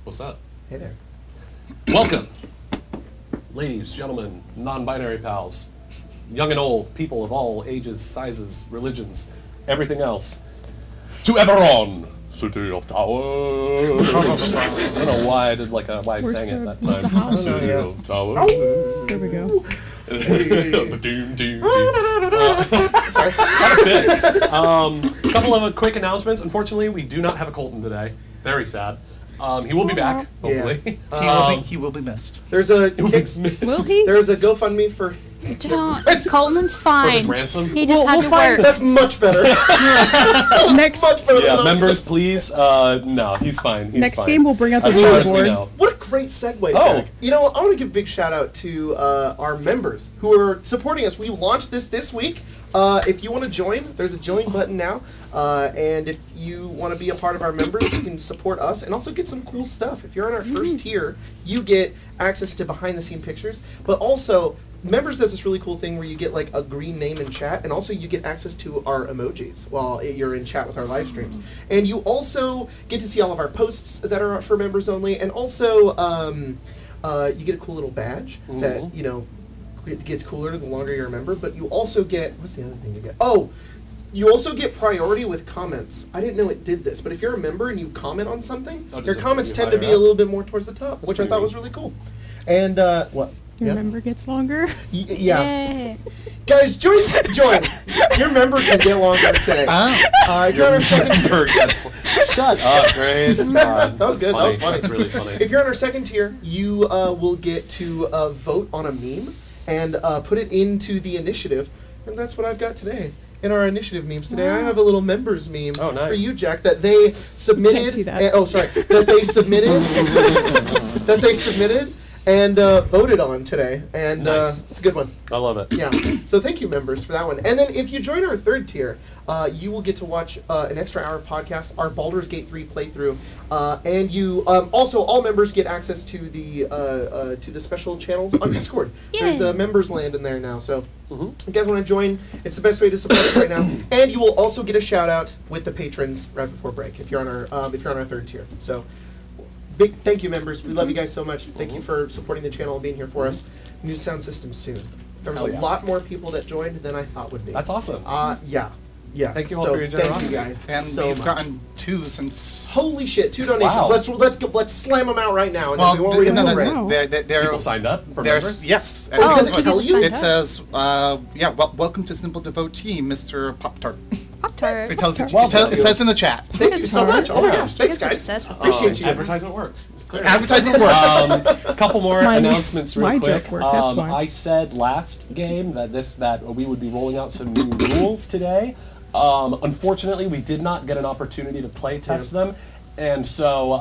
What's up? Hey there. Welcome, ladies, gentlemen, non-binary pals, young and old, people of all ages, sizes, religions, everything else, to Eberron, City of Towers. I don't know why I did why I sang it that time. house? City of Towers. There we go. Sorry, that fits. A couple of quick announcements. Unfortunately, we do not have a Colton today. Very sad. He will be back, hopefully. He will be missed. There's a Will he? There's a GoFundMe for. Don't. Colton's For fine. his ransom. He just had to work. That's much better. Next Much better. Yeah, than members, please. No, he's fine. He's next fine. game we'll bring out the As far as we scoreboard. know. What a great segue, Oh. Jack. You know, I want to give a big shout out to our members who are supporting us. We launched this week. If you want to join, there's a join button now. And if you want to be a part of our members, you can support us and also get some cool stuff. If you're on our first tier, you get access to behind-the-scene pictures. But also, members does this really cool thing where you get like a green name in chat, and also you get access to our emojis while you're in chat with our live streams. And you also get to see all of our posts that are for members only, and also you get a cool little badge that, you know, it gets cooler the longer you're a member. But you also get, what's the other thing you get? Oh, you also get priority with comments. I didn't know it did this, but if you're a member and you comment on something, your comments tend to be a little bit more towards the top, which I thought was really cool. And what? Your member gets longer. Yeah. Yay. Guys, join. Your member can get longer today. If you're on our second Shut up, Grace. God, that was good. funny. That was funny. That's really funny. If you're on our second tier, you will get to vote on a meme and put it into the initiative. And that's what I've got today. In our initiative memes today, I have a little members meme for you, Jack, that they submitted. Can't see that. That they submitted. that they submitted and voted on today. And Nice. it's a good one. I love it. Yeah. So thank you, members, for that one. And then if you join our third tier, you will get to watch an extra hour of podcast, our Baldur's Gate 3 playthrough, and you also all members get access to the special channels on Discord. Yay. There's members land in there now. So if you guys want to join, it's the best way to support us right now. And you will also get a shout out with the patrons right before break if you're on our third tier. So. Big thank you, members. We love you guys so much. Thank you for supporting the channel and being here for us. New sound system soon. There was a lot more people that joined than I thought would be. That's awesome. Yeah. Thank you all for your generosity. Thank you guys. And so we've much. gotten 2 since. Holy shit! 2 donations. Wow. Let's slam them out right now. And Well, then we won't read them no, over no. it. People signed up for members? Yes. Oh, does it tell you? It says, welcome to Simple Devotee, Mr. Pop-Tart. Pop-Tart. It tells it Welcome. says in the chat. Thank you so much. Oh my Yeah. gosh! Thanks, You guys are guys. obsessed with Appreciate you. Advertisement works. It's clear. Advertisement works. A couple more My announcements real quick. joke worked, that's why. I said last game that we would be rolling out some new rules today. Unfortunately, we did not get an opportunity to play test them, and so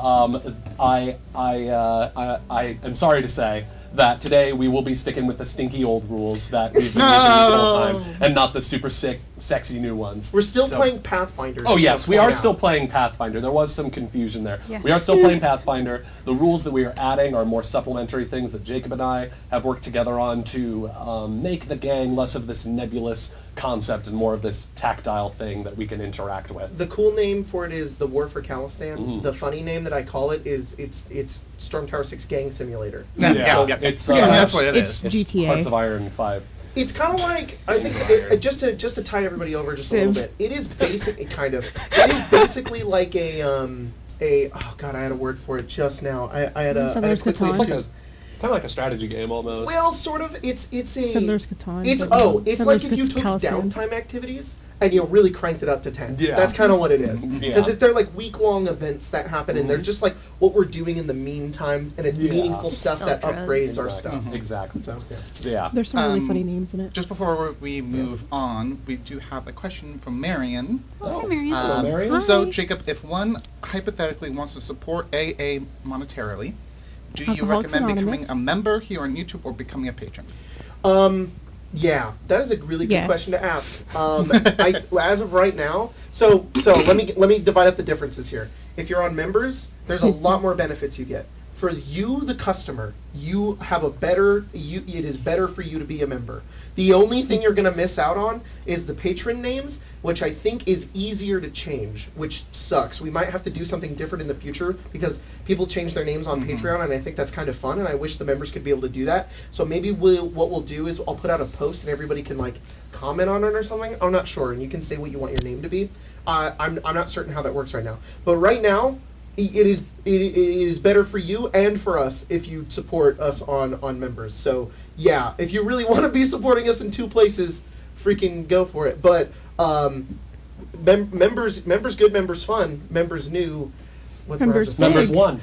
I am sorry to say that today we will be sticking with the stinky old rules that we've been using this whole time, and not the super sick, sexy new ones. We're still playing Pathfinder. Oh yes, we are still Yeah. playing Pathfinder. There was some confusion there. Yeah. We are still playing Pathfinder. The rules that we are adding are more supplementary things that Jacob and I have worked together on to make the gang less of this nebulous concept and more of this tactile thing that we can interact with. The cool name for it is the War for Calistan. The funny name that I call it is it's Storm Tower 6 Gang Simulator. Yeah. It's That's what it It's is. GTA. Hearts of Iron 5. It's kind of like, I think, just to tie everybody over just a little bit, it is basically like oh god, I had a word for it just now. I had a Settlers quick way Catan. to- It's kind of like a strategy game almost. Well, sort of. It's a Settlers Catan. It's but it's Settlers like if you took Calistan. downtime activities and you really cranked it up to 10. Yeah. That's kind of what it is. Because Yeah. they're like week-long events that happen, and they're just like what we're doing in the meantime, and it's Yeah. meaningful stuff Sell that drugs. upgrades our stuff. Exactly. So, yeah. So yeah. There's some really funny names in it. Just before we move on, we do have a question from Marion. Oh, hi, Marion. Hello, Marion. So, Hi. Jacob, if one hypothetically wants to support AA monetarily, do you Alcoholics recommend Anonymous? becoming a member here on YouTube or becoming a patron? Yeah, that is a really good Yes. question to ask. As of right now, so let me divide up the differences here. If you're on members, there's a lot more benefits you get. for you, the customer, you have a better. It is better for you to be a member. The only thing you're going to miss out on is the patron names, which I think is easier to change, which sucks. We might have to do something different in the future because people change their names on Patreon, and I think that's kind of fun, and I wish the members could be able to do that. So maybe what we'll do is I'll put out a post, and everybody can like comment on it or something. I'm not sure, and you can say what you want your name to be. I'm not certain how that works right now. But right now, it is better for you and for us if you support us on members. So yeah, if you really want to be supporting us in two places, freaking go for it. But members good, members fun, members new, what Members rhymes with Members fun.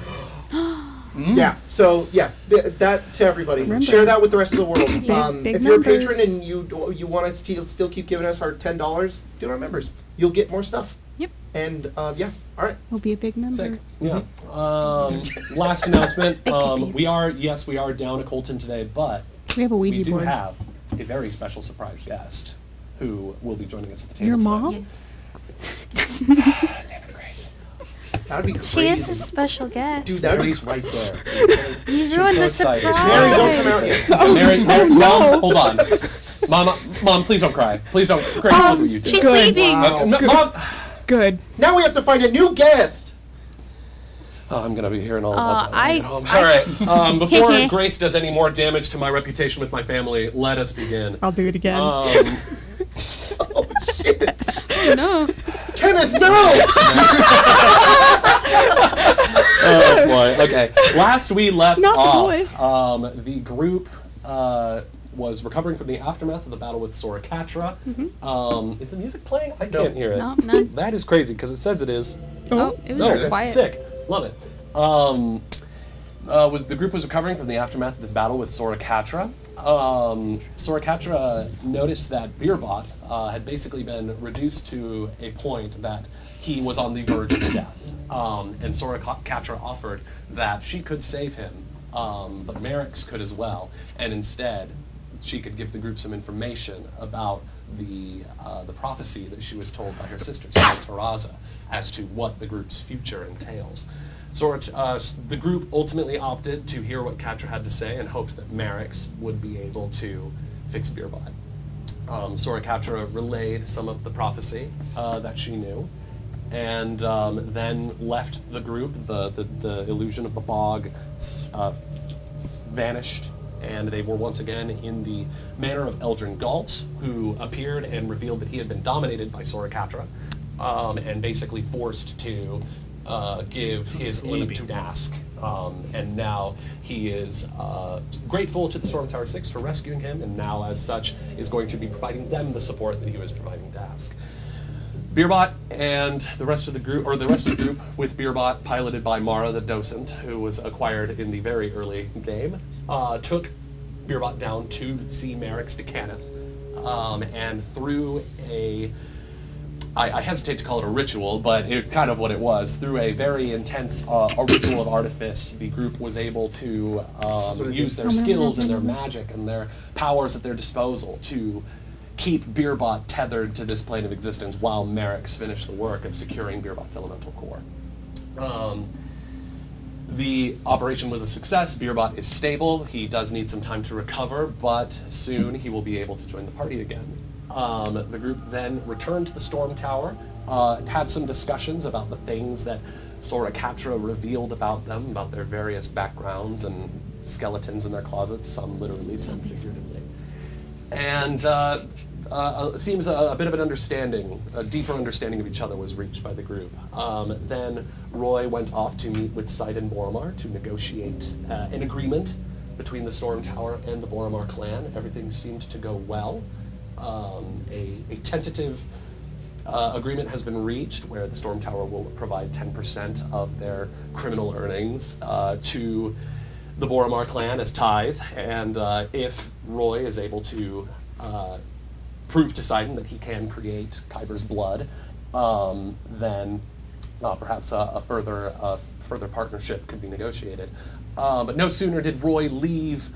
one. yeah. So yeah, that to everybody. Remember. Share that with the rest of the world. Big If you're a members. patron and you want to still keep giving us our $10, do it our members. You'll get more stuff. Yep. And yeah, all right. We'll be a big member. Sick. Yeah. Last announcement. Big We are down a Colton today, but We have a Ouija we do board. have a very special surprise guest who will be joining us at the table. Your today. mom? Damn it, Grace. That'd be crazy. She is a special guest. Dude, that'd be Grace right there. You She's ruined so the excited. surprise. Mary, don't come out yet. Mary, Mom, hold on. Mom, please don't cry. Please don't. Grace, look what you did. She's Good. leaving. Wow. No, Mom. Good. Now we have to find a new guest. Oh, I'm gonna be hearing all about that when I I- get home. All right. Before Grace does any more damage to my reputation with my family, let us begin. I'll do it again. Oh shit. No. Kenneth, no! Oh boy. Okay. Last we left Not the off, the group was recovering from the aftermath of the battle with Soracatra. Is the music playing? I can't hear it. No, none. That is crazy because it says it is. Oh, it was No, just it's quiet. sick. Love it. The group was recovering from the aftermath of this battle with Soracatra. Soracatra noticed that Beerbot had basically been reduced to a point that he was on the verge of death. And Soracatra offered that she could save him, but Merrick's could as well. And instead, she could give the group some information about the prophecy that she was told by her sister, Taraza, as to what the group's future entails. The group ultimately opted to hear what Katra had to say and hoped that Merrick's would be able to fix Beerbot. Soracatra relayed some of the prophecy that she knew, and then left the group. The illusion of the bog vanished, and they were once again in the manor of Eldrin Galt, who appeared and revealed that he had been dominated by Soracatra, and basically forced to give his aid to Dask. And now he is grateful to the Storm Tower 6 for rescuing him, and now as such is going to be providing them the support that he was providing Dask. Beerbot and the rest of the group, with Beerbot piloted by Mara the docent, who was acquired in the very early game, took Beerbot down to see Merrick's to Cannith, and through I hesitate to call it a ritual, but it's kind of what it was. Through a very intense a ritual of artifice, the group was able to use their skills and their magic and their powers at their disposal to keep Beerbot tethered to this plane of existence while Merrick's finished the work of securing Beerbot's elemental core. The operation was a success. Beerbot is stable. He does need some time to recover, but soon he will be able to join the party again. The group then returned to the Storm Tower, had some discussions about the things that Soracatra revealed about them, about their various backgrounds and skeletons in their closets, some literally, some figuratively. And seems a bit of an understanding, a deeper understanding of each other was reached by the group. Then Roy went off to meet with Side and Boromar to negotiate an agreement between the Storm Tower and the Boromar clan. Everything seemed to go well. A tentative agreement has been reached where the Storm Tower will provide 10% of their criminal earnings to the Boromar clan as tithe, and if Roy is able to prove to Sidon that he can create Kyber's blood, then perhaps a further partnership could be negotiated. But no sooner did Roy leave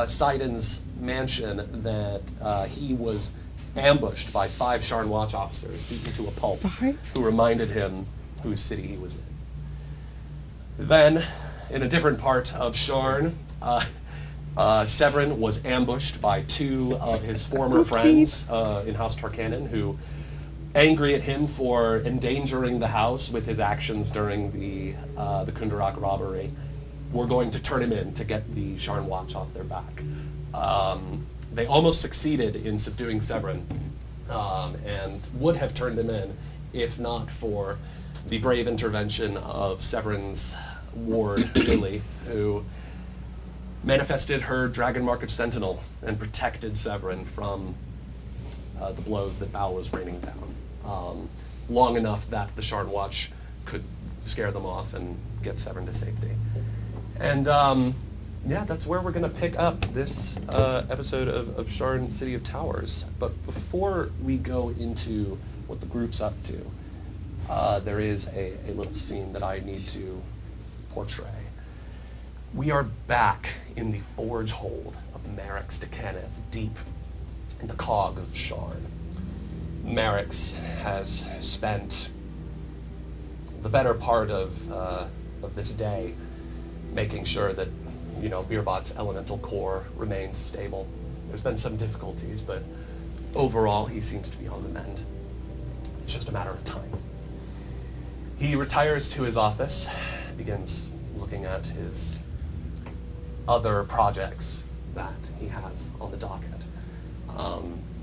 Sidon's mansion that he was ambushed by 5 Sharn Watch officers, beaten to a pulp, 5? who reminded him whose city he was in. Then in a different part of Sharn, Severon was ambushed by 2 of his former friends in House Tarkanan who, angry at him for endangering the house with his actions during the Kundarak robbery, were going to turn him in to get the Sharn Watch off their back. They almost succeeded in subduing Severon, and would have turned him in if not for the brave intervention of Severon's ward, Lily, who manifested her Dragon Mark of Sentinel and protected Severon from the blows that Bao was raining down, long enough that the Sharn Watch could scare them off and get Severon to safety. And yeah, that's where we're going to pick up this episode of Sharn City of Towers. But before we go into what the group's up to, there is a little scene that I need to portray. We are back in the forge hold of Merrick's de Kenneth, deep in the cogs of Sharn. Merrick's has spent the better part of this day making sure that, you know, Beerbot's elemental core remains stable. There's been some difficulties, but overall he seems to be on the mend. It's just a matter of time. He retires to his office, begins looking at his other projects that he has on the docket.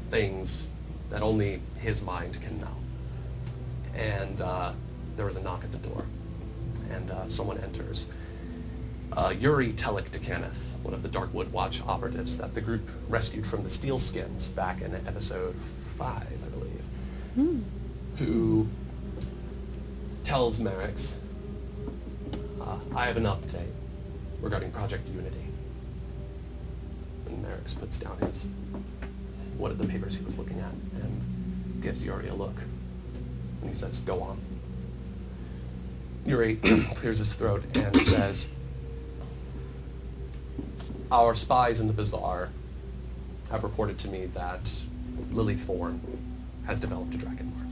Things that only his mind can know. And there was a knock at the door, and someone enters. Yuri Telik de Kenneth, one of the Darkwood Watch operatives that the group rescued from the Steelskins back in episode 5, I believe, who tells Merrick's, I have an update regarding Project Unity. And Merrick's puts down one of the papers he was looking at and gives Yuri a look. And he says, go on. Yuri clears his throat and says, our spies in the bazaar have reported to me that Lily Thorne has developed a dragon mark.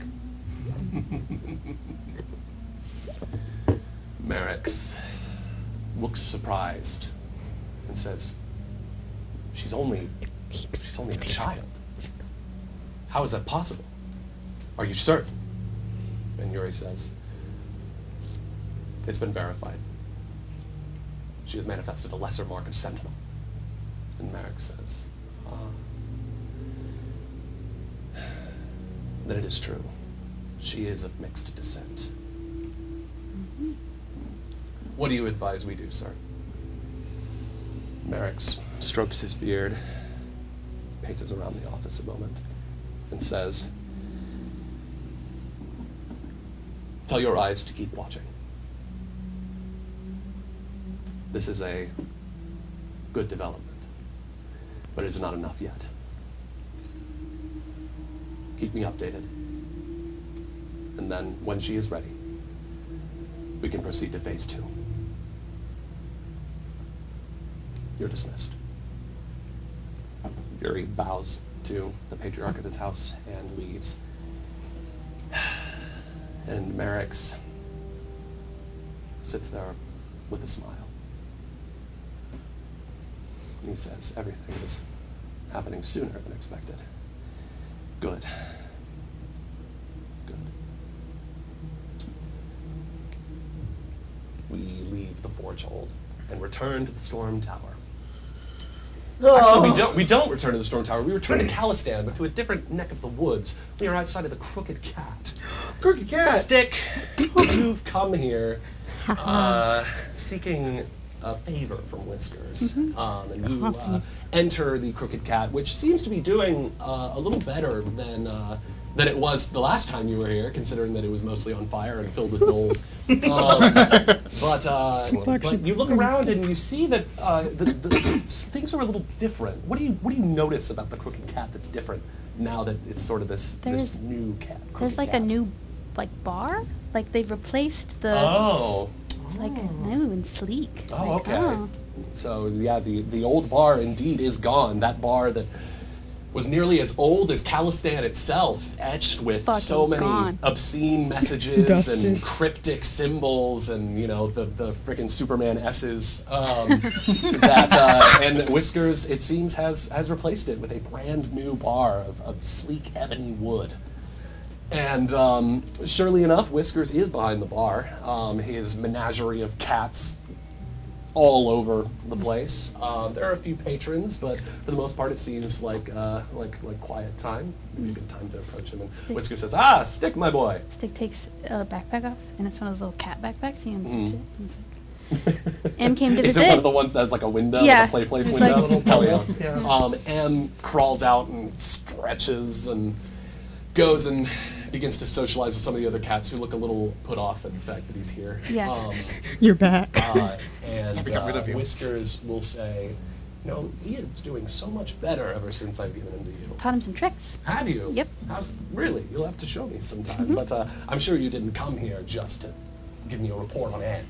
Merrick's looks surprised and says, she's only a child. How is that possible? Are you certain? And Yuri says, it's been verified. She has manifested a lesser mark of Sentinel. And Merrick says, that it is true. She is of mixed descent. What do you advise we do, sir? Merrick strokes his beard, paces around the office a moment, and says, tell your eyes to keep watching. This is a good development, but it is not enough yet. Keep me updated. And then, when she is ready, we can proceed to phase 2. You're dismissed. Yuri bows to the patriarch of his house and leaves. And Merrick's sits there with a smile. And he says, everything is happening sooner than expected. Good. Good. We leave the forge hold and return to the Storm Tower. Actually, we don't return to the Storm Tower. We return to Calistan, but to a different neck of the woods. We are outside of the Crooked Cat. Crooked Cat! Stick, you've come here seeking a favor from Whiskers. And you enter the Crooked Cat, which seems to be doing a little better than it was the last time you were here, considering that it was mostly on fire and filled with gnolls. But you look around and you see that the things are a little different. What do you notice about the Crooked Cat that's different now that it's sort of this new cat? There's like a new bar. Like they've replaced the. Oh. It's like new and sleek. Oh, like, okay. So yeah, the old bar indeed is gone. That bar that was nearly as old as Calistan itself, etched with so Fucking many gone. obscene messages Dusted. and cryptic symbols and, you know, the frickin' Superman S's. And Whiskers, it seems, has replaced it with a brand new bar of sleek ebony wood. And surely enough, Whiskers is behind the bar. His menagerie of cats all over the place. There are a few patrons, but for the most part, it seems like quiet time. Maybe a good time to approach him. And Whisker says, "Ah, Stick, my boy." Stick takes a backpack off, and it's one of those little cat backpacks. He unzips it. And it's like, M came to Is visit. it one of the ones that has like a window, Yeah. like a play place It's window? like- Hell yeah. Yeah. M crawls out and stretches and goes and begins to socialize with some of the other cats who look a little put off at the fact that he's here. Yeah. You're back. And We got rid of you. Whiskers will say, "You know, he is doing so much better ever since I've given him to you." Taught him some tricks. Have you? Yep. Really? You'll have to show me sometime. But I'm sure you didn't come here just to give me a report on Ed.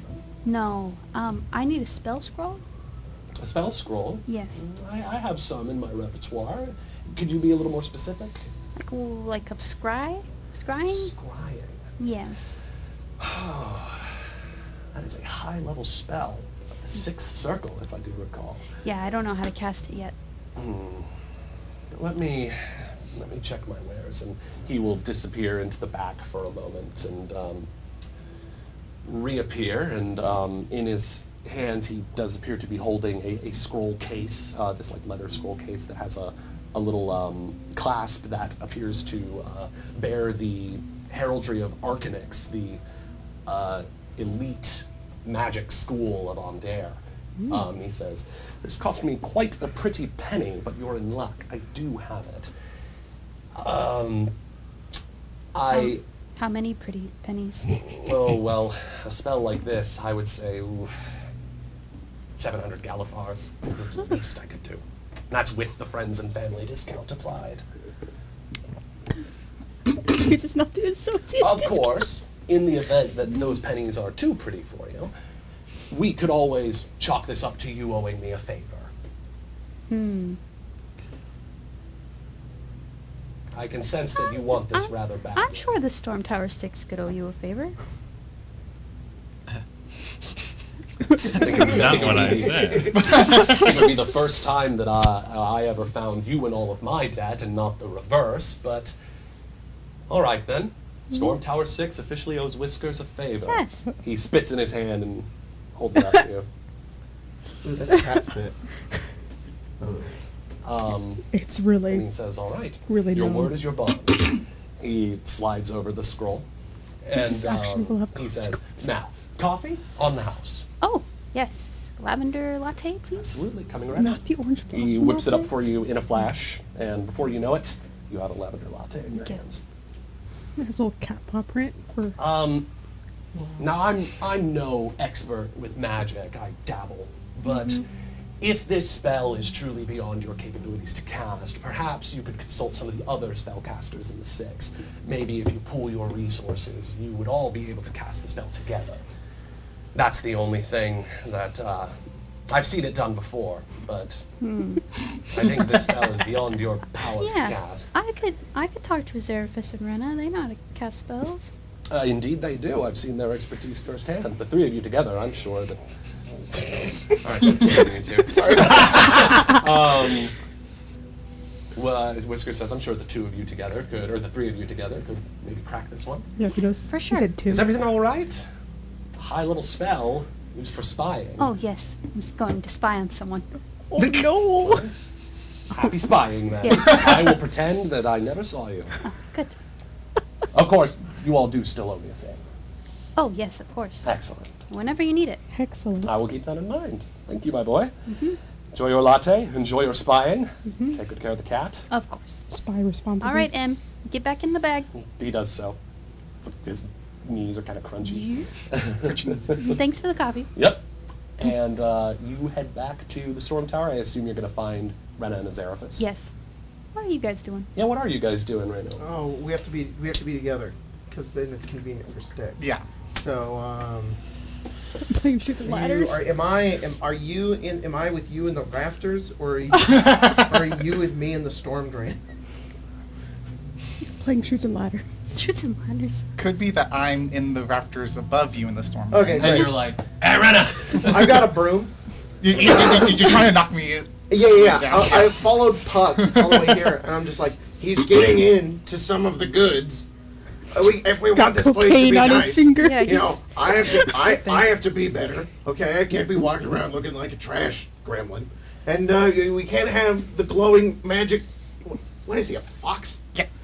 No. I need a spell scroll. A spell scroll? Yes. I have some in my repertoire. Could you be a little more specific? Like a scrying? Scrying. Yes. That is a high-level spell of the sixth circle, if I do recall. Yeah, I don't know how to cast it yet. Let me check my wares, and he will disappear into the back for a moment and reappear. And in his hands, he does appear to be holding a scroll case, this like leather scroll case that has a little clasp that appears to bear the heraldry of Arcanix, the elite magic school of Ondair. He says, "This cost me quite a pretty penny, but you're in luck. I do have it." How many pretty pennies? Oh, well, a spell like this, I would say, 700 Galifars is the least I could do. And that's with the friends and family discount applied. It's not so. Of course, in the event that those pennies are too pretty for you, we could always chalk this up to you owing me a favor. I can sense that you want this rather badly. I'm sure the Storm Tower 6 could owe you a favor. Not what I said. It would be the first time that I ever found you in all of my debt and not the reverse, but all right then. Storm Tower 6 officially owes Whiskers a favor. Yes. He spits in his hand and holds it out to you. Ooh, that's cat spit. It's And really. he says, "All right, Really your dumb. word is your bond." He slides over the scroll, and This actually will have he says, consequences. "Now, coffee on the house." Oh, yes. Lavender latte, please. Absolutely, coming right Not up. the orange He blossom whips it up latte? for you in a flash, and before you know it, you have a lavender latte in your Okay. hands. It has a little cat paw print. Or Now, I'm no expert with magic. I dabble, but if this spell is truly beyond your capabilities to cast, perhaps you could consult some of the other spellcasters in the Six. Maybe if you pool your resources, you would all be able to cast the spell together. That's the only thing that I've seen it done before, but I think this spell is beyond your powers to Yeah, cast. I could talk to Azeraphis and Rena. They know how to cast spells. Indeed, they do. I've seen their expertise firsthand. The three of you together, I'm sure that. All right, you two. Well, as Whisker says, I'm sure the two of you together could, or the three of you together could maybe crack this one. yeah, you know. For sure. He said 2. Is everything all right? High-level spell used for spying. Oh, yes. I'm just going to spy on someone. Oh no! Happy spying, then. Yes. I will pretend that I never saw you. Oh, good. Of course, you all do still owe me a favor. Oh, yes, of course. Excellent. Whenever you need it. Excellent. I will keep that in mind. Thank you, my boy. Enjoy your latte. Enjoy your spying. Take good care of the cat. Of course. Spy responsibly. All right, M. Get back in the bag. He does so. His knees are kind of crunchy. Thanks for the coffee. Yep. And you head back to the Storm Tower. I assume you're going to find Rena and Azeraphis. Yes. What are you guys doing? Yeah, what are you guys doing right now? Oh, we have to be together, because then it's convenient for Stick. Yeah. So, Playing shoots and ladders. Am I with you in the rafters, or are you with me in the storm drain? Playing shoots and ladders. Shoots and ladders. Could be that I'm in the rafters above you in the storm. Okay, And great. you're like, hey, Renna! I've got a broom. You're trying to knock me. Yeah. Down. I followed Puck all the way here, and I'm just like, he's getting into some of the goods. If we Got want this place to cocaine be on nice, his finger. Yeah, you know, I have to be better. Okay, I can't be walking around looking like a trash gremlin, and we can't have the glowing magic. What is he, a fox? Yes.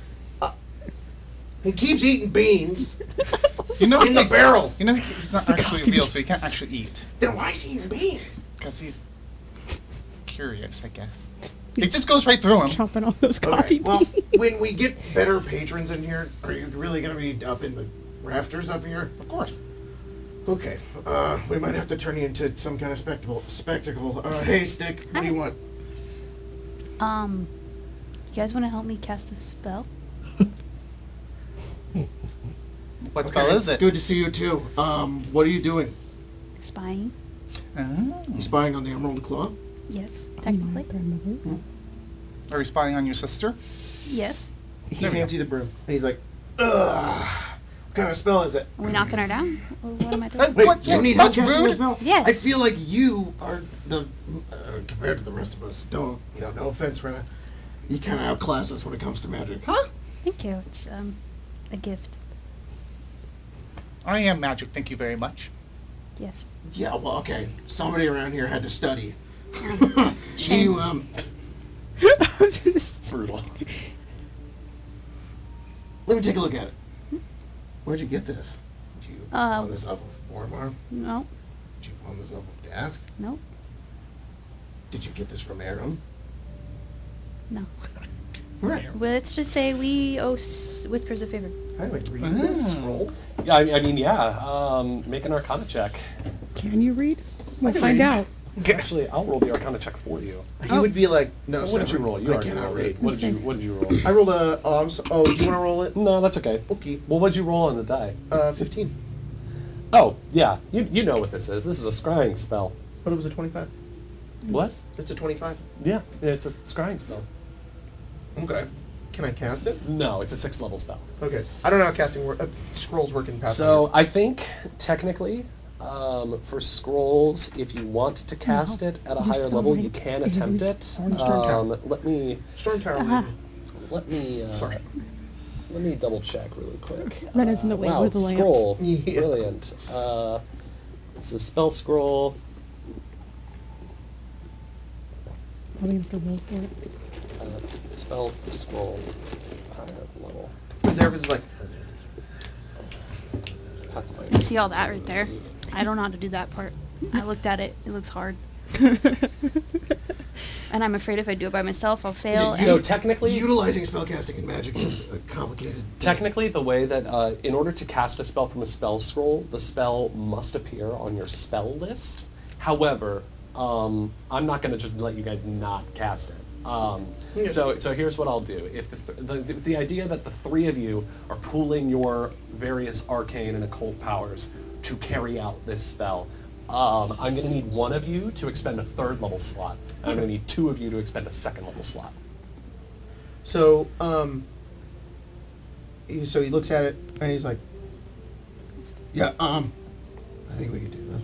He keeps eating beans You know, in the barrels. You know, he's not actually real, so he can't actually eat. Then why is he eating beans? Because he's curious, I guess. It just goes right through him. Chomping all those All coffee right. Well, beans. when we get better patrons in here, are you really going to be up in the rafters up here? Of course. Okay. We might have to turn you into some kind of spectacle. Hey, Stick, what do you want? You guys want to help me cast a spell? What spell is It's it? good to see you too. What are you doing? Spying? Oh. You spying on the Emerald Claw? Yes, My technically. grandmother. Are you spying on your sister? Yes. He There we hands go. you the broom, and he's like, "Ugh, what kind of spell is it?" Are we knocking her down? Or what am I doing? Wait, What? you need help That's casting a rude. spell? Yes. I feel like you are the compared to the rest of us. No offense, Renna. You kind of outclass us when it comes to magic. Huh? Thank you. It's a gift. I am magic, thank you very much. Yes. Yeah, well, okay. Somebody around here had to study. Shame. You Brutal. let me take a look at it. Where'd you get this? Did you pawn this off of Ormar? No. Did you pawn this off of Dask? No. Did you get this from Aram? No. Right. Well, let's just say we owe Whiskers a favor. I would read this scroll. Yeah, I mean, yeah. Make an Arcana check. Can you read? We'll can find read. out. Actually, I'll roll the Arcana check for you. He would be like, no, What did you Severon, roll? You I already cannot rolled read. it. What did you roll? I rolled a. Oh, do you want to roll it? No, that's okay. Okay. Well, what'd you roll on the die? 15. Oh, yeah. You know what this is. This is a scrying spell. But it was a 25. What? It's a 25. Yeah, it's a scrying spell. Okay. Can I cast it? No, it's a 6th level spell. Okay. I don't know how casting scrolls work in Pathfinder. So I think technically, for scrolls, if you want to cast it at a You higher spell level, right. you can It attempt is it. Storm Tower. Let me Storm Tower. Sorry. Let me double check really quick. That is in the way wow, with the lamps. scroll. Yeah. Brilliant. It's a spell scroll. Probably have to roll for it. Spell scroll. Higher level. Zervis is like, Pathfinder. You see all that right there? I don't know how to do that part. I looked at it. It looks hard. And I'm afraid if I do it by myself, I'll fail. So and technically, utilizing spellcasting and magic is complicated. technically, the way that in order to cast a spell from a spell scroll, the spell must appear on your spell list. However, I'm not going to just let you guys not cast it. So here's what I'll do. If the idea that the three of you are pooling your various arcane and occult powers to carry out this spell, I'm going to need one of you to expend a 3rd level slot. And I'm going to need 2 of you to expend a 2nd level slot. So, he looks at it and he's like, yeah, I think we could do this.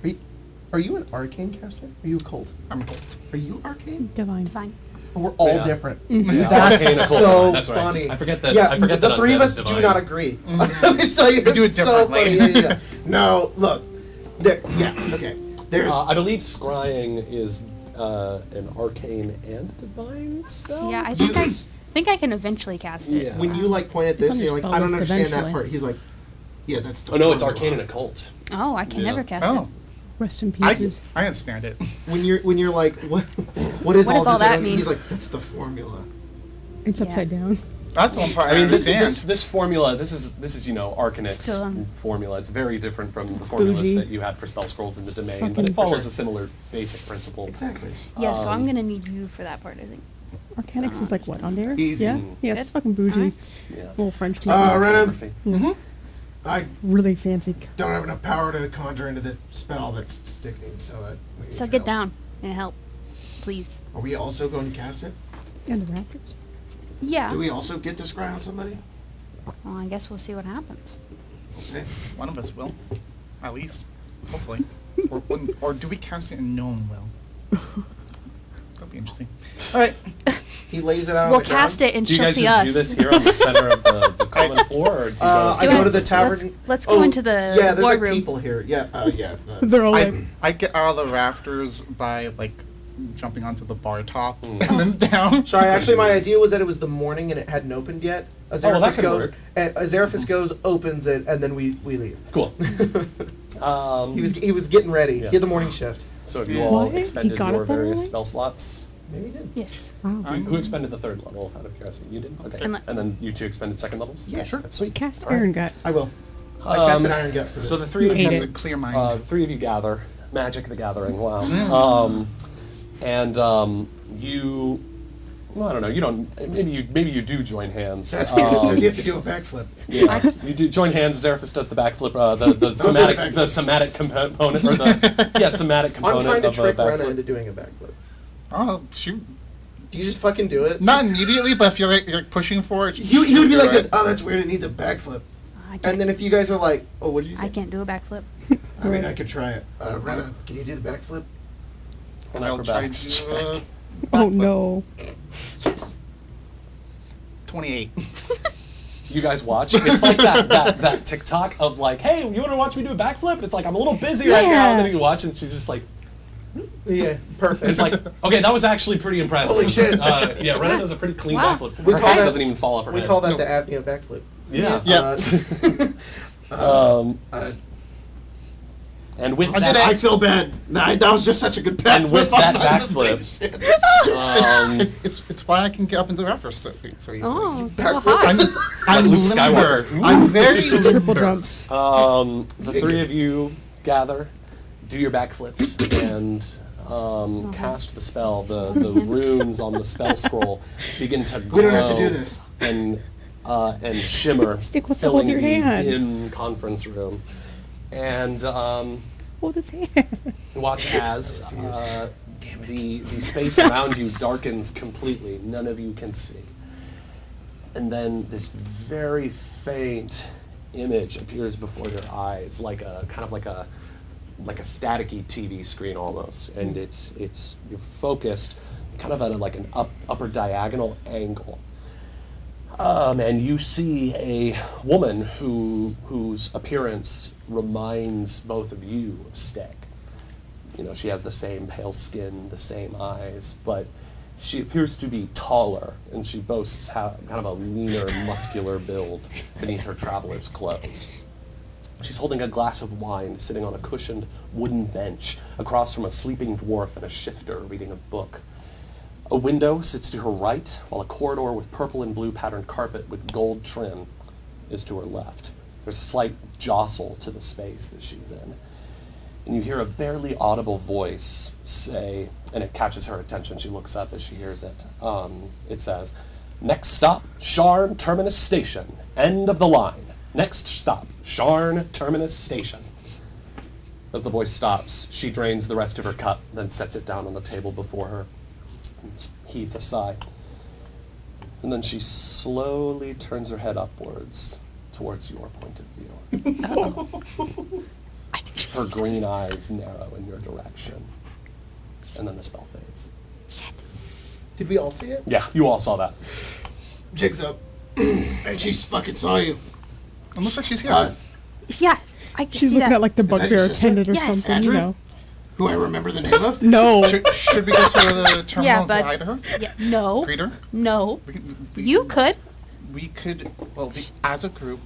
Mhm. Are you an arcane caster? Are you a cult? I'm a cult. Are you arcane? Divine. Fine. We're all Yeah. different. Yeah, That's arcane occult, so that's right. funny. I forget that- Yeah, I forget the that three of that us is do divine. not agree. It's like, We do it it's so differently. funny. Yeah. No, look. Okay. There's. I believe scrying is an arcane and divine spell. Yeah, I You think can I s- think I can eventually cast it. Yeah. when you like point at this, on and your you're like, spell I don't list understand that eventually. part. He's like, yeah, that's the Oh no, it's formula. arcane and occult. Oh, I can Yeah. never cast Oh, it. Rest in I pieces. understand it. When you're like, what is What all does all this? that And mean? He's like, that's the formula. It's Yeah. upside down. That's the one part I, I mean, this understand. formula. This is Arcanet's Still, formula. It's very different from the formulas bougie. that you had for spell scrolls in the domain, Fucking but it follows sure. a similar basic principle. Exactly. Yeah, so I'm gonna need you for that part, I think. Arcanics is like what on there? Easy. Yeah, yeah, it's Good. fucking bougie. Alright. Yeah. Little French people. Renna, Calligraphy. I really fancy. don't have enough power to conjure into the spell that's sticking, so we need So your get help. down and help, please. Are we also going to cast it? And the rafters. Yeah. Do we also get to scry on somebody? Well, I guess we'll see what happens. Okay. One of us will, at least, hopefully. or do we cast it and no one will? That'd be interesting. All right. He lays it out We'll on the ground. cast it and Do you she'll guys see just us. do this here on the center of the common floor, or do you I Do go it. to the tavern. Let's go into the yeah. There's like wardroom. people here. Yeah. Yeah. They're all like, I get out of the rafters by like jumping onto the bar top and then down. Sorry, actually, my idea was that it was the morning and it hadn't opened yet. well, that Azeraphis could goes, work. and Azeraphis goes, opens it, and then we leave. Cool. He was getting ready. Yeah. He had the morning shift. So have you Yeah. all What? He expended got your it that various early? spell slots? Maybe he did. Yes. wow. Who expended the third level, out of curiosity? You did? Okay. And And then you two expended second levels? Yeah. Sure. Sweet. Cast All right. Iron Gut. I will. I cast an iron gut for this. So the three of You ate you, Has a clear mind. three of you gather. Magic the Gathering. Wow. And you, well, I don't know. You don't. Maybe you do join hands. That's weird. It says you have to do a backflip. Yeah, you do join hands. Zeraphis does the backflip. The somatic component, or the somatic I'm component trying to of a trick Rena backflip. into doing a backflip. Oh shoot! Do you just fucking do it? Not immediately, but if you're like pushing for it, He would be do like it. this. Oh, that's weird. It needs a backflip. I can't, And then if you guys are like, oh, what did you say? I can't do a backflip. I mean, I could try it. Rena, can you do the backflip? An I'll try acrobatics to check. Oh no. 28. You guys watch. It's like that TikTok of like, hey, you want to watch me do a backflip? And it's like, I'm a little busy right now. And then you watch, and she's just like, Yeah, perfect. and it's like, okay, that was actually pretty impressive. Holy shit. Yeah, Rena does a pretty clean Wow. backflip. We Her call head that- doesn't even fall off her we head. call that the apnea backflip. Yeah. Yeah. And with I that, did it. I feel bad. That was just such a good backflip. and with I'm that not gonna backflip, say shit. It's why I can get up into the rafters so easily. Oh, Backflip. go hot. I'm Luke limber. Skywalker. I'm very Triple limber. jumps. the three of you gather, do your backflips, and cast the spell. The runes on the spell scroll begin to glow. We don't have to do this. And shimmer, Stick with the filling hold your the hand. dim conference room. And Hold his hand. watch as the space around you darkens completely. None of you can see. And then this very faint image appears before your eyes, like a kind of like a staticky TV screen almost. And it's you're focused kind of at an upper diagonal angle. And you see a woman whose appearance reminds both of you of Steg. You know, she has the same pale skin, the same eyes, but she appears to be taller, and she boasts kind of a leaner, muscular build beneath her traveler's clothes. She's holding a glass of wine, sitting on a cushioned wooden bench across from a sleeping dwarf and a shifter reading a book. A window sits to her right, while a corridor with purple and blue patterned carpet with gold trim is to her left. There's a slight jostle to the space that she's in. And you hear a barely audible voice say, and it catches her attention. She looks up as she hears it. It says, "Next stop, Sharn Terminus Station. End of the line. Next stop, Sharn Terminus Station." As the voice stops, she drains the rest of her cup, then sets it down on the table before her. Heaves a sigh. And then she slowly turns her head upwards towards your point of view. I think she's Her green eyes narrow in your direction. And then the spell fades. Shit. Did we all see it? Yeah, you all saw that. Jigs up. And she fucking saw you. It looks like she's here. Yeah, I can She's see looking that. at like the that your bugbear sister? attendant or Yes. something, Andrew? you know. Who I remember the name of? No. Should we go to the terminal Yeah, and but say hi to her? yeah, no, Greet her? no. We You could. could, as a group,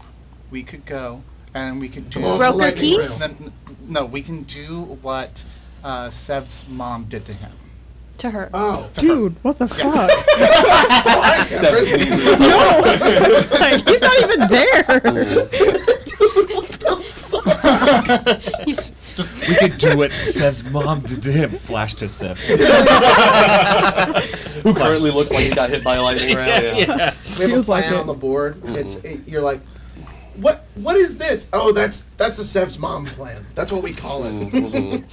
we could go and we could do. Well, Broker lightning peace? round. No, we can do what Sev's mom did to him. To her. Oh. Dude, what the fuck? Seb sneezes. Like, he's not even there. He's Just We could do what Sev's mom did to him. Flash to Sev. Who currently looks like he got hit by a lightning round. Yeah. We have a Feels like plan it. on the board. You're like, what What is this? Oh, that's the Sev's mom plan. That's what we call it.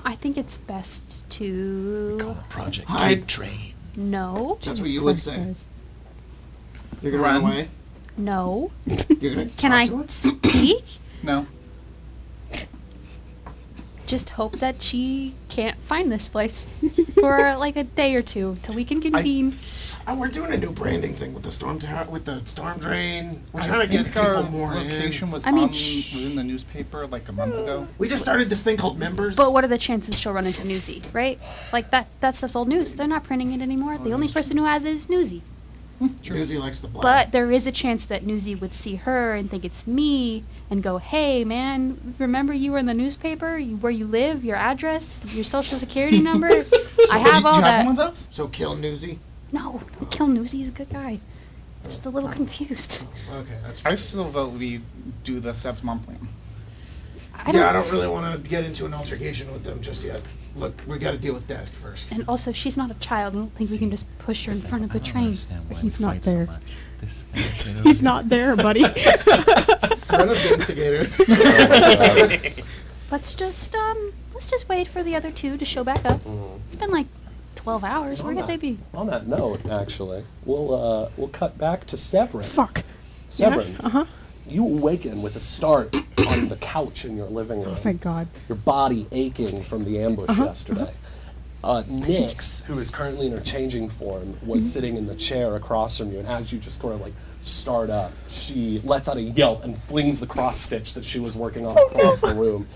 I think it's best to Project Hide. Kid Train. no, That's what you would Christ, say. guys. You're gonna run away. no. You're gonna. Can talk I to us? speak? No. Just hope that she can't find this place for like a day or two till we can convene. We're doing a new branding thing with the storm drain. We're I trying to get think our people more location in. was I mean, was in the newspaper like a month ago. We just started this thing called members. But what are the chances she'll run into Newsy, right? Like that stuff's old news. They're not printing it anymore. The only person who has it is Newsy. Newsy likes to black. But there is a chance that Newsy would see her and think it's me and go, "Hey, man, remember you were in the newspaper? Where you live, your address, your social security number? I have all you that." have one of those? So kill Newsy. No, don't kill Newsy. He's a good guy. Just a little confused. Okay, that's. I still vote we do the Seb's mom plan. I Yeah, I don't. don't really want to get into an altercation with them just yet. Look, we got to deal with Desk first. And also, she's not a child. I don't think we can just push her in front of the train. He's not there. This He's not there, buddy. Brenna's the instigator. Let's just wait for the other two to show back up. It's been like 12 hours. Where could they be? On that note, actually, we'll cut back to Severon. Fuck. Severon, Uh-huh. you awaken with a start on the couch in your living room. Oh, thank God. Your body aching from the ambush yesterday. Nyx, who is currently in her changing form, was sitting in the chair across from you, and as you just sort of like start up, she lets out a yelp and flings the cross stitch that she was working on across the room.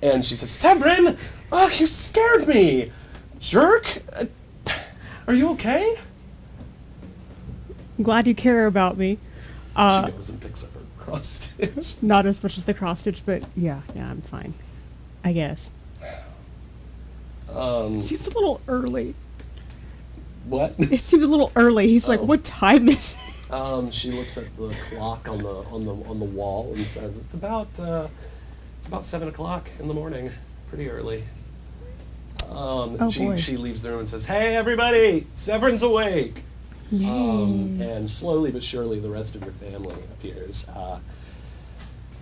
And she says, "Severon! Oh, you scared me! Jerk! Are you okay?" I'm glad you care about me. She goes and picks up her cross stitch. Not as much as the cross stitch, but yeah, I'm fine. I guess. Seems a little early. What? It seems a little early. He's like, Oh. "What time is it?" She looks at the clock on the wall and says, "It's about 7 o'clock in the morning, pretty early." Oh, boy. She leaves the room and says, "Hey everybody, Severn's awake." Yay. And slowly but surely, the rest of your family appears.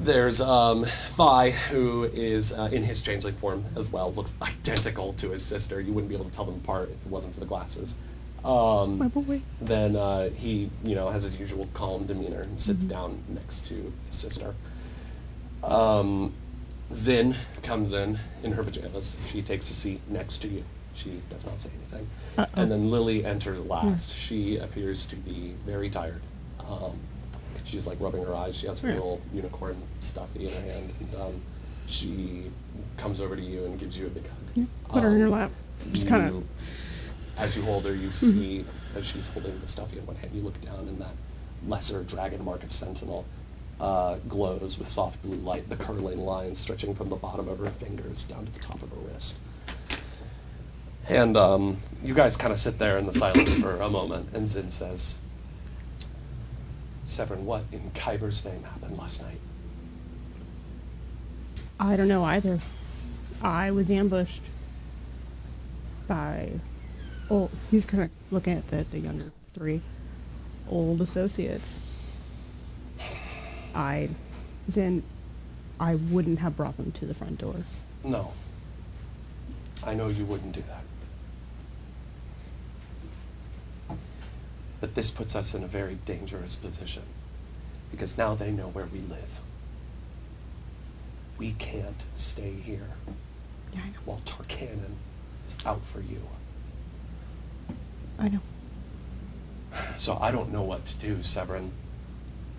There's Vi, who is in his changeling form as well. Looks identical to his sister. You wouldn't be able to tell them apart if it wasn't for the glasses. My boy. Then he, has his usual calm demeanor and sits down next to his sister. Zin comes in her pajamas. She takes a seat next to you. She does not say anything. And then Lily enters last. She appears to be very tired. She's like rubbing her eyes. She has a little unicorn stuffy in her hand. And she comes over to you and gives you a big hug. Put her in her lap. Just kind of. As you hold her, you see, as she's holding the stuffy in one hand, you look down and that lesser dragon mark of Sentinel glows with soft blue light, the curling lines stretching from the bottom of her fingers down to the top of her wrist. And you guys kind of sit there in the silence for a moment, and Zin says, "Severon, what in Kyber's name happened last night?" I don't know either. I was ambushed by. Oh, he's kind of looking at the younger three old associates. I wouldn't have brought them to the front door. No. I know you wouldn't do that. But this puts us in a very dangerous position, because now they know where we live. We can't stay here Yeah, I know. while Tarkanan is out for you. I know. So I don't know what to do, Severon.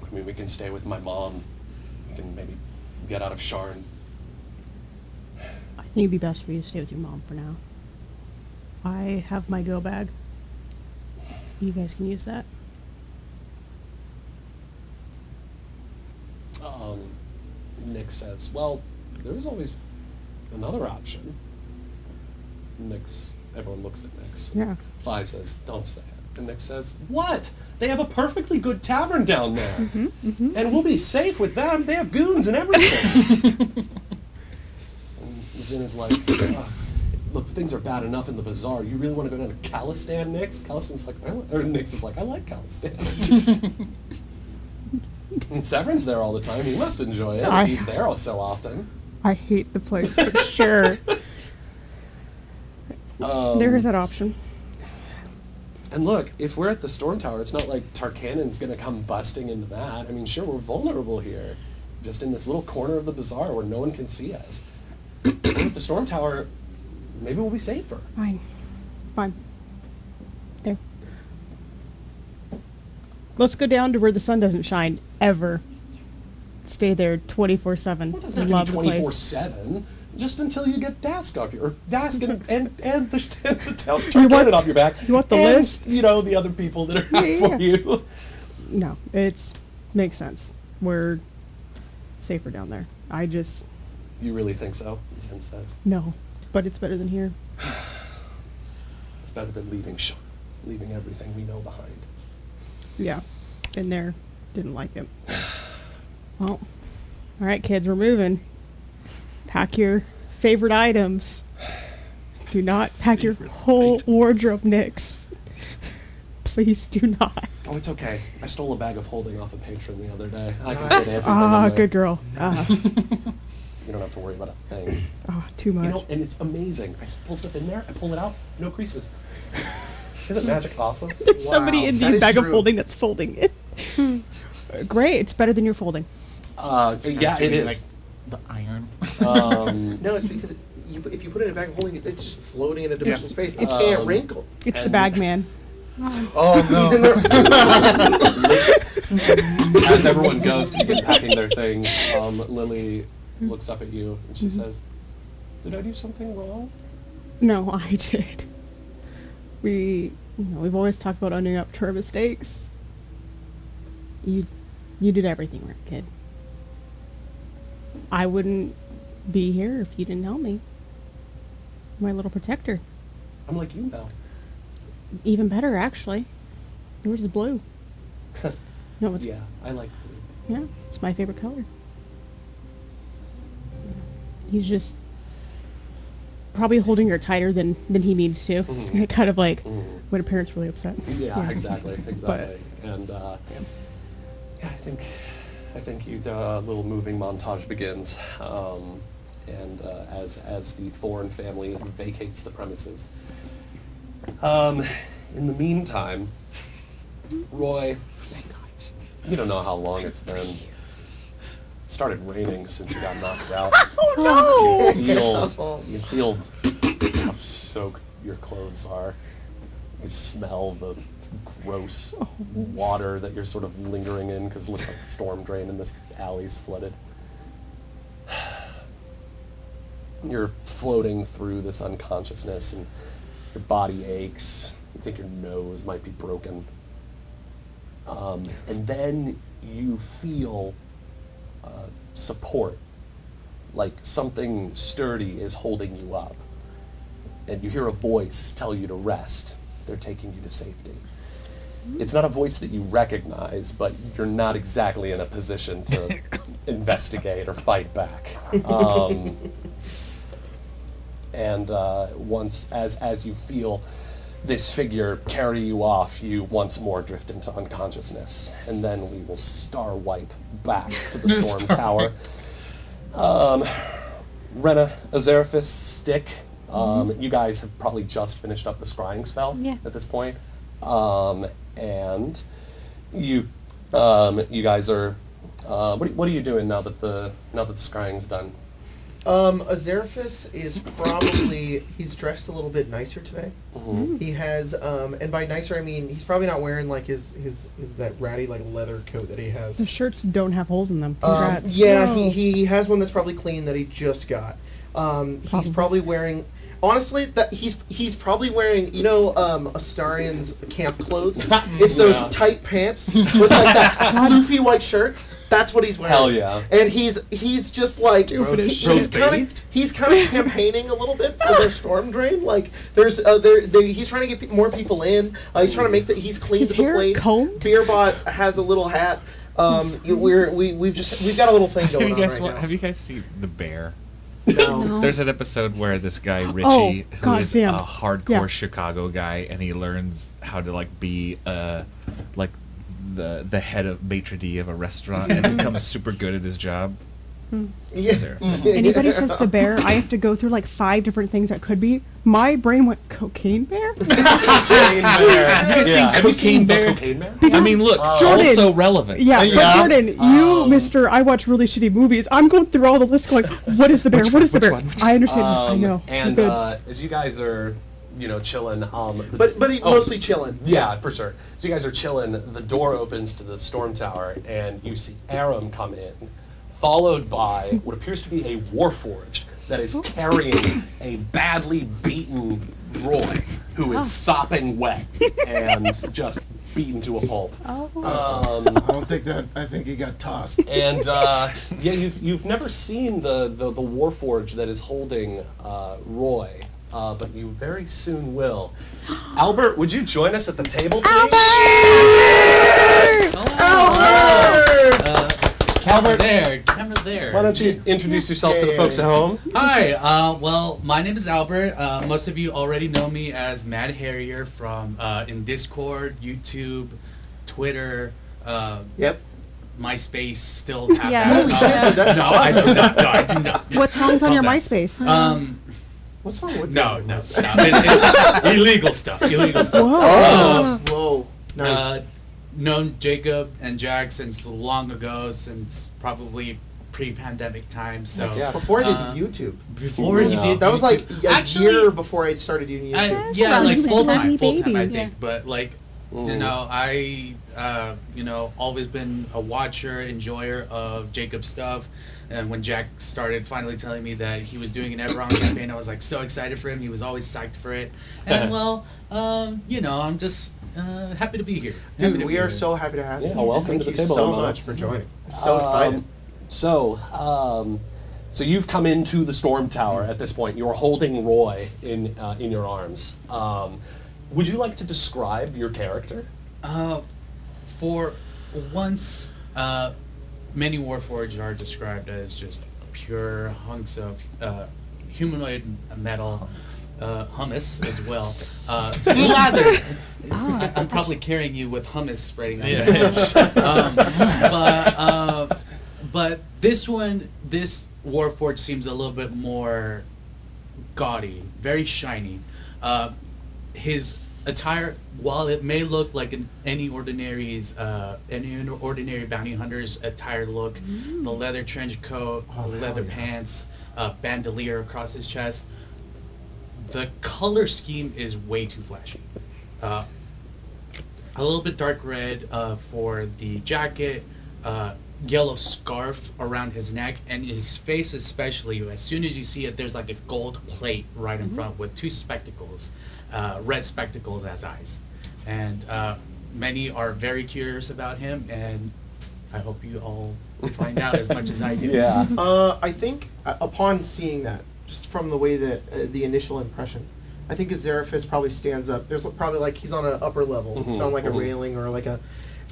I mean, we can stay with my mom. We can maybe get out of Sharn. I think it'd be best for you to stay with your mom for now. I have my go bag. You guys can use that. Nick says, "Well, there's always another option." Everyone looks at Nix. Yeah. Fi says, "Don't say it." And Nick says, "What? They have a perfectly good tavern down there. And we'll be safe with them. They have goons and everything." And Zin is like, "Ugh, look, things are bad enough in the bazaar. You really want to go down to Calistan, Nix?" Calistan's like, Nix is like, "I like Calistan." I mean, Severin's there all the time. He must enjoy it. I- If he's there so often. I hate the place, but sure. There is that option. And look, if we're at the Storm Tower, it's not like Tarkanon's going to come busting into that. I mean, sure, we're vulnerable here. Just in this little corner of the bazaar where no one can see us. At the Storm Tower, maybe we'll be safer. Fine. Fine. There. Let's go down to where the sun doesn't shine ever. Stay there 24/7. Well, it doesn't have to be 24/7. Just until you get Dask off your, or Dask and the Tails Tarkanon off your back. You want the and, list? You know, the other people that are out Yeah. for you. No, it's makes sense. We're safer down there. I just You really think so? Zen says. no, but it's better than here. It's better than leaving everything we know behind. Yeah, in there, didn't like it. Well, all right, kids, we're moving. Pack your favorite items. Do not pack your whole wardrobe, Nix. Please do not. Oh, it's okay. I stole a bag of holding off a patron the other day. I can get everything Ah, in there. good girl. You don't have to worry about a thing. Too much. You know, and it's amazing. I pull stuff in there, I pull it out, no creases. Isn't magic awesome? There's somebody in that the is bag of true. holding that's folding it. Great, it's better than your folding. Yeah, it Doing, is. like, the iron. No, it's because if you put it in a bag of holding, it's just floating in a dimensional Yes. space. It can't wrinkle. It's the And- bag man. Oh no! He's in there. As everyone goes to begin packing their things, Lily looks up at you and she says, "Did I do something wrong?" No, I did. We've always talked about owning up to our mistakes. You did everything right, kid. I wouldn't be here if you didn't help me. My little protector. I'm like you now. Even better, actually. Yours is blue. No, it's Yeah, I like blue. yeah, it's my favorite color. He's just probably holding her tighter than he needs to. It's Mhm. kind of like Mhm. when a parent's really upset. Yeah, exactly. And yeah, I think the little moving montage begins, and as the Thorn family vacates the premises. In the meantime, Roy, you don't know how long it's been. It started raining since you got knocked out. Oh You feel how soaked your clothes are. You smell the gross water that you're sort of lingering in because it looks like a storm drain and this alley's flooded. You're floating through this unconsciousness and your body aches. You think your nose might be broken. And then you feel support, like something sturdy is holding you up. And you hear a voice tell you to rest. They're taking you to safety. It's not a voice that you recognize, but you're not exactly in a position to investigate or fight back. And once, as you feel this figure carry you off, you once more drift into unconsciousness, and then we will star wipe back to the Storm Tower. Rena, Azeraphis, Stick, you guys have probably just finished up the scrying spell at this point. And you guys are, what are you doing now that the scrying's done? Azeraphis is probably, he's dressed a little bit nicer today. Mm-hmm. He has, and by nicer I mean he's probably not wearing like his that ratty like leather coat that he has. The shirts don't have holes in them. Congrats. Yeah, Whoa. he has one that's probably clean that he just got. He's probably wearing. Honestly, that he's probably wearing, you know, Astarion's camp clothes. It's those tight pants with like that floofy white shirt. That's what he's wearing. Hell yeah. And he's just like he's kind of campaigning a little bit for their storm drain. Like there's he's trying to get more people in. He's trying to make he's cleaned His the hair place. combed? Beerbot has a little hat. We've got a little thing going on right now. Have you guys seen The Bear? No. There's an episode where this guy Richie, who is goddamn. a hardcore Yeah. Chicago guy, and he learns how to like be like the head of maitre d' of a restaurant and becomes super good at his job. Yeah. Sarah. Anybody says the bear, I have to go through like 5 different things that could be. My brain went, cocaine bear? Have you seen Cocaine Bear? Cocaine Bear? I mean, look, Jordan. also relevant. Yeah, Yeah. but Jordan, you, Mister, I watch really shitty movies. I'm going through all the lists going, what is the bear? What is the bear? I understand. I know. And Good. as you guys are, chilling. But he mostly chilling. Yeah, for sure. So you guys are chilling. The door opens to the storm tower, and you see Aram come in, followed by what appears to be a warforged that is carrying a badly beaten Roy, who is sopping wet and just beaten to a pulp. Oh. I don't think that. I think he got tossed. And you've never seen the warforged that is holding Roy. But you very soon will. Albert, would you join us at the table, please? Camera there. Why don't you introduce yourself to the folks at home? Hi, well, my name is Albert. Most of you already know me as Mad Harrier from in Discord, YouTube, Twitter, Yep. MySpace. Still have Yeah. that. Holy shit, that's No, I do not. No, I do not. What song's on your Calm down. MySpace? What song would No, stop. Illegal stuff. Illegal stuff. Whoa. Whoa. Nice. Known Jacob and Jack since long ago, since probably pre-pandemic times. So Yeah, before I did uh, YouTube. before you did That was like YouTube. a Actually, year before I started doing YouTube. yeah, around like the full same time, baby. I Yeah. think. But like, you know, I, always been a watcher, enjoyer of Jacob's stuff. And when Jack started finally telling me that he was doing an Eberron campaign, I was like so excited for him. He was always psyched for it. And well, I'm just happy to be here. Happy Dude, to we be are here. so happy to have you. Yeah, welcome Thank to the you table, so Emma. much for joining. So excited. So you've come into the storm tower at this point. You're holding Roy in your arms. Would you like to describe your character? For once, many Warforged are described as just pure hunks of humanoid metal, hummus as well. Slathered. I'm probably carrying you with hummus spraying on your head. But this Warforged seems a little bit more gaudy, very shiny. His attire, while it may look like any ordinary bounty hunter's attire look, the leather trench coat, leather pants, bandolier across his chest, the color scheme is way too flashy. A little bit dark red for the jacket, yellow scarf around his neck, and his face especially. As soon as you see it, there's like a gold plate right in front with 2 spectacles, red spectacles as eyes. And many are very curious about him, and I hope you all find out as much as I do. Yeah. I think upon seeing that, just from the way that the initial impression, I think Azeraphis probably stands up. There's probably like he's on an upper level, it's on like a railing or like it's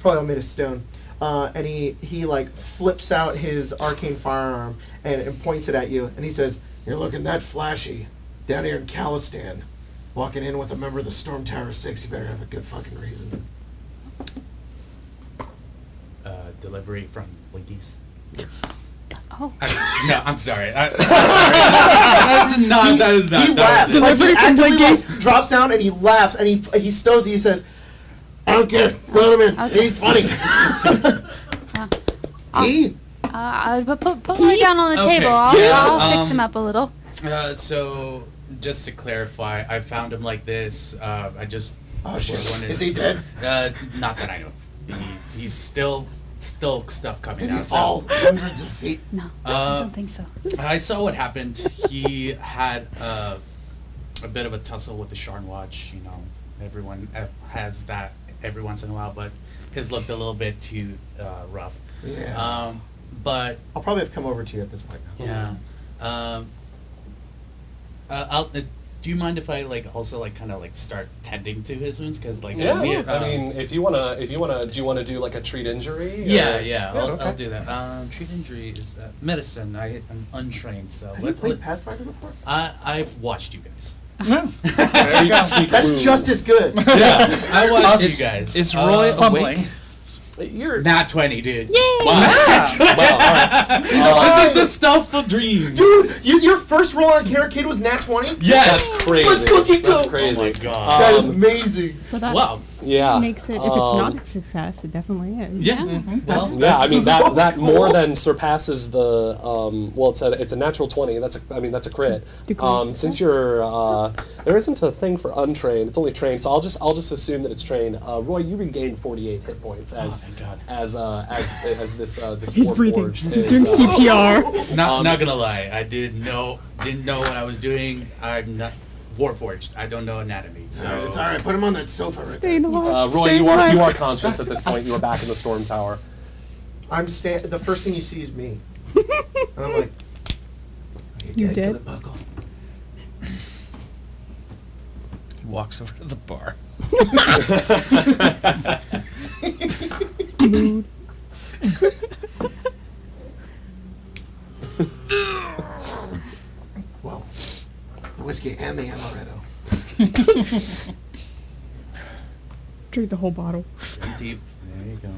probably all made of stone. And he like flips out his arcane firearm and points it at you, and he says, You're looking that flashy down here in Calistan. Walking in with a member of the Storm Tower 6, you better have a good fucking reason. Delivery from Winkies. Oh. No, I'm sorry. That is not. he that laughs. was it. Like, he Delivery from actively Blinkies. like, drops down and he laughs and he stows. He says, I don't care. Let him in. Okay. He's funny. Put Roy down on the Okay. table. I'll fix Yeah, him up a little. So, just to clarify, I found him like this. I just. Oh shit. wanted- Is he dead? Not that I know. He's still stuff coming Did he out. fall hundreds of feet? No, I don't think so. I saw what happened. He had a bit of a tussle with the Sharn Watch. You know, everyone has that every once in a while, but his looked a little bit too rough. Yeah. But I'll probably have come over to you at this point now. yeah. Do you mind if I also kind of start tending to his wounds? Because Yeah. as he, I mean, if you wanna, do you wanna do like a treat injury? yeah, okay. I'll do that. Treat injury is that medicine. I'm untrained, so Have you played Pathfinder before? I've watched you guys. No. There you go. That's just as good. Yeah, I watched Is- you guys. Is Roy Fumbling. awake? You're Nat 20, dude. Yay! Wow, all right. This is the stuff of dreams. dude. Your first roll on Carrot Kid was Nat 20. Yes. That's crazy. Let's fucking go. That's crazy. Oh my god. That is amazing. So that Wow. Yeah. makes it, if it's not a success, it definitely is. Yeah. Well, Yeah, I mean that so that cool. more than surpasses the well, it's a natural 20. That's a crit. Degree Since you're there isn't a thing for untrained. It's only trained. So I'll just assume that it's trained. Roy, you regain 48 hit points as thank God. as this He's breathing. Warforged He's is, doing CPR. not gonna lie, I didn't know what I was doing. I'm not Warforged. I don't know anatomy, so It's all right. Put him on that sofa right there. Staying alive. Roy, staying you alive. are conscious at this point. You are back in the storm tower. The first thing you see is me. And I'm like, You dead? Buckle. He walks over to the bar. Mood. Well, the whiskey and the amaretto. Drink the whole bottle. Breathe deep. There you go.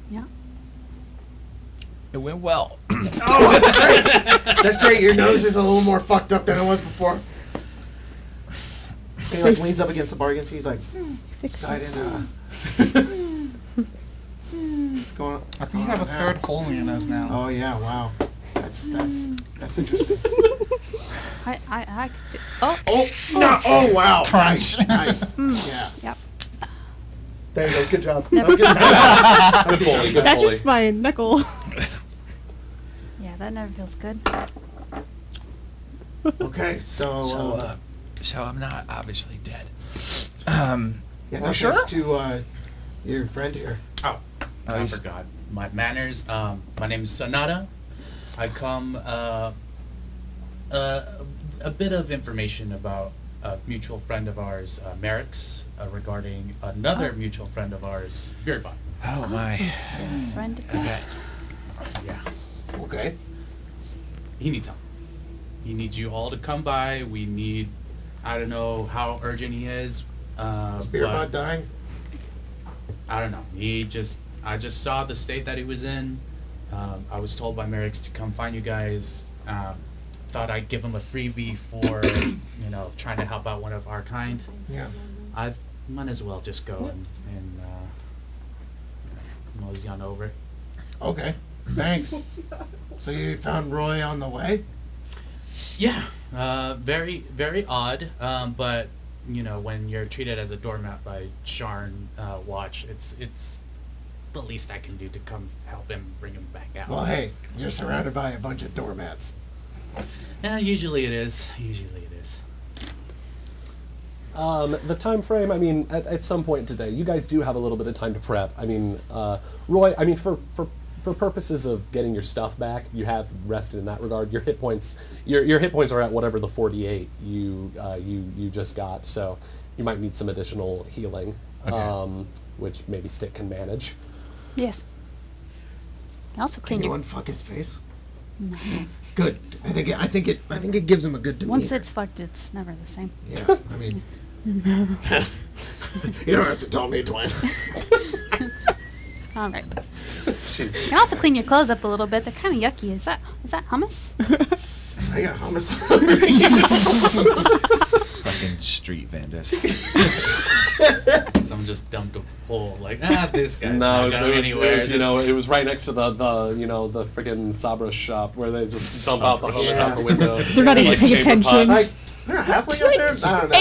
Yeah. It went well. Oh, that's great. That's great. Your nose is a little more fucked up than it was before. He like leans up against the bar against you. He's like, Fix Side it. in, what's going on? I think you have a third hole in your nose now. Oh yeah, wow. That's interesting. I could do. Oh. Oh no! Oh wow! Crunch. Nice. Yeah. Yep. There you go. Good job. That Never was good. Good Foley, good That's Foley. just my knuckle. Yeah, that never feels good. Okay, so So I'm not obviously dead. yeah, no sure? thanks to your friend here. Oh, I he's- forgot my manners. My name is Sonata. I come a bit of information about a mutual friend of ours, Merrick's, regarding another mutual friend of ours, Beardbot. Oh my. Friend of Okay. yours. Yeah, Okay. he needs help. He needs you all to come by. We need. I don't know how urgent he is. Is Beerbot but dying? I don't know. I just saw the state that he was in. I was told by Merrick's to come find you guys. Thought I'd give him a freebie for, trying to help out one of our kind. Yeah. I might as well just go and mosey on over. Okay. Thanks. So you found Roy on the way? Yeah, very, very odd. But when you're treated as a doormat by Sharn Watch, it's the least I can do to come help him, bring him back out. Well, hey, you're surrounded by a bunch of doormats. Yeah, usually it is. The time frame, I mean, at some point today, you guys do have a little bit of time to prep. I mean, Roy, I mean, for purposes of getting your stuff back, you have rested in that regard. Your hit points, your hit points are at whatever the 48 you just got, so you might need some additional healing, Okay. which maybe Stick can manage. Yes. I also Can clean you your. unfuck his face? Good. I think it gives him a good demeanor. Once it's fucked, it's never the same. Yeah. I mean. You don't have to tell me twice. All right. Jeez. You can also clean your clothes up a little bit. They're kind of yucky. Is that hummus? I got homicide. Fucking street vendors. Someone just dumped a hole. Like, this guy's No, not going anywhere. it was right next to the freaking Sabra shop where they just dump out the hummus out the window. They're not even Like paying chamber attention. pots. They're not halfway up there? I don't know.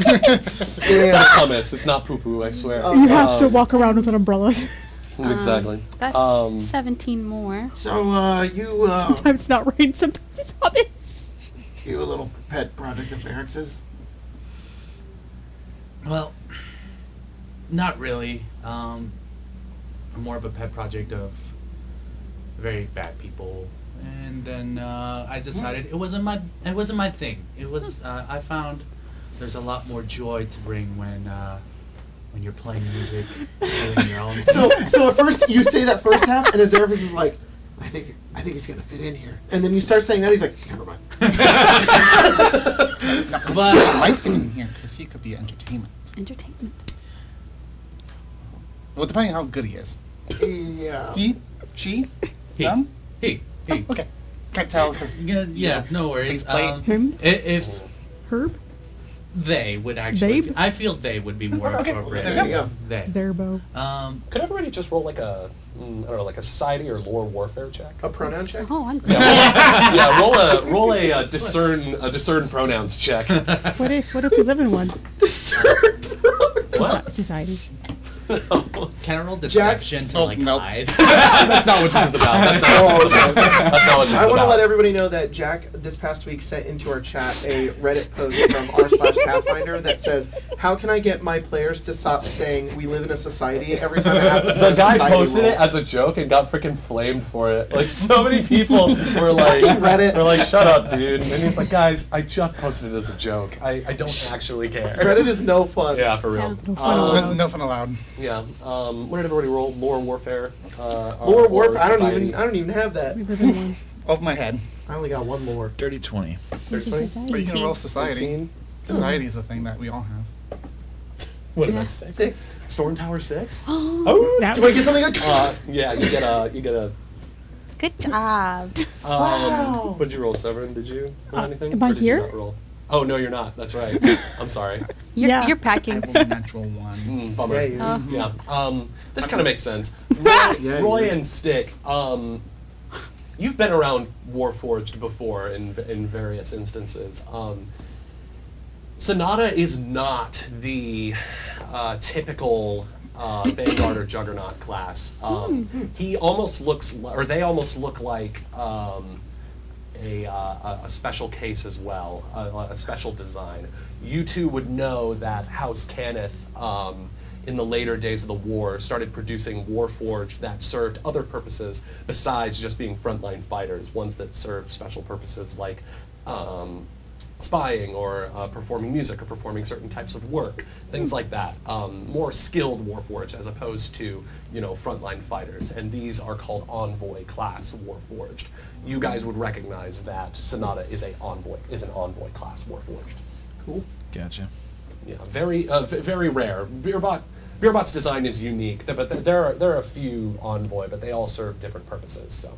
Yeah, it's hummus. It's not poo-poo, I swear. You have to walk around with an umbrella. Exactly. That's 17 more. So, you, Sometimes it's not rain, sometimes it's hummus. you a little pet project of Barrett's? Well, not really. I'm more of a pet project of very bad people, and then I decided it wasn't my thing. It was I found there's a lot more joy to bring when you're playing music, doing your own thing. So at first you say that first half, and Azervis is like, I think he's gonna fit in here, and then you start saying that, he's like, never mind. But I like being here because he could be entertainment. Entertainment. Well, depending on how good he is. Yeah. He? She? he, Them? he. Okay. Can't tell because Yeah, no worries. Faceplate. Him? If Herb? they would actually, Babe? I feel they would be more Okay, appropriate. there you go. They. Verbo. Could everybody just roll like a, I don't know, like a society or lore warfare check? A pronoun check? Oh, I'm Yeah, roll a discern pronouns check. What if we live in one? What? Society. Can I roll deception to like nope. hide? That's not what this is about. That's not what this is about. That's not what this is I want to about. let everybody know that Jack this past week sent into our chat a Reddit post from r/Pathfinder that says, "How can I get my players to stop saying we live in a society every time I ask them for The a guy society posted roll?" it as a joke and got freaking flamed for it. Like, so many people were like, Fucking Reddit. They're like, shut up, dude. And he's like, guys, I just posted it as a joke. I don't actually care. Reddit is no fun. Yeah, for real. No fun allowed. No fun allowed. Yeah. What did everybody roll? Lore warfare. Lore or warfare. I society? don't even have that. We live in one. Off my head. I only got one lore. Dirty 20. But you can roll society. 18? Society is a thing that we all have. What is Yeah. that? 6? Six. Storm Tower 6? That Do I get something? Yeah, you get a. Good job. Wow. What did you roll, Severin? Did you roll anything? am I Or did here? You not roll? Oh no, you're not. That's right. I'm sorry. You're Yeah. packing. I rolled a natural one. Bummer. Yeah, Yeah. This kind of makes sense. Yeah, Roy it is. and Stick. You've been around Warforged before in various instances. Sonata is not the typical Vanguard or Juggernaut class. He almost looks, or they almost look like a special case as well, a special design. You two would know that House Cannith, in the later days of the war, started producing Warforged that served other purposes besides just being frontline fighters, ones that served special purposes like spying or performing music or performing certain types of work, things like that. More skilled Warforged as opposed to, frontline fighters. And these are called Envoy class Warforged. You guys would recognize that Sonata is an Envoy class Warforged. Cool. Gotcha. Yeah, very rare. Beerbot's design is unique, but there are a few Envoy, but they all serve different purposes. So,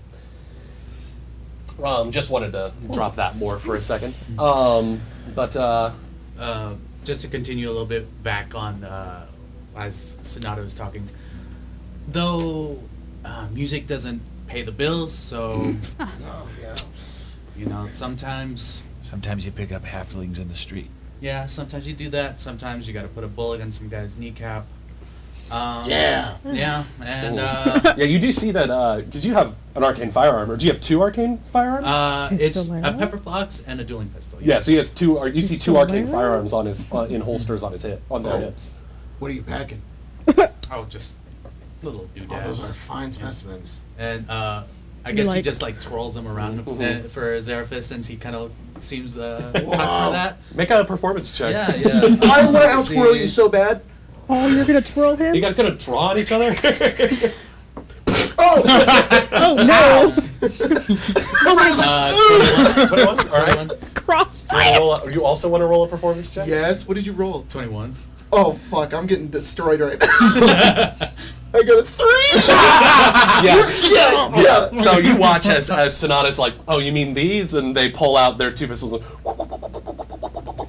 just wanted to drop that more for a second. Just to continue a little bit back on as Sonata was talking, though music doesn't pay the bills, so sometimes Sometimes you pick up halflings in the street. sometimes you do that. Sometimes you got to put a bullet in some guy's kneecap. Yeah. Yeah, and yeah, you do see that because you have an arcane firearm, or do you have 2 arcane firearms? it's a Pistolero? pepper box and a dueling pistol. Yeah, so he has 2. You see 2 arcane Pistolero? firearms on his in holsters on their Oh. hips. What are you packing? Oh, just little Oh, doodads. those are fine specimens. And I guess he like- just twirls them around for Zeraphis since he kind of seems hot for Wow. that. Make a performance check. Yeah. I want to outswirl you so bad. Oh, you're gonna twirl him? You guys gonna draw on each other? Oh! Oh no! 21. All right. Crossfire. You also want to roll a performance check? Yes, what did you roll? 21. Oh, fuck, I'm getting destroyed right now. I got a 3! Yeah. So you watch as Sonata's like, oh, you mean these? And they pull out their 2 pistols,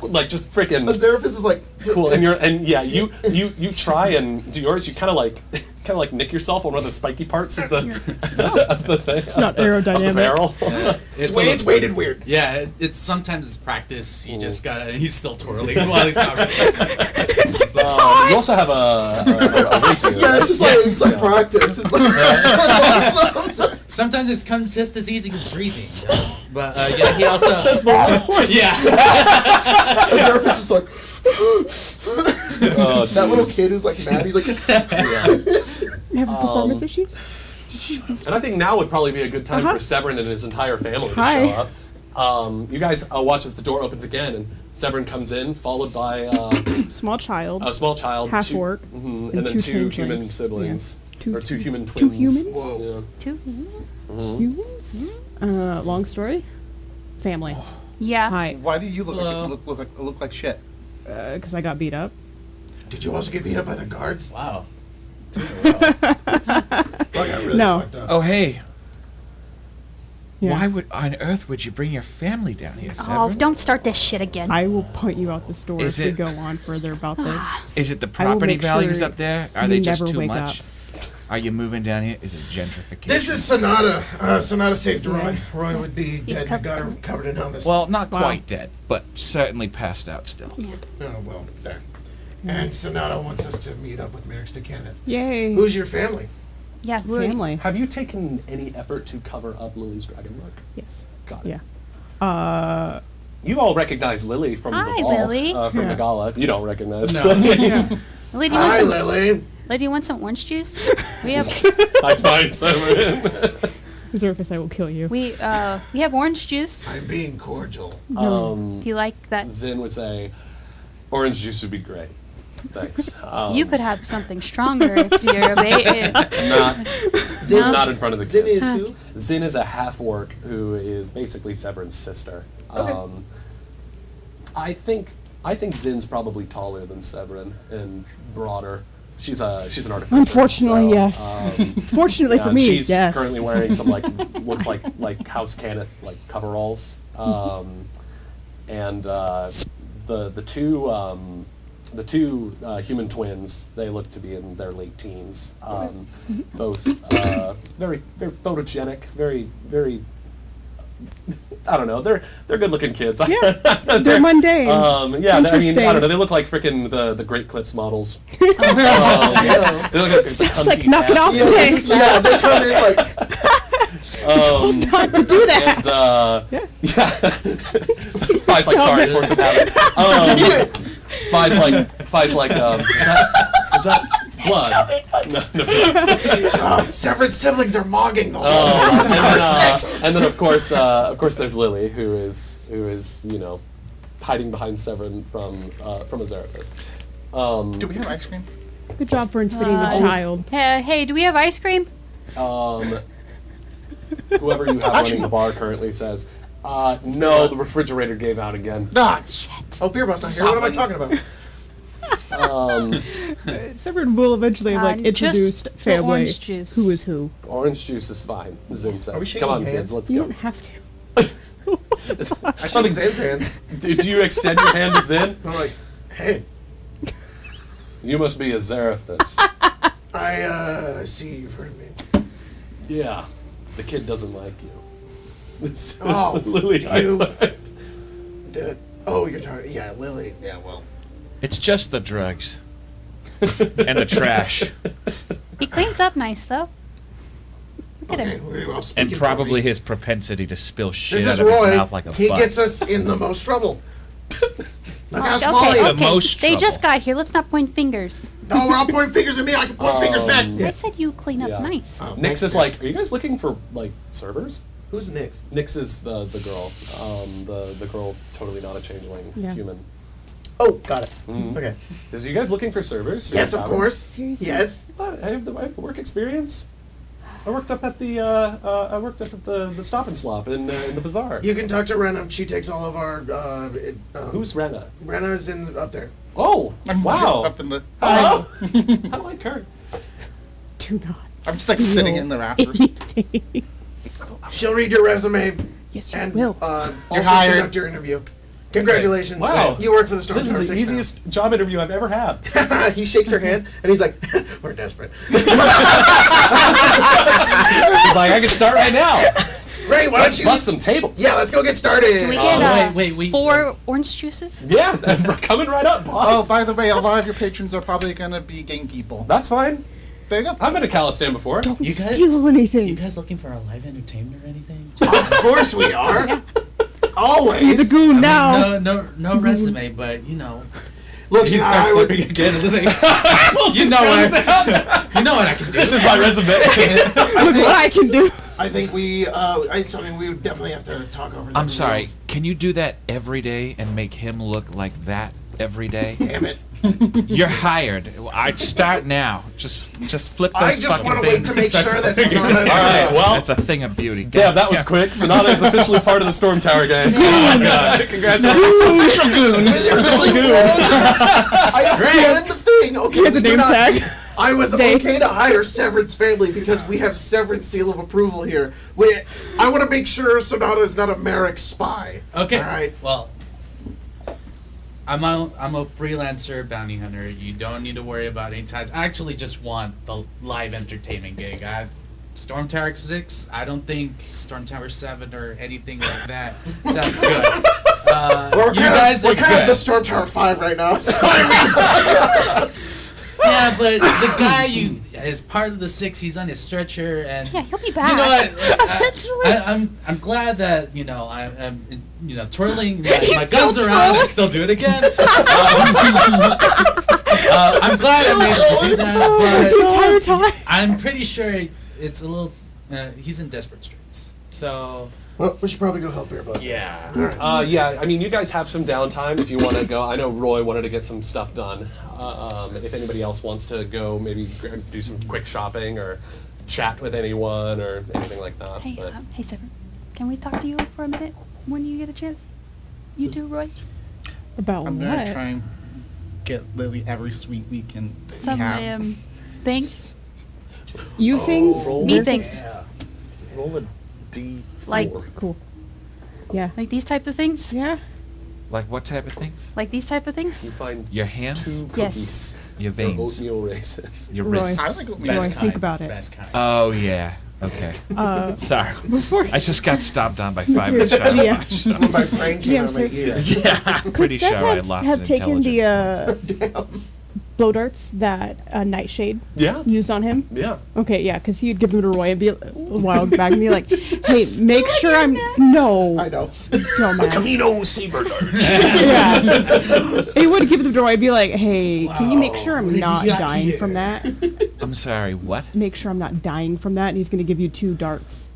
like just freaking Azevedo is like... cool. And you try and do yours. You kind of like nick yourself on one of the spiky parts of the of the thing. It's not aerodynamic. Of the barrel. It's weighted weird. Yeah, it's sometimes it's practice. You just gotta. He's still twirling while he's talking. You also have a rapier, Yeah, right? it's just like, it's like practice. It's like... Sometimes it's comes just as easy as breathing. But he also. Yeah. Azevedo is like... Oh, that little jeez. kid who's like mad, he's like... You have performance issues? And I think now would probably be a good time for Severin and his entire family to Hi. show up. You guys watch as the door opens again, and Severin comes in, followed by Small child. a small child, Half 2 orc, and and then 2 2 human changelings. siblings, Yeah. or 2 human two twins. humans? Yeah. 2 Humans? Long story? Family. Yeah. Hi. Why do you look Hello. like look like shit? Because I got beat up. Did you also get beat up by the guards? Wow. I got really No. fucked up. Oh, hey. Yeah. Why would on earth would you bring your family down here, Oh, Severon? don't start this shit again. I will point you out this door Is if we it- go on further about this. Is it the I will property make values sure up there? Are you they just never too wake much? Are you moving down here? Is it gentrification? This is Sonata. Sonata saved Roy. Yeah. Roy would be He's dead in a gutter covered in hummus. Well, not Wow. quite dead, but certainly passed out still. Yeah. oh, well, there. And Sonata wants us to meet up with Merrick's to Kenneth. Yay. Who's your family? Yeah. We're, family? Have you taken any effort to cover up Lily's dragon mark? Yes. Got it. Yeah. You all recognize Lily from Hi, the ball, Lily. from Yeah. the gala. You don't recognize. No. Yeah. Lily, do you want Hi, some? Lily. Lily, do you want some orange juice? We have I find Severin. Zerfus, I will kill you. we have orange juice. I'm being cordial. If you like that, Zin would say, orange juice would be great. Thanks. you could have something stronger if you're Not, No. not in front of the Zin kids. is who? Zin is a half-orc who is basically Severin's sister. I think Zin's probably taller than Severin and broader. She's an artificer. Unfortunately, so, yes. Fortunately yeah, for and me, she's yes. currently wearing some looks like House Cannith coveralls. And the two human twins, they look to be in their late teens. Both very very photogenic, very. I don't know. They're good-looking kids. Yeah, they're mundane. Yeah, I mean, I Interesting. don't know. They look like freaking the Great Clips models. They look like Sounds like knock it off the face. Yeah, they come in like Not to do that. And yeah, Fi's like sorry, of course it happened. Fi's like is that blood? No. Severed siblings are mogging the whole And Tower then, 6. and then of course there's Lily who is hiding behind Severin from Azarathus. Do we have ice cream? Good job for inspiring the child. Hey, do we have ice cream? Whoever you have running the bar currently says, no, the refrigerator gave out again. Ah, shit. oh, beer bus not here. What am I talking about? Severin will eventually introduce just the family. orange juice. Who is who? Orange juice is fine, Zin Are we says. shaking Come on, hands? kids, let's You go. don't have to. I shake Zan's hand. Do you extend your hand to Zin? I'm like, hey, You must be a Zarathus. I see you've heard of me. Yeah, the kid doesn't like you. Oh, Lily you- eyes. You're talking. Yeah, Lily. Yeah, well. It's just the drugs and the trash, He cleans up nice though. Look at Okay, him. well, and speaking for probably me, his propensity to spill shit This out is of his Roy. mouth like a He butt. gets us in the most trouble. Look how small Okay, he is. The okay. most They just trouble. got here. Let's not point fingers. No, we're all pointing fingers at me. I can point fingers back. I said you clean up Yeah. nice. Oh, Nix thanks, is man. like, are you guys looking for who's who's Nix? Nix is the girl. The girl totally not a changeling Yeah. human. Oh, got it. Mhm. Okay. Is you guys looking for servers? for Yes, your of tavern? course. Seriously? Yes. What? I have the work experience. I worked up at the the Stop and Slop in the bazaar. You can talk to Rena. She takes all of our. Who's Rena? Rena's up there. Oh, I'm wow. Up in the. Hello. I like her. Do not. I'm just like steal sitting in the rafters. anything. She'll read your resume Yes, you and will. also hired. conduct your interview. Congratulations. Wow. You work for the Storm This is Tower the 6 now. easiest job interview I've ever had. He shakes her hand and he's like, we're desperate. She's like, I can start right now. Ray, why Let's don't you? bust some tables. Yeah, let's go get started. Can we get wait, 4 orange juices? Yeah, we're coming right up, Oh, boss. by the way, a lot of your patrons are probably going to be gang people. That's fine. There you go. I've been to Calistan before. Don't You guys- steal anything. You guys looking for a live entertainment or anything? Of course we are. Always. He's a goon now. No resume, but you know. Look, He I starts would- flipping again. And like, you know what? You know what I can do. This is my resume. Look what I can do. I think we. It's something we would definitely have to talk over. I'm sorry. Can you do that every day and make him look like that every day. Damn it. You're hired. I'd start now. Just flip those I just fucking want to wait things. to make sure that's not All right, well, That's a thing of beauty. damn, that was quick. Sonata is officially part of the Storm Tower gang. Oh, God. Congratulations. Official goon. Officially goon. I understand the thing. Okay, has a we do name not- tag. I was Day. okay to hire Severn's family because we have Severn's seal of approval here. I want to make sure Sonata is not a Merrick spy. Okay. All right. Well, I'm a freelancer bounty hunter. You don't need to worry about any ties. I actually just want the live entertainment gig. Storm Tower 6, I don't think Storm Tower 7 or anything like that sounds good. We're You guys we're are kind of good. the Storm Tower 5 right now. So Yeah, but the guy is part of the 6. He's on his stretcher, and Yeah, he'll be back. you know what? Eventually. I'm glad that I'm twirling my He's guns still around. I trolling. still do it again. I'm glad I made it to do that, The entire time. but I'm pretty sure it's a little. He's in desperate straits. So well, we should probably go help here, bud. yeah. Yeah, I mean, you guys have some downtime if you want to go. I know Roy wanted to get some stuff done. If anybody else wants to go, maybe do some quick shopping or chat with anyone or anything like that. Hey, But hey, Severon. Can we talk to you for a minute when you get a chance? You too, Roy? About I'm what? gonna try and get Lily every sweet we can Some have. things? You things? Me things. Roll a D4. Like- Cool. Yeah. Like these type of things? Yeah. Like what type of things? Like these type of things? you find Your hands? 2 Yes. cookies. Your Or veins? oatmeal raisin. Your Roy. wrists? I like oatmeal. Roy, Best think kind. about it. Best kind. Oh, yeah. Okay. Sorry. Before I just got stomped on by 5 Mr. in Shadow GM. Watch, so- My brain came Yeah, out of my sir. ear. Yeah, I'm could pretty Seth sure I lost have an taken the intelligence. blow darts that Nightshade Yeah. used on him? Yeah. Okay, yeah, because he'd give them to Roy and be a while back and be like, "Hey, make sure I'm no, I know. dumbass." Camino Saber Dart. Yeah, he would give them to Roy and be like, "Hey, can you make sure I'm what have you not got dying here?" from that? I'm sorry, what? Make sure I'm not dying from that." And he's going to give you 2 darts.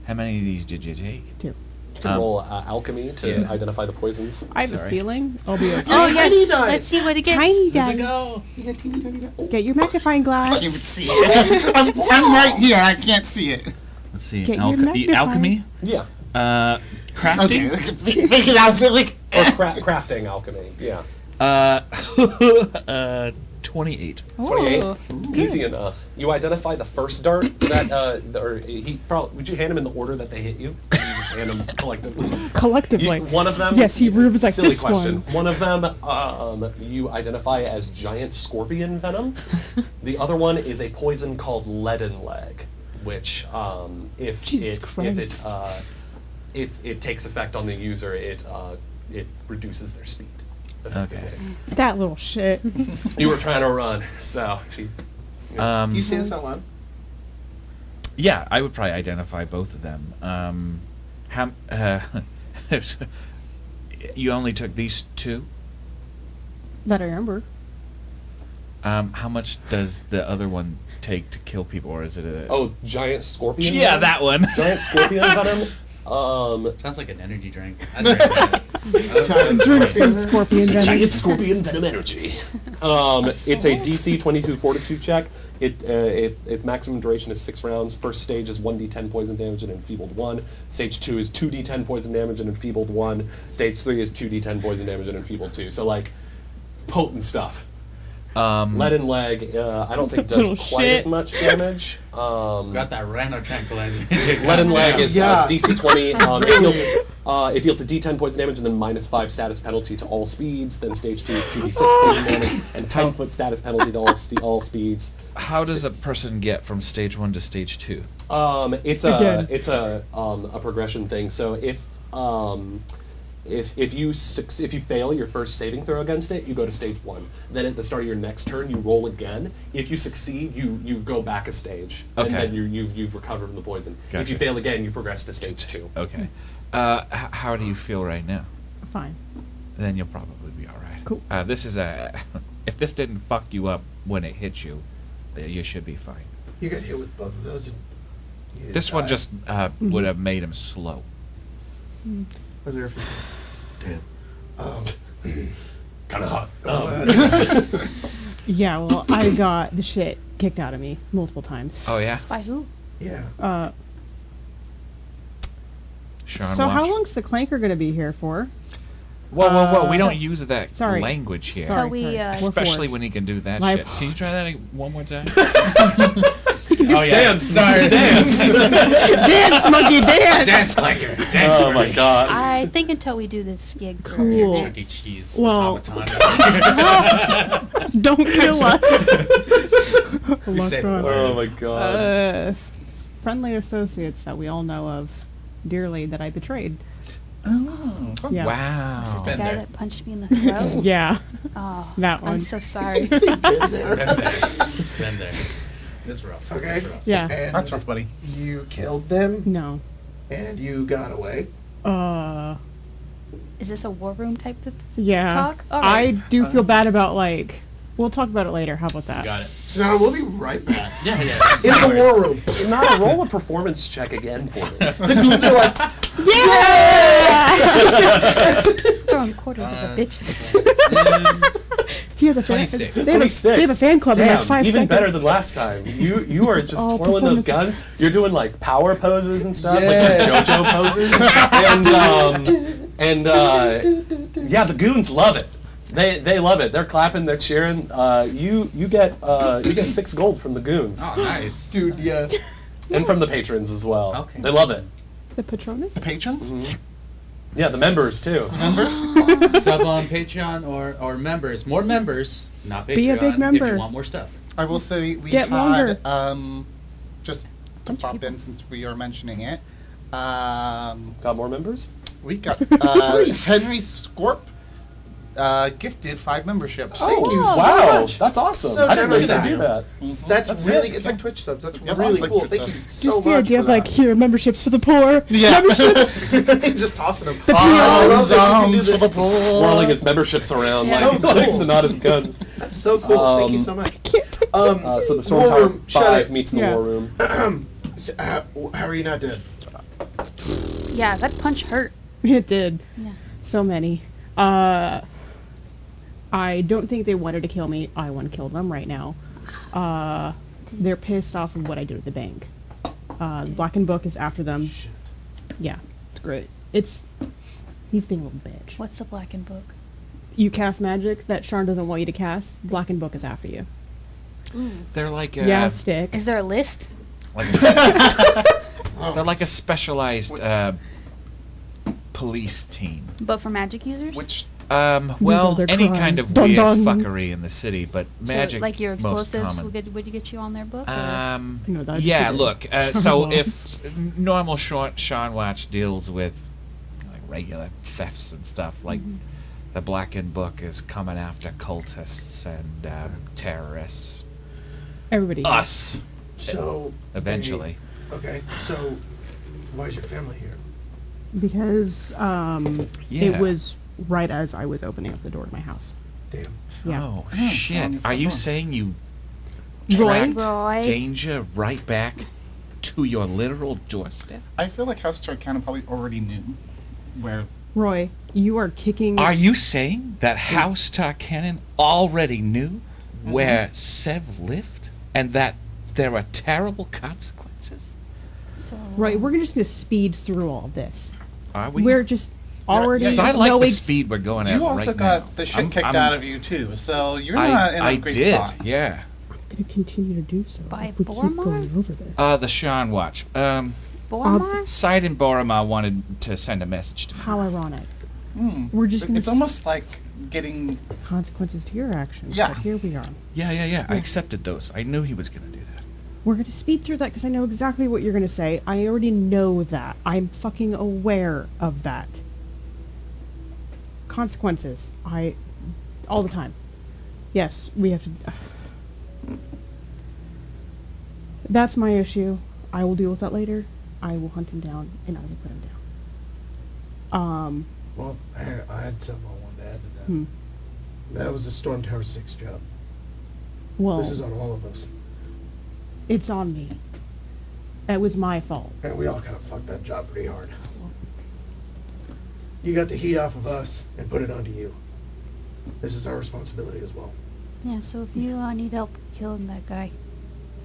How many of these did you take? 2. You can roll alchemy to yeah. identify the poisons. I have a Sorry. feeling I'll be okay. Oh, Tiny yeah. dice. Let's see what it gets. Tiny Let's guy, go. get your magnifying glass. You would see it. I'm right here. I can't see it. Let's see. Get your magnifying- Alchemy? Yeah. Crafting? Okay. Make it out like. Or crafting alchemy. Yeah. 28. 28. Ooh. Easy enough. You identify the first dart that, or he probably, would you hand him in the order that they hit you? You just hand them collectively. Collectively. One of them. Yes, he was like, silly "This question. one." Of them, you identify as giant scorpion venom. The other one is a poison called leaden leg, which, Jesus Christ. if it takes effect on the user, it reduces their speed. Effectively. That little shit. You were trying to run, so she. You say this out loud? Yeah, I would probably identify both of them. You only took these 2? That I remember. How much does the other one take to kill people, or is it a... Oh, giant scorpion. yeah, venom? that one. Giant scorpion venom. Sounds like an energy drink. I drank that. Drink some scorpion venom. Giant scorpion venom energy. It's a DC 22 Fortitude check. Its maximum duration is 6 rounds. First stage is 1d10 poison damage and enfeebled 1. Stage 2 is 2d10 poison damage and enfeebled 1. Stage 3 is 2d10 poison damage and enfeebled 2. So like, potent stuff. Leaden leg, I don't think does Little quite shit. as much damage. Got that rhino tranquilizer. Leaden leg is Yeah. DC 20. It deals the D10 poison damage and then -5 status penalty to all speeds. Then stage 2 is 2d6 poison damage and 10-foot status penalty to all speeds. How does a person get from stage 1 to stage 2? It's Again. a progression thing. So if you fail your first saving throw against it, you go to stage 1. Then at the start of your next turn, you roll again. If you succeed, you go back a stage, and Okay. then you've recovered from the poison. If Gotcha. you fail again, you progress to stage 2. Okay. How do you feel right now? Fine. Then you'll probably be all right. Cool. This is a... If this didn't fuck you up when it hit you, you should be fine. You got hit with both of those. And you This one died. just would have made him slow. Was there a few? Damn. Kind of hot. Yeah, well, I got the shit kicked out of me multiple times. Oh yeah. By who? Yeah. Sean So how Watch. long's the clanker going to be here for? Whoa! We don't use that sorry. language here. Sorry, So we, sorry. Especially when he can do that My shit. Can you try that one more time? Oh yeah. Dance, Sorry. dance. Dance, monkey, dance! Dance clanker. Dance. Oh my god. I think until we do this gig. Cool. Chuck E. Cheese. Well- automaton. Don't kill us. We said Electron. Oh my god. Friendly associates that we all know of dearly that I betrayed. Oh, fun. Yeah. Wow. The Been guy there. that punched me in the throat. Yeah, Oh, that one. I'm so sorry. Been there. It's rough. Okay. It's rough. Yeah. And That's rough, buddy. you killed them, No. and you got away. Is this a war room type of Yeah. talk? All I right. do feel bad about, like, we'll talk about it later. How about that? Got it. So now we'll be right back. Yeah, yeah. In the war room. It's not a roll a performance check again for me. The goons are like, Throwing quarters at the bitches. He has a fan. 26. They have a 26. they have a fan club in Damn, like 5 even seconds. better than last time. You are just Oh, twirling those performance. guns. You're doing like power poses and stuff, Yeah. like the JoJo poses. Yeah, the goons love it. They love it. They're clapping, they're cheering. You get 6 gold from the goons Oh, nice. dude, yes. and from the patrons as well. Okay. They love it. The Patronus? Patrons? Yeah, the members too. Members? Sub on Patreon or members. More members, not Patreon. Be a big If member. you want more stuff. I will say we Get longer. had, just to pop in since we are mentioning it, Got more members? we got Henry Scorp gifted 5 memberships. Thank you so Wow, much. that's awesome. So I didn't know you generous could of do you. that. That's, That's really, sick. it's like Twitch subs. That's Yep, really it's like cool. Twitch Thank you subs. so Just the much idea for of like that. here memberships for the poor. Yeah. Memberships. Just tossing them. Arms, Oh, arms for the poor. Swirling his memberships around Yeah. like, So like cool. Sonata's guns. That's so cool. Thank you so much. Can't take So the Storm War Tower room, shut 5 it. meets in the Yeah. War Room. So, how are you not dead? Yeah, that punch hurt. It did. Yeah. So many. I don't think they wanted to kill me. I want to kill them right now. They're pissed off of what I did at the bank. The Blackened Book is after them. Yeah, it's great. He's being a little bitch. What's the blackened book? You cast magic that Sharn doesn't want you to cast. Blackened Book is after you. They're like Yeah, stick. Is there a list? like they're like a specialized police team. But for magic users? Which are Well, their any kind crimes. of Dun weird dun. fuckery in the city, but magic So, like your most explosives common. would you get you on their book? or- No, that Yeah, just- look. So if normal Sean Watch deals with like regular thefts and stuff, like the Blackened Book is coming after cultists and terrorists. Everybody. Us, So eventually. Okay. So why is your family here? Because Yeah. it was right as I was opening up the door to my house. Damn. Yeah. Oh on shit! your Are you phone. saying you Roy? tracked Roy. danger right back to your literal doorstep? I feel like House Tarkana probably already knew where. Roy, you are kicking. Are you saying that House Tarkanan already knew where Sev lived and that there are terrible consequences? So Roy, we're just gonna speed through all this. Are we? We're just already. yeah, So I like know the ex- speed we're going at You also right got now. the shit I'm- kicked I'm- out of you too, so you're not in a I great did, spot. yeah. I'm gonna continue to do so By if we keep Boromar? going over this. The Sean Watch. Boromar? Side and Boromar wanted to send a message to me. How ironic. Hmm. We're just gonna It's almost like getting. consequences to your actions. Yeah. But here we are. Yeah. I accepted those. I knew he was going to do that. We're gonna speed through that because I know exactly what you're gonna say. I already know that. I'm fucking aware of that. Consequences. All the time. Yes, we have to. That's my issue. I will deal with that later. I will hunt him down and I will put him down. Well, I had something I wanted to add to that. Hmm. That was a Storm Tower 6 job. Well, This is on all of us. it's on me. That was my fault. And we all kind of fucked that job pretty hard. You got the heat off of us and put it onto you. This is our responsibility as well. Yeah, so if you need help killing that guy,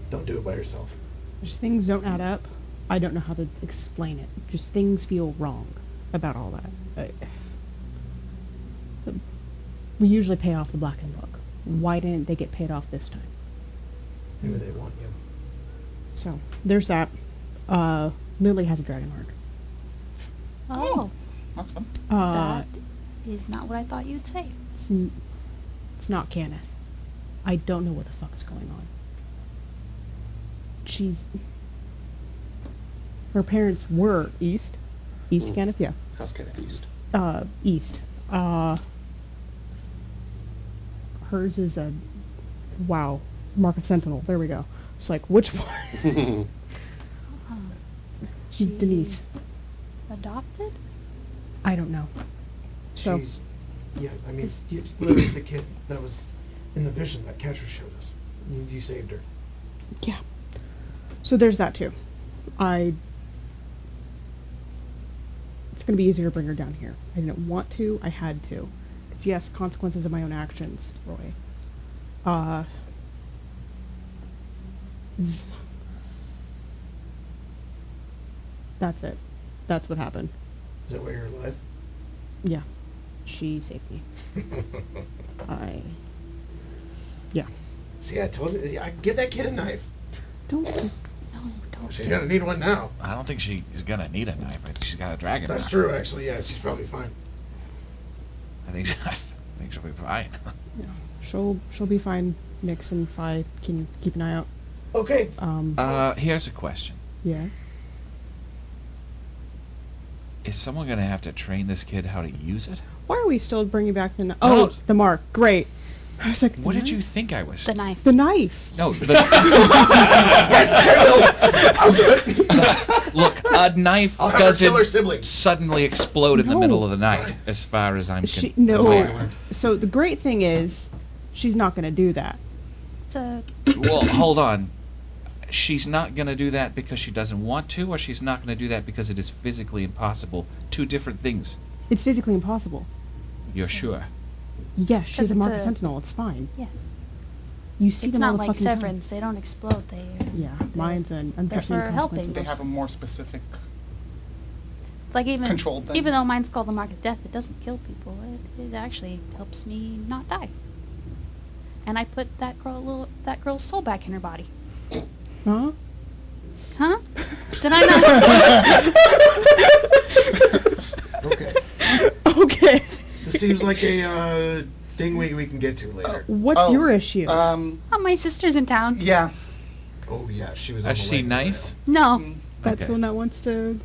Don't do it by yourself. Just things don't add up. I don't know how to explain it. Just things feel wrong about all that. We usually pay off the Blackened Book. Why didn't they get paid off this time? Maybe they want you. So there's that. Lily has a dragon heart. oh, That's fun. Uh, that is not what I thought you'd say. it's not canon. I don't know what the fuck is going on. Her parents were East Kenneth, yeah. House kind of east. East. Hers is a Mark of Sentinel. There we go. It's like which one? She Denise. adopted? I don't know. So She's, yeah, I mean, Lily's the kid that was in the vision that Catcher showed us. You saved her. yeah. So there's that too. It's gonna be easier to bring her down here. I didn't want to. I had to. It's yes, consequences of my own actions, Roy. That's it. That's what happened. Is that why you're alive? Yeah. She saved me. Yeah. See, I told you, I give that kid a knife. Don't. No, don't. She's gonna need one now. I don't think she's gonna need a knife. I think she's got a dragon. That's knife. true, actually. Yeah, she's probably fine. I think she'll be fine. Yeah. She'll be fine. Nix and Fi can keep an eye out. Okay. Here's a question: Yeah. is someone gonna have to train this kid how to use it? Why are we still bringing back the No. the mark? Great. I was like, What the did you knife? think I was? The knife. The knife. No. Yes, I will. I'll do it. Look, a knife I'll have her kill her doesn't siblings. suddenly explode in the No. middle of the night, as far as I'm She concerned. no. So the great thing is, she's not going to do that. It's a Well, hold on. She's not going to do that because she doesn't want to, or she's not going to do that because it is physically impossible. Two different things. It's physically impossible. You're sure? Yes, It's she's 'cause a it's mark of a- Sentinel. It's fine. yeah. You see It's them all not the like fucking time. Severons. They don't explode. They Yeah, mine's an unforeseen for helping. consequences. They have a more specific. It's like even Controlled thing. even though mine's called the Mark of Death, it doesn't kill people. It actually helps me not die. And I put that girl's soul back in her body. Huh? Huh? Did I not? Okay. Okay. This seems like a thing we can get to later. What's Oh, your issue? Oh, my sister's in town. Yeah. Oh, yeah, she was on Is the she wagon nice? No. That's okay. the one that wants to.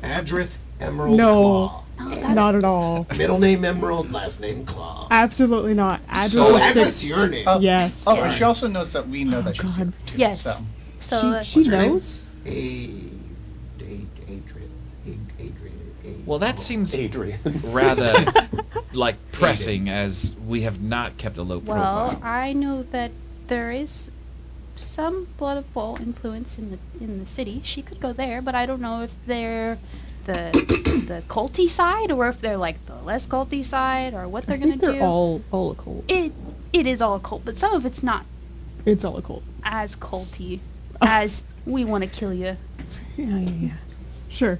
rail. Adrith Emerald No. Claw. No, that's, Not at all. Middle name Emerald, last name Claw. Absolutely not. Oh, Adrian Adrith's your name. Oh, Yes. Oh, Yes. she also knows that we know that she's here God. too. Yes. So. So She What's her name? knows. Well, that seems Adrian. rather like pressing, as we have not kept a low well, profile. I know that there is some Blood of Fall influence in the city. She could go there, but I don't know if they're the culty side or if they're like the less culty side or what they're I gonna think they're do. all occult. It is all occult, but some of it's not It's all occult. as culty as we want to kill you. Yeah. Sure.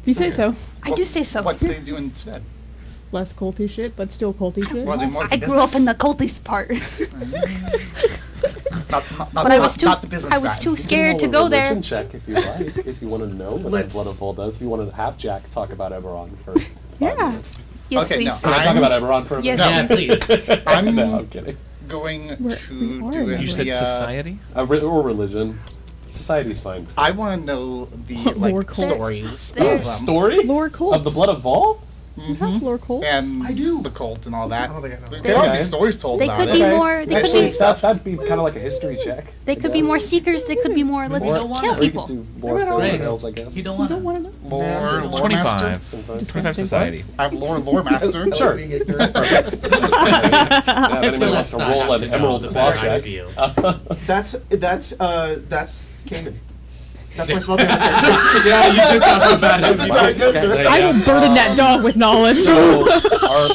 If you say so. I do say so. What do they do instead? Less culty shit, but still culty shit. Well, they more I grew up in the cultist part, but I was too not the business I was side. too scared to go there. Religion check if you like, if you want to know what Let's- the Blood of Vol does. If you want to have Jack talk about Eberron for 5 Yeah. minutes. Yes, Okay, please. no, Can I talk about Eberron for a Yes. minute? Yeah, please. I'm No, I'm kidding. going we to are do it. You said via- society? Or religion. Society's fine. I want to know the Lore like cult. stories There's- of The stories Lore of the cults. Blood of Vol? Lore cults. and I do. the cult and all that. I don't think I know. There could all be Okay. stories told They about could it. be more. They could Actually, be. that'd be kind of like a history check. They I could be guess. more seekers. They could be more. Let's don't wanna- kill Or you people. could do lore Right. fairy tales, I guess. You don't You want don't to. want to know. Lore master. 25. Disgusting 25 society. I have lore master. Sure. Being ignorant. Yeah, if anybody wants to Let's not roll have an to know emerald the claw back I check. feel. That's Kanan. That's my spell damage character. Yeah, you did talk about That's a dark character. I will burden that dog with knowledge. So,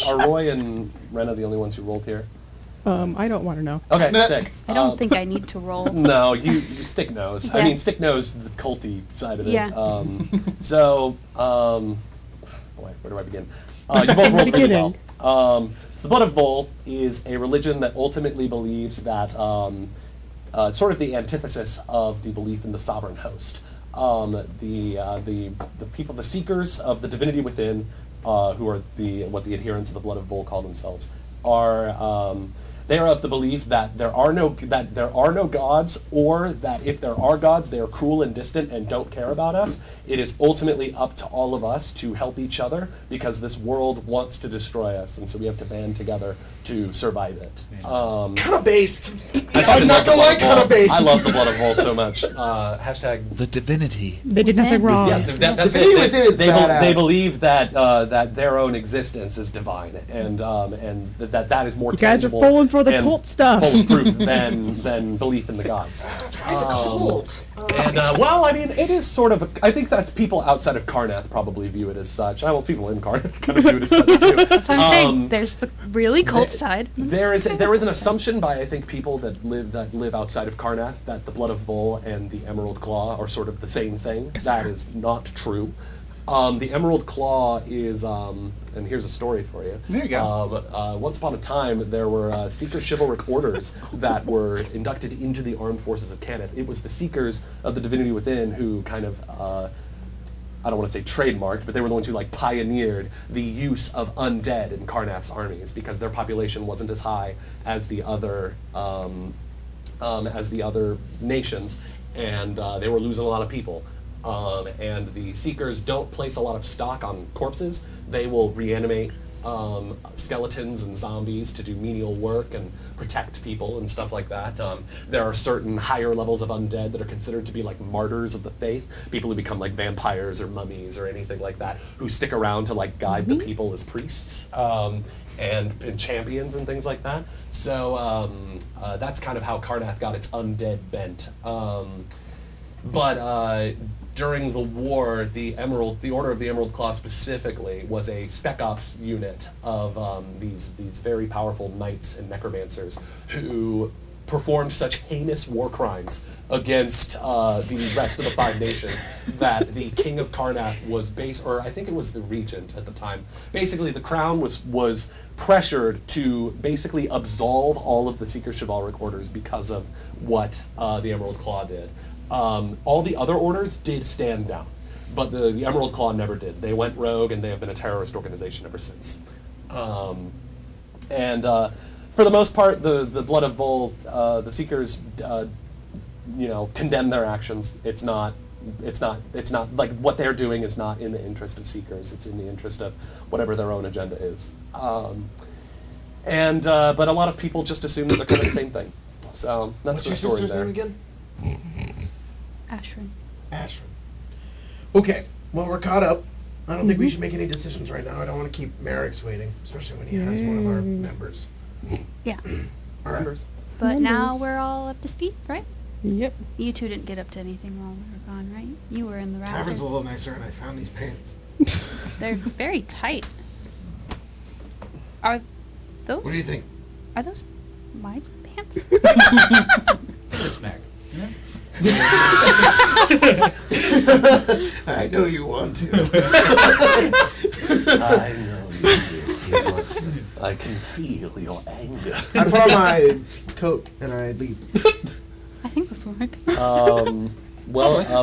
are Roy and Rena the only ones who rolled here? I don't want to know. Okay, sick. I don't think I need to roll. No, you Stick knows. I Yeah. mean, Stick knows the culty side of it. Yeah. Boy, where do I begin? You both rolled really Beginning. well. So the Blood of Vol is a religion that ultimately believes that it's sort of the antithesis of the belief in the sovereign host. The people, the seekers of the divinity within, who are what the adherents of the Blood of Vol call themselves, are they are of the belief that there are no gods, or that if there are gods, they are cruel and distant and don't care about us. It is ultimately up to all of us to help each other, because this world wants to destroy us, and so we have to band together to survive it. Kind of based. I'm not gonna lie, kind of based. I love the Blood of Vol so much. Hashtag. The divinity. They did nothing wrong. Yeah, that's Divinity it. within is badass. They believe that that their own existence is divine, and that is more You guys are tangible falling for the and cult stuff. full of proof than belief in the gods. It's a cult. And well, I mean, it is sort of. I think that's people outside of Karnath probably view it as such. I well, people in Karnath kind of view it as such too. That's what I'm saying. There's the really cult side. There is an assumption by I think people that live outside of Karnath that the Blood of Vol and the Emerald Claw are sort of the same thing. That is not true. The Emerald Claw is, and here's a story for you. There you go. Once upon a time, there were Seeker chivalric orders that were inducted into the armed forces of Cannith. It was the Seekers of the Divinity Within who kind of, I don't want to say trademarked, but they were the ones who like pioneered the use of undead in Karnath's armies, because their population wasn't as high as the other nations, and they were losing a lot of people. And the Seekers don't place a lot of stock on corpses. They will reanimate skeletons and zombies to do menial work and protect people and stuff like that. There are certain higher levels of undead that are considered to be like martyrs of the faith, people who become like vampires or mummies or anything like that, who stick around to like guide the people as priests. And champions and things like that. So that's kind of how Karnath got its undead bent. But during the war, the Order of the Emerald Claw specifically was a spec ops unit of these very powerful knights and necromancers who performed such heinous war crimes against the rest of the Five Nations that the King of Karnath was or I think it was the Regent at the time. Basically, the Crown was pressured to basically absolve all of the Seeker Chivalric orders because of what the Emerald Claw did. All the other orders did stand down, but the Emerald Claw never did. They went rogue, and they have been a terrorist organization ever since. For the most part, the Blood of Vol, the Seekers, condemn their actions. It's not like what they're doing is not in the interest of Seekers. It's in the interest of whatever their own agenda is. But a lot of people just assume that they're kind of the same thing. So that's What's the your story sister's there. name again? Ashrin. Ashrin. Okay, well, we're caught up. I don't think we should make any decisions right now. I don't want to keep Merrick's waiting, especially when he has one of our members. Yeah. All right. But now we're all up to speed, right? Yep. You two didn't get up to anything while we were gone, right? You were in the Tavern's rafters. a little nicer, and I found these pants. They're very tight. Are those? What do you think? Are those my pants? This Mac. I know you want to. I know you want to. I can feel your anger. I put on my coat and I leave. I think those were my pants.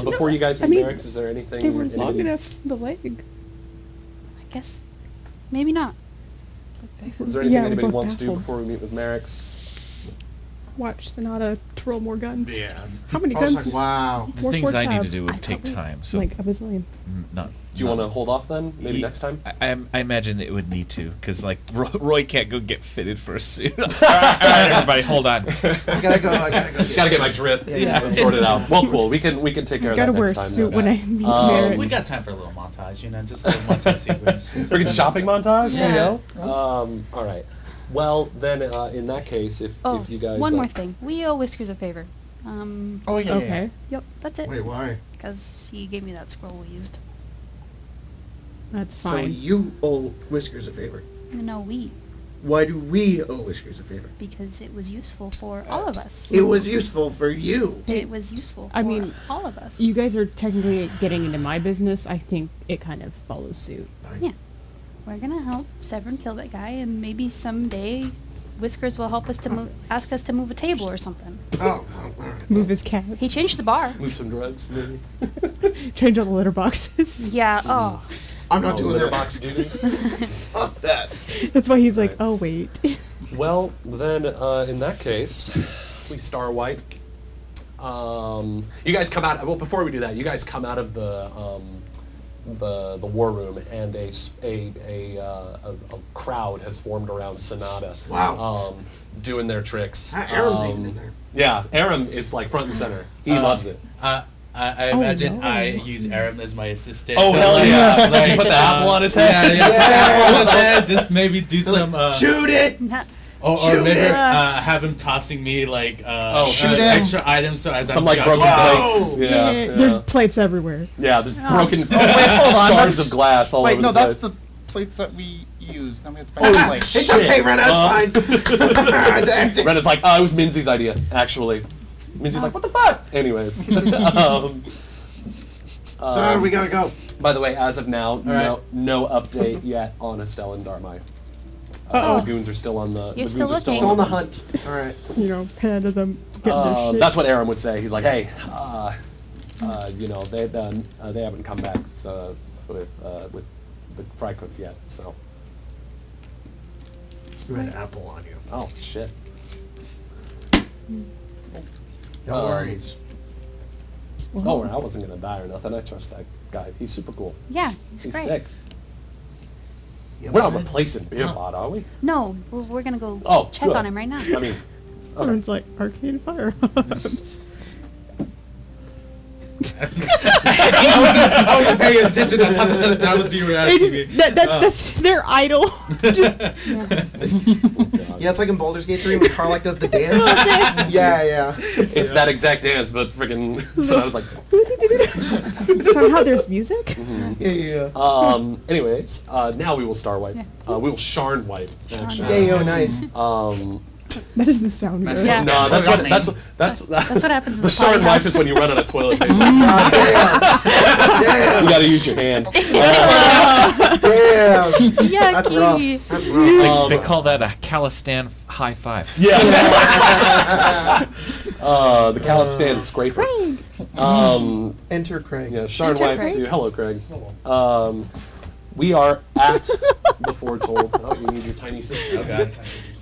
Before you guys I meet mean, Merrick's, is there anything? They were long anybody- enough, the leg. I guess maybe not. Is there anything Yeah, we're anybody both wants to do baffled. before we meet with Merrick's? Watch Sonata twirl more guns. Yeah. How many I was guns? like, wow. The War things Forts I need have? to do I would take thought we- time, so Like a bazillion. not. Do you want to hold off then? Maybe next time? I imagine it would need to, because like Roy can't go get fitted for a suit. All right, everybody, hold on. I gotta go. Gotta get my drip. Yeah. Sort it out. Well, cool. We can take care of Gotta that wear next a time. suit no when doubt. I meet We Merrick. got time for a little montage, just a little montage sequence. Freaking shopping montage. There Yeah. you go. All right. Well, then, in that case, if you guys one more thing. We owe Whiskers a favor. Oh yeah. Okay. Yep, that's it. Wait, why? because he gave me that scroll we used. That's So fine. you owe Whiskers a favor. No, we, Why do we owe Whiskers a favor? because it was useful for all of us. It was useful for you. It was useful for I mean, all of us. You guys are technically getting into my business. I think it kind of follows suit. Fine. Yeah. We're gonna help Severon kill that guy, and maybe someday Whiskers will help us to move, ask us to move a table or something. Oh, all right. Move his cats. He changed the bar. Move some drugs, maybe. Change all the litter boxes. Yeah. Oh. I'm not doing litter that. box duty. Fuck that. That's why he's like, Right. oh wait. Well, then, in that case, we star wipe. You guys come out. Well, before we do that, you guys come out of the war room, and a crowd has formed around Sonata. Wow. Doing their tricks. Aram's even in there. Yeah, Aram is like front and center. He loves it. I Oh, imagine no. I use Aram as my assistant. Oh, to, hell like, yeah. like, Put the apple on his head. Yeah, put the apple on his head. Just maybe do some. Shoot it! Or Shoot maybe it! have him tossing me like shoot him. extra items so as Some I'm like juggling broken them. plates. Yeah, yeah. There's plates everywhere. Yeah, there's broken hold on, shards that's- of glass all Wait, over no, the that's place. the plates that we use. Now we have to buy new plates. It's okay, Ren, that's fine. Brendan's like, oh, it was Minzy's idea, actually. Minzy's like, what the fuck? Anyways. So we gotta go. By the way, as of now, right. no update yet on Estelle and Darmai. Uh-oh. The goons are still on the. You're the still goons are looking. Still on the hunt. All right. You know, Panda them getting their shit. That's what Aram would say. He's like, hey, you know, they haven't come back with the fry cooks yet. So. Red apple on you. Oh shit. No worries. Oh, I wasn't gonna die or nothing. I trust that guy. He's super cool. Yeah. He's great. sick. You We're not alright? replacing Beerbot, are we? No, we're gonna go Oh, check good. on him right now. I mean, Someone's like, arcane firearms. I wasn't paying attention. I thought that was you were They asking me. just, that's their idol. Just, Yeah, it's like in Baldur's Gate 3 when Karlach does the dance. Yeah. it's that exact dance, but freaking. So I was like, somehow there's music. Yeah. anyways, now we will star wipe. Yeah. We will Sharn wipe, actually. Yeah, yo, nice. That doesn't sound good. Yeah. No, that's What's what that that's what happens in The the party Sharn wipe house. is when you run out of toilet paper. Damn. You got to use your hand. Damn. That's rough. Yucky. That's rough. They call that a Calistan high five. Yeah. The Calistan scraper. Enter Craig. Yeah, Sharn Enter wipe Craig. to hello, Craig. We are at the Foretold. Oh, you need your tiny sister. Okay.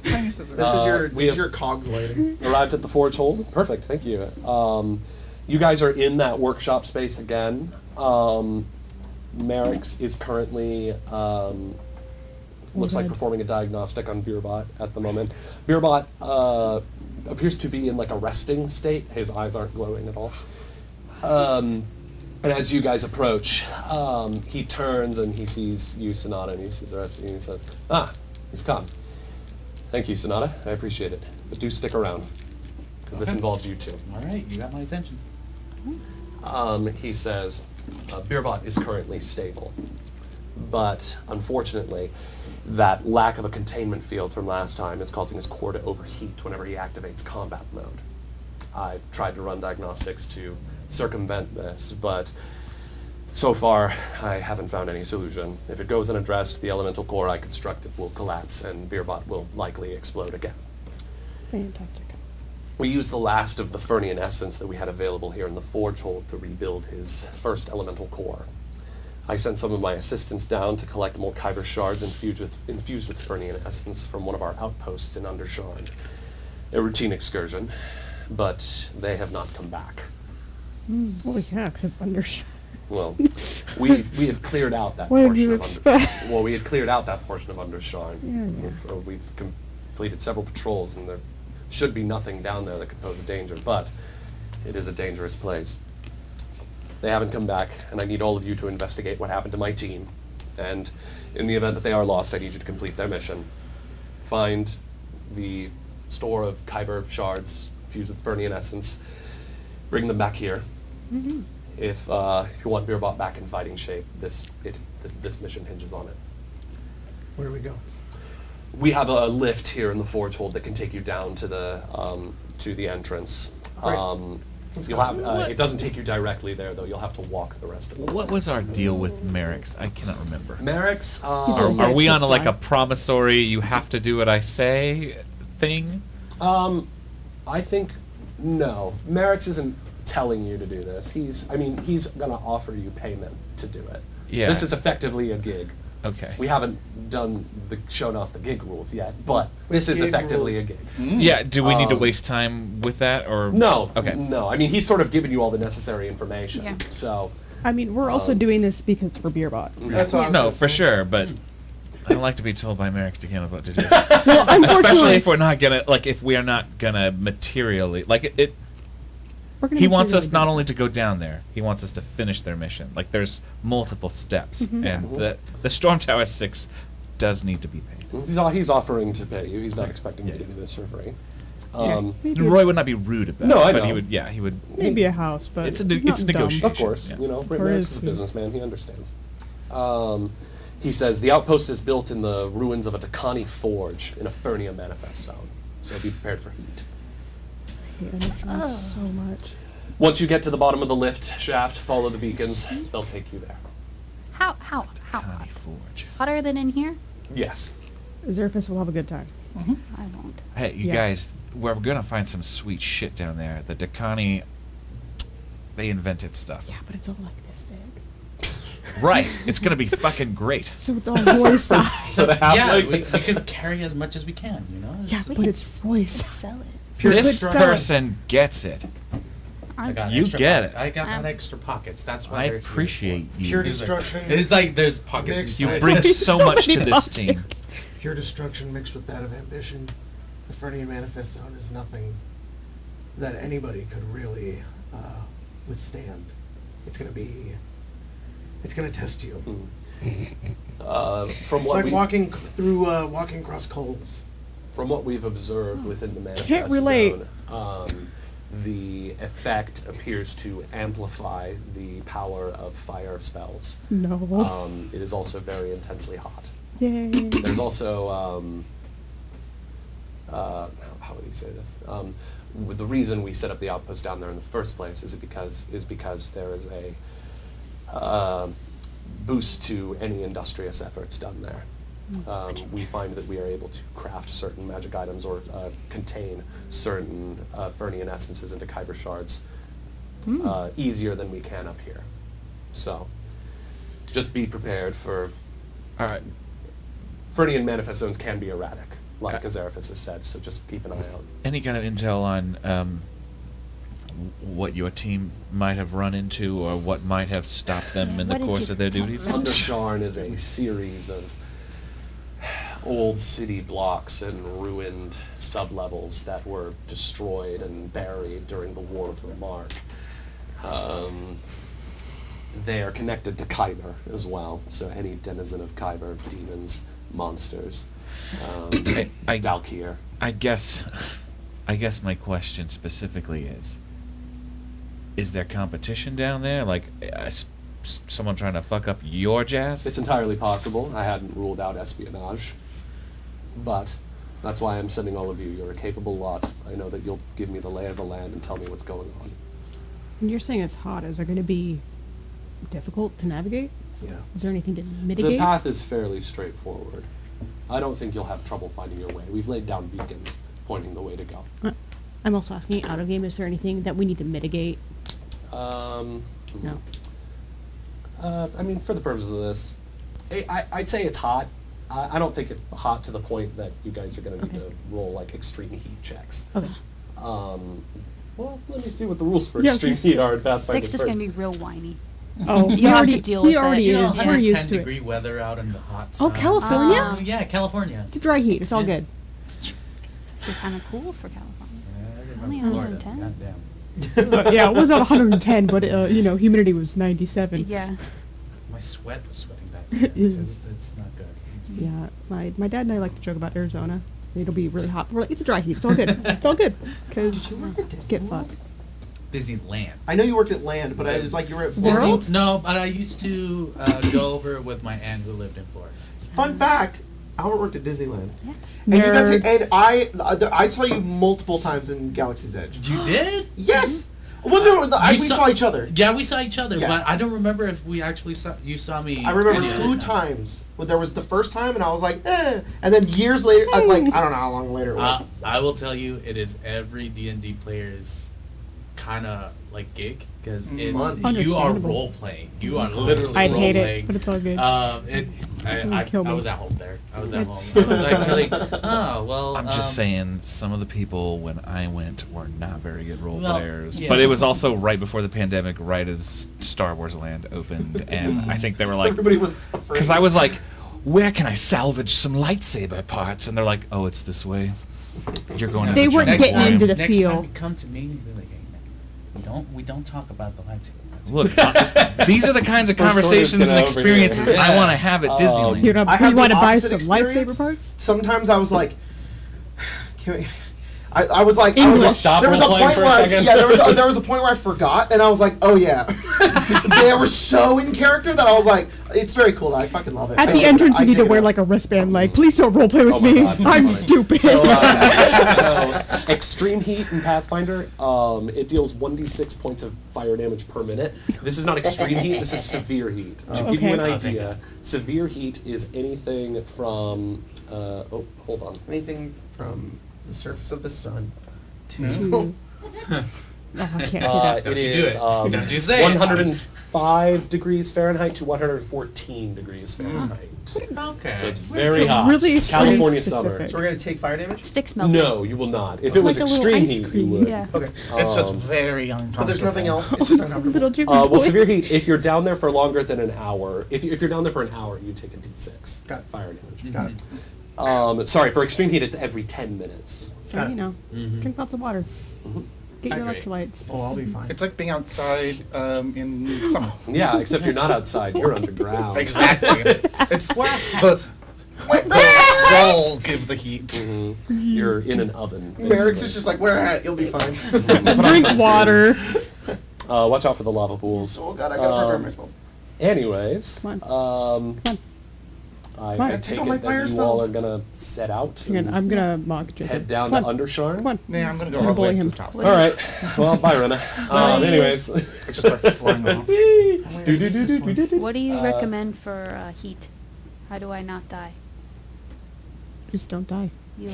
Tiny scissors. This is your we have- your cogs lighting. Arrived at the Foretold. Perfect. Thank you. You guys are in that workshop space again. Merrick's is currently looks like Okay. performing a diagnostic on Beerbot at the moment. Beerbot appears to be in like a resting state. His eyes aren't glowing at all. And as you guys approach, he turns and he sees you, Sonata, and he sees the rest of you, and he says, "Ah, you've come. Thank you, Sonata. I appreciate it. But do stick around, because this Okay. involves you too." All right, you got my attention. He says, Beerbot is currently stable, but unfortunately, that lack of a containment field from last time is causing his core to overheat whenever he activates combat mode. I've tried to run diagnostics to circumvent this, but so far I haven't found any solution. If it goes unaddressed, the elemental core I constructed will collapse and Beerbot will likely explode again. Fantastic. We used the last of the Fernian essence that we had available here in the Forge Hold to rebuild his first elemental core. I sent some of my assistants down to collect more Kyber shards infused with Fernian essence from one of our outposts in Undersharn. A routine excursion, but they have not come back. Well, yeah, because it's under. Well, we had cleared out that What did portion you of expect? Well, we had cleared out that portion of Undersharn. Yeah. We've completed several patrols, and there should be nothing down there that could pose a danger, but it is a dangerous place. They haven't come back, and I need all of you to investigate what happened to my team. And in the event that they are lost, I need you to complete their mission. Find the store of Kyber shards fused with Fernian essence, bring them back here, if you want Beerbot back in fighting shape, this mission hinges on it. Where do we go? We have a lift here in the Forge Hold that can take you down to the entrance. Right. You'll have it doesn't take you directly there though. You'll have to walk the rest of the way. What was our deal with Merrick's? I cannot remember. Merrick's. Are we on shit's like a fine. promissory, you have to do what I say thing? I think no. Merrick's isn't telling you to do this. He's gonna offer you payment to do it. Yeah. This is effectively a gig. Okay. We haven't shown off the gig rules yet, but this is gig effectively rules? a gig. Yeah, do we need to waste time with that or No. Okay. No. I mean, he's sort of given you all the necessary information. Yeah. So. I mean, we're also doing this because it's for Beerbot. That's all. No, for sure, but I don't like to be told by Merrick's to what to do. Well, Especially unfortunately, if we're not gonna if we are not gonna materially we're gonna he wants us materially not do only to go down there, he wants us to finish their mission. Like there's multiple steps, and the Storm Tower 6 does need to be paid. He's offering to pay you. He's not expecting you to do this for free. Maybe, Roy would not be rude about No, it, I but know. he would. Yeah, he would. maybe a house, but It's a he's it's not dumb. negotiation. Of course, Yeah. you know, Or Merrick's is is a he? businessman. He understands. He says the outpost is built in the ruins of a Takani forge in a Fernia manifest zone. So be prepared for heat. I hate understanding so much. Once you get to the bottom of the lift shaft, follow the beacons. They'll take you there. How Connie Forge. hotter than in here? Yes. Zerfus will have a good time. I won't. Hey, you Yeah. guys, we're gonna find some sweet shit down there. The Dakani, they invented stuff. Yeah, but it's all like this big. Right. It's gonna be fucking great. So it's all voice size. So the half We can carry as much as we can, you know? Yeah, We but could it's voice. Sell it. This Good seller. person gets it. I got You extra get pocket- it. I got extra pockets. That's why I they're here. appreciate you. Pure It's like- destruction. It's like there's pockets. Mixed You inside. bring so So much to many this pockets. team. Pure destruction mixed with that of ambition. The Fernian Manifest Zone is nothing that anybody could really withstand. It's gonna test you. From It's what like we walking across coals. From what we've observed within the manifest Can't relate. zone, the effect appears to amplify the power of fire spells. No. It is also very intensely hot. Yay. There's also, how would he say this? The reason we set up the outpost down there in the first place is because there is a boost to any industrious efforts done there. We find that we are able to craft certain magic items or contain certain Fernian essences into Kyber shards easier than we can up here. So, just be prepared for. All right. Fernian manifest zones can be erratic, like Azaraphus has said. So just keep an eye out. Any kind of intel on what your team might have run into or what might have stopped them in the What did course you of their come duties? from? Undersharn is a series of old city blocks and ruined sublevels that were destroyed and buried during the War of the Mark. They are connected to Kyber as well, so any denizen of Kyber, demons, monsters, Dalkir. I guess my question specifically is there competition down there? Like someone trying to fuck up your jazz? It's entirely possible. I hadn't ruled out espionage. But that's why I'm sending all of you. You're a capable lot. I know that you'll give me the lay of the land and tell me what's going on. And you're saying it's hot. Is it going to be difficult to navigate? Yeah. Is there anything to The mitigate? path is fairly straightforward. I don't think you'll have trouble finding your way. We've laid down beacons pointing the way to go. I'm also asking out of game, is there anything that we need to mitigate? No. No. I mean, for the purposes of this, I'd say it's hot. I don't think it's hot to the point that you guys are going to need Okay. to roll, like, extreme heat checks. Okay. Well, let me see what the rules for Yeah, extreme just- heat are in Pathfinder Six is first. going to be real whiny. Oh, You have to deal with he it. already You know, is. We're used to 110-degree it. weather out in the hot Oh, sun. California? Oh, yeah, California. It's a dry heat. It's all Yeah. good. You're kind of cool for California. I Only live in Florida. 110? Goddamn. Yeah, it was not 110, but humidity was 97. Yeah. My sweat was sweating back then. It's not good. Yeah, my dad and I like to joke about Arizona. It'll be really hot. We're like, it's a dry heat. It's all good. It's all good. Because get fucked. Disneyland. I know you worked at Land, but I was like, you were at Disney, Florida. no, but I used to go over with my aunt who lived in Florida. Fun fact: Albert worked at Disneyland, Yeah. and you got to, Nerd. and I saw you multiple times in Galaxy's Edge. You did? Yes. Well, no, we You saw each other. Yeah, we saw each other, Yeah. but I don't remember if we actually saw. You saw me. I remember any other 2 time. times. Well, there was the first time, and I was like, eh. And then years later, I don't know how long later it was. I will tell you, it is every D&D player's kind of like gig because it's Fun. you are Understandable. role playing. You are literally I'd role hate playing. it, but it's all good. I kill me. was at home there. I was at It's- home. I was like telling, oh well. I'm just saying, some of the people when I went were not very good role Well, players. yeah. But it was also right before the pandemic, right as Star Wars Land opened, and I think they were like, Everybody was afraid. because I was like, where can I salvage some lightsaber parts? And they're like, oh, it's this way. You're going. They into weren't jungle getting time." into the next feel. time you come to me and be like, hey, man, we don't talk about the lightsaber. Look, these are the kinds of First order's conversations and gonna over here. experiences I want to have at Disneyland. You I had the want to buy opposite some lightsaber experience. parts? Sometimes I was like, can we? I was like, English. Stop there was a role-playing point for a where second. there was a point where I forgot, and I was like, oh yeah, they were so in character that I was like, it's very cool. I fucking love it. At So the entrance, I you need to take it wear up. like a wristband. Like, please don't roleplay with Oh my me. God, I'm that's stupid. So extreme heat in Pathfinder, it deals 1d6 points of fire damage per minute. This is not extreme heat. This is severe heat. To give you an Okay. idea, severe heat is anything from. Hold on. Anything from the surface of the sun to Oh, I can't see that. Don't It you do is it. Don't you say it. 105 degrees Fahrenheit to 114 degrees Fahrenheit. Okay. So it's very hot. Really California specific. summer. So we're gonna take fire damage. Sticks melting. No, you will not. If it was Like a little extreme ice heat, you cream. would. Yeah. Okay. It's just Um, very uncomfortable. But there's nothing else. It's just uncomfortable. Little jiggly Well, boy. severe heat. If you're down there for longer than an hour, if you're down there for an hour, you take a d6 Got it. fire damage. Got it. Sorry, for extreme heat, it's every 10 minutes. So, you know, drink lots of water. Get your I agree. electrolytes. Oh, I'll be fine. It's like being outside in summer. Yeah, except you're not outside. You're underground. Exactly. It's the walls give the heat. You're in an oven. Merrick's basically. is just like, wear a hat, you'll be fine. Drink water. Watch out for the lava pools. Oh god, I gotta prepare my spells. Anyways, Come on. I Come on. take Take all my it that fire you all spells. are gonna set out Again, and I'm gonna mock Jacob. head down Come to on. Undersharn. Come on. Yeah, I'm gonna go I'm all the gonna bully way to him. the top. All right. Well, bye, Rena. Anyways. I just start flying off. What do you recommend for heat? How do I not die? Just don't die. You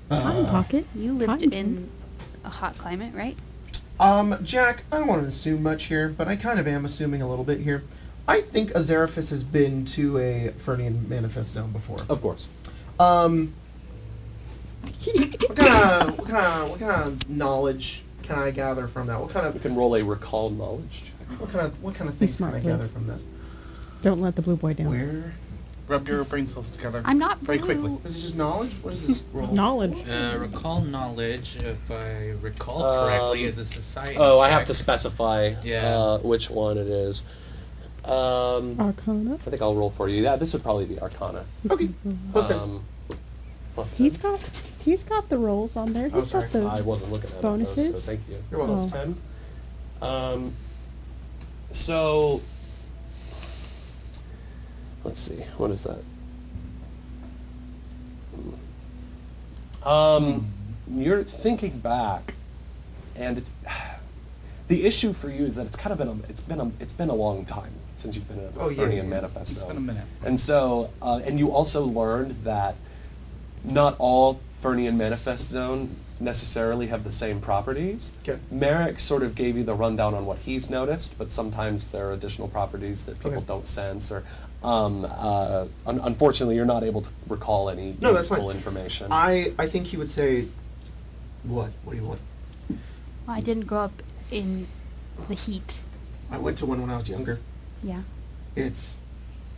Time pocket. you lived Time in a hot climate, right? Jack, I don't want to assume much here, but I kind of am assuming a little bit here. I think Azeraphis has been to a Fernian manifest zone before. Of course. What kind of knowledge can I gather from that? You can roll a recall knowledge check. What kind of Be things smart, can I gather please. from this? Don't let the blue boy down. Where Rub your brain cells together. I'm not very blue. quickly. is it? Just knowledge? What is this roll? Knowledge. Recall knowledge, if I recall correctly, is a society. Oh, I have check. to specify Yeah. which one it is. Arcana. I think I'll roll for you. Yeah, this would probably be Arcana. Okay. Plus 10. Plus He's 10. he's got the rolls on there. He's got sorry. I the wasn't looking at bonuses. those, so thank you. You're welcome. Plus Oh. 10. So, let's see. What is that? You're thinking back, and it's the issue for you is that it's kind of been a long time since you've been in a Oh, yeah, Fernian yeah. manifest It's zone. been a minute. And so, and you also learned that not all Fernian manifest zone necessarily have the same properties. Okay. Merrick sort of gave you the rundown on what he's noticed, but sometimes there are additional properties that people Okay. don't sense, or unfortunately, you're not able to recall any No, that's useful fine. information. I think he would say, what? What do you want? I didn't grow up in the heat. I went to one when I was younger. Yeah. It's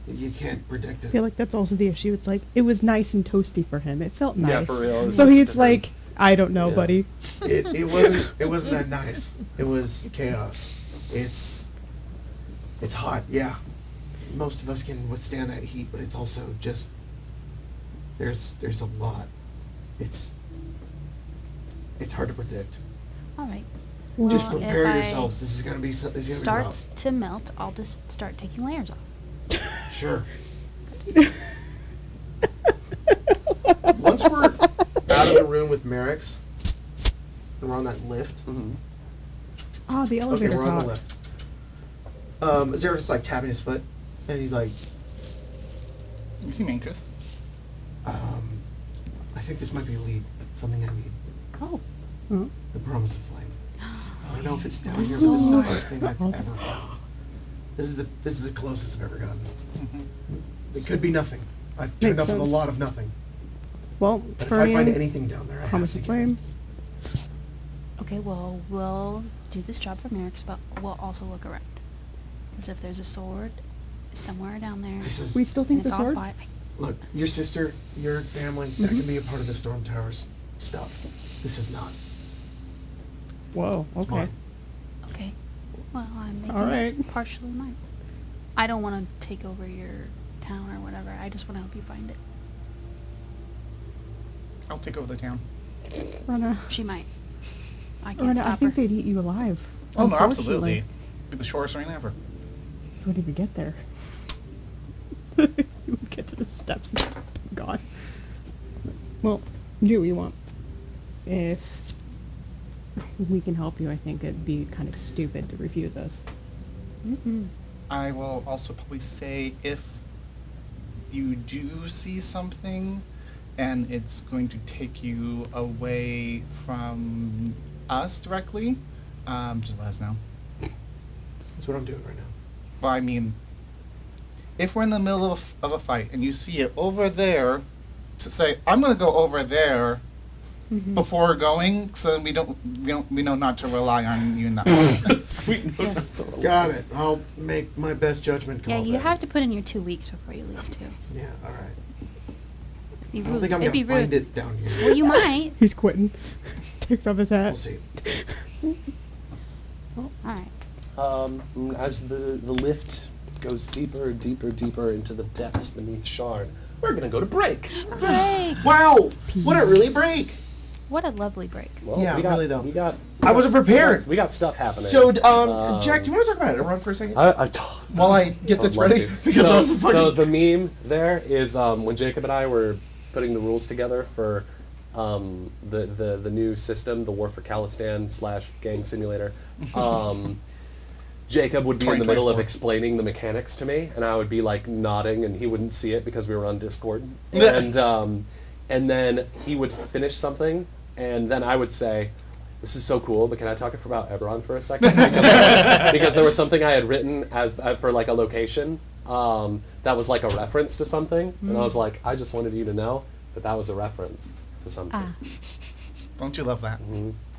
you can't predict I it. feel like that's also the issue. It's like it was nice and toasty for him. It felt nice. Yeah, for real, it was So just he's different. like, I don't know, Yeah. buddy. It wasn't that nice. It was chaos. It's hot, yeah. Most of us can withstand that heat, but it's also just there's a lot. It's It's hard to predict. All right. Just Well, prepare if I yourselves. This is gonna be something. This is gonna be Starts to melt, I'll just start taking layers off. rough. Sure. Once we're out of the room with Merrick's, and we're on that lift. Oh, the Okay, elevator we're on the talk. lift. Zero just like tapping his foot, and he's like, You seem anxious. I think this might be a lead. Something I need. Oh. Hmm? The promise of flame. I don't know if it's down The here, but this is the sword. hardest thing I've ever found. This is the closest I've ever gotten. It could be nothing. I've turned Makes up with a sense. lot of nothing. Well, But if I find Ferdinand, anything down there, I promise have of to give it. flame. Okay, well, we'll do this job for Merrick's, but we'll also look around. Because if there's a sword somewhere down there, This is, We still and think the it's all sword. by, look, your sister, your family, that can be a part of the Storm Towers stuff. This is not. Whoa. It's Okay. mine. okay. Well, I'm making All it right. partially mine. I don't want to take over your town or whatever. I just want to help you find it. I'll take over the town. Rana, She might. I can't Rana, I stop think her. they'd eat you alive. Oh, no, Unfortunately. absolutely. Be the shortest rain ever. You wouldn't even get there. You would get to the steps and gone. Well, do what you want. If we can help you, I think it'd be kind of stupid to refuse us. I will also probably say if you do see something and it's going to take you away from us directly, just let us know. That's what I'm doing right now. Well, I mean, if we're in the middle of a fight and you see it over there, to say, I'm going to go over there before going, so then we know not to rely on you in that moment. Sweet notes. Got it. I'll make my best judgment call. Yeah, you then. have to put in your 2 weeks before you leave, too. Yeah, all right. Be I don't rude. think I'm It'd be gonna find rude. it down here. Well, you might. He's quitting. Takes off his hat. We'll see. All right. As the lift goes deeper, deeper, deeper into the depths beneath Shard, we're gonna go to break. Break. "Wow, what a really break!" What a lovely break. Well, Yeah, we got, really though. We got. I wasn't prepared. We got stuff happening. So, Jack, do you want to talk about Eberron for a second? While I get this I'd love ready, to. because so, I was fucking. so the meme there is when Jacob and I were putting the rules together for the new system, the War for Khalistan / Gang Simulator. Jacob would be in the middle of 2024. explaining the mechanics to me, and I would be like nodding, and he wouldn't see it because we were on Discord. And then he would finish something, and then I would say, "This is so cool, but can I talk about Eberron for a second?" Because there was something I had written as for like a location that was like a reference to something, and I was like, "I just wanted you to know that was a reference to something." Ah. Don't you love that?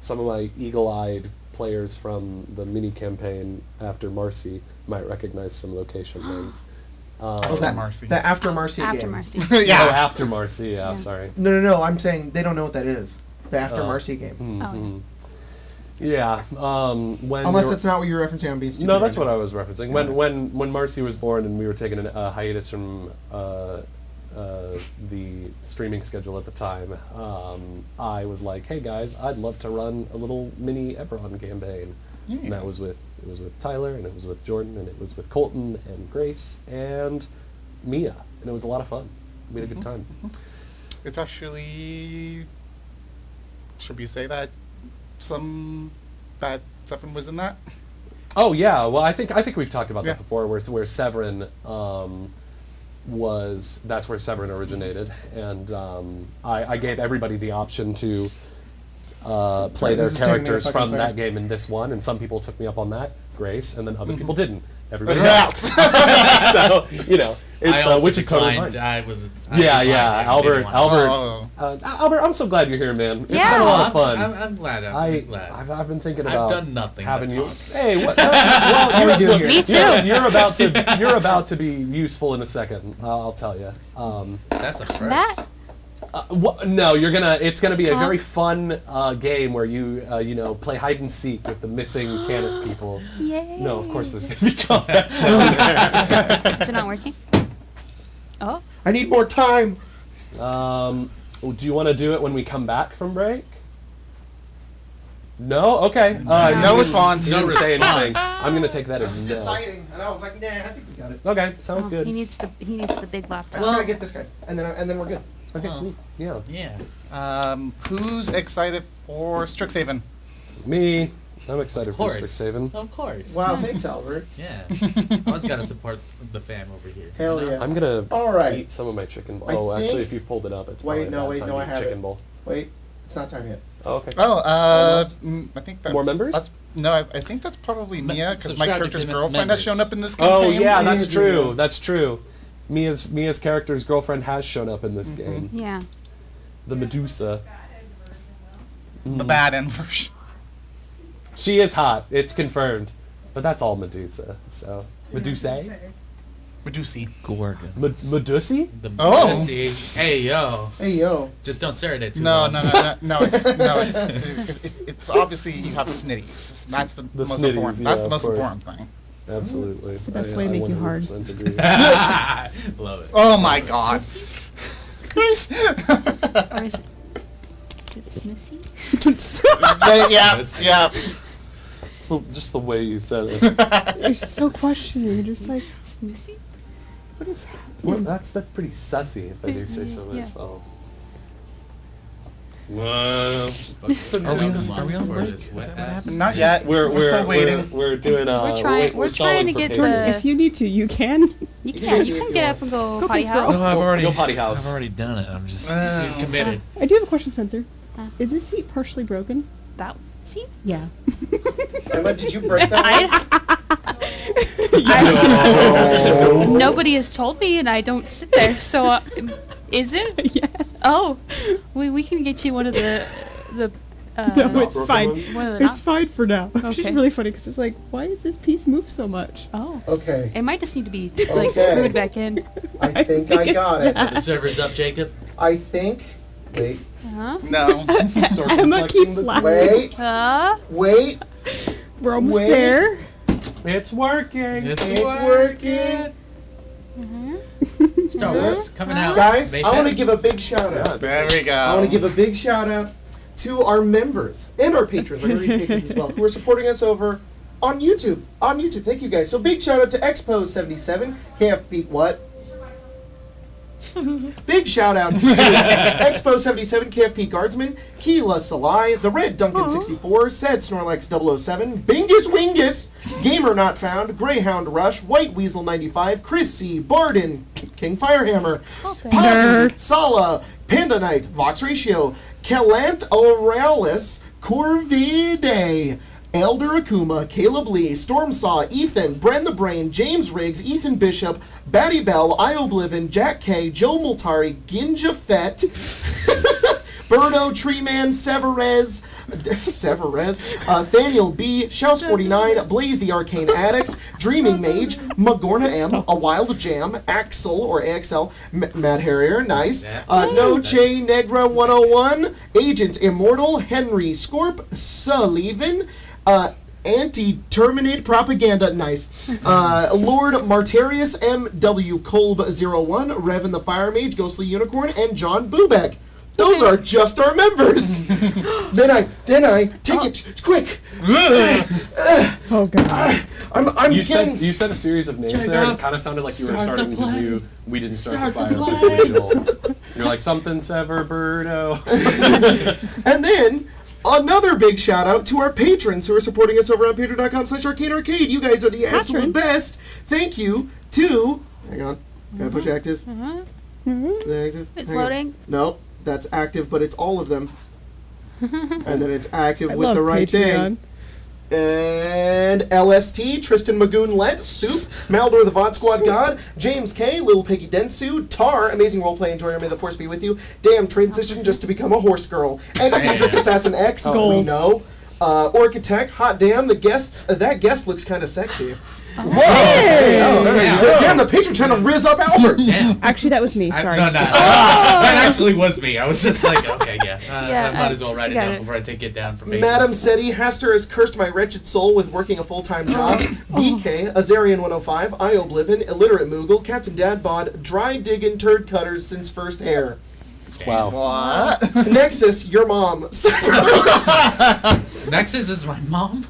Some of my eagle-eyed players from the mini campaign after Marcy might recognize some location names. After that Marcy. The After Marcy After game. Marcy. Oh, Yeah. after Marcy, yeah, Yeah. sorry. No. I'm saying they don't know what that is. The After Marcy game. Oh, Yeah, when Unless you're- that's not what you're referencing. I'm being stupid. No, that's right what now. I was referencing. When Marcy was born and we were taking a hiatus from the streaming schedule at the time, I was like, "Hey guys, I'd love to run a little mini Eberron campaign." And that was with Tyler, and it was with Jordan, and it was with Colton and Grace and Mia, and it was a lot of fun. We had a good time. It's actually. Should we say that Severon was in that? Oh yeah, well I think we've talked about Yeah. that before, where Severon that's where Severon originated, and I gave everybody the option to play their This is taking me a characters fucking from that second. game in this one, and some people took me up on that, Grace, and then other people didn't. Everybody Everyone else. So I it's also which is totally declined. fine. I Yeah, declined. yeah, I Albert, didn't want Albert, Oh. Albert. I'm so glad you're here, man. It's Yeah. been a lot to. of fun. I'm glad. I'm glad. I've been thinking I've about done nothing but having you. talk. Hey, what? Well, we do look, here. Me too. You're about to be useful in a second. I'll tell you. That's a first. That No, it's gonna be a Huh? very fun game where you play hide and seek with the missing can of people. Yay. No, of course there's gonna be combat down there. Is it not working? Oh, I need more time. Do you want to do it when we come back from break? No? Okay. No you didn't- response. You didn't No say anything. response. I'm going to take that as no. Deciding, and I was like, nah, I think we got it. Okay, sounds Oh, good. He needs the big I laptop. just gotta get this guy, and then we're good. Okay, sweet. Yeah. Yeah. Who's excited for Strixhaven? Me. I'm excited Of for course. Strixhaven. Of course. Wow, thanks, Albert. Yeah. Always got to support the fam over here. Hell yeah. I'm going to All right. eat some of my chicken ball. I Oh, actually, think- if you've pulled it up, it's Wait, probably no, about wait, time no, to I eat have chicken it. ball. Wait, it's not time yet. Oh, okay. Oh, I think that More members? That's, no, I think that's probably Mia because my subscribe to character's the girlfriend members. has shown up in this Oh campaign. yeah, that's Andrea. true. That's true. Mia's character's girlfriend has shown up in this game. Yeah. The Medusa. The bad end version. She is hot. It's confirmed. But that's all Medusa. So Medusa? Medusi. Gorgon. Medusi? The Oh. Medusi. Hey yo. Hey, yo. Just don't stare at it too No, long. no. It's obviously you have snitties. That's the most snitties, important. yeah, That's the of most course. important thing. Absolutely. It's the best way to make you hard. 100% agree. Love it. Oh my god. Chris. Or is it Snoosy? yeah. It's just the way you said it. You're so questioning. You're just like, Snoosy? what is happening? Well, that's pretty sussy, if I do say so Yeah. myself. Are we on break? Is that what happened? Not yet. We're still waiting. We're doing. We're trying- we're stalling trying to for get patrons. the- If you need to, you can. You can. You can get up and go Go potty piss, girl. house. No, I've already. Go potty house. I've already done it. I'm just. He's committed. I do have a question, Spencer. Huh? Is this seat partially broken? That see? Yeah. Emma, did you break that one? Nobody has told me, and I don't sit there. So, is it? Yeah. Oh, we can get you one of the No, it's broken fine. ones? one of the It's fine for now. It's just Okay. really funny because it's like, why is this piece move so much? Oh, Okay, it might just need to be like Okay. screwed back in. I think I got it. The server's up, Jacob. I think. Wait, Huh? No. Sort Emma flexing keeps the- laughing. wait. We're almost Wait. there. It's working. It's working. Star Wars coming out. Guys, May I want to 5th. give a big shout out. There we go. I want to give a big shout out to our members and our patrons. I'm going to read patrons as well, who are supporting us over on YouTube. On YouTube, thank you guys. So big shout out to Expose77, KFP, what? Big shout out to Expo77, KFP Guardsman, Keela Salai, The Red Duncan64, Said Snorlax 007, Bingus Wingus, Gamer Not Found, Greyhound Rush, White Weasel 95, Chris C, Barden, King Firehammer, Poppy, Sala, Panda Knight, Vox Ratio, Calanth Aurealis, Corvide, Elder Akuma, Caleb Lee, Stormsaw, Ethan, Bren the Brain, James Riggs, Ethan Bishop, Batty Bell, Ioblivion, Jack K, Joe Multari, Ginja Fett, Birdo, Treeman, Severez, Thaniel B, Shouse49, Blaze the Arcane Addict, Dreaming Mage, Magorna M, A Wild Jam, Axel or AXL, Matt Harrier, nice, No Che Negra 101, Agent Immortal, Henry Scorp, Sullivan, Anti-Terminate Propaganda, nice. Lord Martarius, M.W. Kolb 01, Revan the Fire Mage, Ghostly Unicorn, and John Bubek. Those are just our members. then I take it quick. Oh god. I'm You getting. said a series of names Jacob, there, and it kind of sounded like you were start the starting to play. do We Didn't Start the Start Fire, the but play. digital. You're like, something Sever Birdo. And then another big shout out to our patrons who are supporting us over on patreon.com/arcanearcade. You guys are the absolute best. Thank you to. Hang on. Can I push active? Active. It's Hang on. loading. No, that's active, but it's all of them. And then it's active I with love the right Patreon. thing. And LST, Tristan Magoon Let, Soup, Maldor the Vod Squad God, James K, Little Piggy Densu, Tar, Amazing Roleplay Enjoyer, May the Force be with you, Damn Transition just to become a horse girl, Ex-Daedric Assassin X, we Goals. know, Orchitect, Hot Damn, the guests, that guest looks kind of sexy. Whoa! Damn, the patron trying to rizz up Albert! Damn. Actually, that was me. Sorry. No, that actually was me. I was just like, okay, yeah. Yeah, I might as well write it got down it. before I take it down from Patreon. Madam Seti, Haster has cursed my wretched soul with working a full-time job. BK, Azarian 105, Ioblivion, Illiterate Moogle, Captain Dadbod, Dry Diggin' Turd Cutters since first hair. Okay. Wow. What? Nexus, your mom. Nexus is my mom.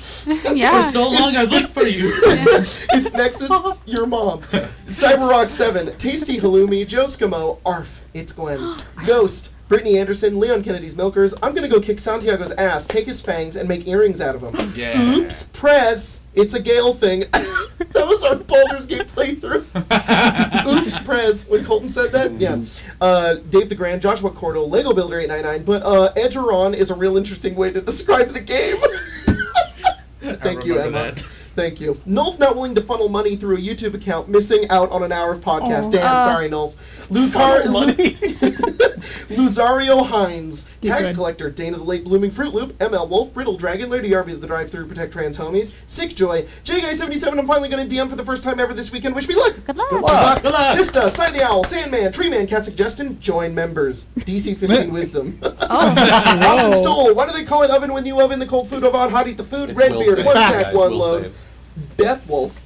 Yeah. For so long, I've looked for you. It's Nexus, your mom. Cyberrock 7, Tasty Halloumi, Joe Scamo, Arf, it's Gwen. Ghost, Brittany Anderson, Leon Kennedy's Milkers. I'm gonna go kick Santiago's ass, take his fangs, and make earrings out of him. Yeah. Oops, Prez, it's a Gale thing. That was our Baldur's Gate playthrough. Oops, Prez, when Colton said that. Yeah. Dave the Grand, Joshua Cordell, Lego Builder 899. But Eberron is a real interesting way to describe the game. Thank you, remember Emma. that. Thank you. Nulf not willing to funnel money through a YouTube account, missing out on an hour of podcast. Aw. Damn, sorry, Nulf. Luzario Hines, You're Tax good. Collector, Dana the Late Blooming Fruit Loop, ML Wolf, Brittle Dragon, Lady RB the Drive-Thru, Protect Trans Homies, Sick Joy, JGuy77, I'm finally going to DM for the first time ever this weekend. Wish me luck. Good luck. Good luck. Good luck. Sista, Sign the Owl, Sandman, Treeman, Cassick Justin, join members. DC 15 Wisdom. Austin Stoll, why do they call it oven when you oven the cold food of odd hot eat the food? It's Redbeard, will one saves, sack, guys, one will load. saves. Death Wolf,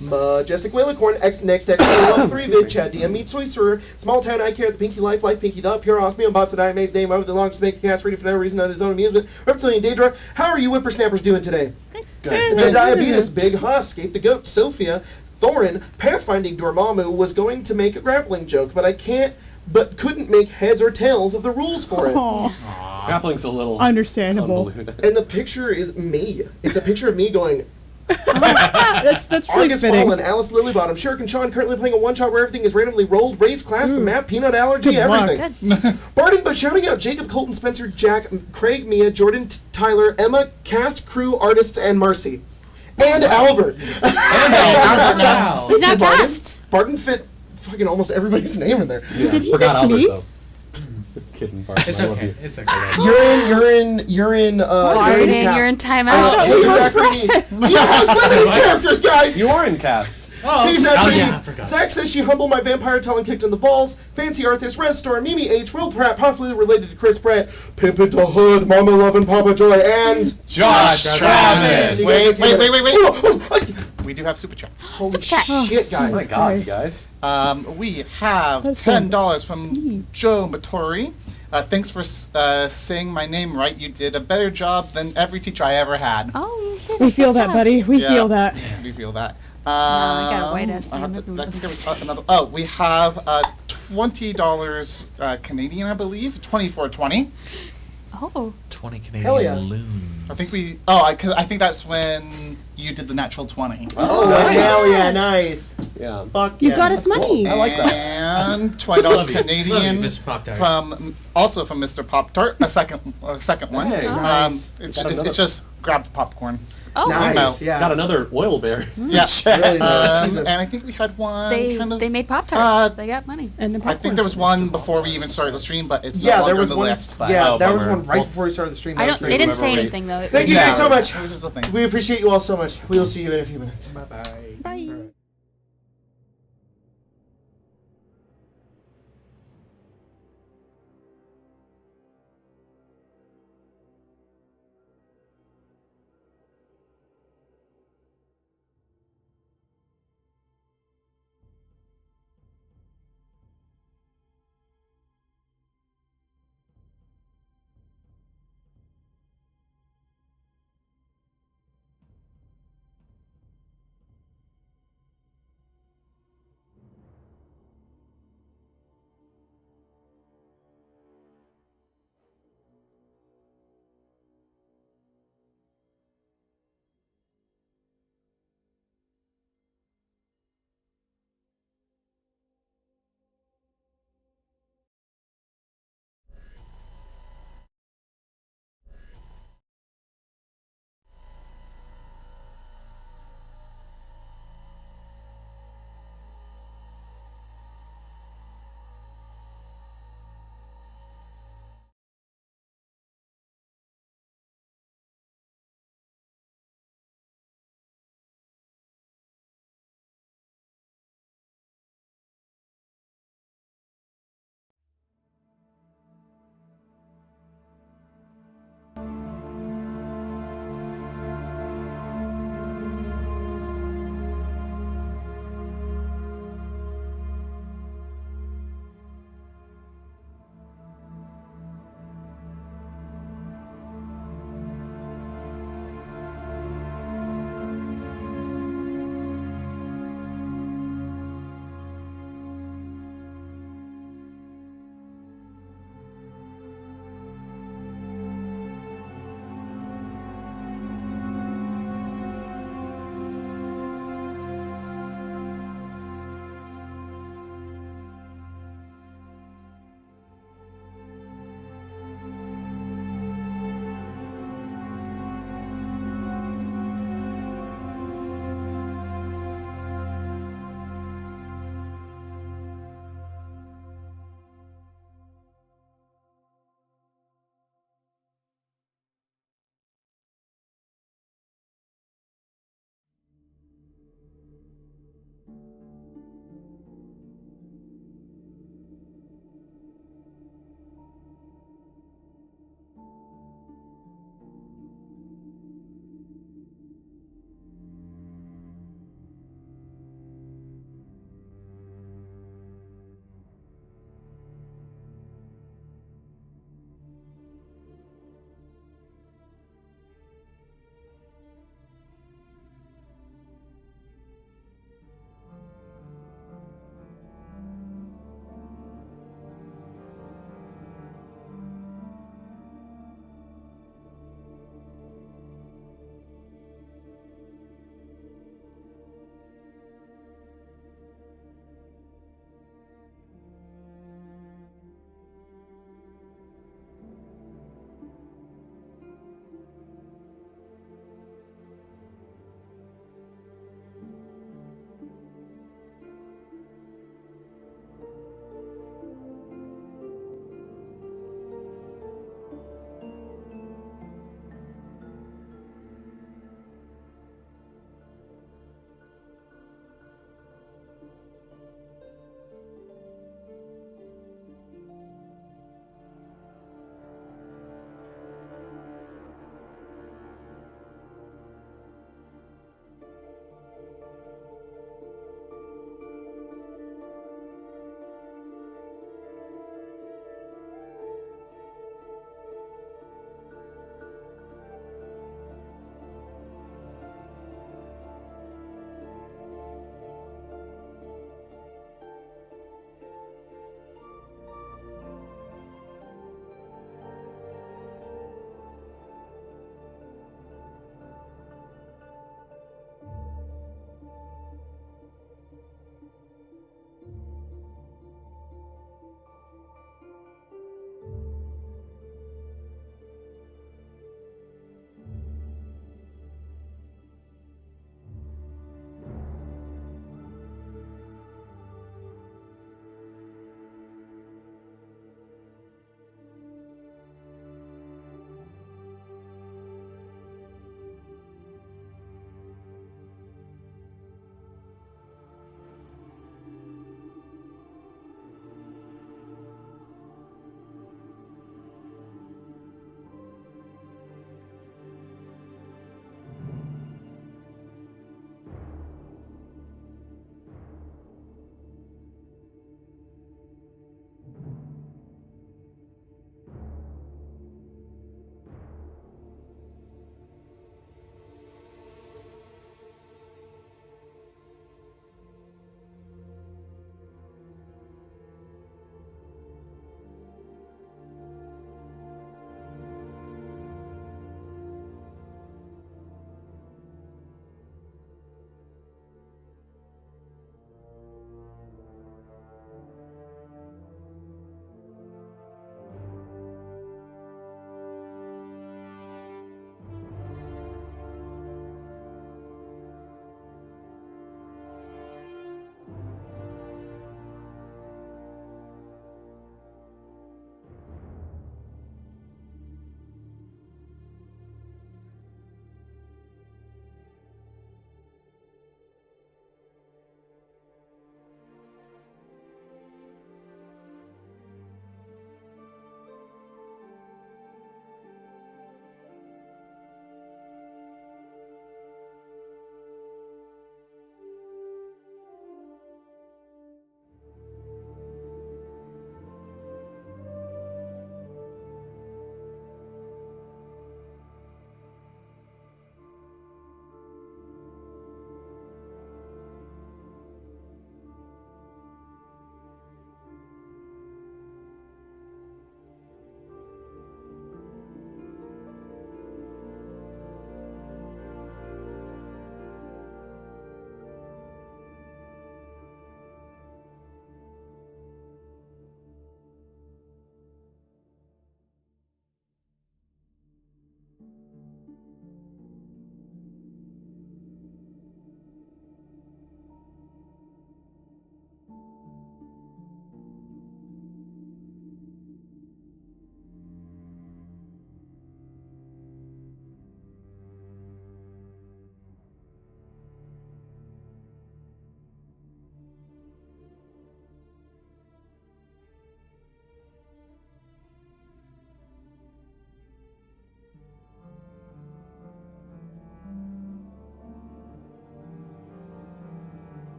Majestic Whalicorn, X Next X 3 Vid Chad DM Meat Sorcerer, Small Town I Care, The Pinky Life, Life Pinky the Pure Osmium, and Bob's and I made his name over the longest make the cast ready for no reason on his own amusement. Reptilian Daedra, how are you whippersnappers doing today? Good. The Diabetes, Big Husk, Escape the Goat, Sophia, Thorin, Pathfinding Dormammu was going to make a grappling joke, but couldn't make heads or tails of the rules for it. Aw, Grappling's a little understandable. convoluted. And the picture is me. It's a picture of me going, That's really Argus fitting. Fallen, Alice Lilybottom, Shuriken Sean currently playing a one-shot where everything is randomly rolled, race, class, the map, peanut allergy, Good luck. everything. Barden, but shouting out Jacob, Colton, Spencer, Jack, Craig, Mia, Jordan, Tyler, Emma, cast, crew, artists, and Marcy. And Albert. Wow. He's not Barden. cast. Barden fit fucking almost everybody's name in there. Yeah, Did he forgot miss Albert me? though. Kidding, Bart. It's I love okay. you. It's okay. You're in Barden, cast. you're in timeout. Hey, Zachary. Yes, limited characters, guys. You are in cast. Oh, Hey, oh Zach, yeah, I please. forgot. Zach says she humbled my vampire talent kicked in the balls. Fancy Arthas, Red Storm, Mimi H, Will Pratt, possibly related to Chris Pratt, Pimpin' to Hood, Mama Lovin' Papa Joy, and Josh Travis. Wait. We do have super chats. Holy Chat. shit, Oh guys. my god, you Christ. guys. We have That's $10 from Joe Matori. Thanks for saying my name right. You did a better job than every teacher I ever had. Oh, you did We a feel good that, job. buddy. We Yeah. feel that. We feel that. I got a white ass I have name. to- I think there was another. Oh, we have $20 Canadian, I believe. 24.20. Oh, 20 Hell yeah. Canadian loons. I think we. Oh, because I think that's when you did the natural 20. Oh, nice. hell yeah, nice. Yeah. Fuck You yeah. got us money. I like that. And $20 Love you. Canadian Love you, Mr. Pop-Tart. from Mr. Pop Tart. A second one. Hey, nice. It's just grabbed popcorn. oh, Nice, No. yeah. Got another oil bear. Yeah. Really nice. Jesus. And I think we had one They kind of. they made Pop Tarts. uh, They got money. And the I think popcorn. there was one before we even started the stream, but it's no Yeah, longer there was on the one. list. But Yeah, Oh, there was bummer. one right Well, before we started the stream. I That was don't. great. They didn't say Remember, anything though. Thank you Yeah. guys so much. It was just a thing. We appreciate you all so much. We will see you in a few minutes. Bye bye. Bye.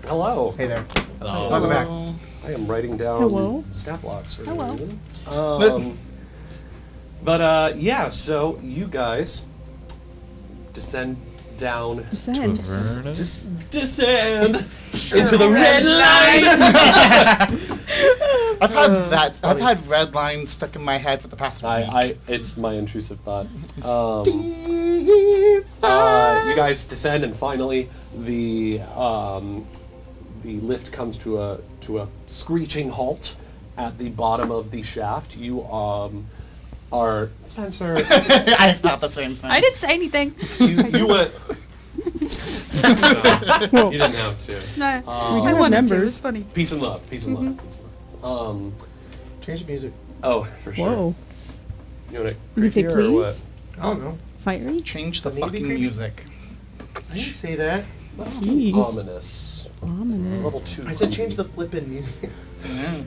Hello. Hey there. Hello. Welcome back. I am writing down Hello. stat blocks for Hello. no reason. Yeah, so you guys descend down. Descend. Just descend into the red line. I've had that. I've had red lines stuck in my head for the past week. It's my intrusive thought. You guys descend, and finally the lift comes to a screeching halt at the bottom of the shaft. You are Spencer. I thought the same thing. I didn't say anything. You went. You didn't have to. No, We I do have wanted to. It members. was funny. Peace and love. Peace and love. Peace and love. Change the music. Oh, for sure. Whoa. You want Can you say creepier or what? please? I don't know. Fiery? Change the Doesn't need to be fucking creepy. music. I didn't say that. Jeez. Ominous. Ominous. Level 2. I said change the flippin' music. Yeah.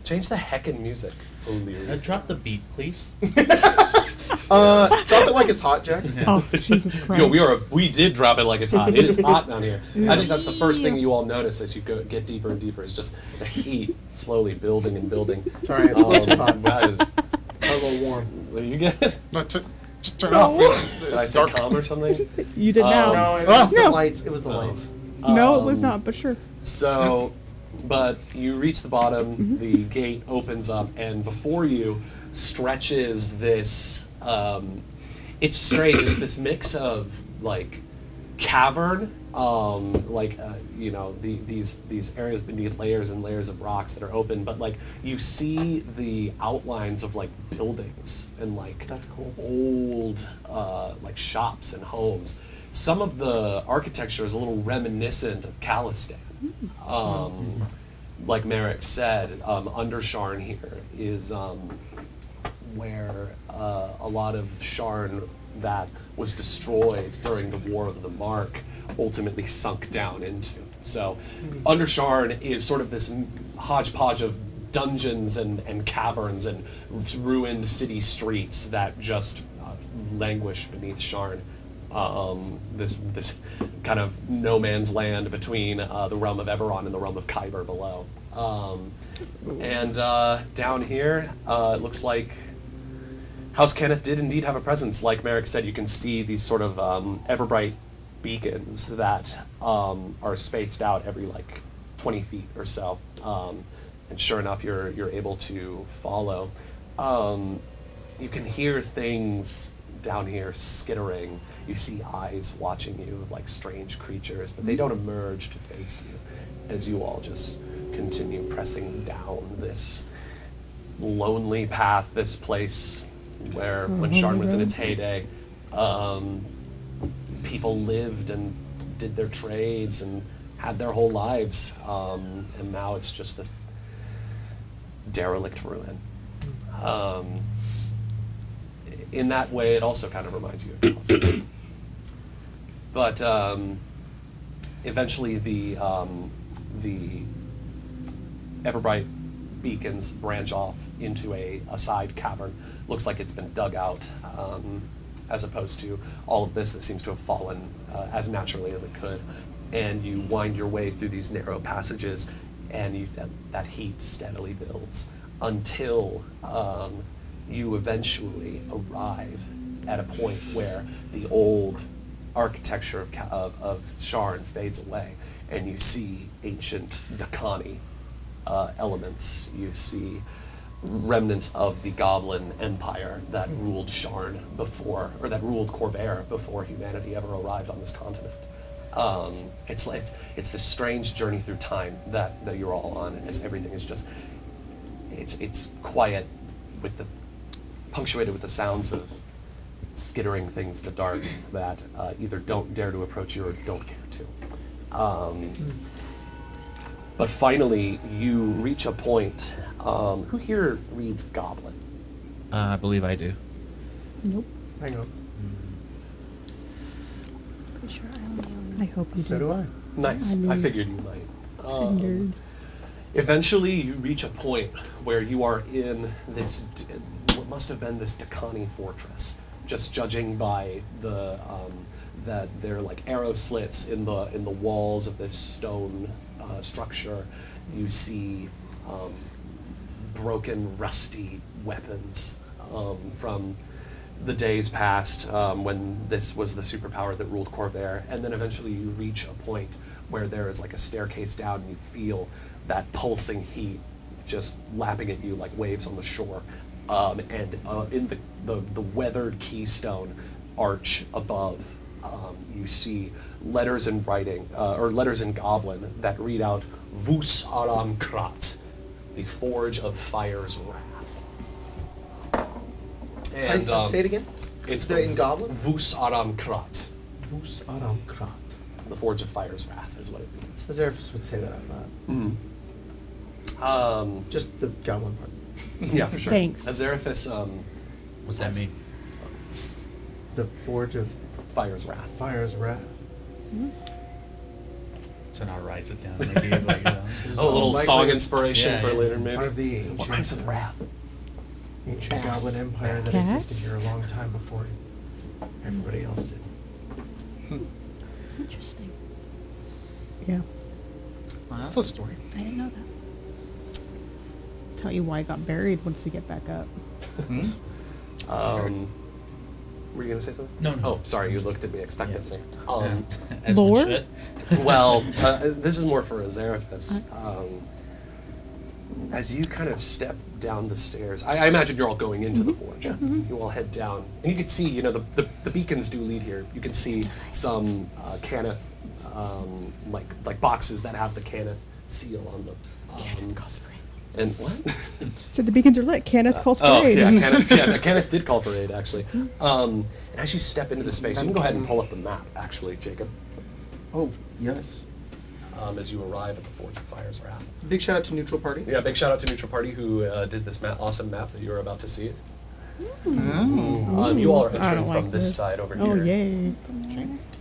Change the heckin' music. O'Leary. Drop the beat, please. Drop it like it's hot, Jack. Oh, Jesus Christ. Yo, we did drop it like it's hot. It is hot down here. I think that's the first thing you all notice as you get deeper and deeper. Is just the heat slowly building and building. Sorry, it's a little too hot. That is. A little warm. What do you get? No, just turn it off. Did I It's say dark. calm or something? You did now. No, it was the No. lights. It was the lights. No, it was not, but sure. So, but you reach the bottom, the gate opens up, and before you stretches this. It's strange. It's this mix of like cavern, these areas beneath layers and layers of rocks that are open, but like you see the outlines of like buildings and like That's cool. old like shops and homes. Some of the architecture is a little reminiscent of Calistan. Like Merrick said, Undersharn here is where a lot of Sharn that was destroyed during the War of the Mark ultimately sunk down into. So Undersharn is sort of this hodgepodge of dungeons and caverns and ruined city streets that just languish beneath Sharn. This kind of no man's land between the realm of Eberron and the realm of Kyber below. Down here, it looks like House Kenneth did indeed have a presence. Like Merrick said, you can see these sort of ever-bright beacons that are spaced out every like 20 feet or so. And sure enough, you're able to follow. You can hear things down here skittering. You see eyes watching you of like strange creatures, but they don't emerge to face you as you all just continue pressing down this lonely path, this place where when Sharn was in its heyday, people lived and did their trades and had their whole lives, and now it's just this derelict ruin. In that way, it also kind of reminds you of Calistan. But eventually, the Everbright beacons branch off into a side cavern. Looks like it's been dug out, as opposed to all of this that seems to have fallen as naturally as it could. And you wind your way through these narrow passages, and that heat steadily builds until you eventually arrive at a point where the old architecture of Sharn fades away, and you see ancient Dakani elements. You see remnants of the Goblin Empire that ruled Sharn before, or that ruled Corvair before humanity ever arrived on this continent. It's this strange journey through time that you're all on, as everything is just it's quiet, punctuated with the sounds of skittering things in the dark that either don't dare to approach you or don't care to. But finally, you reach a point. Who here reads Goblin? I believe I do. Nope. Hang on. Pretty sure I only own I hope you So do I. Nice. I figured you might. Nerd. Eventually, you reach a point where you are in this, what must have been this Dakani fortress. Just judging by that there are like arrow slits in the walls of this stone structure. You see broken, rusty weapons from the days past when this was the superpower that ruled Corvair, and then eventually you reach a point where there is like a staircase down and you feel that pulsing heat just lapping at you like waves on the shore. And in the weathered keystone arch above, you see letters in writing, or letters in Goblin that read out Vus Aram Krat, the Forge of Fire's Wrath. And say it again. It's in Goblin? Vus Aram Krat, Vus Aram Krat. the Forge of Fire's Wrath is what it means. Azerifus would say that out loud. Just the Goblin part. Yeah, for sure. Thanks. Azerifus, What's that mean? The Forge of Fire's Wrath. Fire's wrath. So now writes it down. Maybe like, This is A little likely song inspiration Yeah, for yeah. later, Part of maybe. the What rhymes with ancient, wrath? ancient Goblin Empire that Cats? existed here a long time before everybody else did. Interesting. Yeah. Well, that's a story. I didn't know that. Tell you why I got buried once we get back up. Were you going to say something? No, no. Oh, sorry, you looked at me expectantly. As Lore? one should. Well, this is more for Azerifus. As you kind of step down the stairs, I imagine you're all going into the forge. You all head down, and you can see, you know, the beacons do lead here. You can see some Cannith, like boxes that have the Cannith seal on them. And what? Said the beacons are lit. Kenneth calls for Oh, aid. yeah, Kenneth did call for aid, actually. And as you step into the space, you can go ahead and pull up the map, actually, Jacob, Oh, yes. as you arrive at the Forge of Fire's Wrath. Big shout out to Neutral Party. Yeah, big shout out to Neutral Party who did this awesome map that you're about to see. Oh. You all are I don't entering like from this side over Oh, here. yay.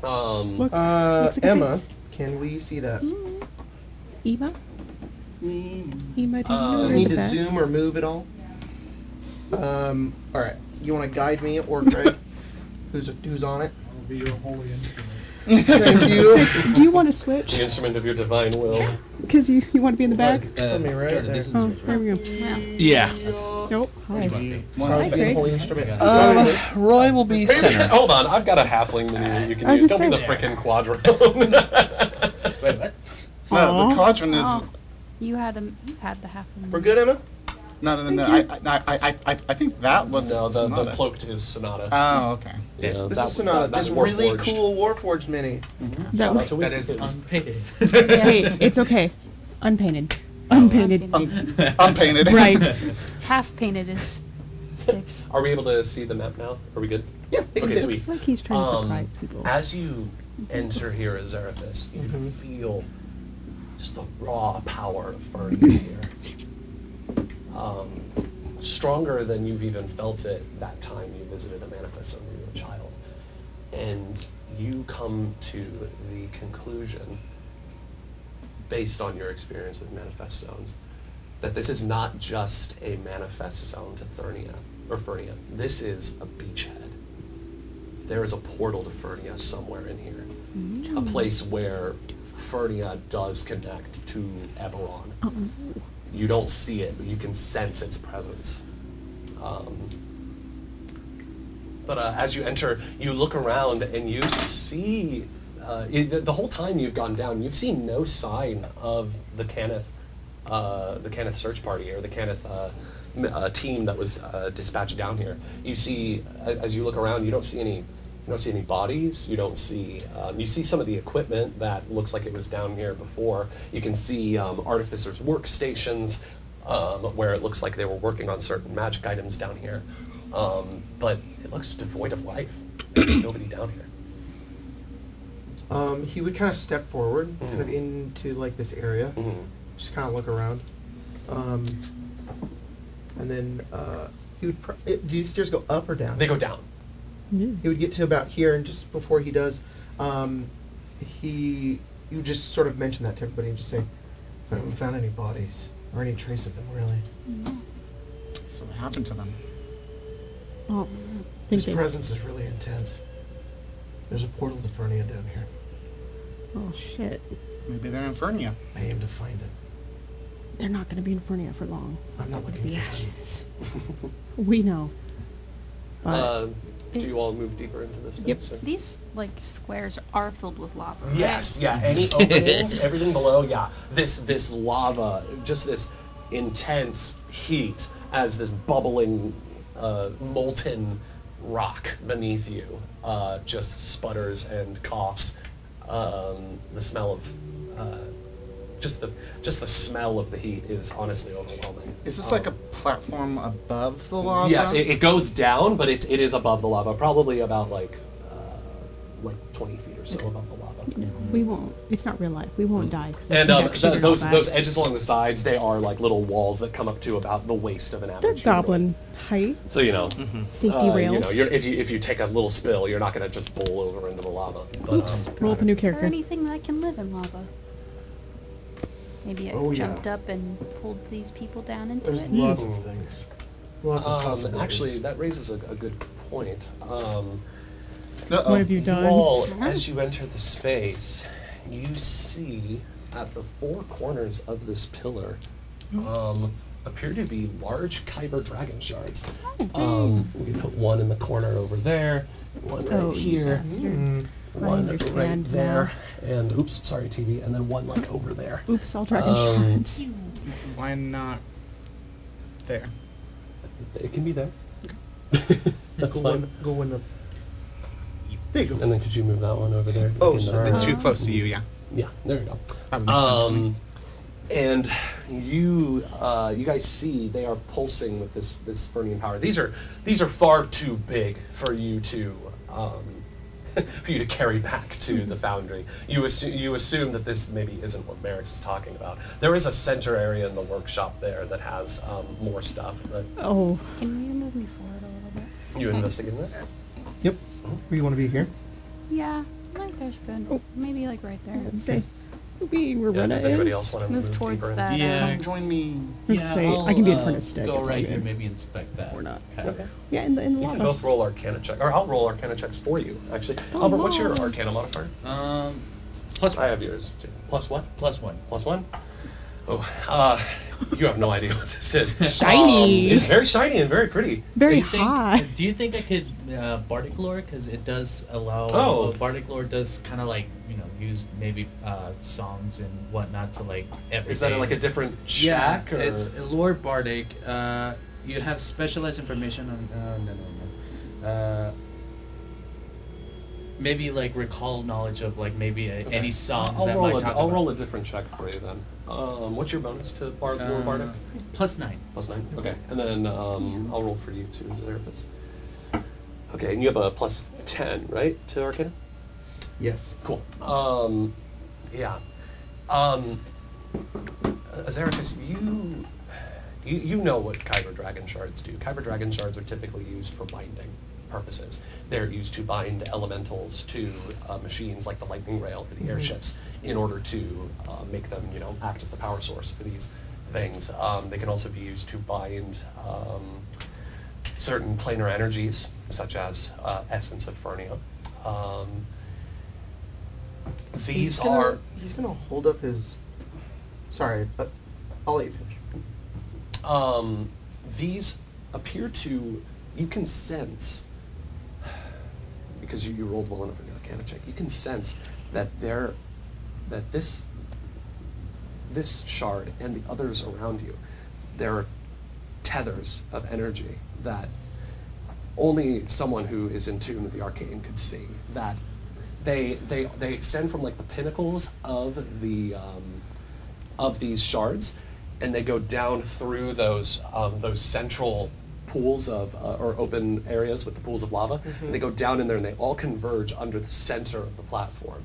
Look, looks like a Emma, face. can we see that? Ema? Ema, do you Does know it need to the best? zoom or move at all? Alright. You want to guide me or Greg? who's on it? I'll be your holy instrument. Thank you. Do you want to switch? The instrument of your divine will. Because you want to be in the back? Put me right Jordan, there. this is Oh, yours, there right? we go. Yeah. Nope. Hi. So I was Hi, being Greg. holy instrument. Roy will be center. Hold on, I've got a halfling mini that you can I was use. Don't gonna be the say. frickin' quadrone. Wait, what? No, Aw. the quadrant is. Oh, you had the half of them. We're good, Emma? No. I think that was. No, the Sonata. cloaked is Sonata. Oh, okay. Yeah, This that- is Sonata. that's This really Warforged. cool Warforged mini. That Shout way. out to That Whiskey is Kids. unpainted. Hey, Yes. it's okay. Unpainted. Oh, Unpainted. Unpainted. Right. Half painted is sticks. Are we able to see the map now? Are we good? Yeah, it can Okay, do. sweet. Looks like he's trying to surprise people. As you enter here as Zerathis, you feel just the raw power of Fernia here. Stronger than you've even felt it that time you visited a manifesto when you were a child. And you come to the conclusion, based on your experience with manifest zones, that this is not just a manifest zone to Fernia. This is a beachhead. There is a portal to Fernia somewhere in here. A place where Fernia does connect to Eberron. You don't see it, but you can sense its presence. But as you enter, you look around and you see, the whole time you've gone down, you've seen no sign of the Cannith search party or the Cannith team that was dispatched down here. You see, as you look around, you don't see any bodies. You don't see. You see some of the equipment that looks like it was down here before. You can see artificers' workstations, where it looks like they were working on certain magic items down here. But it looks devoid of life. There's nobody down here. He would kind of step forward, kind of into like this area, just kind of look around, and then he would. Do these stairs go up or down? They go down. He would get to about here, and just before he does, you would just sort of mention that to everybody and just say, I haven't found any bodies or any trace of them, really. So what happened to them? Oh, His thinking. presence is really intense. There's a portal to Fernia down here. Oh, shit. Maybe they're in Fernia. I aim to find it. They're not going to be in Fernia for long. I'm not With looking the for them. ashes. We know. But Do you all move deeper into this Yep. space? or- These like squares are filled with lava. right? Yes, yeah. Any openings, everything below, yeah. This lava, just this intense heat as this bubbling, molten rock beneath you just sputters and coughs. The smell of just the smell of the heat is honestly overwhelming. Is this like a platform above the lava? Yes, it goes down, but it is above the lava, probably about like 20 feet or so above the lava. we won't. It's not real life. We won't die. 'cause And it's actually those not bad. those edges along the sides, they are like little walls that come up to about the waist of an They're average goblin height. humanoid. So Safety rails. if you take a little spill, you're not going to just bowl over into the lava. But, Oops. Roll up a new Is there character. anything that can live in lava? Maybe it Oh, yeah. jumped up and pulled these people down into There's it. lots of things. Lots of possibilities. actually, that raises a good point. What have you done? Wall, as you enter the space, you see at the four corners of this pillar appear to be large Kyber dragon shards. We put one in the corner over there, one right Oh, here, bastard. one right understand there, and oops, sorry, TV, and then one like over there. Oops, all dragon shards. Why not there? It can be there. That's Go fine. in, go in the. There you go. And then could you move that one over there? Oh, You can, sorry. Too close to you, yeah. Yeah, there you go. That would make sense to me. And you guys see they are pulsing with this Fernian power. These are far too big for you to for you to carry back to the foundry. You assume that this maybe isn't what Merrick's is talking about. There is a center area in the workshop there that has more stuff. But Oh, Can you move me forward a little bit? you investigating that? Yep. You want to be here? Yeah, right there's good. Oh. Maybe like right there. say, we were Yeah, running. does anybody else want to Move move towards deeper in? that. Yeah. Come join me. I can be in front of stick. Go it's right all here, good. maybe inspect that. Or not. Okay. Yeah, in the You can lava. both roll Arcana check, or I'll roll Arcana checks for you. Actually, Albert, what's your Arcana modifier? Plus I have yours. Too. Plus what? plus one. Plus one? You have no idea what this is. Shiny. It's very shiny and very pretty. Very do you think, hot. Do you think I could bardic lore, because it does allow? Oh. Bardic lore does kind of like use maybe songs and whatnot to like everyday. Is that like a different Yeah, check? Or? it's lore bardic. You have specialized information on no. Maybe like recall knowledge of like maybe Okay. any songs I'll that roll might a, talk I'll about. roll a different check for you then. What's your bonus to lore bardic? +9. Plus 9. Okay, and then I'll roll for you too, Zeraphis. Okay, and you have a plus 10, right, to Arcana? Yes. Cool. Yeah. Zeraphis, you know what Kyber Dragon Shards do. Kyber Dragon Shards are typically used for binding purposes. They're used to bind elementals to machines like the lightning rail or the airships in order to make them, act as the power source for these things. They can also be used to bind certain planar energies, such as Essence of Fernia. These are... He's gonna hold up his. Sorry, but I'll let you finish. These appear to, you can sense, because you rolled well enough in your Arcana check, you can sense that this shard and the others around you, there are tethers of energy that only someone who is in tune with the arcane could see. That they extend from like the pinnacles of these shards, and they go down through those central pools of or open areas with the pools of lava. And they go down in there, and they all converge under the center of the platform.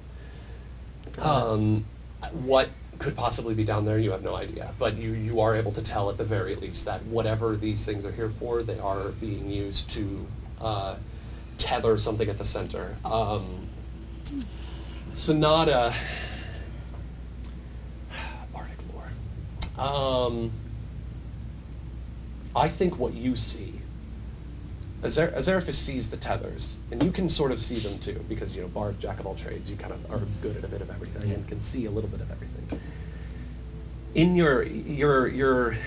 What could possibly be down there, you have no idea. But you are able to tell at the very least that whatever these things are here for, they are being used to tether something at the center. Sonata. Bardic lore. I think what you see Azeraphis sees the tethers, and you can sort of see them too, because Bard, jack of all trades, you kind of are good at a bit of everything and can see a little bit of everything. In your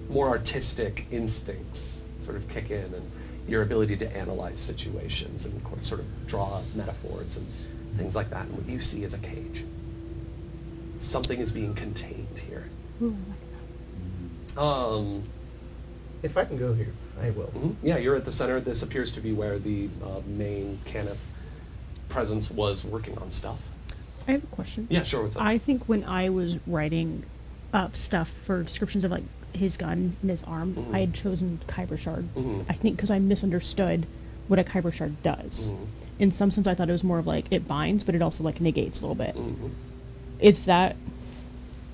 more artistic instincts sort of kick in, and your ability to analyze situations and sort of draw metaphors and things like that. And what you see is a cage. Something is being contained here. Ooh, If I can go here, I will. Yeah, you're at the center. This appears to be where the main Canif presence was working on stuff. I have a question. Yeah, sure. What's up? I think when I was writing up stuff for descriptions of like his gun and his arm, Mhm. I had chosen Kyber Shard. Mhm. I think because I misunderstood what a Kyber Shard does. Mhm. In some sense, I thought it was more of like it binds, but it also like negates a little bit. Mhm. Is that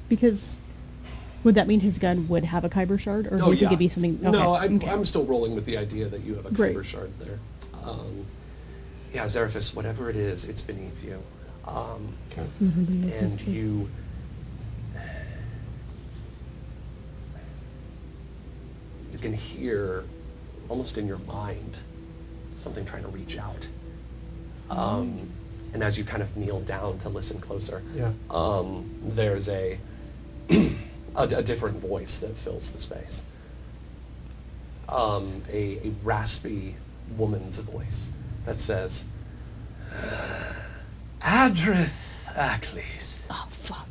because? Would that mean his gun would have a Kyber Shard, or do you think it'd be something? Okay. No, I'm okay. still rolling with the idea that you have a Great. Kyber shard there. Yeah, Azeraphis, whatever it is, it's beneath you. And you can hear, almost in your mind, something trying to reach out. And as you kind of kneel down to listen closer, Yeah. There's a different voice that fills the space. A raspy woman's voice that says, Adrith Acles, Oh, fuck.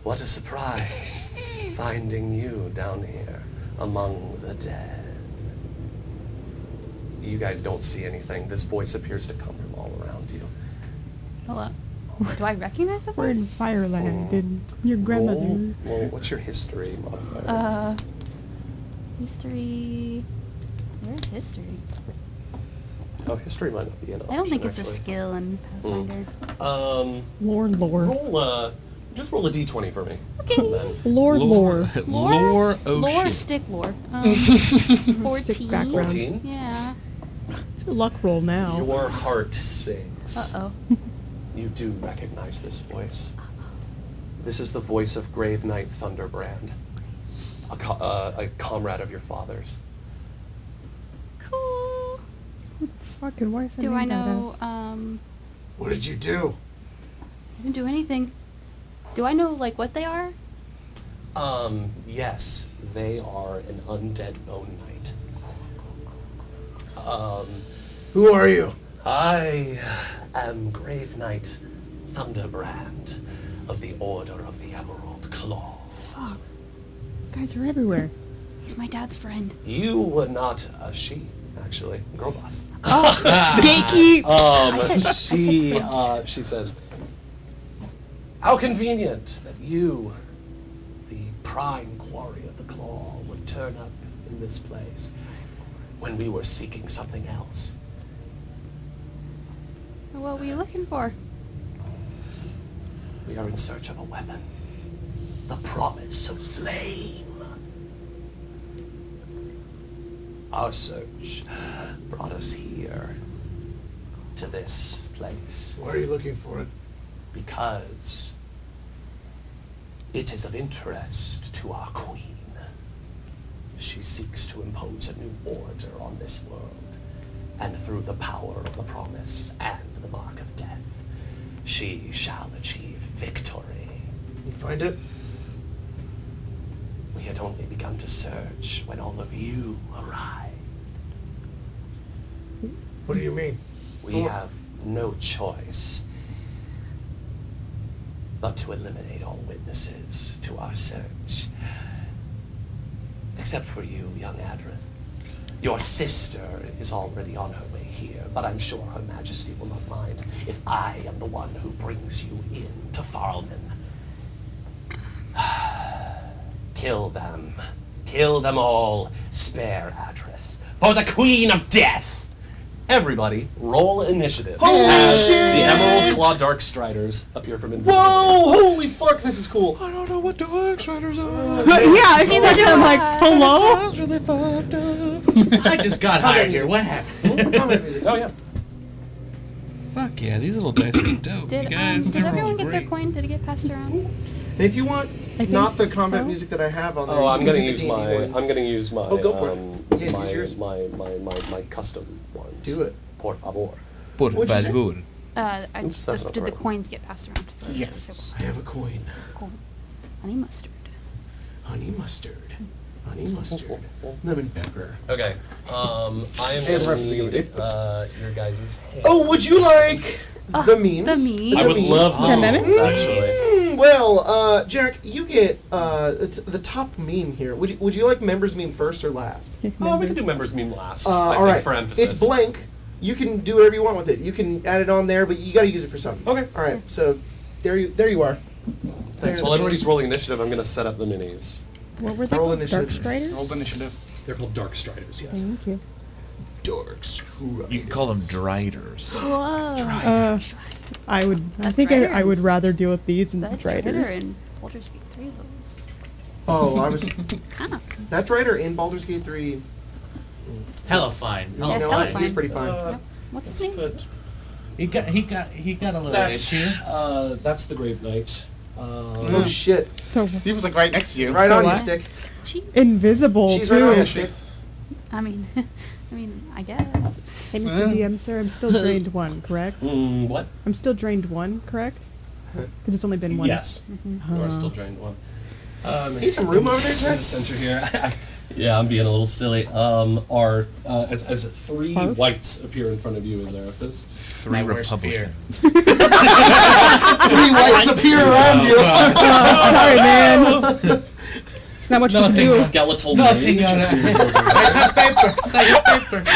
what a surprise finding you down here among the dead. You guys don't see anything. This voice appears to come from all around you. Hello. Do I recognize the We're voice? in Fireland, and your grandmother. Roll, what's your history modifier? History. Where's history? Oh, history might not be an option. I don't think it's a actually. skill in Pathfinder. Lore. Just roll a d20 for me. Okay. And then- Lore. Lore, oh Lore, shit. stick lore. Stick 14. background. 14. Yeah. It's a luck roll now. Your heart sings. Uh-oh. You do recognize this voice. This is the voice of Grave Knight Thunderbrand, a comrade of your father's. Cool. Fucking why is that Do name I know, badass? What did you do? I didn't do anything. Do I know, like, what they are? Yes, they are an undead bone knight. Who are you? I am Grave Knight Thunderbrand of the Order of the Emerald Claw. Fuck. Guys are everywhere. He's my dad's friend. You were not a she, actually. Girl boss. Gatekeep! She says, how convenient that you, the prime quarry of the claw, would turn up in this place when we were seeking something else. What were you looking for? We are in search of a weapon. The promise of flame. Our search brought us here, to this place, Why are you looking for it? because it is of interest to our queen. She seeks to impose a new order on this world, and through the power of the promise and the mark of death, she shall achieve victory. You find it? We had only begun to search when all of you arrived. What do you mean? We have no choice but to eliminate all witnesses to our search. Except for you, young Adrith. Your sister is already on her way here, but I'm sure Her Majesty will not mind if I am the one who brings you in to Farlman. Kill them. Kill them all. Spare Adrith. For the Queen of Death! Everybody, roll initiative. Holy as shit! the Emerald Claw Dark Striders appear from invisibility. Whoa! Holy fuck! This is cool. I don't know what Dark Striders are. Yeah, I think that I'm like, hello? Sounds really fucked up. I just got hired here. What happened? Combat music. Oh, yeah. Fuck yeah, these little dice are dope. Did, you guys, did they're all everyone get their great. coin? Did it get passed around? And if you want I think Not the combat so. music that I have on there. Oh, You I'm can gonna do the use D&D my. ones. I'm gonna use my. Oh, go for it. Yeah, my, use yours. my custom ones. Do it. Por favor. Por What'd you say? favor. Oops, that's not Did the right. coins get passed around? Yes. I have a coin. Cool. Honey mustard. Honey mustard. Honey mustard. Lemon pepper. Okay. I am And gonna reference need again. your guys' hand. Oh, would you like the memes? the memes. I would memes? love the 10 memes, minutes? actually. Well, Jack, you get the top meme here. Would you like members meme first or last? Oh, we can do members meme last. I All think right. for emphasis. It's blank. You can do whatever you want with it. You can add it on there, but you got to use it for something. Okay. All right. So there you are. Thanks. While everybody's rolling initiative, I'm gonna set up the minis. What were they Roll called? initiative. Dark Striders? Rolled initiative. They're called Dark Striders. Yes. Thank you. Dark Striders. You can call them driders. Whoa. I think I would rather deal with these than the The Drider Driders. in Baldur's Gate 3 of those. Oh, I was Kind of. that Drider in Baldur's Gate 3. Hella fine. You Yeah, know hella what? fine. He's pretty fine. Yep. What's his name? He got a little That's itchy. that's the Grave Knight. Oh shit! So He was like right next to you. Right on you, what? Stick. She. invisible She's right on too. you, Stick. I mean, I guess. Hey, Mr. DM, sir, I'm still drained 1, correct? What? I'm still drained 1, correct? Because it's only been 1. Yes. You are still drained one. Need some room over there, In Jack? the center here. Yeah, I'm being a little silly. As 3 Harf? whites appear in front of you, Azevedo. 3 My worst fear. Republicans. 3 whites appear around you. Sorry, man. It's not much No, to thanks. do. Skeletal No, mage senora. appears over there. I have papers. I have papers.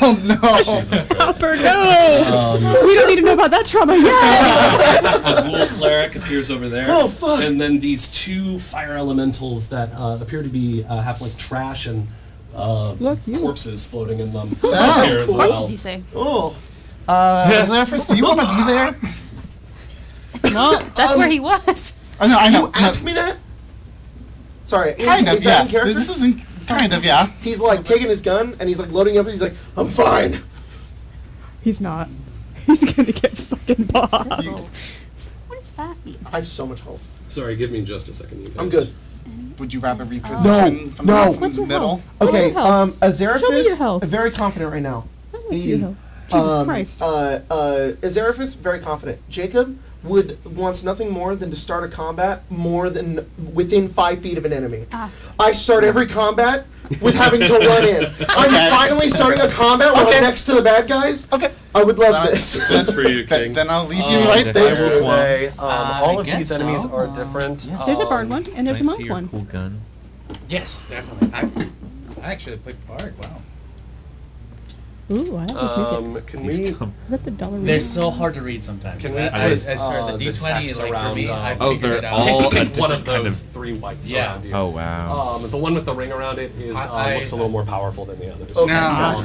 Oh no! Jesus Christ. Hopper, no! We don't need to know about that trauma yet! A ghoul cleric appears over there. Oh, fuck. And then these 2 fire elementals that appear to be have like trash and Look, you. corpses floating in them That's appear as cool. What well. did you say? Oh, Zephyrus, do you want to be there? No, that's where he was. I know. you asked me that? Sorry, Kind of, is that in yes. character? This isn't kind of, yeah. He's like taking his gun and he's like loading up and he's like, I'm fine. He's not. He's gonna get fucking bombed. Cecil. What does that mean? I have so much health. Sorry, give me just a second, you guys. I'm good. Would you rather reposition from no. the What's your middle? health? What's Okay, your health? Show me your Azeraphis, health. very confident right now. How much you health? Jesus Christ. Azeraphis, very confident. Jacob wants nothing more than to start a combat more than within 5 feet of an enemy. I start every combat with having to run in. I'm finally starting a combat while I'm next to the bad guys. Okay. I would love this. That's for you, King. Then I'll leave you right I there. will say, I all of guess these enemies so. are different. There's a bard one, and there's a Can I monk see your one. cool gun? Yes, definitely. I actually picked Bard. Wow. Ooh, I like this music. Can These we? come- Is that the dollar They're ring? so hard to read sometimes. Can we I put, started the this D20 X like for around, me. I oh, figured they're it out. all a One different of kind those of. 3 whites Yeah. around you. Oh wow. The one with the ring around it is I- looks a little more powerful than the others. Okay.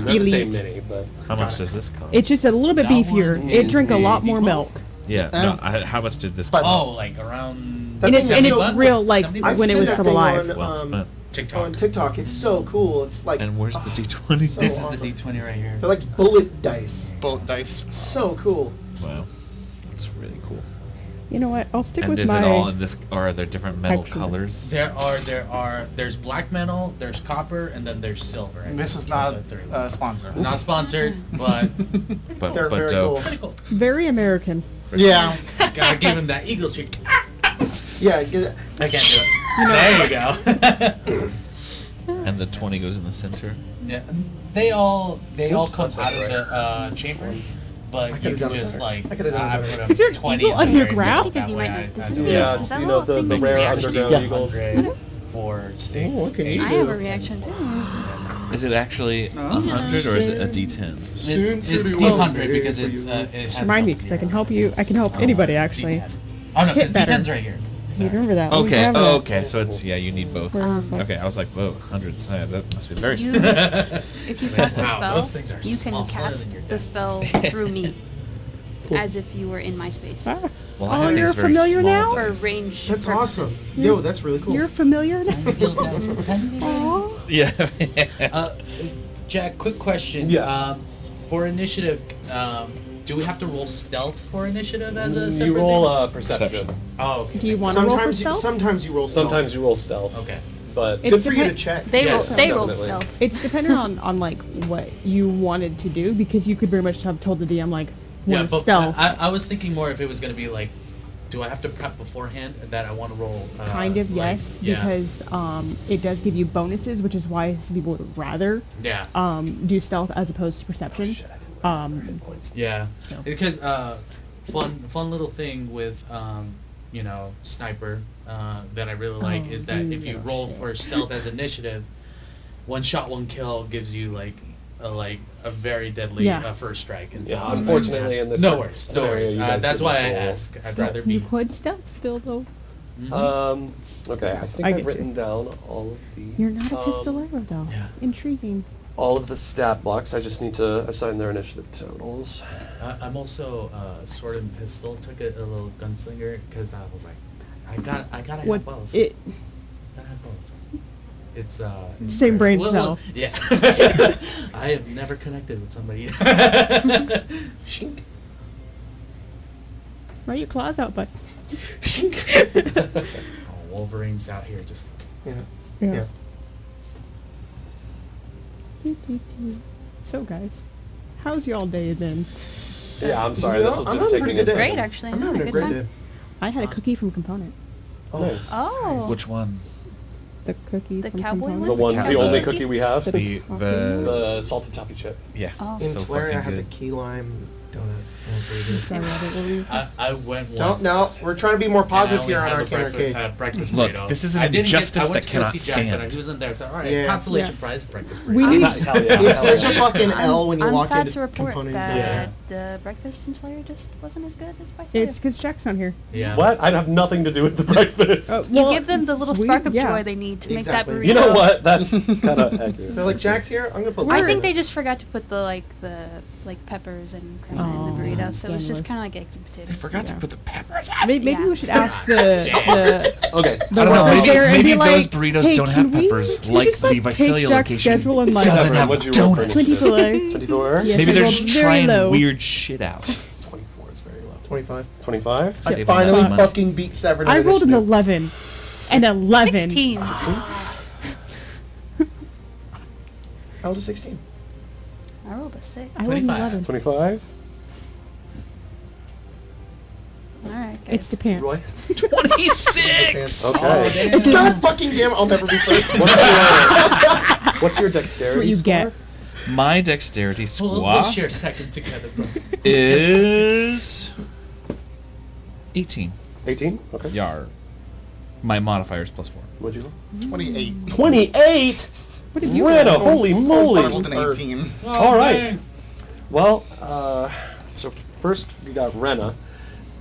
They're the same Elite. mini, but How much does this cost? It's just a little bit That beefier. one It is drink a lot the more default. milk. Yeah. No. how much did this But- cost? Oh, like around. That's And it's $70. real, like, 70 I've when it seen was that still thing alive. on, Well spent. TikTok. on TikTok. It's so cool. It's like And where's the D20? so This is awesome. the D20 right here. They're like bullet dice. Both dice. So cool. Wow. That's really cool. You know what? I'll stick And with is my. it all in this, or are there different metal Actually. colors? There's black metal, there's copper, and then there's silver. And This is those not are 3 a ones. sponsor. Not sponsored, but But They're very dope. cool. Very American. Yeah. gotta give him that eagle streak. Yeah, get- I can't do it. There you go. And the 20 goes in the center. Yeah, they all come that's out right. of the chamber, but you could've done can it just better. like I could've done it I better. put Is there a an 20 eagle in there underground? just Because that you way might I- not. Does I this do mean- Yeah, is it's, that you a know, little the thing rare that you underground actually- eagles. Yeah. for 6. what can you I do? have a reaction too. Is it actually 100 or is it a D10? It's Soon D100 to because be it's it has Remind me, double because I can zeros, help so you. it's, I can help anybody actually. D10. Oh no, Hit because better. D10's right here. You remember that? Let me Okay. grab Oh, that. okay. So it's yeah. You need both. Where are we? Okay. I was like, whoa, 100. That must be very. You, if you Like, cast a wow, spell, those things are you small, can smaller cast than your the deck. spell through me, as if you were in my space Ah, Well, Oh, I have you're these very familiar small now? for dice. range That's purposes. awesome. Yo, that's really cool. you're familiar now. Oh. Yeah. Jack, quick question. Yes. For initiative, do we have to roll stealth for initiative as a separate You roll thing? perception. Oh, okay. Do you want to roll for Sometimes you, stealth? sometimes you roll stealth. Sometimes you roll stealth. Okay. But It's Good for you to depen- check. They Yes, rolled definitely. stealth. It's dependent on like what you wanted to do, because you could very much have told the DM like Yeah, want but stealth. I was thinking more if it was going to be like, do I have to prep beforehand that I want to roll? Kind of, like- yes, yeah. because it does give you bonuses, which is why some people would rather Yeah. do stealth as opposed to perception. shit, I didn't write my hit points. Yeah. So. Because fun little thing with sniper that I really like Oh, is that you if you little roll shit. for stealth as initiative, one shot, one kill gives you like a very deadly Yeah. first strike. And Yeah, so, unfortunately, in this no worries, no scenario, worries. you guys That's did why not I roll ask. I'd stealth. rather You be. could stealth still though. Okay, I think I I've get written you. down all of the. You're not a pistolero though. yeah. Intriguing. All of the stat blocks. I just need to assign their initiative totals. I'm also sword and pistol. Took a little gunslinger because I was like, I gotta What have both. it Gotta have both. It's Same brain well, cell. yeah. I have never connected with somebody. Shink. Write your claws out, bud. Oh, Wolverine's out here just. Yeah. Yeah. Yeah. So guys, how's y'all day been? Yeah, I'm sorry. You know, This will I'm just having take a me pretty a good day. second. Great, actually. I'm I had having a a good great time. day. I had a cookie from Component. Nice. Oh. Which one? The cookie The from cowboy Component. The one, The the only cookie? cookie we have. The The salted toffee chip. yeah. Oh. In So Tulare, I fucking had the good. key lime donut. That was pretty good. Sorry, I didn't really- I went No, once. no, we're trying to be more and I positive only here on had our the Arcane Arcade. breakfast Look, burrito. this is an I didn't injustice I went that to go cannot see Jack, but stand. he wasn't there, so all right. Yeah. Consolation Yeah. prize, breakfast We burrito. need- Hell yeah. It's hell such a yeah. fucking L when you I'm walk sad into to report components. that Yeah. the breakfast in Tulare just wasn't as good as by It's because Jack's not here. Yeah. What? I'd have nothing to do with the breakfast. You Well, give them the little we- spark of yeah. joy they need to make Exactly. that burrito. You know what? That's kind of accurate. They're like, Jack's here. I'm gonna put. I We're- think they just forgot to put the peppers and crema in Oh, the burrito, so it was scandalous. just kind of like eggs and potatoes. Forgot Yeah. to put the peppers. Maybe Yeah. we should ask the Okay. the I don't know. workers Maybe, there and maybe be those like, burritos hey, don't can have we- peppers, can we like just, the take Visalia Jack's location. schedule and, like, doesn't Severon, have what'd you roll for donuts. initiative? 24. 24? Yes, Maybe I they're rolled just very trying low. weird shit out. 24 is very low. 25. 25? Saving Yeah, that finally money. fucking beat Severon. I in rolled an initiative. 11. An 11. 16. I rolled a 16. I rolled a 6. I rolled an 25. 11. 25? All right, guys. It's the pants. Roy. 26! Okay. Oh, damn. God fucking damn it, I'll never be first. What's your dexterity That's what you score? get. My dexterity We'll squad share second together, bro. is 18. 18? Okay. Yar. My modifier is +4. What'd you roll? 28. 28? What have you Rena, got? holy I moly. rolled an 18. All right. Well, so first we got Rena.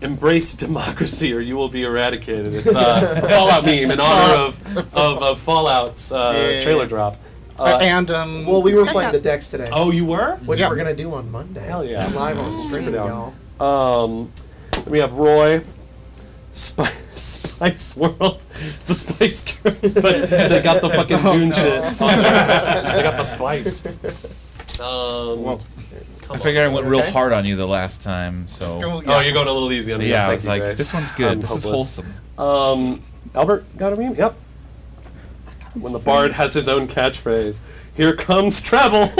Embrace democracy or you will be eradicated. It's a Fallout meme in honor of Fallout's trailer drop. And Well, we were Suck playing up. the decks today, Oh, you were? which Yeah. we're gonna do on Monday. Hell yeah. Live on stream, it out. y'all. Then we have Roy. Spice World. It's the Spice Girls, but they got the fucking Dune shit on there. They got the spice. well, I figured I went real Okay. hard on you the last time, so. let's go. Oh, you're going a little easy on me. Yeah, I Thank was you, like, Grace. this one's good. I'm This is hopeless. wholesome. Albert got a meme? Yep. When the bard has his own catchphrase, here comes travel.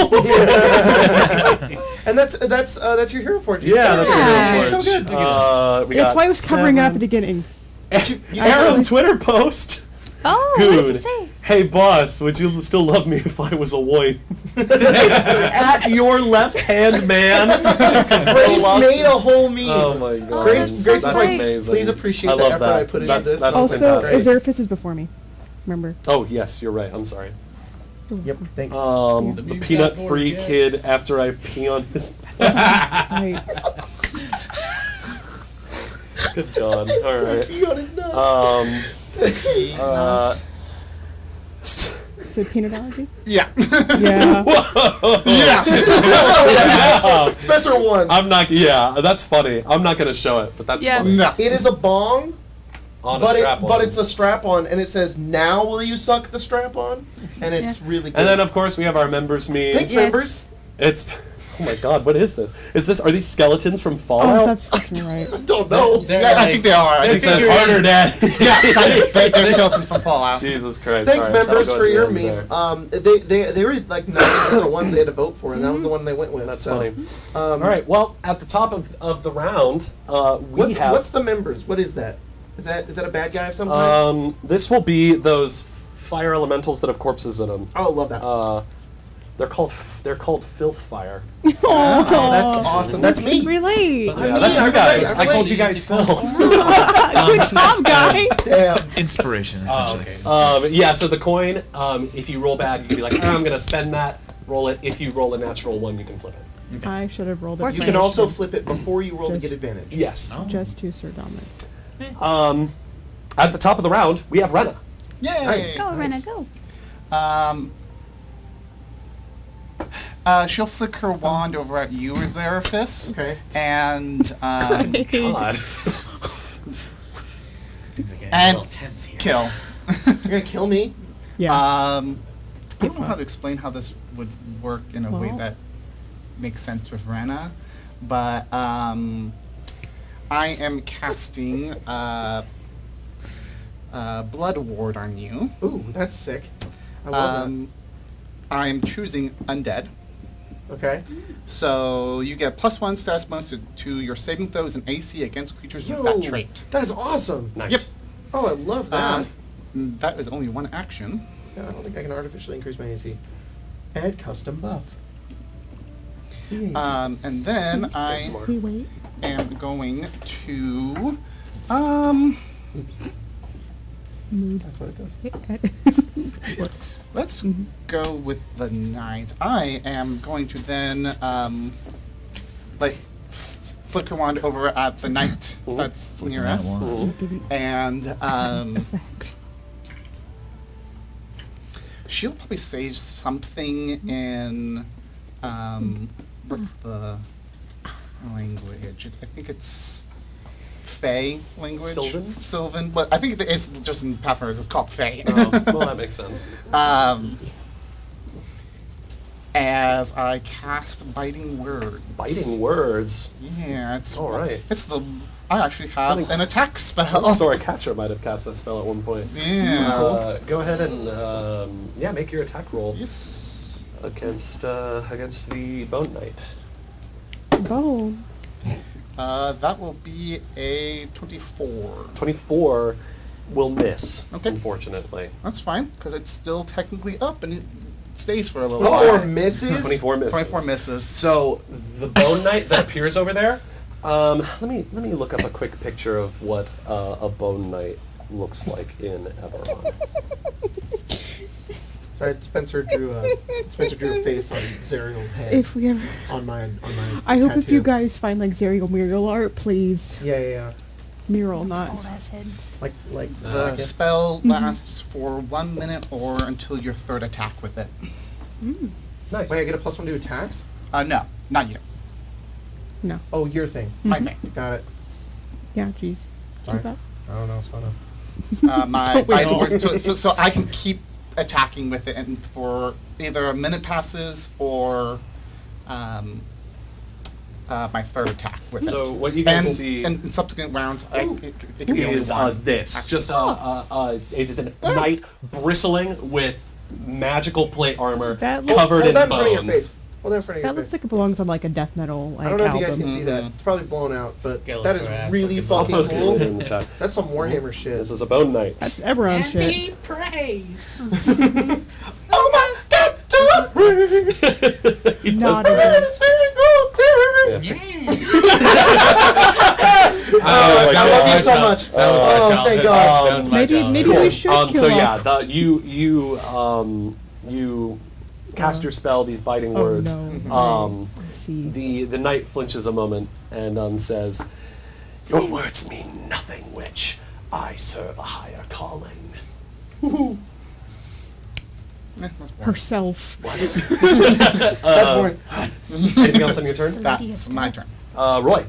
And that's your hero forge. Yeah, that's Yeah. a real So forge. good. We That's got why I was covering up at the 7. beginning. Aaron Twitter post. Oh, what does Dude, it say? hey boss, would you still love me if I was a woin? At your left-hand man. Grace lost made a his- whole meme. Oh my god. Grace, that's Grace so is That's like, great. amazing. please appreciate I the love effort that. I put into That's- this. that's Also, fantastic. Azurfus is before me. Remember? Oh yes, you're right. I'm sorry. Yep, thanks. The Use peanut-free that board, kid after I pee on his. Right. Good God. All right. Pee on his nose. Is it peanut allergy? Yeah. Yeah. yeah. Spencer won. I'm not. Yeah, that's funny. I'm not gonna show it, but that's Yeah. funny. No. It is a bong, On a but strap on. it's a strap on, and it says, "Now will you suck the strap on?" And it's really good. And then of course we have our members meet. Thanks, Yes. members. It's Oh my God, what is this? Are these skeletons from Fallout? Oh, that's fucking right. I don't know. Yeah, I think they are. I It think says they're- harder, Dad. Yeah, they're skeletons from Fallout. Jesus Christ. Thanks, All right, members, that'll go for at the your end meme. there. They were like 9 different ones they had to vote for, and that was the one they went with. That's so. funny. All right, well, at the top of the round, What's the members? What is that? Is that a bad guy of some kind? This will be those fire elementals that have corpses in them. Oh, love that. They're called filth fire. Oh, that's awesome. That's me. Relate. Yeah, that's you guys. I called you guys filth. Good job, guy. Damn. Inspiration, Oh, essentially. okay. Yeah, so the coin, if you roll bad, you can be like, I'm going to spend that, roll it. If you roll a natural one, you can flip it. I should have rolled it. You can also flip it before you roll to get advantage. Yes. Just to Sir Dominic. At the top of the round, we have Rena. Yay! Nice. Go, Rena, go. She'll flick her wand over at you, Azeraphis. Okay. And God. Things are getting a And little tense here. kill. You're gonna kill me? Yeah. I don't know how to explain how this would work in a way Well. that makes sense with Rena, but I am casting Blood Ward on you. Ooh, that's sick. I love I am choosing Undead. that. Okay. So you get +1 stats bonus to your saving throws and AC against creatures with that trait. That's awesome. Nice. Yep. Oh, I love that. That is only one action. Yeah, I don't think I can artificially increase my AC. Add custom buff. And then I We wait. am going to That's what it does. Works. let's go with the knight. I am going to then flick her wand over at the knight that's near that us, wand. and she'll probably say something in what's the language? I think it's Fey language. Sylvan, but I think it's just in Pathfinder. It's called Fey. Well, that makes sense. As I cast Biting Words. Biting words. Yeah, it's All right. It's the I actually have an attack spell. Sorry, Catcher might have cast that spell at one point. Yeah. Go ahead and make your attack roll Yes. against the Bone Knight. Bone. That will be a 24. 24 will miss, Okay. unfortunately. That's fine, because it's still technically up and it stays for a little 24 while. misses? 24 misses. 24 misses. So the Bone Knight that appears over there. Let me look up a quick picture of what a Bone Knight looks like in Eberron. Sorry, Spencer drew a face on Zerial's head. If we ever, on my I hope if you tattoo. guys find like Zerial mural art, please. Yeah. Mural, not. Old ass head. Like The spell lasts for 1 minute or until your third attack with it. Nice. Wait, I get a +1 to attacks? No, not you. No. Oh, your thing. My thing. Got it. Yeah, jeez. Sorry. Keep up. I don't know what's going on. My We Biting all- Words. So I can keep attacking with it, and for either a minute passes or my third attack with it. So what you guys and, see and in subsequent rounds, it can be only is one. this. action. Just it is a knight bristling with magical plate armor That looks- covered Hold in that in front of your bones. face. Hold that in front of your That face. looks like it belongs on like a death metal like I don't know if album. you guys can see that. It's probably blown out, but that Skeletor is ass really looking. I'll fucking post it cool. in the chat. That's some Warhammer shit. This is a Bone Knight. That's Eberron shit. praise. Oh my god, He does Not that. even. I God. love you so much. That was my Oh, childhood. thank God. That was my Maybe childhood. we should kill So yeah, off. you cast your spell. These biting Oh, words. no. I see. The knight flinches a moment and says, "Your words mean nothing, witch. I serve a higher calling." That's boring. Herself. That's boring. Anything else on your turn? That's my turn. Roy.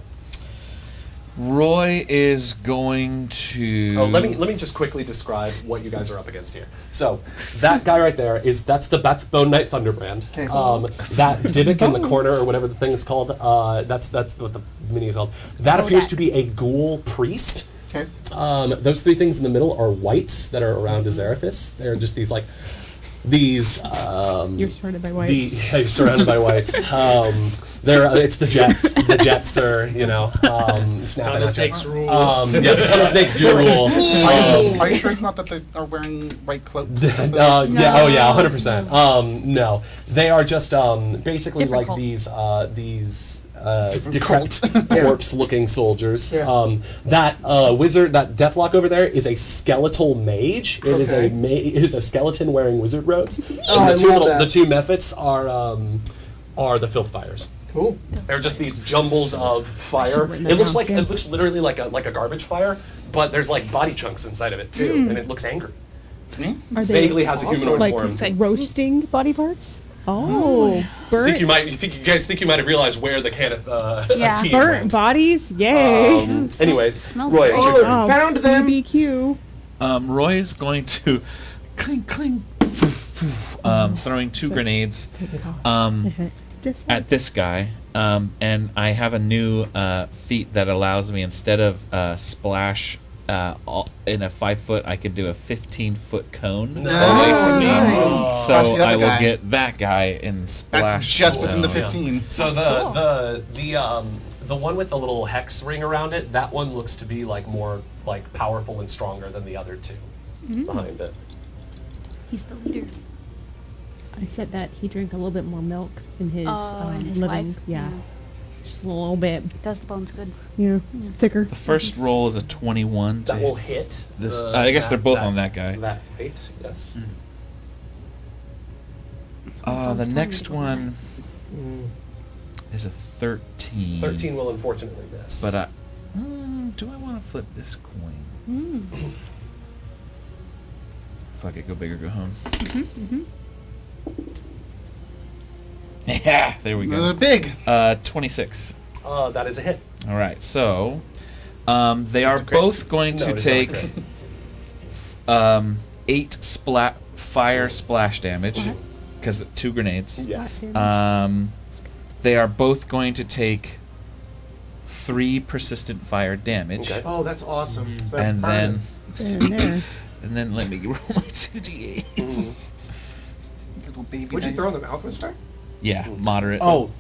Roy is going to. Oh, let me just quickly describe what you guys are up against here. So that guy right there that's Bone Knight Thunderbrand. Okay. That Divik in the corner or whatever the thing is called. That's what the mini is called. That appears to be a ghoul priest. Okay. Those three things in the middle are whites that are around Azeraphis. They're just these You're surrounded by whites. Yeah, you're surrounded by whites. It's the Jets. The Jets are, snapping Tunnel at snakes you. rule. Yeah, the tunnel snakes do rule. Are you sure it's not that they are wearing white cloaks? Yeah, 100%. No, they are just basically Different like cult. these decrepit cult. corpse-looking soldiers. Yeah. That wizard, that Deathlock over there, is a skeletal mage. It is Okay. it is a skeleton wearing wizard robes. Oh, And I love that. the two mephits are the filth fires. Cool. They're just these jumbles of fire. written It that looks down, like yeah. it looks literally like a garbage fire, but there's like body chunks inside of it too, and it looks angry. Are Vaguely has a awesome. humanoid like form. It's like- roasting body parts? Oh, burnt, You guys think you might have realized where the Kenneth Yeah. team burnt went. bodies? Yay! Anyways, smells Roy, great. it's your Oh, turn. found them. BBQ. Roy is going to clink clink, throwing two grenades Just at this guy. And I have a new feat that allows me, instead of splash in a 5 foot, I could do a 15-foot cone. Nice. Nice. So That's the other I will guy. get that guy in splash. That's just within the zone. 15. So the one with the little hex ring around it, that one looks to be like more like powerful and stronger than the other two behind it. He's the leader. I said that he drank a little bit more milk in his, In his living. life? Yeah. Yeah. Just a little bit. Does the bones good. Yeah. Thicker. The first roll is a 21 to That will hit. this. I guess they're both on that guy. That 8, yes. The next one is a 13. 13 will unfortunately miss. But do I want to flip this coin? Fuck it, go big or go home. Yeah, there we go. Big. 26. That is a hit. All right, so they are both going No, to it is not take crit. 8 fire splash damage because 2 grenades. Yes. They are both going to take 3 persistent fire damage, Okay. Oh, that's awesome. So and then There. and then let me roll my 2d8. Little baby Would you dice. throw in the Alchemist Fire? Yeah, moderate. Oh,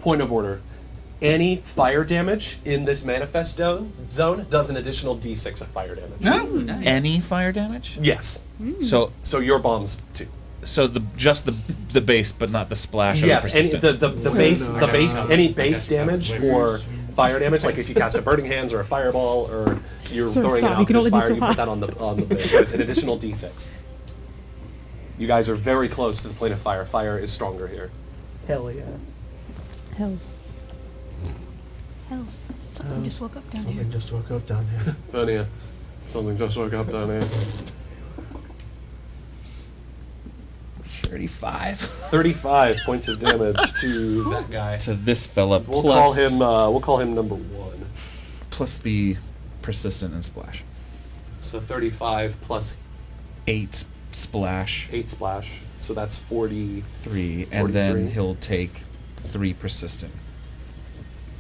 point of order. Any fire damage in this manifest zone does an additional d6 of fire damage. No. Any fire damage? Yes. So So your bombs too. just the base, but not the splash. Or Yes. Any, persistent. the base any base damage for fire damage, like if you cast a burning hands or a fireball or you're Sir, throwing stop. an You can alchemist only do fire, so you high. put that on the base. So it's an additional d6. You guys are very close to the plane of fire. Fire is stronger here. Hell yeah. Hells. Hells. Something just woke up down here. Something just woke up down here. Vernia, something just woke up down here. 35 35 points of damage to that guy. to this fella. We'll plus, call him number 1. plus the persistent and splash. So 35 plus 8 splash, 8 splash. So that's 40. 3, and then 43. he'll take 3 persistent.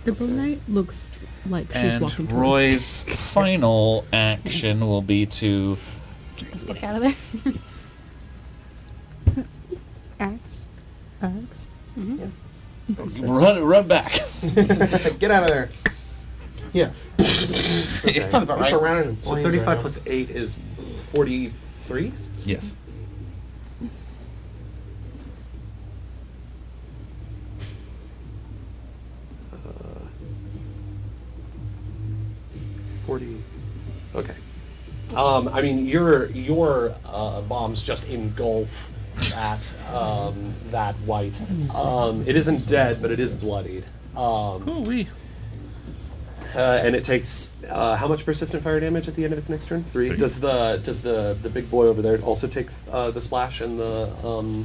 The Bone Knight looks like she's And walking towards Roy's final action will be to Get the fuck out of there. Axe. Axe. run back. Get out of there. Yeah. Sounds about I'm right. surrounded in So flames 35 right now. plus 8 is 43? Yes. Uh, 40. Okay. I mean, your bombs just engulf that white. It isn't dead, but it is bloodied. Ooh-wee. And it takes how much persistent fire damage at the end of its next turn? 3. Does the big boy over there also take the splash and the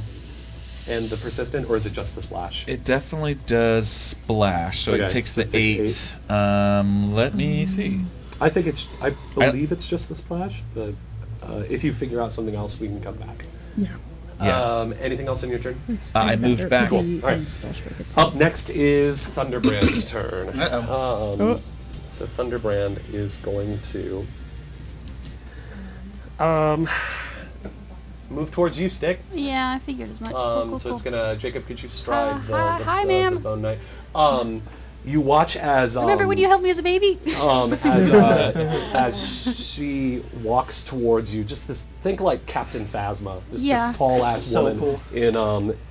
and the persistent, or is it just the splash? It definitely does splash, so Okay, it takes the so it's 8. Let me see. I think I believe it's just the splash, but if you figure out something else, we can come back. Yeah. Yeah. Anything else in your turn? I moved back. Cool. All right. Up next is Thunderbrand's turn. So Thunderbrand is going to move towards you, Stick. Yeah, I figured as much. Cool. So it's gonna. Jacob, could you stride Hi, the ma'am. Bone Knight? You watch as Remember when you helped me as a baby? as she walks towards you, just this, think like Captain Phasma, this Yeah. just tall ass So woman cool.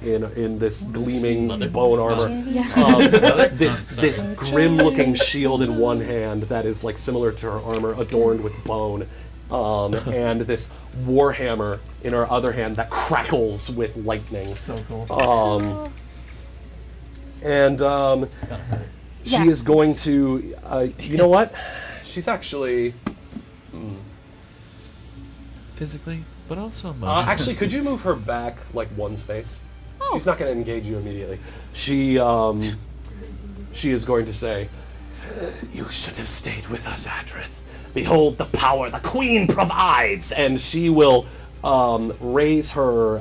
in this gleaming bone armor. Yeah. This grim looking shield in one hand that is like similar to her armor, adorned with bone. And this warhammer in her other hand that crackles with lightning. So cool. She Yeah. is going to, you know what? She's actually, Physically, but also emotionally. actually, could you move her back like one space? Oh. She's not going to engage you immediately. She is going to say, "You should have stayed with us, Adrith. Behold the power the Queen provides," and she will raise her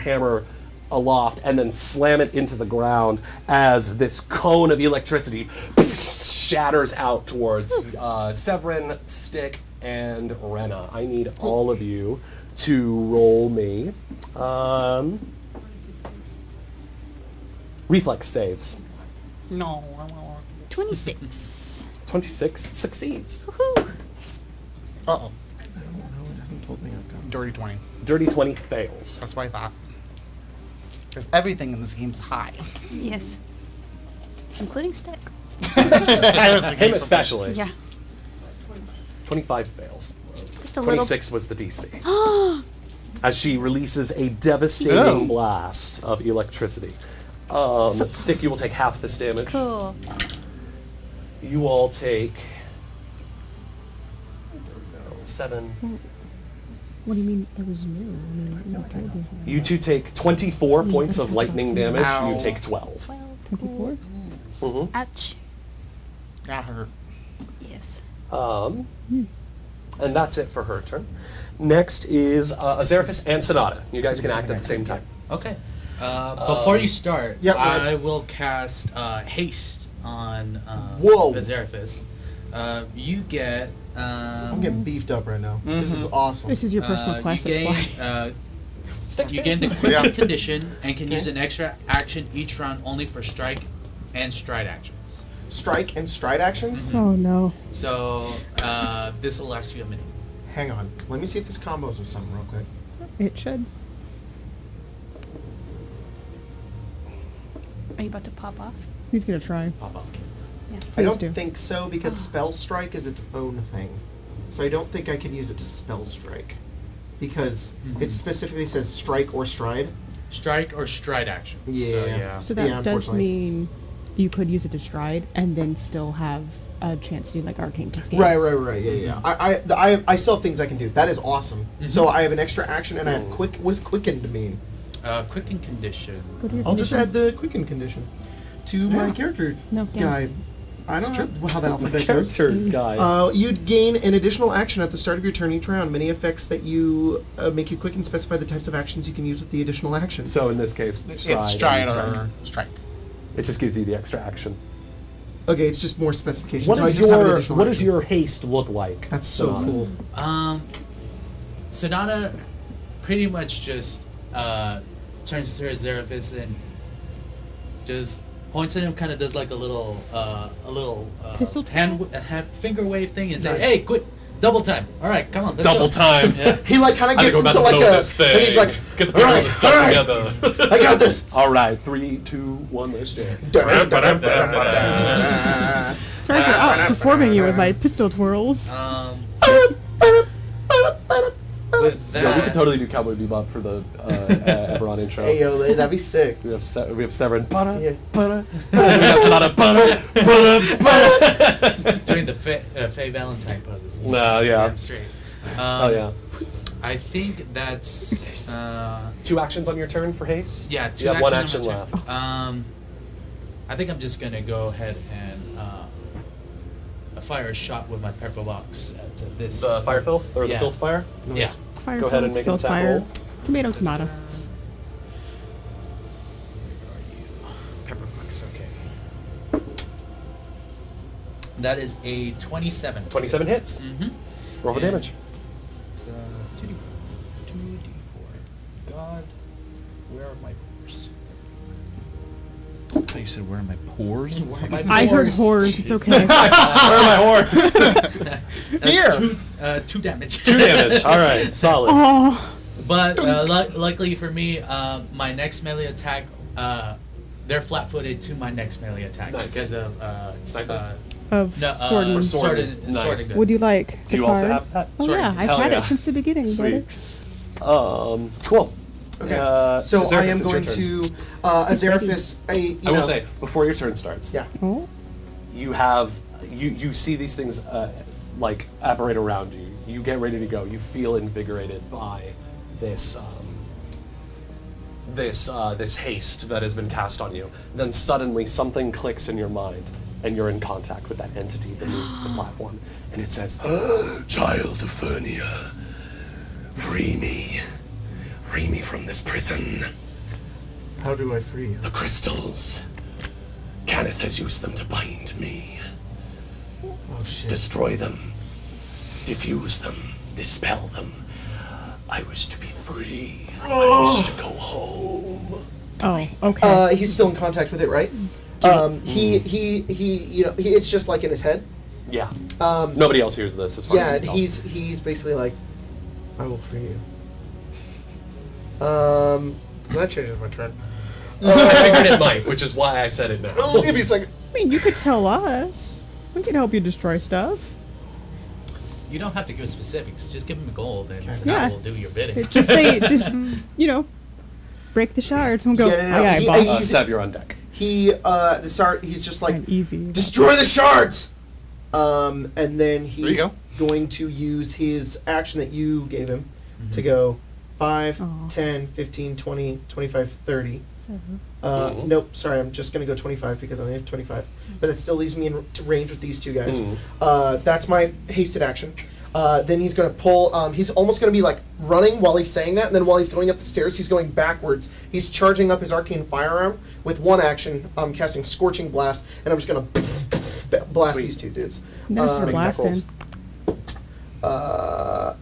hammer aloft and then slam it into the ground as this cone of electricity shatters out towards Severon, Stick, and Renna. I need all of you to roll me reflex saves. No. 26. 26 succeeds. Woohoo. Uh-oh. It hasn't told me I've got Dirty 20. Dirty 20 fails. That's what I thought. Because everything in this game's high. Yes. Including Stick. I was thinking Him especially. Yeah. 25 fails. Just a little. 26 was the DC. As she releases a devastating blast of electricity. Stick, you will take half this damage. Cool. You all take 7. What do you mean it was new? I mean, you told me. You two take 24 points of lightning damage. Ow. You take 12. 24? Mhm. Ouch. That hurt. Yes. And that's it for her turn. Next is Azeraphis and Sonata. You guys can act at the same time. Okay. Before you start, yeah, I will cast haste on Whoa. Azeraphis. You get. I'm getting beefed up right now. This is awesome. This is your personal class, you that's gain, why. you gain the quick condition and can use an extra action each round only for strike and stride actions. Strike and stride actions? Oh no. So this will last you a minute. Hang on. Let me see if this combos with something real quick. It should. Are you about to pop off? He's gonna try. Pop off. Yeah. I don't do. think so because spell strike is its own thing. So I don't think I can use it to spell strike. Because it specifically says strike or stride. Strike or stride actions. So, Yeah. yeah. So that Yeah, does unfortunately. mean you could use it to stride and then still have a chance to do like arcane cascade. Right. Yeah. I still have things I can do. That is awesome. So I have an extra action and I have quick. What does quickened mean? Quicken condition. Go to your I'll just condition. add the quicken condition to my character No, guide. I don't know how that alphabet goes. Character guy. You'd gain an additional action at the start of your turn each round. Many effects that you make you quick and specify the types of actions you can use with the additional action. So in this case, It's stride. stride and strike. or strike. It just gives you the extra action. Okay, it's just more specification. What so does I just have an your additional What does action. your haste look like? That's so Sonata? cool. Sonata pretty much just turns to her Azeraphis and just points at him, kind of does like a little Pistol hand finger wave thing and say, "Hey, quit! Double time! All right, come on, let's Double go." time. Yeah. He like kind of I gets go back into like and build a, this thing. and he's like, Get the all all right, the stuff all right, together. I got this. All right, 3, 2, 1, let's jam. Sorry for outperforming you with my pistol twirls. With that, Yeah, we could totally do Cowboy Bebop for the Eberron intro. Hey yo, that'd be sick. We have Severon. Butter, Yeah. butter. We got Sonata. Butter, butter. doing the Faye Valentine pose. No, yeah. Damn straight. Oh yeah. I think that's 2 actions on your turn for haste? yeah. 2 You have 1 actions action on my turn. left. I think I'm just gonna go ahead and fire a shot with my pepper box at this. The fire filth or the Yeah. filth fire? Yeah. Fire Go ahead and make an field attack fire. roll. Tomato, tomato. Pepper box. Okay. That is a 27. 27 hits. Mm-hmm. Roll for And damage. It's 2d4. 2d4. God, where are my pores? I thought you said, where are my pores? I heard whores. It's okay. Where are my horns? That's 2 damage. 2 damage. All right, solid. Oh, But luckily for me, my next melee attack, they're flat-footed to my next melee attack Nice. because of Sniper? of no, sword and sword Sword. and Nice. gun. Would you like Do the you also card? have that? Oh Sword yeah, and- I've Hell had yeah. it since the beginning, Sweet. brother. Cool. Okay. Azerafis, So I am it's your going turn. to Azerafis. I will say, before your turn starts, Yeah. Oh, you have you see these things like apparate around you. You get ready to go. You feel invigorated by this this haste that has been cast on you. Then suddenly something clicks in your mind, and you're in contact with that entity beneath the platform, and it says, "Child of Fernia, free me. Free me from this prison. How do I free you? The crystals. Kenneth has used them to bind me. Oh shit. Destroy them. Diffuse them. Dispel them. I wish to be free. I wish to go home." oh, okay. He's still in contact with it, right? It's just like in his head. Yeah. Nobody else hears this as far Yeah, as I and can he's basically like, I will free you. That changes my turn. tell. I figured it might, which is why I said it now. Oh, give me a second. I mean, you could tell us. We can help you destroy stuff. You don't have to give specifics. Just give him gold, and Yeah. Sonata will do your bidding. Just say, break the shards and we'll go. Yeah, no, Aye, aye, he- boss. he- Sev, you're on deck. He's just like, Easy. destroy the shards! And then you he's go. going to use his action that you gave him to go 5, Aw. 10, 15, 20, 25, 30. Mhm. Nope, sorry, I'm just going to go 25 because I only have 25. But that still leaves me in range with these two guys. That's my hasted action. Then he's going to pull, he's almost going to be like running while he's saying that, and then while he's going up the stairs, he's going backwards. He's charging up his arcane firearm with one action, casting Scorching Blast, and I'm just going to blast Sweet. these two dudes. Never start Make attack blasting. rolls.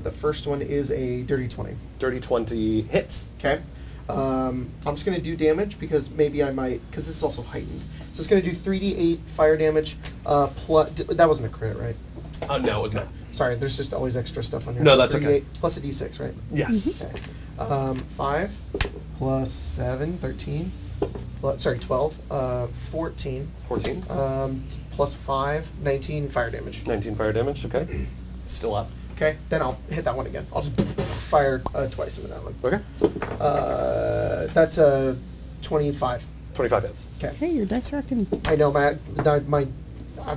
The first one is a dirty 20. Dirty 20 hits. Okay. I'm just going to do damage because maybe I might, because this is also heightened. So it's going to do 3d8 fire damage. Plus, that wasn't a crit, right? No, it's not. Sorry, there's just always extra stuff on here. No, So that's okay. 3d8 plus a d6, right? Yes. Okay. 5 plus 7, 13. 12. 14. 14. Plus 5, 19 fire damage. 19 fire damage, okay. Still up. Okay, then I'll hit that one again. I'll just fire twice into that one. Okay. That's 25. 25 hits. Okay. Hey, your dice are acting. I know my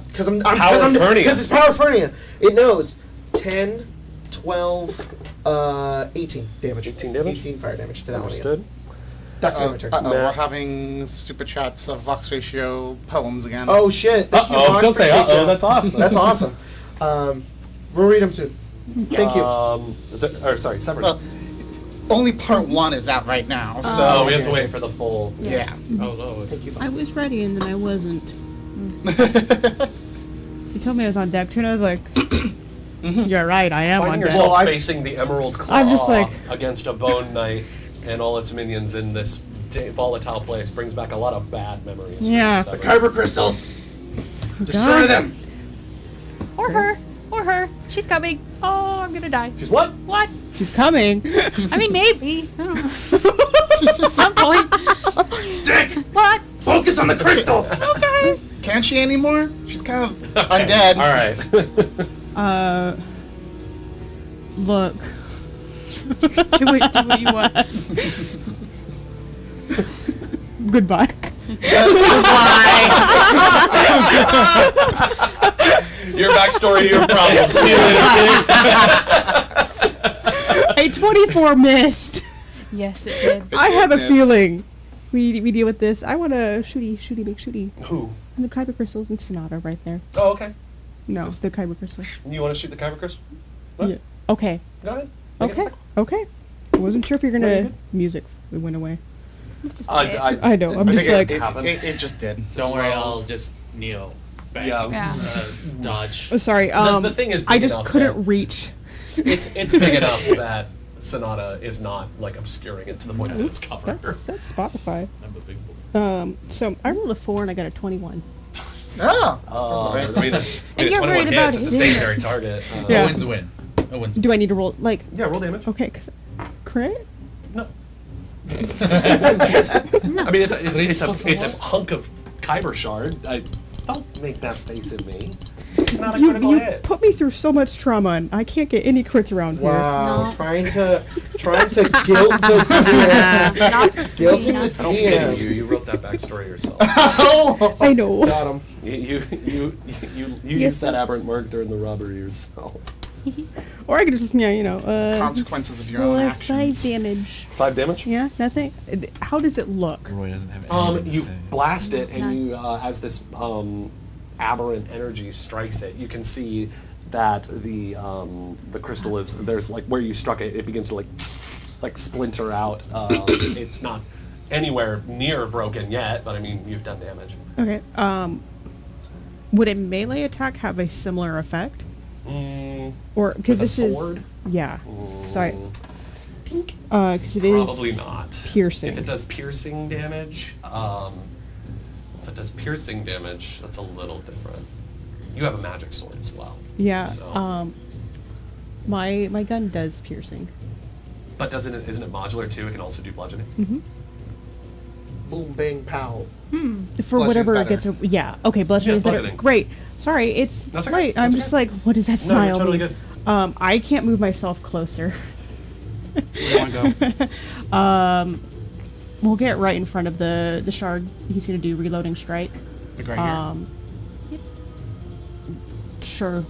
because Power Fernia. because it's Power Fernia. It knows 10, 12, 18 damage. 18 damage? 18 fire damage to that Understood. one again. That's the end of my turn. We're Math. having super chats of Vox Ratio poems again. Oh shit! Thank you, Uh-oh, Vox, don't say appreciate uh-oh, you. that's awesome. That's awesome. We'll read them soon. Thank you. Severon. Well, only part 1 is out right now, so Oh, we have to wait for the full. yeah. Oh, Lord. Thank you. I was ready and then I wasn't. You told me I was on deck too, and I was like, "You're right, I am Finding on deck." yourself Well, facing the Emerald Claw I'm just like- against a Bone Knight and all its minions in this volatile place brings back a lot of bad memories. Yeah. Severon. Kyber crystals. God. Destroy them. Or her. Or her. She's coming. Oh, I'm gonna die. She's what? What? She's coming. I mean, maybe. I don't know. At some point. Stick. What? Focus on the crystals. Okay. Can't she anymore? She's kind of undead. All right. Look. Do what you want. Goodbye. Your backstory, your problem. See you later, kid. A 24 missed. Yes, it did. I have a Goodness. feeling we deal with this. I want a shooty, big shooty. Who? And the kyber crystals and Sonata right there. Oh, okay. No, the kyber crystals. You want to shoot the kyber crystal? What? Yeah. Okay. Go ahead. Make it Okay. attack. Okay. I wasn't sure if you're No, gonna you're good. music. We went away. Let's just play it. I know, I'm I just think like. it just did. Don't worry, roll. I'll just kneel. Bang. Yeah. Yeah. Dodge. Oh, sorry. The thing is, I big just enough couldn't that- reach. It's big enough that Sonata is not like obscuring it to the point that it's covered. That's Spotify. I'm a big boy. So I rolled a 4 and I got a 21. Ah! I mean, And you're 21 worried about hits, it's a hitting it. stationary target. Yeah. A win's a win. A win's a Do I need to roll like? Yeah, roll damage. Okay, cause crit. No. I mean, it's a hunk of kyber shard. Don't make that face at me. It's not a You critical hit. put me through so much trauma, and I can't get any crits around Wow, No. trying to guilt the DM. Not for Guilting free, the not- I don't pity DM. you. You wrote that backstory yourself. Oh, here. I know. got him. You Yes, used that sir. aberrant mark during the robbery yourself. Or I could just, Consequences of your own 5 actions. damage. 5 damage. Yeah, nothing. How does it look? Roy doesn't have anything to You say. blast it, and None. you, as this aberrant energy strikes it, you can see that the crystal is there's like where you struck it, it begins to like splinter out. It's not anywhere near broken yet, but I mean you've done damage. Okay. Would a melee attack have a similar effect? Or because With a this sword? is yeah. Sorry. Because it is Probably not. piercing. If it does piercing damage, that's a little different. You have a magic sword as well. Yeah. So. My gun does piercing. But isn't it modular too? It can also do bludgeoning. Mm-hmm. Boom, bang, pow. For Bludgeoning's whatever it better. gets. Yeah. Okay. Bludgeoning Yeah, is better. bludgeoning. Great. Sorry. It's That's okay, late. I'm that's just okay. like, what does that No, smile you're totally mean? good. I can't move myself closer. Where do you want to go? We'll get right in front of the shard. He's gonna do reloading strike. Like right Sure.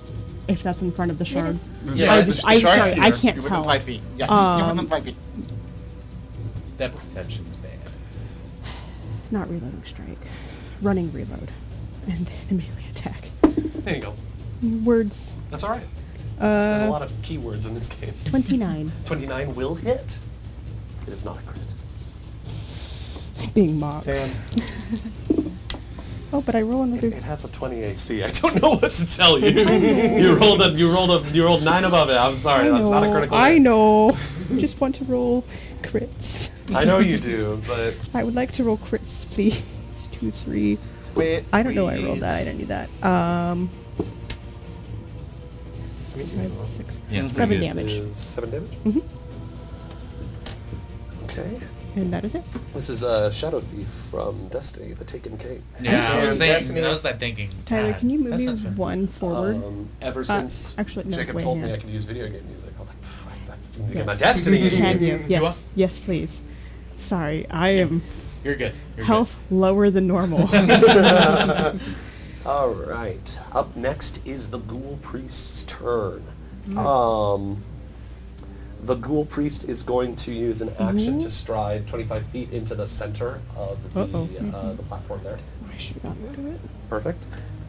If that's in front of the shard. is. here. I the just- I- shark's sorry, I here. can't You're tell. within 5 feet. Yeah, you're within 5 feet. That perception's bad. Not reloading strike. Running reload. And then a melee attack. There you go. Words. That's all right. There's a lot of keywords in this game. 29. 29 will hit. It is not a crit. Being mocked. Damn. Oh, but I roll another. It has a 20 AC. I don't know what to tell you. You rolled 9 above it. I'm sorry. That's not a critical I hit. know. Just want to roll crits. I know you do, but I would like to roll crits, please. 2, 3. Wait, I don't know why I rolled that. I didn't need that. 5, 6, Yeah, 7 pretty good. damage. is 7 damage. Mhm. Okay. And that is it. This is a Shadow Thief from Destiny, the Taken Cape. Yeah, I was And thinking. Destiny- I was that thinking. Tyler, God, can you move that me sounds fun. 1 forward? Ever since actually, no, Jacob wait, told yeah. me I could use video game music, I was like, I need to get Yes. my Destiny. Can you? want? Yes. Yes, please. Sorry, I am You're good. You're health lower than normal. All right. Up next is the Ghoul Priest's turn. The Ghoul Priest is going to use an action to stride 25 feet into the center of the platform there. I should not do it. Perfect.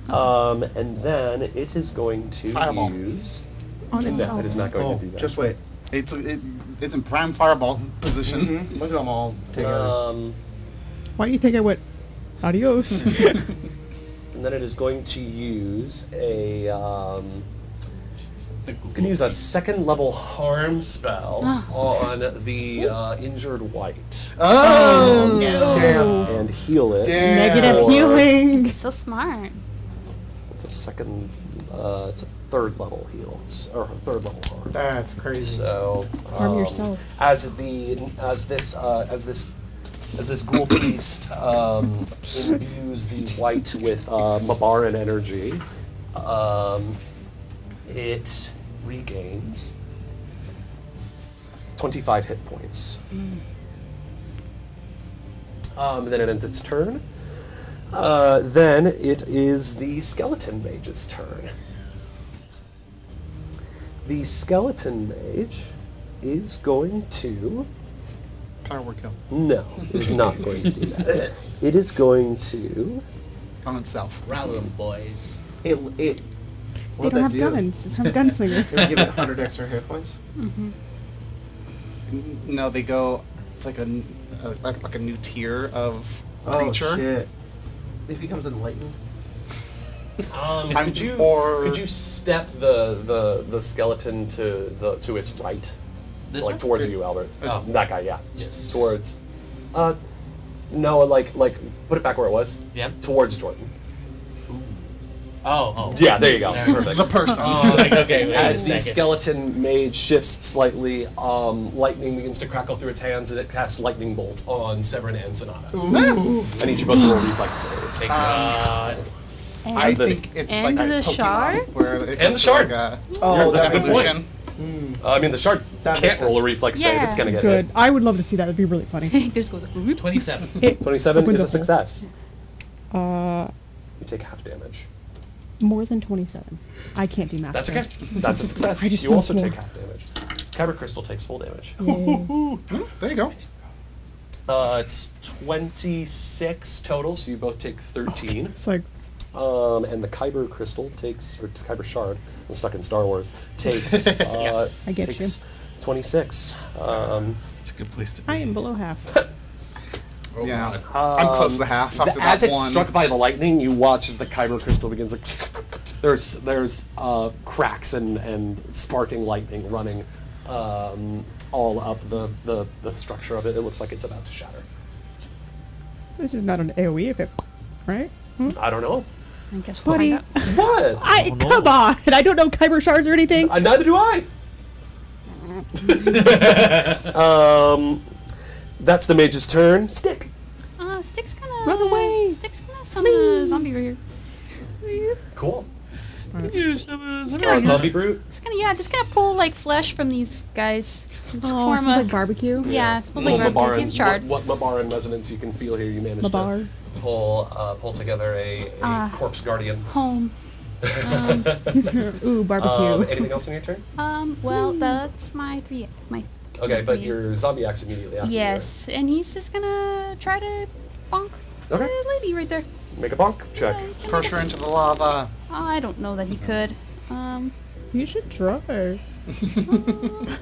And then it is going to Fireball. use. On No, itself. it is not going Oh, to do that. just wait. It's in prime fireball position. Look at them all together. Why do you think I went? Adios. And then it is going to use a. It's going to use a second level harm spell on the injured white Oh, no. and heal it. Damn. Negative for- healing. So smart. It's a second. It's a third level heal or third level harm. That's crazy. So Harm yourself. as this ghoul priest imbues the white with Mabaran energy, it regains 25 hit points. Then it ends its turn. Then it is the skeleton mage's turn. The skeleton mage is going to... Power word kill No, it is not going to do that. It is going to... on itself. Rally 'em, boys. It They what'd don't that have do? guns. It's not a gunslinger. It'll give it 100 extra hit points. No, they go. It's like like a new tier of creature. Oh shit! It becomes enlightened. Could you step the skeleton to its right? This So, like one? towards you, Albert. Oh. That guy, yeah. Yes. Towards. No, like put it back where it was. Yep. Towards Jordan. Oh. Yeah, there you go. There. Perfect. The person. Oh, like, okay, wait As a the second. skeleton mage shifts slightly, lightning begins to crackle through its hands, and it casts lightning bolt on Severon and Sonata. I need you both to roll reflex saves. God. I As this- think it's And like a the Pokemon shard? where it And gets the shard. Like Oh, that's a good point. evolution. I mean, the shard That can't makes roll a sense. reflex save; it's Yeah. gonna get Good. hit. I would love to see that. That'd be really funny. Just goes, "Oop." 27. 27 Opens is a up. success. Uh, You take half damage. more than 27. I can't do math. That's so- okay. That's a success. I just You know also more. take half damage. Kyber Crystal takes full damage. There you go. It's 26 total, so you both take 13. It's like, And the Kyber Crystal takes, or Kyber Shard, I'm stuck in Star Wars, takes, I get takes 26. It's a good place to be. I am below half. Oh, Yeah. God. I'm close to half after As that it's one. struck by the lightning, you watch as the Kyber Crystal begins like, there's cracks and sparking lightning running all up the structure of it. It looks like it's about to shatter. This is not an AoE if it, right? I don't know. I guess we'll Buddy, find out. What? come on! I don't know Kyber shards or anything. Neither do I. That's the mage's turn. Stick. Stick's gonna Run away. Stick's gonna summon a zombie right here. Cool. gonna- Zombie brute. Just gonna pull like flesh from these guys. It's Oh, form smells a like barbecue. yeah, it smells Little like barbecue. Mabaran, It's charred. what Mabaran resonance you can feel here. You managed Mabar. to pull together a corpse guardian. Home. Ooh, barbecue. Anything else on your turn? Well, that's my three. My Okay, but Yeah. your zombie acts immediately after. yes, and he's just gonna try to bonk Okay. the lady right there. You make a bonk check. Yeah, he's gonna Push her into the lava. I don't know that he could. You should try. I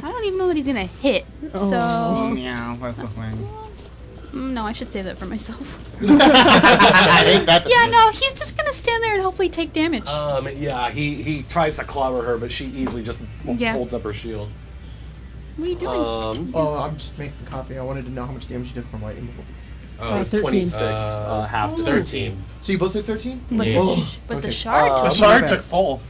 don't even know that he's gonna hit. Oh. So Yeah, that's the thing. no, I should save that for myself. I think that. Yeah, no, he's just gonna stand there and hopefully take damage. Yeah, he tries to clobber her, but she easily just Yeah. holds up her shield. What are you doing? Oh, I'm just making a copy. I wanted to know how much damage you took from lightning bolt. It was 13. 26, half to 13. So you both took 13? But, Yeah. but the okay. shard The took shard Okay. took full.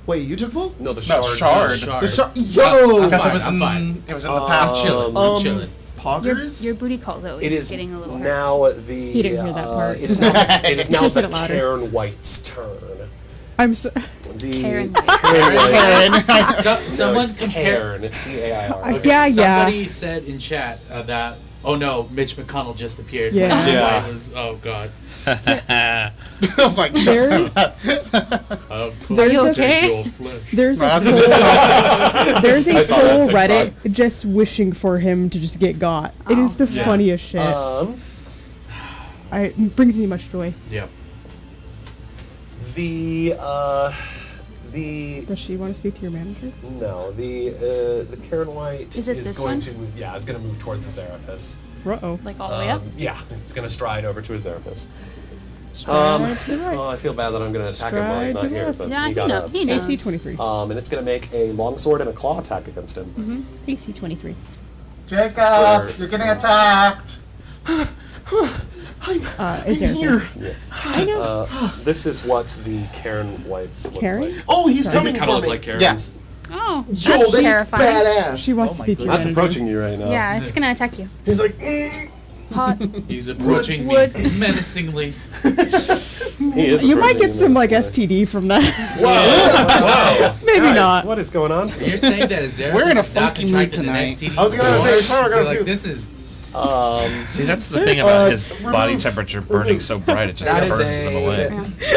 Wait, you took full? No, the No, shard. shard. Shard. The shard. I'm Yo! Because fine, it was I'm in fine. it was in the path. Chilling. I'm chilling. Poggers? your booty call though It is is getting a little hurt. now the. He didn't hear that part. It is now, it is You now should've said the it louder. Karen White's turn. I'm so. The Karen White. Karen White. Someone it's compared. Karen. C-A-I-R. Okay. Yeah, yeah. Somebody said in chat that. Oh no, Mitch McConnell just appeared. Yeah. When Yeah. White was, oh god. Oh my god. There, There's you a- okay? there's a That's full, there's I a saw that full TikTok. Reddit just wishing for him to just get got. It is the Yeah. funniest shit. It brings me much joy. Yep. The Does she want to speak to your manager? no, the Karen White Is it this going one? to move. Yeah, it's going to move towards Azeraphis. Uh-oh. Like all the way up? Yeah, it's going to stride over to Azeraphis. Stride to the right. I feel bad that I'm going to attack him while he's Stride not to the here, left. but Yeah, he he got know- up. he so- knows. AC 23. And it's going to make a longsword and a claw attack against him. AC 23. Jacob, For- you're getting attacked. Is there here. Yeah. I know. This is what the Karen Whites look Karen? like. Oh, he's They coming kind for of look me. like Karens. Yes. Oh, Yo, that's that's terrifying. badass. She wants to speak to your That's manager. approaching you right now. Yeah, it's gonna attack you. He's like, Hot. He's approaching Wood. me menacingly. He is You might approaching get some like menacingly. STD from that. Whoa! Maybe Guys, not. What is going on? You're saying that Azeraphis We're in a is not funky mood contracted an tonight. STD? I was gonna say, sorry, I gotta You're like, do- this is. See, that's the thing about his body remove- temperature burning so bright, it just That burns is them a away.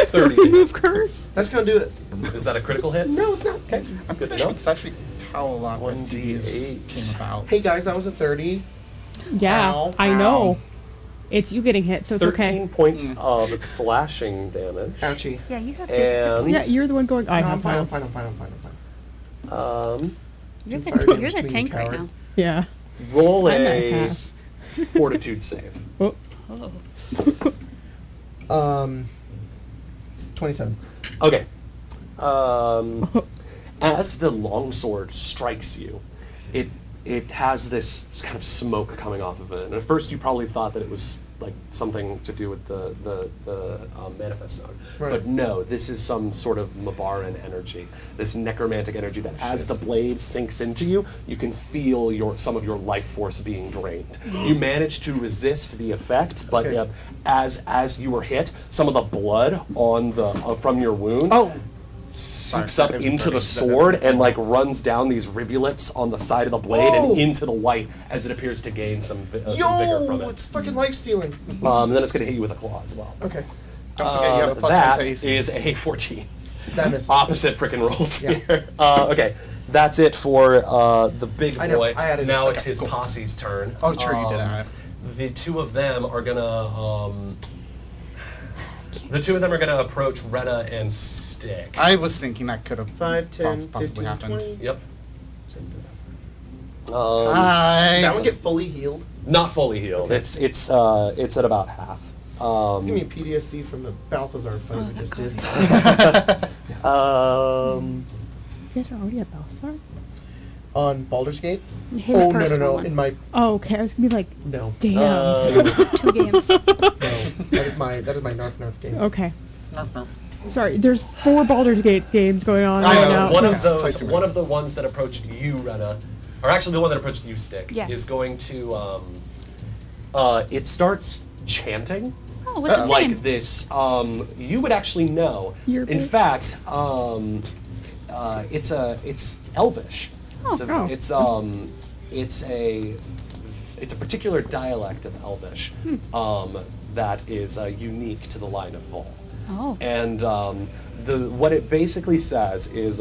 30. Remove curse. that's gonna do it. Is that a critical hit? No, it's not. Okay, good to know. It's actually how a lot of 1d8. STDs came about. Hey guys, that was a 30. Yeah, Ow. I know. It's you getting hit, so it's 13 okay. points of slashing damage. Ouchie. Yeah, you have And Yeah, you're the one going. I No, I'm have fine, I'm fine. fine, I'm fine, I'm fine, I'm fine. You're Fire the, damage you're the to me, you tank right coward. now. Yeah. roll I'm at a half. fortitude save. Oh, Oh. 27. Okay. As the longsword strikes you, it has this kind of smoke coming off of it. And at first, you probably thought that it was like something to do with the manifest zone. Right. But no, this is some sort of Mabaran energy, this necromantic energy that as the blade sinks into you, you can feel some of your life force being drained. You manage to resist the effect, but Okay. as you were hit, some of the blood on the from your wound seeps Sorry, up it was into 30. the sword and like runs down these rivulets on the side of the blade Oh. and into the white as it appears to gain some vigor from Yo, it. it's fucking life stealing. And then it's going to hit you with a claw as well. Okay, Don't forget you have a plus That 1 to AC. is a 14. that misses. Opposite freaking rolls Yeah. here. Okay, that's it for the big I know, boy. I added it. Now Okay, it's his cool. posse's turn. Oh, true, you did add it. The two of them are gonna approach Rena and Stick. I was thinking that could have 5, 10, possibly 15, happened. 20. Yep. Hi. That one get fully healed. Not fully healed. It's at about half. Give me a PTSD from the Balthazar fight we just did. you guys are already at Balthazar? On Baldur's Gate? His Oh, no, personal one. one. In my... Oh, okay. I was gonna be like, No. damn. 2 games. No. That is my Narf game. Okay. No. Sorry, there's 4 Baldur's Gate games going on I right know, now. One Yeah. of those, Twice too many. one of the ones that approached you, Rena, or actually the one that approached you, Stick, Yeah. is going to. It starts chanting. Oh, what's its Like name? this, you would actually know. Your In bitch. fact, it's Elvish. Oh. It's a particular dialect of Elvish that is unique to the line of Vol. Oh. And what it basically says is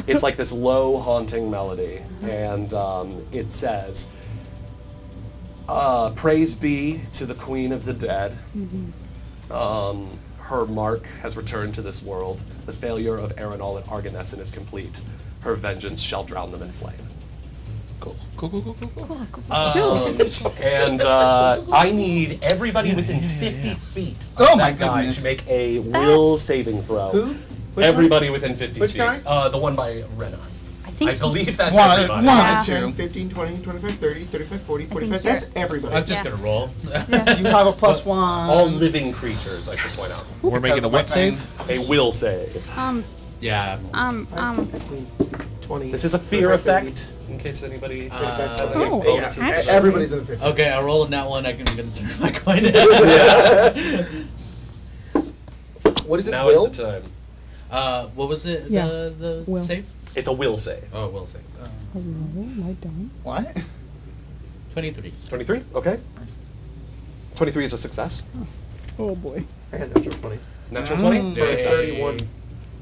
it's like this low haunting melody, and it says, "Praise be to the Queen of the Dead. Her mark has returned to this world. The failure of Eberron and Arganessen is complete. Her vengeance shall drown them in flame." Cool. And I need everybody within 50 feet of Oh my that guy goodness. to make a will saving throw. Who? Which Everybody within 50 Which feet. guy? The one by Rena. I think I believe that's One- everybody. one. Yeah. 10, 15, 20, 25, 30, 35, 40, think 45. you're- That's everybody. I'm just Yeah. gonna roll. You have a plus 1. All living creatures, I should point out. We're making a my what save? A will save. Yeah. 15, 20. This is a fear 35, 30. effect, in case anybody Uh, has any oh, bonuses. actually- Everybody's in 50. Okay, I roll in that one. I'm gonna turn my coin down. What is this Now will? is the time. What was it? Yeah. The Will. save? It's a will save. Oh, will save. I don't. What? 23. 23? Okay. 23 is a success. Oh boy. I had natural 20. Natural 20? Yay. Success. 31.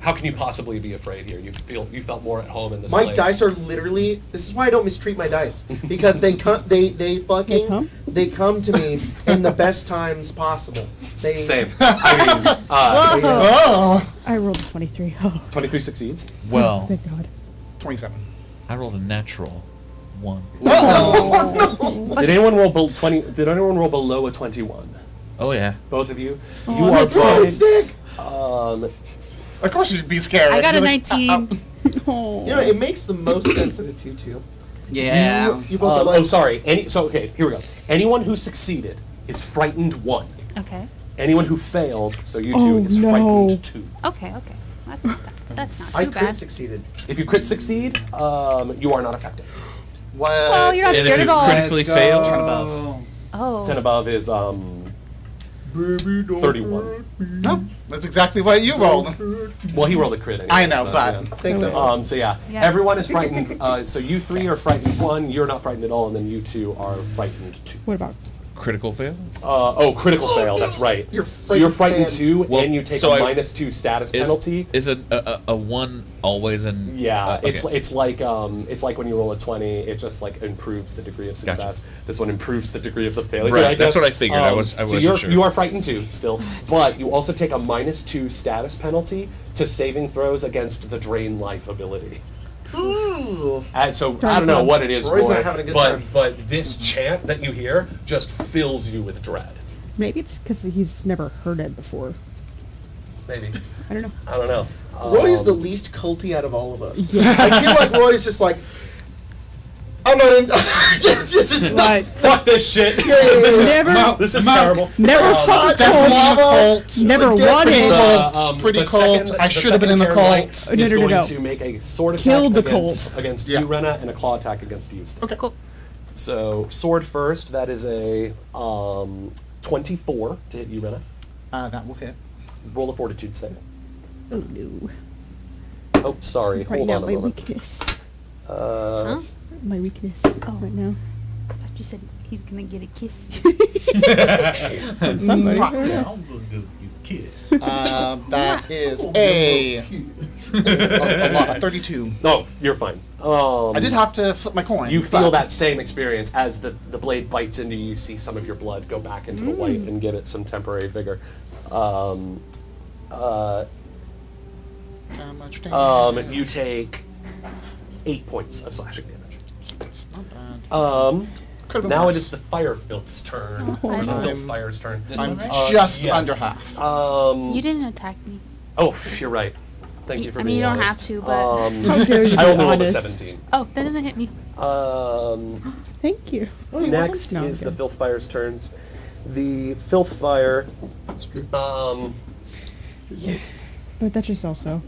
How can you possibly be afraid here? You felt more at home in this My place. dice are literally. This is why I don't mistreat my dice because they come. They fucking. come? They come to me in the best times possible. They Same. I mean, Oh! I rolled a 23. Oh, 23 succeeds. Well, thank God. 27. I rolled a natural 1. Did anyone roll 20? Did anyone roll below a 21? Oh yeah. Both of you. Oh, You are that's both. Stick. Of course you'd be scared. I got a You're like, 19. Oh. You know, it makes the most sense that it's you two. Yeah. You both are like. Oh, sorry. Okay, here we go. Anyone who succeeded is frightened 1. Okay. Anyone who failed, so you two, Oh, is no. frightened 2. Okay. That's not that's not I too crit bad. succeeded. If you crit succeed, you are not affected. What? Well, you're not And if scared you at all. critically Let's go. fail, Turn above. Oh. 10 above is 31. Nope. That's exactly what you rolled. Well, he rolled a crit. I anyways, know, but- yeah. Thanks, So- Emma. So yeah, Yeah. everyone is frightened. So you 3 are frightened 1. You're not frightened at all, and then you 2 are frightened 2. What about critical fail. Critical fail. That's right. You're so you're frightened frightened 2, Well, and you take so a I- -2 status penalty. Is a 1 always an? Yeah, okay. it's like when you roll a 20, it just like improves the degree of success. This one improves the degree of the failure. Right, I that's guess. what I figured. I wasn't sure. You are frightened 2 still, but you also take a -2 status penalty to saving throws against the drain life ability. Ooh. So I don't know what it is, Roy's Roy, not having a good but time. but this chant that you hear just fills you with dread. Maybe it's because he's never heard it before. Maybe. I don't know. I don't know. Roy is the least culty out of all of us. I feel like Roy's just like, I'm not in. This is not. Right. Fuck this shit. This is Never- this is terrible. Never fought Definitely cult. cult. Never Definitely wanted. cult. Pretty the cold. second- I the should have been in the second Karen cult. White is No, no, going no. to make a sword attack Killed the against Yeah. you, Rena, and a claw attack against you. Steve. Okay. Cool. So sword first. That is a 24 to hit you, Rena. That will hit. Roll a fortitude save. Oh no. Oh, sorry. Right Hold now, on a my moment. weakness. Huh? My weakness. Oh. Right now. I thought you said he's gonna get a kiss. From somebody. I don't know. I'm gonna give you a kiss. That is a lot. A 32. Oh, you're fine. I did have to flip my coin. You feel but- that same experience as the blade bites into you. You see some of your blood go back into the white and give it some temporary vigor. How much damage? You take 8 points of slashing damage. That's not bad. Could've been Now it worse. is the Fire Filth's turn. Or the Filth Fire's turn. I'm right? just Yes. under half. You didn't attack me. Oh, you're right. Thank you for I being mean, you don't honest. have to, but How dare you be I only rolled a honest. 17. oh, that doesn't hit me. Thank you. Next No, I'm is the good. Filth Fire's turns. The Filth Fire. But that's just also,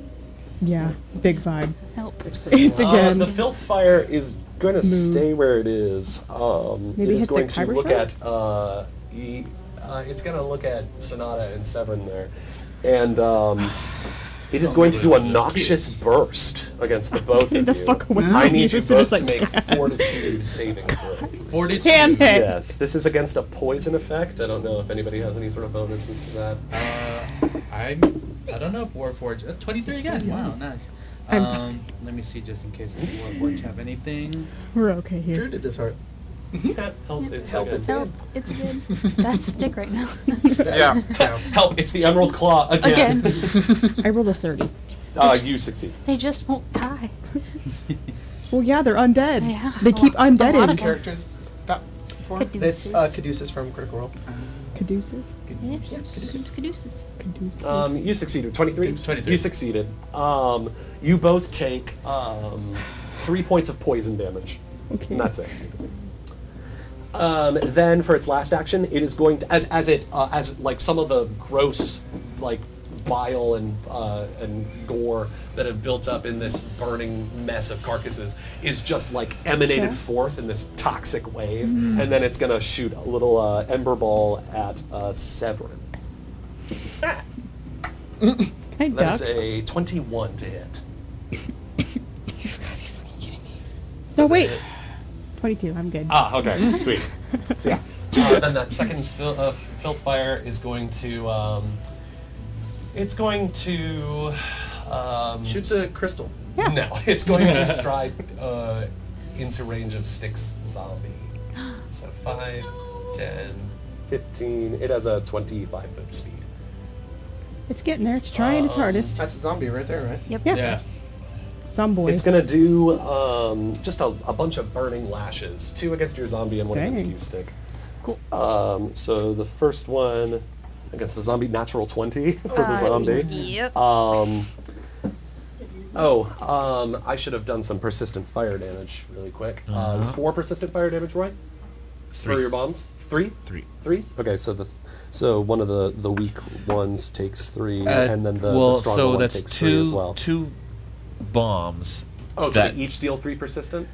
yeah, big vibe. Help. It's again. The Filth Fire is going to stay where it is. Maybe It is hit the going to Kyber look shot? at. It's going to look at Sonata and Severon there, and it is going to do a noxious burst against the both Get of the you. fuck away I from need you as soon both as to I make can. fortitude saving throws. Fortitude. Damn it. Yes, this is against a poison effect. I don't know if anybody has any sort of bonuses to that. I don't know if Warforged. 23 again. Wow, nice. Let me see just in case if Warforged have anything. We're okay Drew here. did this hard. Help! It's Help, good. it's Help. It's good. That's stick right now. Yeah. Help! It's the Emerald Claw again. Again. I rolled a 30. You succeed. They just won't die. Well, yeah, they're undead. Yeah, They a keep lot- a lot undeading. of them. Characters that form? It's Caduceus. Caduceus from Critical Role. Caduceus? Yes, Caduceus. Caduceus. You succeeded. 23? 23. You succeeded. You both take 3 points of poison damage. Okay. And that's it. Then for its last action, it is going to, as like some of the gross, like, bile and gore that have built up in this burning mess of carcasses is just like emanated forth in this toxic wave, and then it's gonna shoot a little ember ball at Severon. Can I That is duck? a 21 to hit. No, Does it wait. hit? 22, I'm good. Ah, okay, sweet. So yeah, then that second filth fire is going to, it's going to, Shoot the crystal. Yeah. No, it's going to stride into range of Stick's zombie. So 5, 10, 15. It has a 25-foot speed. It's getting there. It's trying its hardest. That's a zombie right there, right? Yep. Yeah. Yeah. Zomboy. It's gonna do just a bunch of burning lashes, 2 against your zombie and 1 against Dang. you, Stick. Cool. So the first one against the zombie, natural 20 for the zombie. Yep. I should have done some persistent fire damage really quick. It was 4 persistent fire damage, Roy? 3. For your bombs? 3? 3. 3? Okay, so one of the weak ones takes 3, and then the well, stronger so one that's takes 3 as well. 2 bombs. Oh, so that they each deal 3 persistent?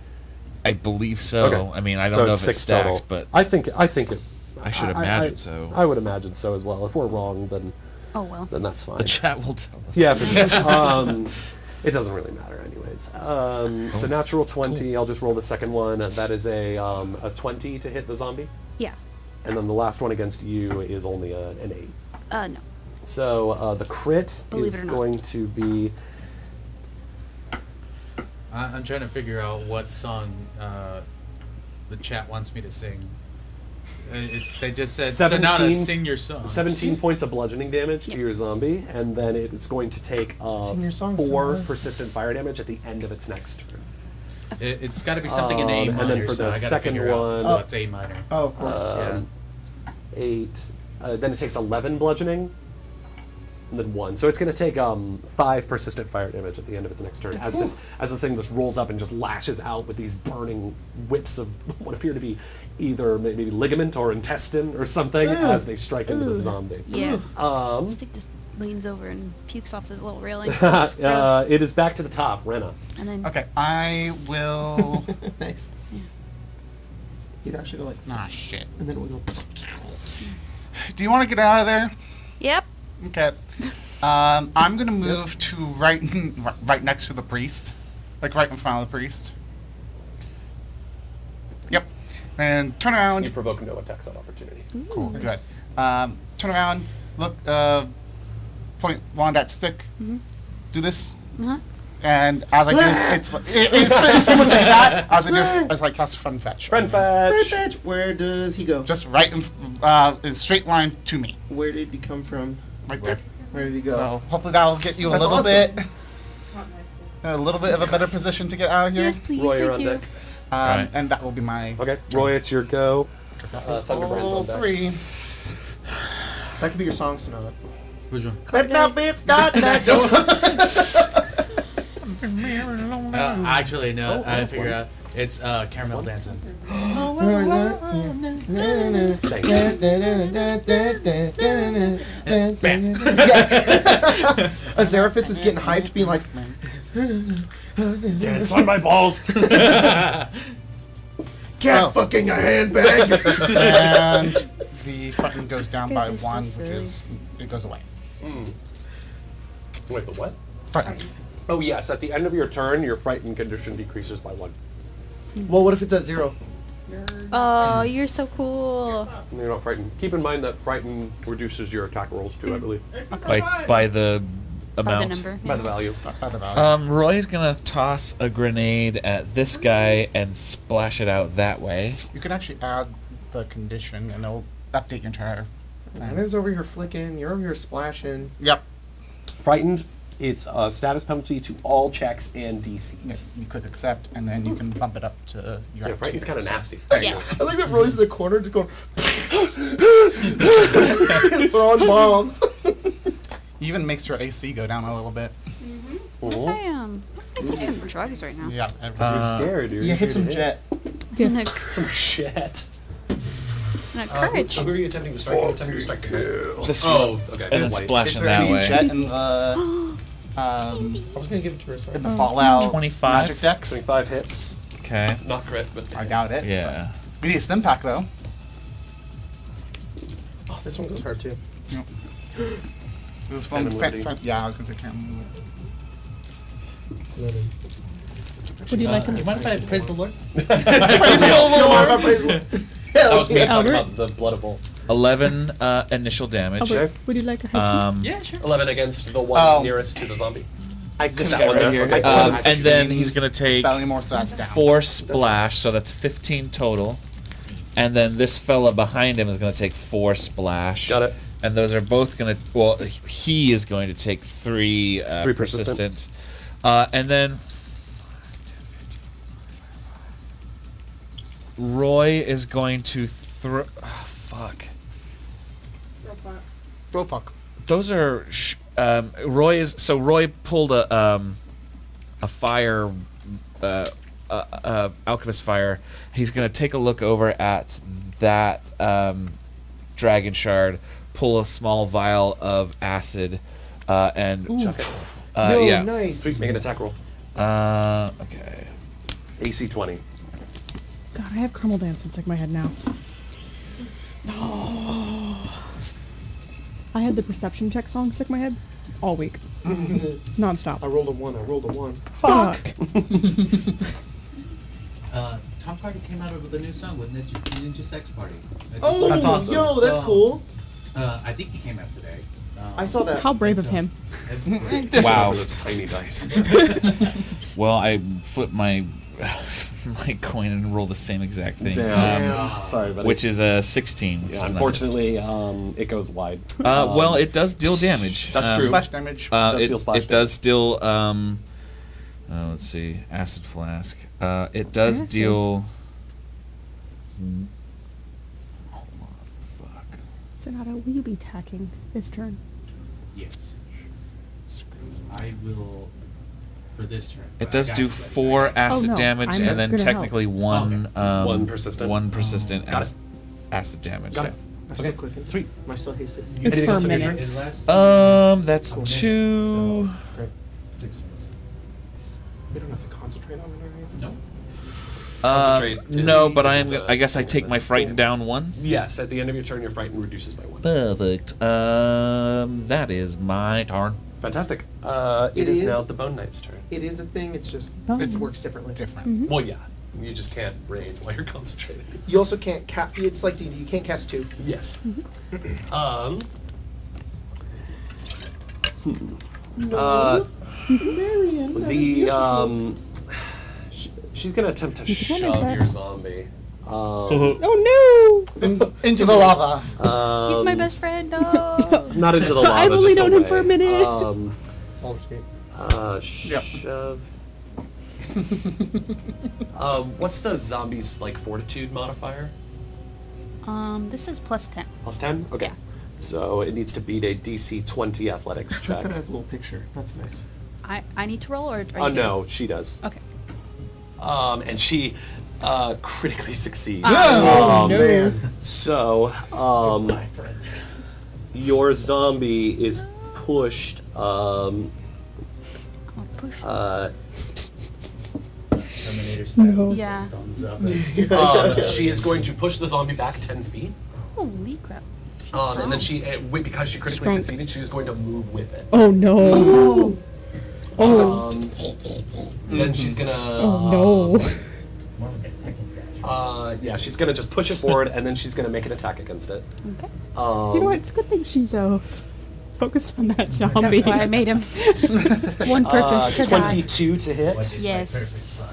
I believe so. Okay. I mean, I don't So know if it's it 6 stacks, total. but I think it. I should imagine so. I would imagine so as well. If we're wrong, then Oh well. that's fine. the chat will tell us. Yeah, for sure. It doesn't really matter, anyways. So natural 20. I'll just roll the second one. That is a 20 to hit the zombie. Yeah. And then the last one against you is only an 8. No. So the crit Believe is it or not. going to be... I'm trying to figure out what song the chat wants me to sing. They just said, 17 Sonata, sing your song. 17 points of bludgeoning damage to your zombie, and then it's going to take Sing your song, 4 Sonata. persistent fire damage at the end of its next turn. It's got to be something in A minor. and then for so the I gotta second figure out one- what's A minor. Oh, of course. 8. Then it takes 11 bludgeoning, and then 1. So it's going to take 5 persistent fire damage at the end of its next turn as the thing just rolls up and just lashes out with these burning whips of what appear to be either maybe ligament or intestine or something as they strike into the zombie. Yeah. Stick just leans over and pukes off this little railing. It is back to the top, Rena. And then Okay, I will. Nice. You'd actually go like, Ah, shit. and then we go. Do you want to get out of there? Yep. Okay. I'm gonna move to right next to the priest, like right in front of the priest. Yep. And turn around. You provoke no attacks on opportunity. Cool. Good. Turn around. Look. Point wand at stick. Do this. Uh-huh. And as I do this, it's pretty much like that. As I cast friend fetch. Friend fetch. Fetch. Where does he go? Just right in a straight line to me. Where did he come from? Right there. Where did he go? So hopefully that'll get you a That's little awesome. bit. A little bit of a better position to get out of here. Yes, please. Roy, you're on Thank you. deck. Right. And that will be my Okay, Roy, it's your go. Thunderbrand's on deck. 3. That could be your song, Sonata. Which one? But now, beef got that. Actually, no. I figured out. It's Caramel Dancing. Thank you. Azeraphis is getting hyped, being like, Dance on my balls. cat fucking a handbag. And the button goes down by Guys are so 1, which silly. is it goes away. Wait, the what? Frightened. Oh, yes. At the end of your turn, your frightened condition decreases by 1. Well, what if it's at 0? Oh, you're so cool. You're not frightened. Keep in mind that frightened reduces your attack rolls too, I believe, By the By the amount. number. by the value. By the value. Roy's gonna toss a grenade at this guy and splash it out that way. You can actually add the condition, and it'll update your entire. Anna's over here flicking, you're over here splashing. Yep. Frightened, it's a status penalty to all checks and DCs. You click accept, and then you can bump it up to your. Yeah, frightened's kind of nasty. Yeah. I like that Roy's in the corner just going, throwing bombs. Even makes your AC go down a little bit. Mhm. I am. I'm gonna take some drugs right now. Yeah. You're scared, dude. You hit some jet. And a, Some jet. and a courage. So who are you attempting to strike? You're attempting to strike the This Oh, okay. and then White. splash Is it there that any way. jet in the I was gonna give it to her. Sorry. in the Fallout 25? magic decks? 25 hits. Okay. Not crit, but I got it. Yeah. We need a stim pack though. Oh, this one goes hard too. Yep. This is from Phantom Liberty. yeah, I was gonna say Phantom Liberty. Would you like Do you mind if I praise the Lord? Praise the Lord. that was me talking Albert? about the blood of bolt. 11 initial damage. Albert, would you like a hug? Yeah, sure. 11 against the one Oh. nearest to the zombie. I This couldn't guy get right one here. there. Okay. And then he's gonna take Spelling more, so that's down. 4 splash, so that's 15 total. And then this fella behind him is gonna take 4 splash. Got it. And those are both gonna. Well, he is going to take 3 3 persistent. And then Roy is going to throw. Oh, fuck. Bro fuck. Those are. Roy is. So Roy pulled a fire. Alchemist fire. He's gonna take a look over at that dragon shard, pull a small vial of acid, and Chuck it. No, yeah. nice. Sweet, make an attack roll. Okay. AC 20. God, I have Caramel Dance inside my head now. No. I had the perception check song stuck in my head all week. Non-stop. I rolled a 1. I rolled a 1. Fuck. Tom party came out with a new song with Ninja Sex Party. Oh, That's awesome. Yo, that's So- cool. I think he came out today. I saw that. How brave of him. Wow. For those tiny dice. Well, I flipped my my coin and rolled the same exact thing. Damn. Sorry, buddy. Which is a 16. Which yeah, is not- unfortunately, it goes wide. well, it does deal damage. That's true. Splash damage. does deal splash it does deal. Let's see, acid flask. It does Acid. deal. Oh, fuck. Sonata, will you be attacking this turn? Yes. I will for this turn. It but does I got do you, buddy. 4 acid no, damage I'm and then gonna help. technically one. One persistent. One persistent Got it. acid damage. Got it. I still quick. Sweet. Am I still hasted? It's Anything for else a on your minute. turn? His last That's Cool. 2. Great. We don't have to concentrate on it or anything. No. Concentrate No, is- but is a- I guess I take my frightened down 1. Yes, at the end of your turn, your frightened reduces by 1. Perfect. That is my turn. Fantastic. It It is is- now the Bone Knight's turn. It is a thing. It's just Oh. it works differently. Different. Well, yeah. You just can't rage while you're concentrating. You also can't cast. It's like D&D. You can't cast 2. Yes. She's gonna attempt to can shove manage that. your zombie. Oh Into the lava. He's my best friend. No. Not into the lava. I've only just known him away. for a minute. Oh shit. Shove. What's the zombie's like fortitude modifier? This is +10. Plus 10? Okay. Yeah. So it needs to beat a DC 20 athletics check. That has a little picture. That's nice. I need to roll or? Oh, no, she does. Okay. And she critically succeeds. Oh, no. man. So, your zombie is pushed, I'll push. Terminator style. No. Yeah. Thumbs up. she is going to push the zombie back 10 feet. Holy crap. And then she, because she critically Strong. succeeded, she is going to move with it. Oh no. Oh. Then she's gonna. Oh no. More like a Tekken dash. Yeah, she's gonna just push it forward, and then she's gonna make an attack against it. Okay. You know what? It's a good thing she's focused on that zombie. That's why I made him. One purpose to die. 22 to hit. What is Yes. my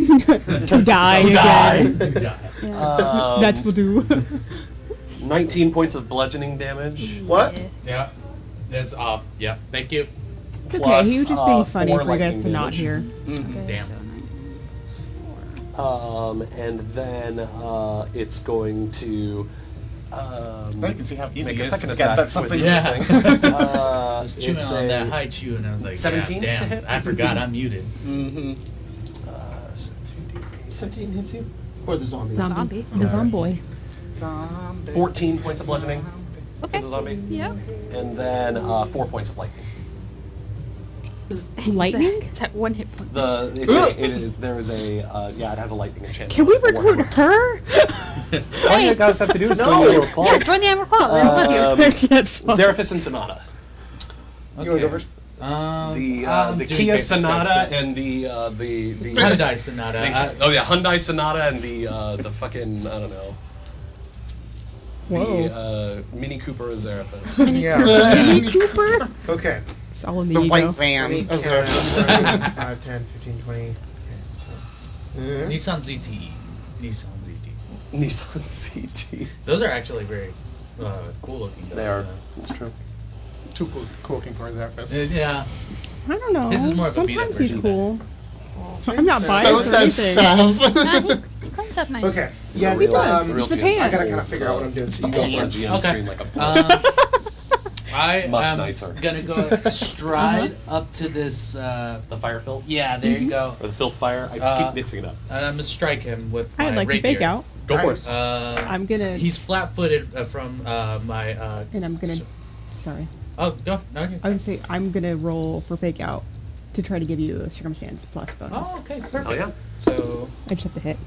perfect spotter? to die To die. again. To die. Yeah. That will do. 19 points of bludgeoning damage. What? Yeah. Yeah. That's off. Yeah. Thank you. It's okay. Plus, He was just being funny 4 for you guys lightning to not damage. hear. Okay, Damn. so And then it's going to. Now you can see how easy Make it a is to second forget attack that with something's this Yeah. thing. I was chewing It's on a that high chew, and I was like, 17 yeah, to damn, hit? I forgot I'm muted. So 2d8. 17 hits you? Or the zombie? Zombie. The zomboy. Zombie. 14 points of bludgeoning Okay. to the zombie. Yeah. And then 4 points of lightning. Lightning? It's at 1 hit point. There is a yeah, it has a lightning enchantment. Can we on the recruit Warhammer. her? All you guys have to do is join No. the Emerald Yeah, Claw. join the Emerald Claw. I love you. Get fucked. Zeraphis and Sonata. You want to go first? The Kia Sonata and the Hyundai Sonata. oh yeah, Hyundai Sonata and the fucking I don't know. Whoa. The Mini Cooper Zeraphis. Yeah. Mini Cooper? Okay. It's all in the, The ego. white van. Let me is count. there. 5, 10, 15, 20. Okay, so. Nissan ZT. Nissan ZT. Nissan CT. Those are actually very cool looking. They are. It's true. Too cool looking for his outfits. Yeah. I don't know. This is more of a beat-up Sometimes he's version. cool. I'm not So biased or says anything. Sev. Nah, he cleans up nice. Okay. So Yeah, the real- does. the real It's the GM pants. I gotta screen kind of is figure out what I'm doing. It's You the go GM first. Okay. screen like a I It's much am nicer. gonna go stride up to this. the fire filth Yeah, there you go. or the filth fire. I keep mixing it up. And I'm gonna strike him with I'd my like to rapier. fake out. Go for Nice. it. I'm gonna. He's flat-footed from my. And I'm gonna. Sorry. Oh, go. No, okay. I would say I'm gonna roll for fake out to try to give you a circumstance plus bonus. Oh, okay, perfect. Oh yeah. So I just have to hit.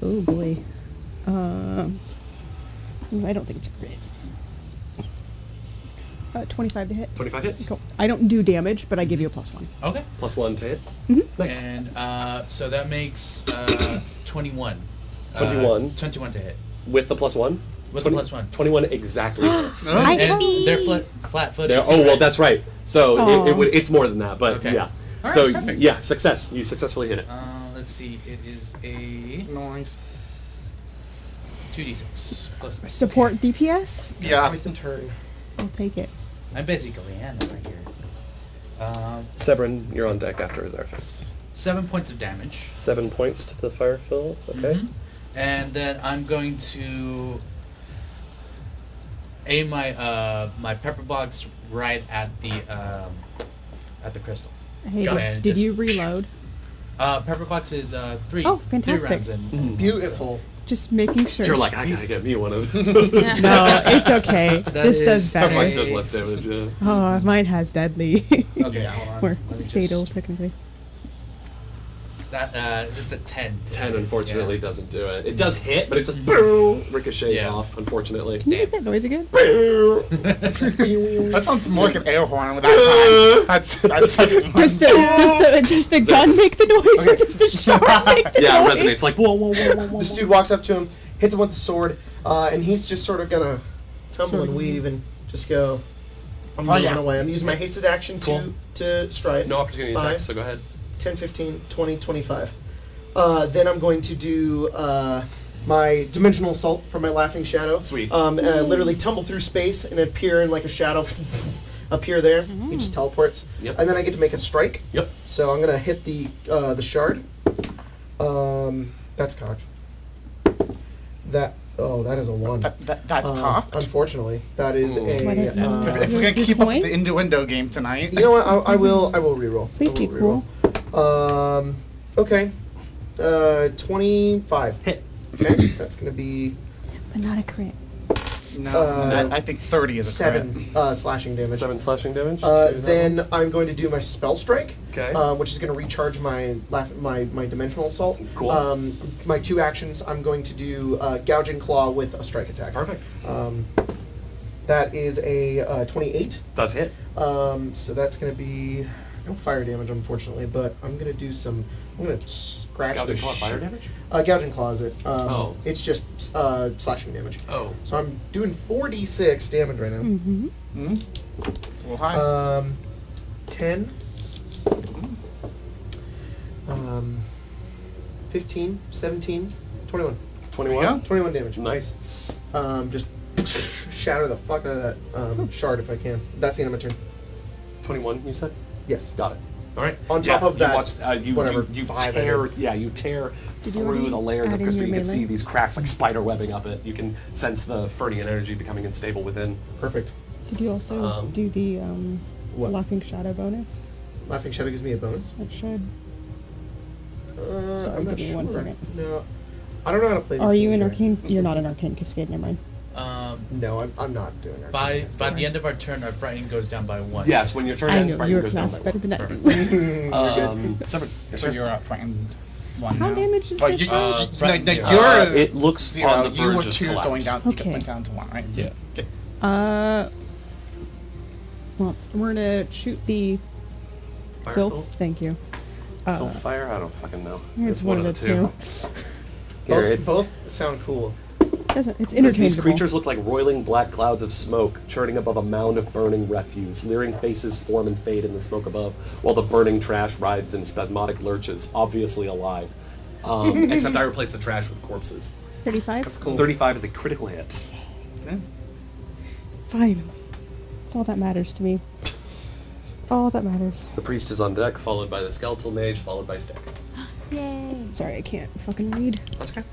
Oh boy. I don't think it's a crit. 25 to hit. 25 hits. Cool. I don't do damage, but I give you a +1. okay, +1 to hit. Nice. and so that makes 21. 21 21 to hit. with the +1. With the +1. 21 exactly hits. I And know. they're flat-footed. Yeah, too, oh well, right? that's right. So Aw. it's more than that, but Okay. yeah. All right, So perfect. yeah, success. You successfully hit it. Let's see. It is a Noise. 2d6 plus. Support DPS? Yeah. With the turn. I'll take it. I'm basically Anna right here. Severon, you're on deck after his Arthas. 7 points of damage. 7 points to the fire filth. Okay. Mhm. And then I'm going to aim my pepper box right at the crystal. Hey, Got it. did Just- you reload? Pepper box is three. Oh, 3 fantastic. rounds in. Mhm. Beautiful. Just making sure. You're like, I gotta get me one of those. No, it's okay. That This is does Pepper better. box does less damage. Yeah. Oh, mine has deadly. Okay, hold on. Or Let me fatal, just- technically. That it's a 10. 10 unfortunately Yeah. doesn't do it. It does hit, but it's just boom, ricochets Yeah. off. Unfortunately. Can you make that noise again? That sounds more like an air horn with that time. That's Does the gun make the noise, or does the shard make the Yeah, it noise? resonates like whoa, whoa, whoa, whoa, whoa. This dude walks up to him, hits him with the sword, and he's just sort of gonna tumble and weave and just go. I'm Oh, moving yeah. away. I'm using my hasted action Cool. to stride. No opportunity 5, attacks, so go ahead. 10, 15, 20, 25. Then I'm going to do my dimensional assault from my laughing shadow. Sweet. Literally tumble through space and appear in like a shadow. Appear there. He just teleports. Yep. And then I get to make a strike. Yep. So I'm gonna hit the shard. That's cocked. That is a 1. That's cocked. Unfortunately, that is Ooh. Why don't you- If we're gonna Your keep up point? the innuendo game tonight. You know what? I will reroll. Please I be will reroll. Okay. 25. Hit. Okay, that's gonna be But not a crit. No, I think 30 is a 7 crit. slashing damage. 7 slashing damage. to that one. Then I'm going to do my spell strike, Okay. which is going to recharge my dimensional assault. Cool. My 2 actions, I'm going to do gouging claw with a strike attack. Perfect. That is a 28. Does hit. So that's going to be no fire damage, unfortunately, but I'm going to do some. I'm going to scratch Gouging the claw shit- fire damage? Gouging claw is it? Oh. It's just slashing damage. Oh. So I'm doing 4d6 damage right now. Mm-hmm. Hmm? Well, hi. 10, 15, 17, 21. 21. 21 damage. Nice. Just shatter the fuck out of that shard if I can. That's the end of my turn. 21, you said? Yes. Got it. All right. On top of that, you watched, whatever, you 5 I tear, did. yeah, you tear Did you through already the layers add of in crystal. your You can see melee? these cracks like spider webbing up it. You can sense the Fernian energy becoming unstable within. Perfect. Did you also do the What? laughing shadow bonus? Laughing Shadow gives me a bonus. It should. Sorry, I'm not give me sure. 1 second. No. I don't know how to play this Are you game, in right? arcane? You're not an arcane cascade. Never mind. No, I'm not doing Arcane By Cascade. the end of our turn, our frightening goes down by 1. Yes, when your turn I ends, know Frighten your goes down class by better one. than I do. Seven. Yes, So sir. you're up frightened 1 How now. damage is But this you, shard? frightened no, zero. you're It looks 0. on the You were verge of 2 going collapse. down. Okay. You went down to 1, right? Yeah. Okay. Well, we're gonna shoot the Fire filth. filth? Thank you. Filth fire? I don't fucking know. It's one of the two. Here, it's, Both sound cool. Doesn't it's says, interchangeable? these creatures look like roiling black clouds of smoke, churning above a mound of burning refuse. Leering faces form and fade in the smoke above, while the burning trash rides in spasmodic lurches, obviously alive. Except I replaced the trash with corpses. 35. 35 is a critical hit. Finally, that's all that matters to me. All that matters. The priest is on deck, followed by the skeletal mage, followed by Stick. Yay. Sorry, I can't fucking read. That's okay.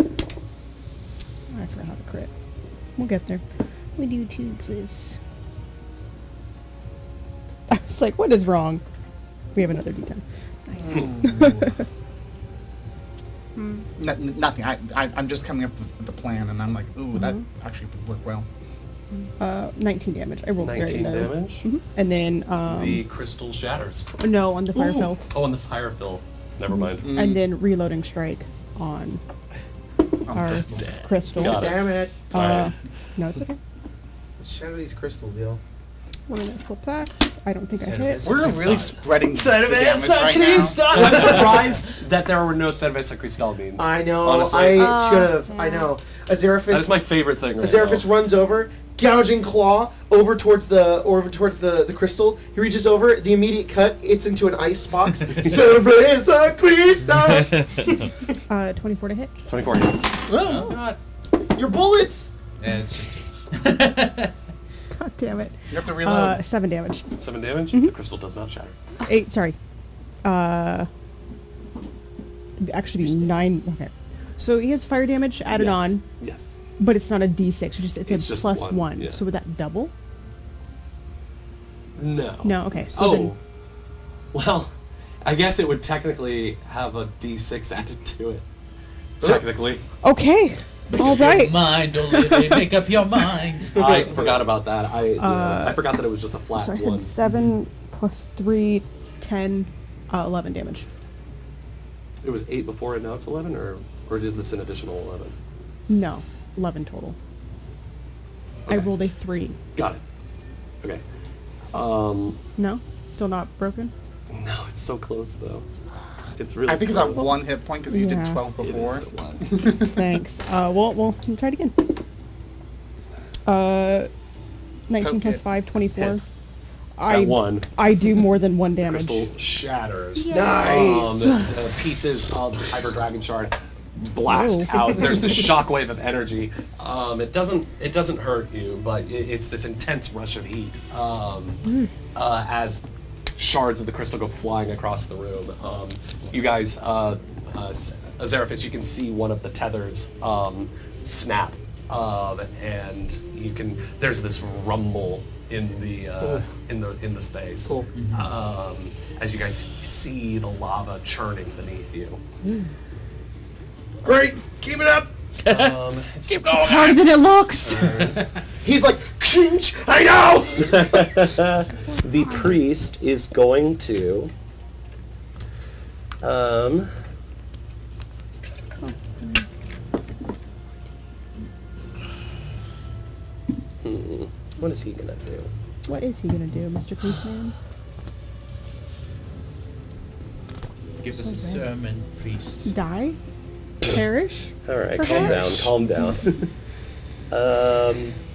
I forgot how to crit. We'll get there. We do too, please. I was like, what is wrong? We have another D10. Nice. Nothing. I'm just coming up with the plan, and I'm like, ooh, that actually would work well. 19 damage. I rolled very 19 low. damage. Mhm. And then, The crystal shatters. no, on the fire filth. Oh, and the fire fill. Never mind. And then reloading strike on our crystal. Got it. Damn it. No, it's okay. Shatter these crystals, yo. We're gonna flip that. I don't think I hit. We're really spreading the damage Cerveza right now. Cristal! I'm surprised that there were no Cerveza Cristal beans. I know. Honestly. I should have. yeah. I know. Azeraphis. That is my favorite thing right Azeraphis now. runs over, gouging claw over towards the crystal. He reaches over. The immediate cut. It's into an ice box. Cerveza Cristal. 24 to hit. 24 hits. Oh, Not. your bullets. And it's just. God damn it. You have to reload. 7 damage. 7 damage. The crystal does not shatter. 8, sorry. It'd actually be 9. Okay. So he has fire damage added Yes. on, Yes. but it's not a d6. It's It's a just plus one, 1. yeah. So would that double? No. No, okay. So then, Well, I guess it would technically have a d6 added to it. Technically. okay. All right. Mind, Olivia, make up your mind. I forgot about that. I forgot that it was just a flat So I one. said 7 plus 3, 10, 11 damage. It was 8 before and now it's 11, or is this an additional 11? No, 11 total. I Okay. rolled a 3. Got it. Okay. No? Still not broken? No, it's so close though. It's really I think it's at close. 1 hit point because you Yeah. did 12 It before. is a lot. Thanks. We'll try it again. 19 plus Okay. 5, 24. Hits. At 1. I do more than 1 damage. Crystal shatters. Nice. The pieces of the Hyper Dragon Shard blast Oh. out. There's this shockwave of energy. It doesn't hurt you, but it's this intense rush of heat as shards of the crystal go flying across the room. You guys, Azeraphis, you can see one of the tethers snap, and you can. There's this rumble in the space as you guys see the lava churning beneath you. Great. Keep it up. Keep going. Harder than it looks! He's like, I know. The priest is going to. What is he gonna do? What is he gonna do, Mr. Priestman? Give us a sermon, priest. Die? Perish? All right, Perhaps? calm down.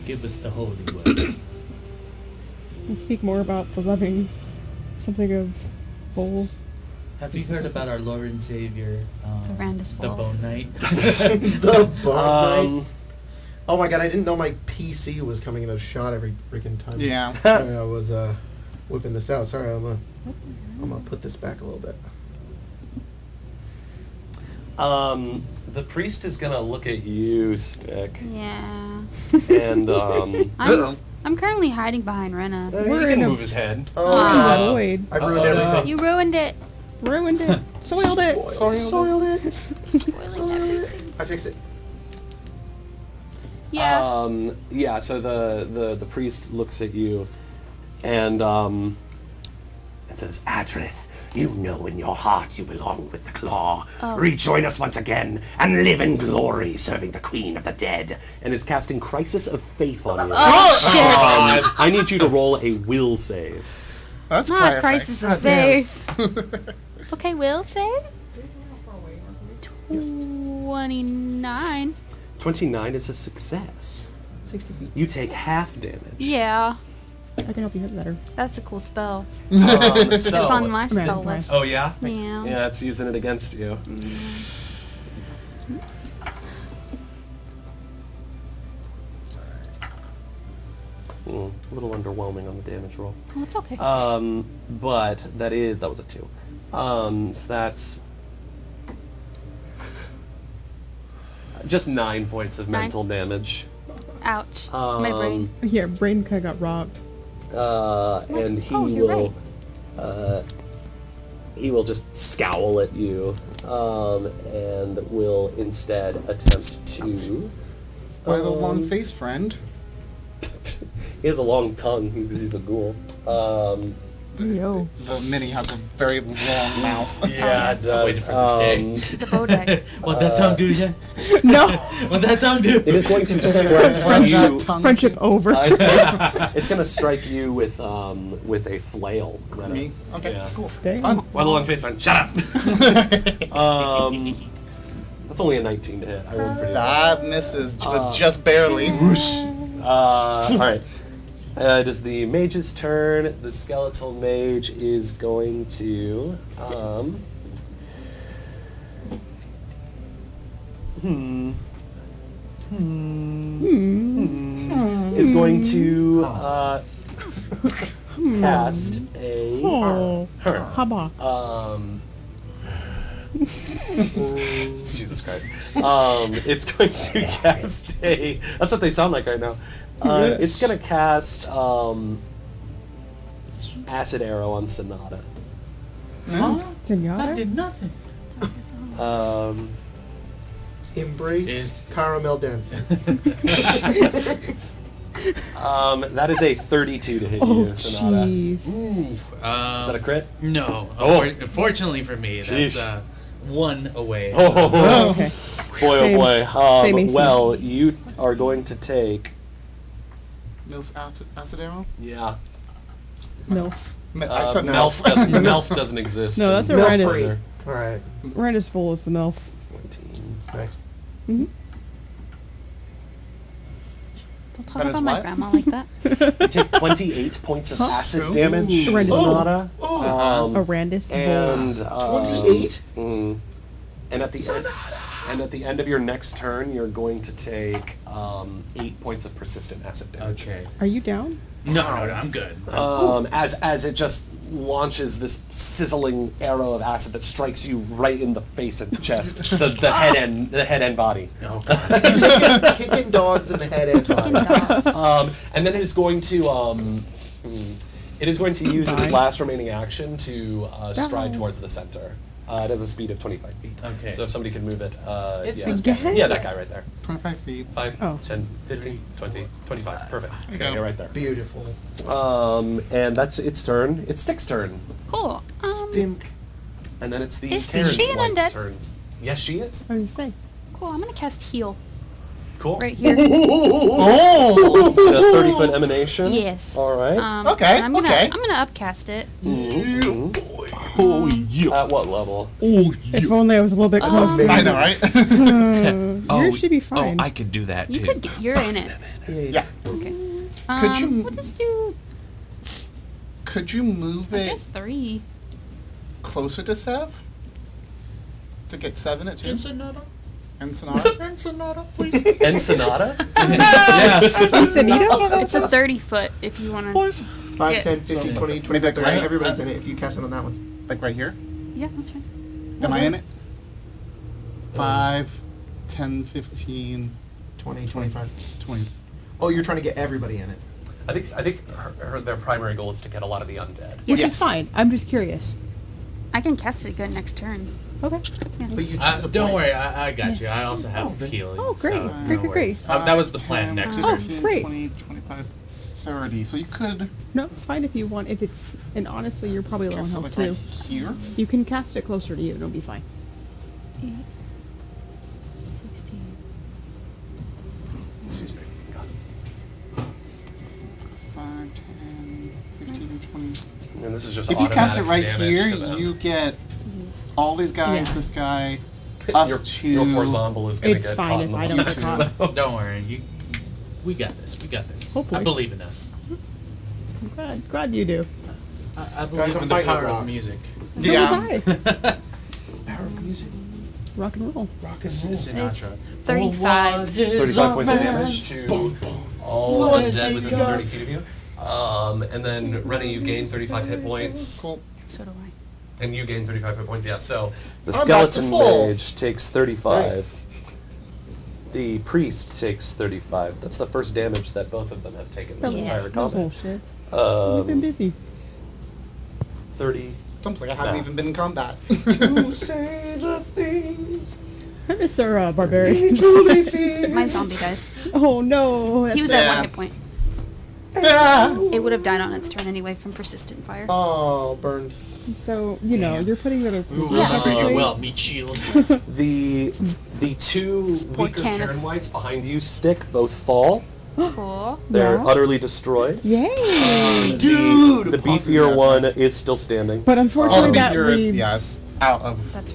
Give us the holy word. And speak more about the loving something of bowl. Have you heard about our Lord and Savior, The Randus the Bowl. Bone Knight? The bone knight. Um, Oh my god, I didn't know my PC was coming in a shot every freaking time. Yeah. I was whipping this out. Sorry, I'm gonna put this back a little bit. the priest is gonna look at you, Stick, Yeah. and I'm currently hiding behind Rena. he We're can in a- move his head. Oh, Aw. Void. I ruined Oh, no. everything. You ruined it. Ruined it. Soiled it. Soiled it. Spoiling everything. I fixed it. Yeah. Yeah, so the priest looks at you and says, Adrith, you know in your heart you belong with the Claw. Rejoin us once again and live in glory serving the Queen of the Dead. And is casting Crisis of Faith on you. Oh, shit. I need you to roll a will save. That's Not quite crisis of damn. faith. Okay, will save? 29. 29 is a success. 60 feet. You take half damage. Yeah, I can help you hit better. that's a cool spell. So, It's on my Man, spell nice. list. Oh, yeah? Yeah. Yeah, it's using it against you. A little underwhelming on the damage roll. Oh, it's okay. But that was a 2. So that's just 9 points of 9? mental damage. Ouch. My brain. Yeah, brain kind of got robbed. And he Oh, you're he will just scowl at you, and will instead attempt to. By the long face, friend. He has a long tongue. He's a ghoul. Yo. The mini has a very long mouth. Yeah, it I'm waiting does. for this day. The Bodek. What that tongue do, yeah? No. What that tongue do? It is going to strike Friendship, you. friendship over. It's going to strike you with a flail. Rena. Me? Okay, Yeah. cool. Dang. Fun. Well, the long face fine. Shut up. That's only a 19 to hit. I rolled pretty well. That misses, but just barely. All right. It is the mage's turn. The skeletal mage is going to. Is going to cast a. Oh. Her. Haba. Jesus Christ. It's going to cast a. That's what they sound like right now. Yes. It's going to cast Acid Arrow on Sonata. That Senora? did nothing. Embrace caramel dancing. That is a 32 to hit Oh, you, Sonata. jeez. Is that a crit? No. Oh. Unfortunately for me, that's Sheesh. one away. Oh, Okay. boy, Same- oh same boy. AC. Well, you are going to take. Mills acid arrow? Yeah. No. I said no. Melf doesn't exist. No, that's in a Milf Rhino's. free. All right. Rhino's full as the MILF. 14. Nice. Mm-hmm. Don't talk That is about my what? grandma like that. You take 28 points of acid damage, Ooh. Sonata. A Randus And 28? And at the end of your next turn, you're going to take 8 points of persistent acid damage. Okay. Are you down? No, I'm good. As it just launches this sizzling arrow of acid that strikes you right in the face and chest, the head end body. Oh, God. Kicking dogs in the head and Fucking body. dogs. And then it is going to use its last remaining action to stride towards the center. It has a speed of 25 feet. Okay. So if somebody can move it, It's yeah. this guy? Yeah, that guy right there. 25 feet. 5, Oh. 10, 15, 20, 25. Perfect. It's gonna go. get right there. Beautiful. And that's its turn. It's Stick's turn. Cool. Stink. And then it's the Is Terran she an White's undead? turns. Yes, she is. I was just saying. Cool. I'm gonna cast heal Cool. right here. Oh! The 30-foot emanation. Yes. All right. Okay, and I'm okay. gonna upcast it. Oh, yeah. At what level? If only I was a little bit closer. I know, right? Yours should be fine. Oh, I could do that You too. could. You're in it. Yeah. Okay. Could you- What does do? Could you move I it guess 3. closer to Sev? To get 7 at 2? Ensenada? Ensenada? Ensenada, please. Ensenada? Yes. Sanito? It's a 30-foot if you want to. 5, Yeah. 10, 15, 20, 25, 30. Everybody's in it if you cast it on that one. Like right here? Yeah, that's fine. Am I in it? 5, 10, 15, 20, 25. 20. Oh, you're trying to get everybody in it. I think their primary goal is to get a lot of the undead. Yeah, Which Yes. is fine. I'm just curious. I can cast it again next turn. Okay. But you choose a Don't point. worry, I got you. Yes. I also have healing. Oh, great. so Great, no great, worries. great. That was the plan next Oh, turn. great. 20, 25, 30. So you could No, it's fine if you want. If it's, and honestly, you're probably low on cast it health like too. right here. You can cast it closer to you. It'll be fine. 8, 16. Excuse me. God. 5, 10, 15, 20. And this is just If you cast it right automatic here, damage to them. you get Yes. all these guys, Yeah. this guy, us your poor two. zombie is going to It's get fine caught if in the I don't get box. caught. Don't worry. We got this. We got this. Hopefully. I believe in us. I'm glad you do. I believe I'm in the fighting power rock. of music. So Yeah. was I. Power of music. Rock and roll. Rock and roll. Sinatra. 35. 35 points of damage to all What undead you within got? 30 feet of you. And then, Rena, you gain 35 hit points. Cool. So do I. And you gain 35 hit points, yeah. So the I'm back to skeleton full. mage takes 35. Nice. The priest takes 35. That's the first damage that both of them have taken this Yeah. entire No combat. bullshit. We've been busy. 30. It's almost like I haven't Math. even been in combat. To say the things I miss our barbarian. we truly feel. My zombie guys. Oh no. He was That's at Yeah. 1 hit point. bad. It would have died on its turn anyway from persistent fire. Oh, burned. So, you're putting that as Remember your well, meat shield. The two Poor weaker cannon. Karen Whites behind you stick both fall. Cool. They're Yeah. utterly destroyed. Yay! Dude, the beefier Yeah, one nice. is still standing. But Oh, unfortunately, the that beefier is, leaves yes, out of. That's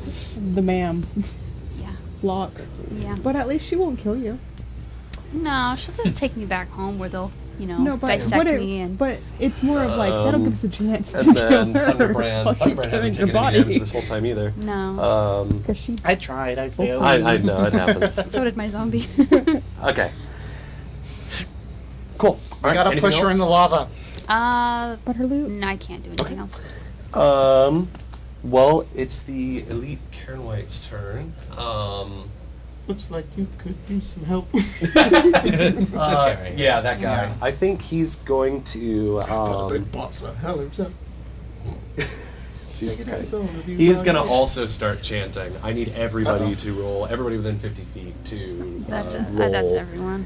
the ma'am yeah. lock. Yeah. But at least she won't kill you. No, she'll just take me back home where they'll, No, but dissect me and. but it's more of like that'll give us a chance to And kill then her. Thunderbrand. while she's Thunderbrand killing hasn't your taken any damage this whole time either. No. Because she. I tried. I failed. I know, it happens. So did my zombie. Okay. Cool. I gotta push her in the lava. But her loot. No, I can't do anything else. Well, it's the elite Karen White's turn. Looks like you could use some help. This guy right here. Yeah, that guy. Yeah. I think he's going to. boss of hell himself. Jesus Christ. He is going to also start chanting. I need everybody to roll. Everybody within 50 feet to That's roll. that's everyone.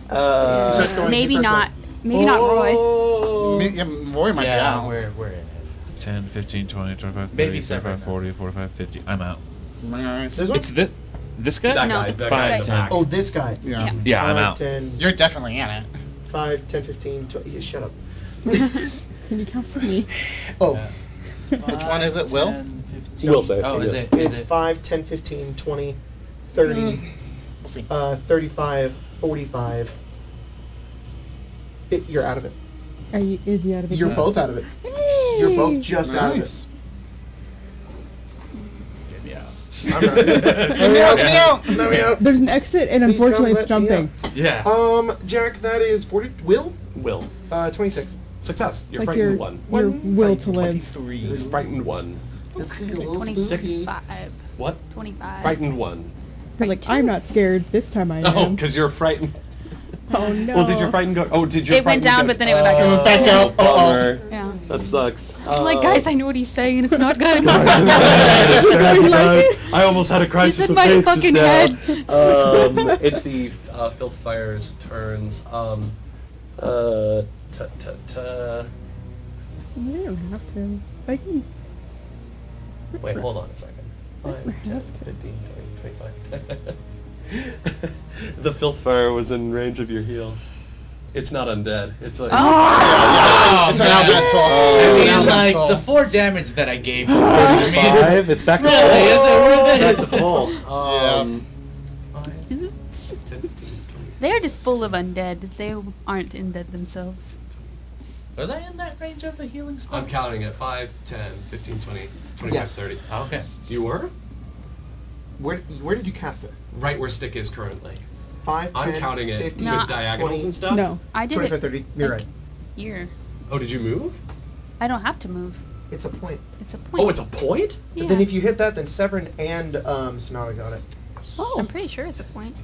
starts going, he Maybe starts not. Maybe not Roy. Oh. Yeah, Roy might be Yeah, out. we're in it. 10, 15, 20, 25, 30, Maybe 35, Severon. 40, 45, 50. I'm out. Nice. This one? It's this guy? That No, guy. it's That this guy in guy. the back. Oh, this guy. Yeah. Yeah, I'm 5, out. 10, You're definitely in it. 5, 10, 15, 20. Yeah, shut up. Can you count for me? Oh, Which one is it, Will? 10, 15. Will save. Oh, yes. is it? it's 5, 10, 15, 20, 30, We'll see. 35, 45. You're out of it. Is he out of it? You're both out of it. You're both just out of it. Nice. Yeah. Let me out. There's an exit, and Please unfortunately, don't it's let me jumping. Yeah. Jack, that is 40. Will? Will. 26. Success. You're It's like frightened your one. your One will to live. 23. He's frightened one. 25. What? 25. Frightened one. You're like, I'm not scared. This time I Oh, am. because you're frightened. Oh no. Well, did your frightened go? Oh, did your It went frightened down, go- but then it went back up. Back out. Bummer. Yeah. That sucks. I'm like, guys, I know what he's saying, and it's not good. It's bad, you guys. I almost had a crisis in of my faith just fucking now. head. It's the Filth Fire's turns. You don't have to. I can. Wait, hold on a second. 5, 10, 15, 20, 25. The Filth Fire was in range of your heal. It's not undead. It's a. It's Oh, It's an man. elemental. I It's an mean, like, elemental. the 4 damage that I gave so a far, I mean, 5. It's back to really, full. is it worth Back it? to full. 5, Oops. 10, 15, 20. They're just full of undead. They aren't undead themselves. Was I in that range of the healing spell? I'm counting at 5, 10, 15, 20, 25, Yes. 30. Okay. You were? Where did you cast it? Right where Stick is currently. 5, I'm 10, counting it 15, No. with diagonals 20, and stuff. No. I did 25, it 30. You're right. here. Oh, did you move? I don't have to move. It's a point. It's a point. Oh, it's a point? Yeah. But then if you hit that, then Severon and Sonata got it. I'm pretty sure it's a point.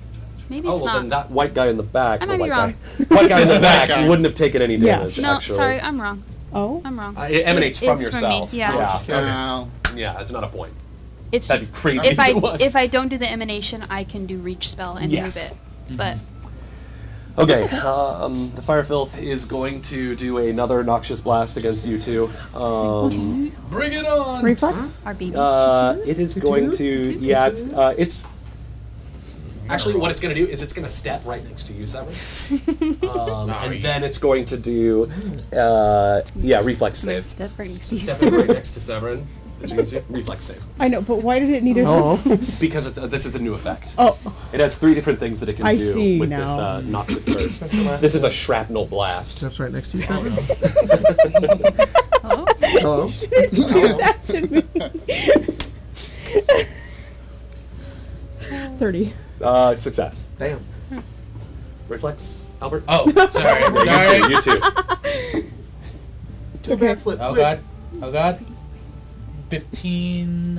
Maybe Oh, it's well, not. then that white guy in the back. I the might be white wrong. Guy, white guy in the back guy. wouldn't have taken any Yeah. damage, No, actually. sorry, I'm wrong. Oh. I'm wrong. It emanates from It's yourself. me. Yeah. Yeah. Just kidding. Wow. Yeah, it's not a point. It's That'd be crazy if if it was. if I don't do the emanation, I can do reach spell and Yes. move it. But Okay, the Fire Filth is going to do another Noxious Blast against you two. Bring it on! Reflex. our baby. It is going to, yeah, it's actually what it's going to do is it's going to step right next to you, Severon. And then it's going to do, reflex save. Step right next So to you. step in right next to Severon. Between you two, reflex save. I know, but why did it need a? Because this is a new effect. Oh. It has 3 different things that it can I do see with now. this Noxious Burst. This is a shrapnel blast. Steps right next to you, Severon. Oh. Hello. Do that to me. 30. Success. Damn. Reflex, Albert? Oh, sorry. You too. Do a backflip. Oh, quick. God. Oh, God. 15,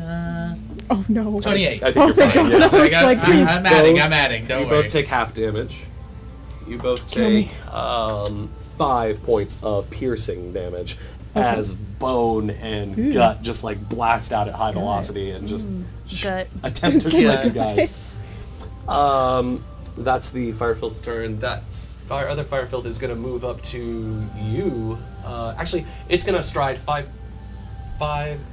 Oh no. 28. I think you're thank fine. God. Yeah. I was like, please. I'm adding. Don't You worry. both take half damage. You both Kill me. take 5 points of piercing damage as bone and Ooh. gut just like blast out at high velocity and just Gut. attempt to Yeah. strike you guys. That's the Firefield's turn. That's other fire field is going to move up to you. Actually, it's going to stride 5,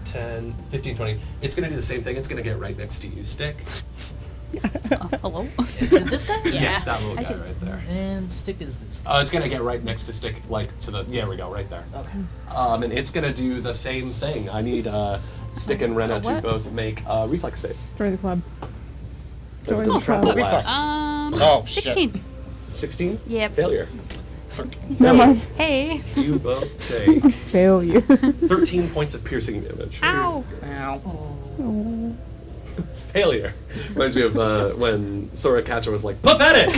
10, 15, 20. It's going to do the same thing. It's going to get right next to you, Stick. Hello? Is it this guy? Yes, that little I guy can- right there. And Stick is this guy. It's going to get right next to Stick, like to the. Yeah, we go, right there. Okay. And it's going to do the same thing. I need Stick and Rena to What? both make reflex saves. Join the club. As Join this the triple club. lasts. Oh, shit. 16. 16? Yep. Failure. Never mind. Hey. You both take Failure. 13 points of piercing damage. Ow. Ow. Failure. Reminds me of when Sora Catcher was like, pathetic!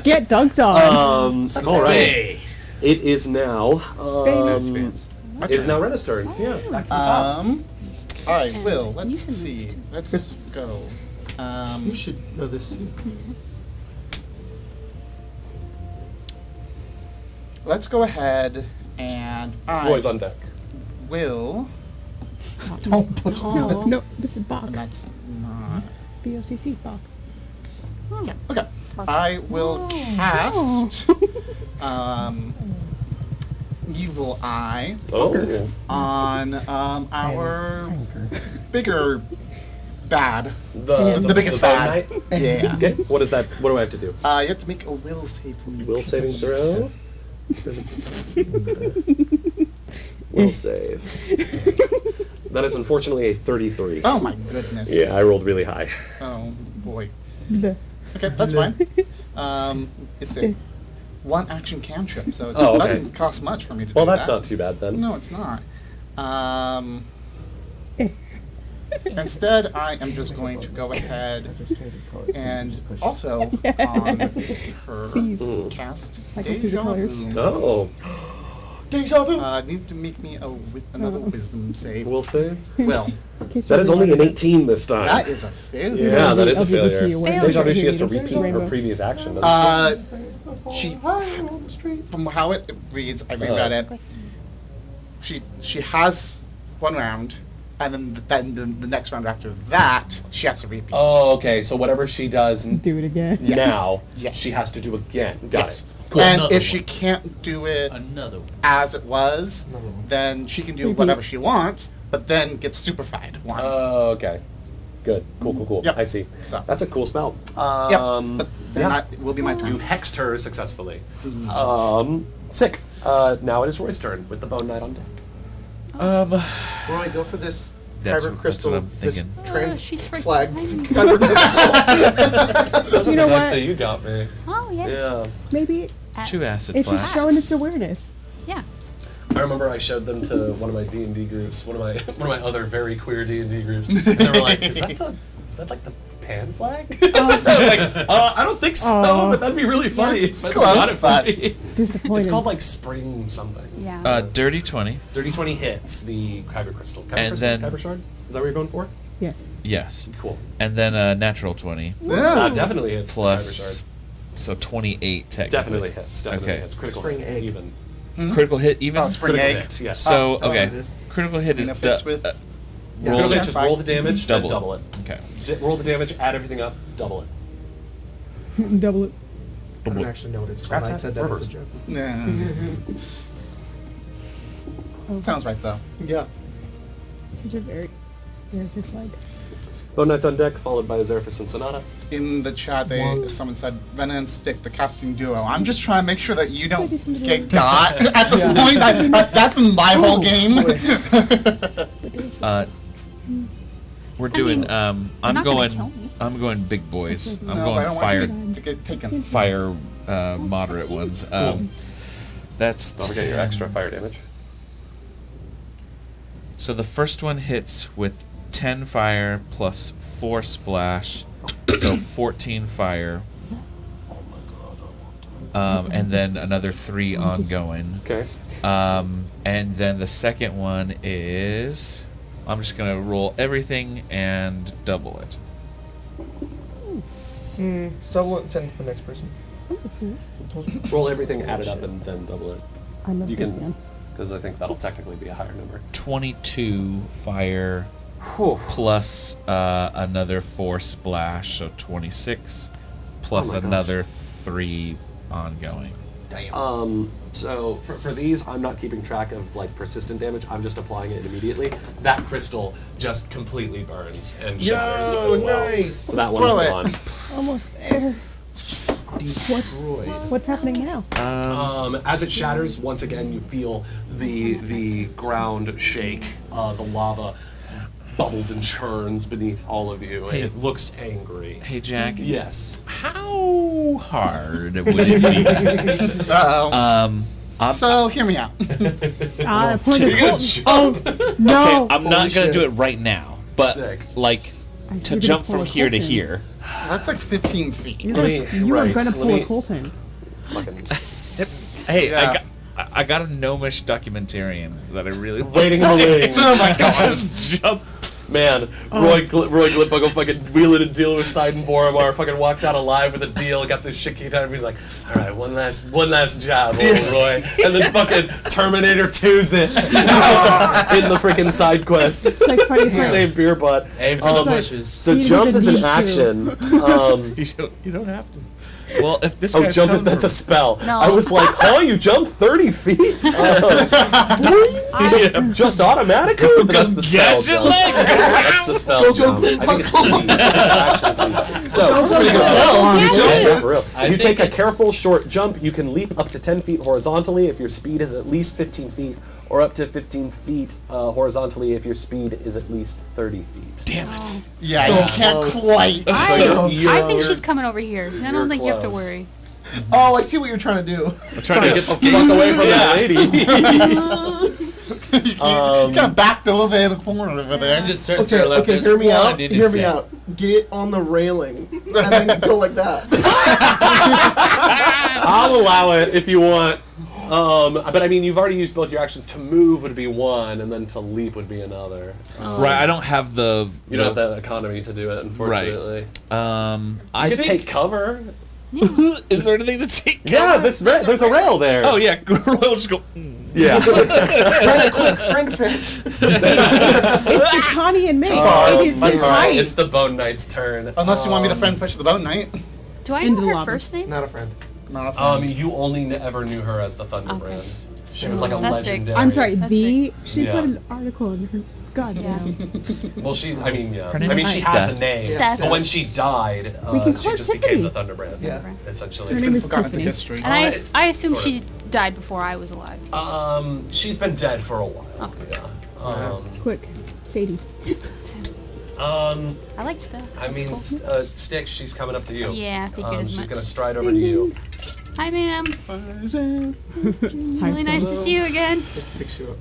Get dunked on. All right. Hey. It is now. That's fans. It is now Rena's turn. Yeah, back to the top. All right, Will. You Let's can see. lose too. Let's go. You should know this too. Let's go ahead and I Roy's on deck. will. Don't push No, no, this is Bach. And that's not. BOCC Bach. Yeah. Okay. I will cast Evil Eye Oh. on our bigger bad. The biggest bone bad. knight? Yeah. Okay, what is that? What do I have to do? You have to make a will save from Will saving throw? Will save. That is unfortunately a 33. Oh my goodness. Yeah, I rolled really high. Oh boy. The- Okay, that's fine. It's a one action cantrip, so it Oh, okay. doesn't cost much for me to Well, do that's that. not too bad then. No, it's not. Instead, I am just going to go ahead and also on her Please. cast I can see the Deja colors. Vu. Oh, Deja vu. Need to make me another wisdom save. will save? Well, in case That you is really only an wanted 18 this time. that is a failure. Yeah, that is a I'll give this to failure. you when Failure. Deja vu, she has to There's repeat a her rainbow. previous action, doesn't She, from how it reads, I reread it. She has one round, and then the next round after that, she has to repeat. Oh, okay. So whatever she does do it again. Yes. now, Yes. she has to do again. Got Yes. it. Cool. And Another if she one. can't do it Another one. as it was, then she can do whatever she wants, but then gets stupefied. One. Oh, okay. Good. Cool. Yep. I see. So- That's a cool spell. Yep. But then yeah. it will be my turn. You've hexed her successfully. Sick. Now it is Roy's turn with the Bone Knight on deck. Roy, go for this That's kyber what- crystal. that's what I'm This thinking. trans she's freaking flag. behind me. Kyber crystal. Those are You the know dice what? that you got me. Oh, yeah. Yeah. Maybe 2 acid it's just flasks. showing its awareness. Yeah. I remember I showed them to one of my D&D groups, one of my other very queer D&D groups, and they were like, "Is that like the pan flag?" I was like, "I don't think so, Aw. but that'd be really funny." it's if close, you got it for but- me." Disappointed. It's called like spring something. Yeah. Dirty 20. Dirty 20 hits the kyber crystal. Kyber And crystal, then- kyber shard. Is that what you're going for? Yes. Yes. Cool. And then a natural 20 Definitely hits the kyber plus, shard. so 28 technically. Definitely hits. Definitely Okay. hits. Critical Spring hit, egg. even. Critical hit even? Oh, spring Critical egg. hit. Yes. So, that's what okay. it is. Critical hit is And if it's with roll Critical hit, it. just roll the damage, then double, double it. Okay. Roll the damage, add everything up, double it. Double it. I don't actually know what it's Scratch called. I that. said that Reverse. as a joke. Yeah. Sounds right though. Yeah. These are very, just like. Bone Knight's on deck, followed by Azerphus and Sonata. In the chat, someone said, Rena and Stick, the casting duo. I'm just trying to make sure that you don't get got at this point. That's been my whole game. We're doing, mean, I'm not gonna going, kill me. I'm going big boys. I'm No, I going don't fire, want you to get taken. fire, moderate ones. That's Don't forget your 10. extra fire damage. So the first one hits with 10 fire plus 4 splash, so 14 fire. And then another 3 ongoing. Okay. And then the second one is, I'm just gonna roll everything and double it. Double it and send it to the next person. Roll everything, add it up, and then double it. I'm a You big can, fan. because I think that'll technically be a higher number. 22 fire Whew. plus another 4 splash, so 26, plus Oh my gosh. another 3 ongoing. So for these, I'm not keeping track of like persistent damage. I'm just applying it immediately. That crystal just completely burns and shatters as well. Nice. So that one's Throw it. gone. Almost there. What's happening now? As it shatters, once again, you feel the ground shake. The lava bubbles and churns beneath all of you. Hey. It looks angry. Hey, Jack. Yes. How hard would it be? Uh-oh. So, hear me out. Point of You're gonna Colton. jump. No. I'm not Holy gonna do shit. it right now, but Sick. like I to said jump pull from a here to Colton. here. That's like 15 feet. You Let were, me- you were right, gonna let pull me- a Colton. Fucking Hey, Yeah. I got a gnomish documentarian that I really waiting in the wings. Oh my god. just jump. Man, Roy Glipbuckle fucking wheeling and dealing with Siden Boromar, fucking walked out alive with a deal, got this shit kicked out of him. He's like, all right, one last job, old Roy. And then fucking Terminator 2's it in the freaking side quest. It's like fighting fire. Same beer butt. Aim for the bushes. So You jump need is to an need to. action. You don't have to. Well, if this Oh, guy's jump is coming that's a from- spell. No. I was like, oh, you jump 30 feet? Just automatically? But that's the spell Gadget jump. legs. That's the spell jump. I think it's easy. Actions. So, Yeah, for real. I You think take a it's- careful short jump. You can leap up to 10 feet horizontally if your speed is at least 15 feet, or up to 15 feet horizontally if your speed is at least 30 feet. Damn it. Yeah, So you can't close. quite. I think she's coming over here. I you're don't think you have to close. worry. Oh, I see what you're trying to do. I'm trying to get the fuck away from that lady. You kind of backed a little bit in the corner over there. Just turn to Okay, your left. okay, There's hear me one out. in Hear his me set. out. Get on the railing and then go like that. I'll allow it if you want. But I mean, you've already used both your actions. To move would be one, and then to leap would be another. Right, I don't have the. You don't have the economy to do it, unfortunately. I You could think. take cover. Is there anything to take? Yeah, there's a rail there. Oh yeah, we'll just go. Yeah. Friend fit. It's the Connie and Mick. It is my his God. height. It's the Bone Knight's turn. Unless you want me to friend fish the boat knight. Do I Into know her lava. first name? Not a friend. Not a friend. You only ever knew her as the Thunderbrand. Okay. She was like a That's sick. legendary. I'm sorry, That's she Yeah. put an article in her. God Yeah. damn. Well, she. I mean, yeah. Her name I mean, is she has Steph. a name, Steph. but when she died, We can she call her just became the Tiffany. Thunderbrand. Yeah. Essentially. Her It's name been is forgotten to Tiffany. history. And I assume sort of. she died before I was alive. She's been dead for a while. Yeah. Quick, Sadie. Um, I like stuff. I mean, That's cool. Styx, she's coming up to you. Yeah, I figured as She's much. gonna stride over to you. Hi, ma'am. Hi, Really nice to see you again. Picks you up.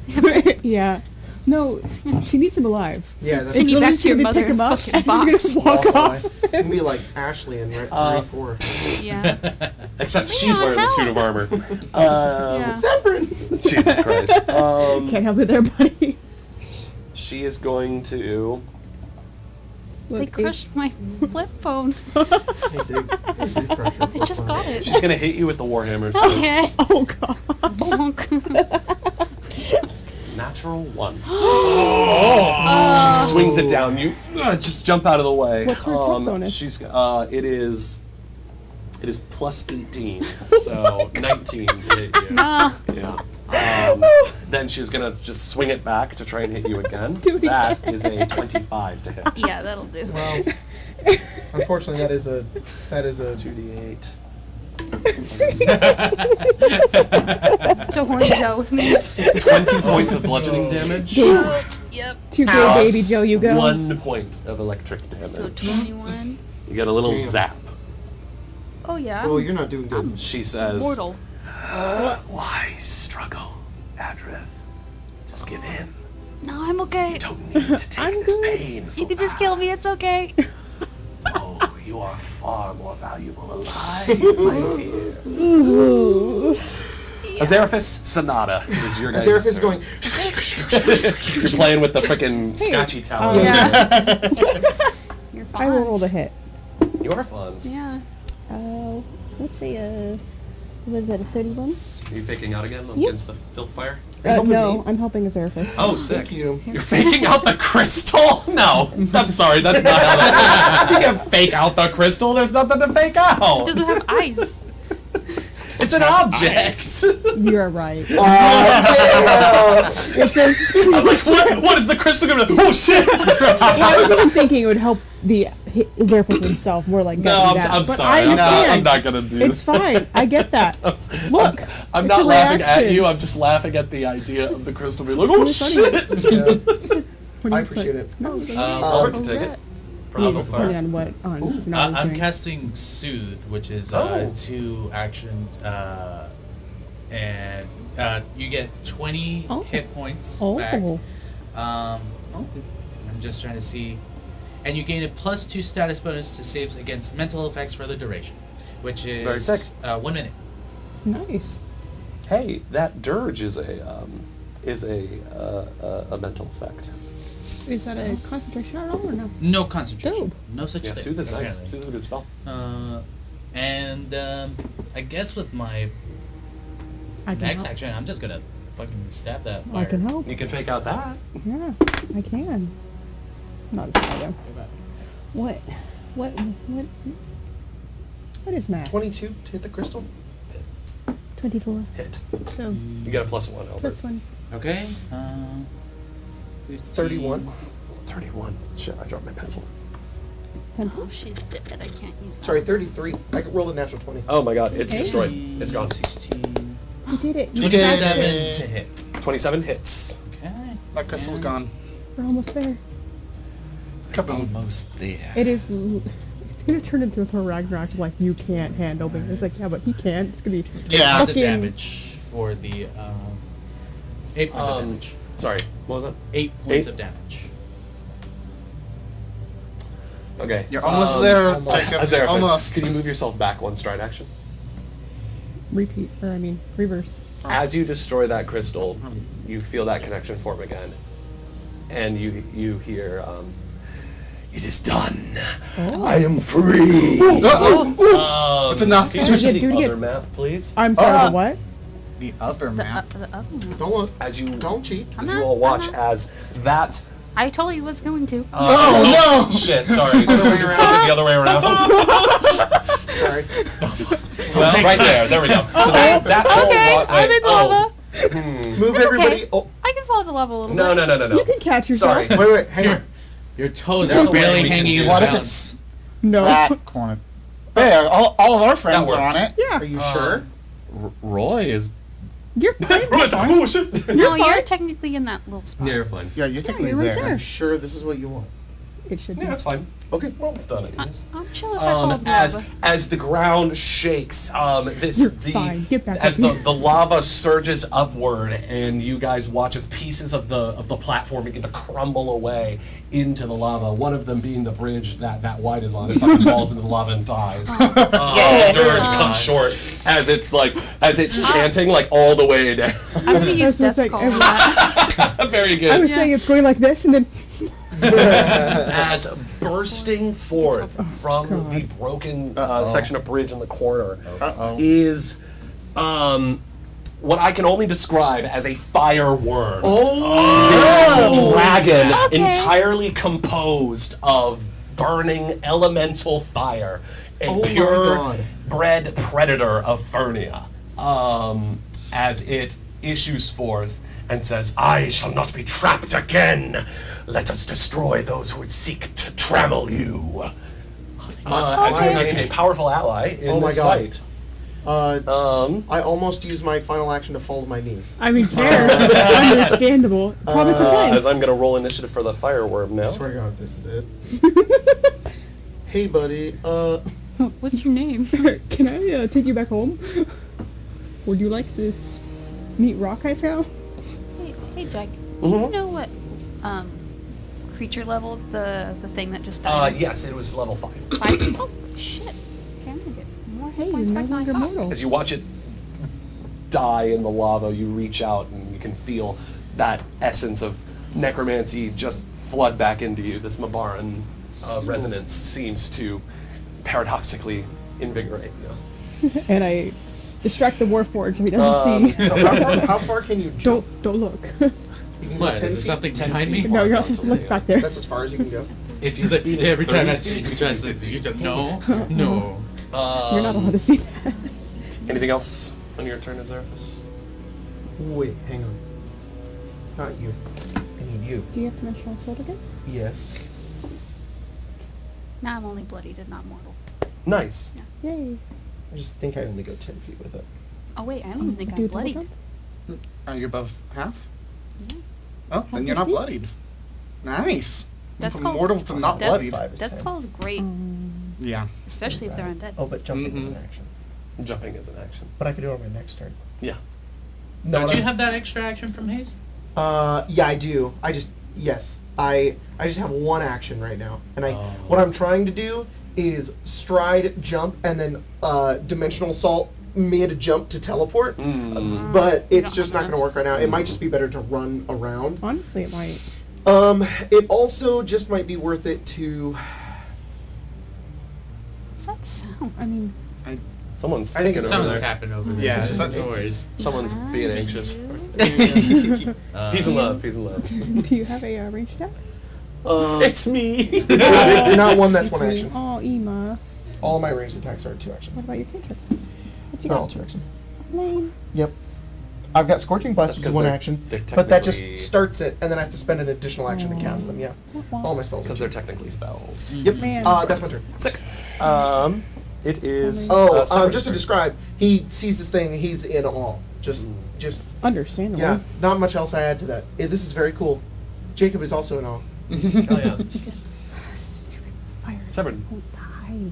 Yeah. No, she needs him alive. Yeah, that's Send you back to your literally mother pick him up, fucking and box. he's gonna walk off. You can be like Ashley in Red 4. Yeah. Except she's wearing a help. suit of armor. Yeah. Severin. Jesus Christ. Can't help it there, buddy. She is going to. They Look, crushed my flip phone. Hey, dude. I just got it. She's gonna hit you with the warhammers. Okay. Oh god. Bonk. Natural 1. She swings it down. You just jump out of the way. What's her attack bonus? She's it is plus 18, so 19 to hit you. Nah. Yeah. Then she's gonna just swing it back to try and hit you again. Do it That is a 25 to hit. Yeah, that'll do. Well, unfortunately, that is a 2d8. So horny Joe with me. 20 points of bludgeoning damage. Yep. Two for baby Joe, you go. 1 point of electric damage. So 21. You get a little Damn. zap. Oh yeah. Oh, you're not doing good. She says, Mortal. "Why struggle, Adrith? Just give in. No, I'm okay. You don't need to take this pain. You can just kill me. It's okay. Oh, you are far more valuable alive, my dear." Azeraphis Sonata is your guys' Azeraphis is turn. going. You're playing with the frickin' scotchy tower. You're I fine. will roll the hit. Your funds. Yeah. Let's say was that a 31? Are you faking out again against the filth fire? helping No, me? I'm helping Azeraphis. Oh, sick. Thank you. You're faking out the crystal? No. I'm sorry, that's not how that You can't fake out the crystal. There's nothing to fake out. It doesn't have eyes. It's an object. You're right. Oh, It says. I'm like, what is the crystal gonna do? Oh shit! Well, I was even thinking it would help the Azevedo himself more like No, getting that. I'm But sorry. I I'm understand. not gonna do It's fine. I get that. Look, I'm it's not a laughing at reaction. you. I'm just laughing at the idea of the crystal being like, oh Really funny. shit! What do I you appreciate put? it. No, Or can take it. Bravo, depending on what on I'm casting Soothe, which is Oh. 2 actions, and you get 20 Oh. hit points Oh. back. I'm just trying to see. And you gain a +2 status bonus to saves against mental effects for the duration, which is Very sick. 1 minute. Nice. Hey, that dirge is a mental effect. Is that a concentration at all or no? No concentration. Dope. No such Yeah, thing. soothe is nice. apparently. Soothe is a good spell. And I guess with my I can next help. action, I'm just gonna fucking stab that. I can fire. help. You can fake out that. Yeah, I can. Not a item. What? What is math? 22 to hit the crystal. 24. Hit. So You got a +1, Albert. plus one. Okay. 31. 31. Shit, I dropped my pencil. Pencil. Oh, she's dead. I can't use that. Sorry, 33. I rolled a natural 20. Oh my god, it's Hey. destroyed. It's gone. 16. You did it. You 27 did it. to hit. 27 hits. Okay. That crystal's gone. We're almost there. Kaboom. Almost there. It is. It's gonna turn into a Thor Ragnarok like you can't handle me. It's like yeah, but he can. It's gonna be. Yeah. Points of Fucking- damage for the 8 points of damage. Sorry, what was that? 8 points 8? of damage. Okay. You're almost there, Jacob. Azeraphis, Almost. can you move yourself back 1 stride action? Repeat, or I mean, reverse. As you destroy that crystal, you feel that connection form again. And you hear, it is done. I am free. It's enough. Can you switch to Do it the again. other map, please? I'm sorry. What? The other map. The other one. Don't look. As you Don't cheat. as I'm you not- all watch I'm not. as that. I totally was going to. Oh no! Shit! Sorry. The other way around. Sorry. Well, right there. There we go. So that whole Okay, wa- I'm wait, in lava. Move It's everybody. okay. Oh, I can fall into lava a little No, bit. no. You can catch yourself. Sorry. wait, hang on. Your toes There's are a way barely we can hanging do in What that. if bounds. it's No. that corner? Hey, all of our friends are works. on it. Yeah. Are you sure? Roy is. You're fine. Right, the cool shit. No, fine. you're technically in that little spot. Yeah, you're fine. Yeah, you're technically you're right there. there. I'm sure this is what you want. It should be. Yeah, that's fine. Okay. We're almost done anyways. I'm chill if I fall into As lava. as the ground shakes, You're fine. Get back as up here. the lava surges upward, and you guys watch as pieces of the platform begin to crumble away into the lava. One of them being the bridge that White is on. It fucking falls into the lava and dies. The dirge comes short as it's chanting like all the way down. I'm gonna use That's Death's like Call on that. Very I good. was saying it's going like this, and then As bursting forth from the broken section of bridge in the corner is what I can only describe as a fire worm. This dragon Okay. entirely composed of burning elemental fire, a Oh my pure God. bred predator of Fernia, as it issues forth and says, I shall not be trapped again. Let us destroy those who would seek to trammel you. As you gain a powerful ally in Oh my this God. fight. I almost used my final action to fall to my knees. I mean, fair, understandable. Promise of As life. I'm going to roll initiative for the fireworm now. I swear to God, this is it. Hey, buddy. What's your name? Can I take you back home? Would you like this neat rock I found? Hey, Jack. Do you know what creature level the thing that just died? Yes, it was level 5. 5? Oh, shit. Okay, I'm gonna get more hit Hey, you're points no back than I longer thought. mortal. As you watch it die in the lava, you reach out and you can feel that essence of necromancy just flood back into you. This Mabaran resonance seems to paradoxically invigorate you. And I distract the Warforged so he doesn't see. So how far can you jump? Don't look. You can go What? 10 Is there feet? something 10 behind feet. me? No, you're not supposed to look back there. That's as far as you can go. If your It's like speed is every time 30 feet, you try to, you don't know. No. You're not allowed to see that. Anything else on your turn, Azarethus? Wait, hang on. Not you. I need you. Do you have dimensional assault again? Yes. Now I'm only bloodied and not mortal. Nice. Yay. I just think I only go 10 feet with it. Oh wait, I don't even think Do I'm a double bloodied. jump? Are you above half? Yeah. Oh, then you're not bloodied. Nice. That's From called- mortal to not that's- bloodied. 5 is That 10. spell's great, Yeah. especially if they're undead. Oh, but jumping is an Mhm. action. Jumping is an action. But I could do it on my next turn. Yeah. No, Don't you have that extra action from haste? Yeah, I do. Yes. I just have one action right now. And Oh. what I'm trying to do is stride, jump, and then dimensional assault mid jump to teleport. But it's don't just have not going to work right now. It might just be better to run around. Honestly, it might. It also just might be worth it to. What's that sound? I mean, Someone's I think taking it's over Someone's there. tapping over there. Yeah, It's it's- no worries. Someone's Yeah, being is it anxious. you? He's in love. He's in love. do you have a range attack? It's me. Not one that's one It's me. action. Oh, Ema. All my ranged attacks are 2 actions. What about your cantrips? What you They're all got? 2 actions. Lame. Yep. I've got Scorching Blast, That's which 'cause is 1 they're- action, they're but that just technically- starts it, and then I have to spend an additional action to cast them. Yeah, all my spells. Because they're technically spells. Yep. Man. That's my turn. Sick. It is. Oh, Severon's just to turn. describe, he sees this thing, he's in awe. Just, Understandable. yeah. Not much else I add to that. This is very cool. Jacob is also in awe. Oh, yeah. Fire. Severin. Don't die.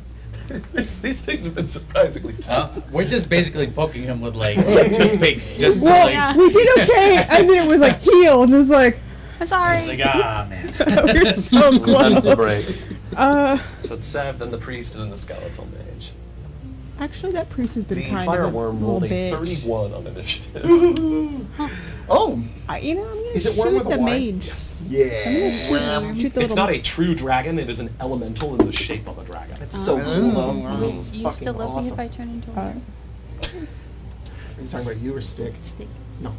These things have been surprisingly tough. We're just basically poking him with like toothpicks, just to, Well, like. Yeah. we did okay, and then it was like heal, and it was like I'm sorry. It's like, ah, man. we're so Them's close. the breaks. Uh, So it's Sev, then the priest, and then the skeletal mage. actually, that priest has been The kind fireworm of a rolled little a bitch. 31 on initiative. Oh. I'm gonna Is it worm shoot with a the Y? mage. Yes. Yeah. Shoot the It's little. not a true dragon, it is an elemental in the shape of a dragon. It's so cool. Do you Fucking still love me awesome. if I turn into a Uh, worm? Are you talking about you or Stick? Stick. No.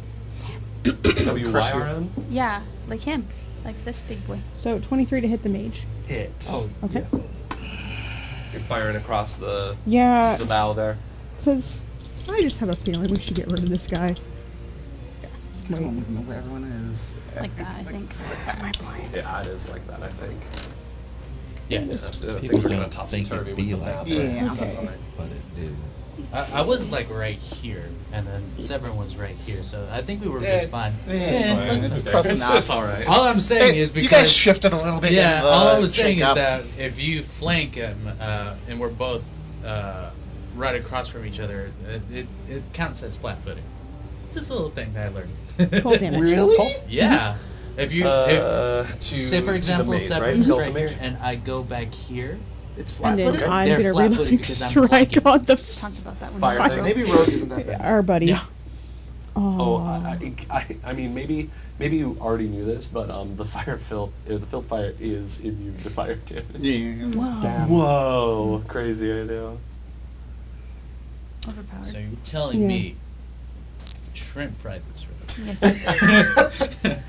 WYRN? Yeah, like him, like this big boy. So 23 to hit the mage. Hit. Oh, Okay. yes. You're firing across the Yeah, bow there. because I just have a feeling we should get rid of this guy. I don't even know where everyone is. Like that, I think. Yeah, it is like that, I think. Yeah. Things People are kind don't of think topsy-turvy it'd with be the like map. that. Yeah. That's Okay. all right. But it did. I was like right here, and then Severin was right here, so I think we were Yeah. just fine. It's Yeah, fine. that's It's okay. close It's, enough. it's all right. All I'm saying Hey, is because you guys shifted a little bit. yeah, in the all I was saying is shake-up. that if you flank him and we're both right across from each other, it counts as flat footing. Just a little thing that I learned. 12 damage. Really? Yeah. If you if say for example the mage, right? Severin's Skeleton right mage? here and I go back here, It's And then flat-footed. I'm They're gonna flat-footed reloading because I'm strike flanking. on the Talked about that one. Fire thing? Maybe Rogue isn't that bad. our buddy. Yeah. Oh, Oh, I mean, maybe you already knew this, but the filth fire is immune to fire damage. Yeah. wow. Damn. Whoa, crazy idea. Overpowered. so you're telling Yeah. me shrimp fried this room. Yeah.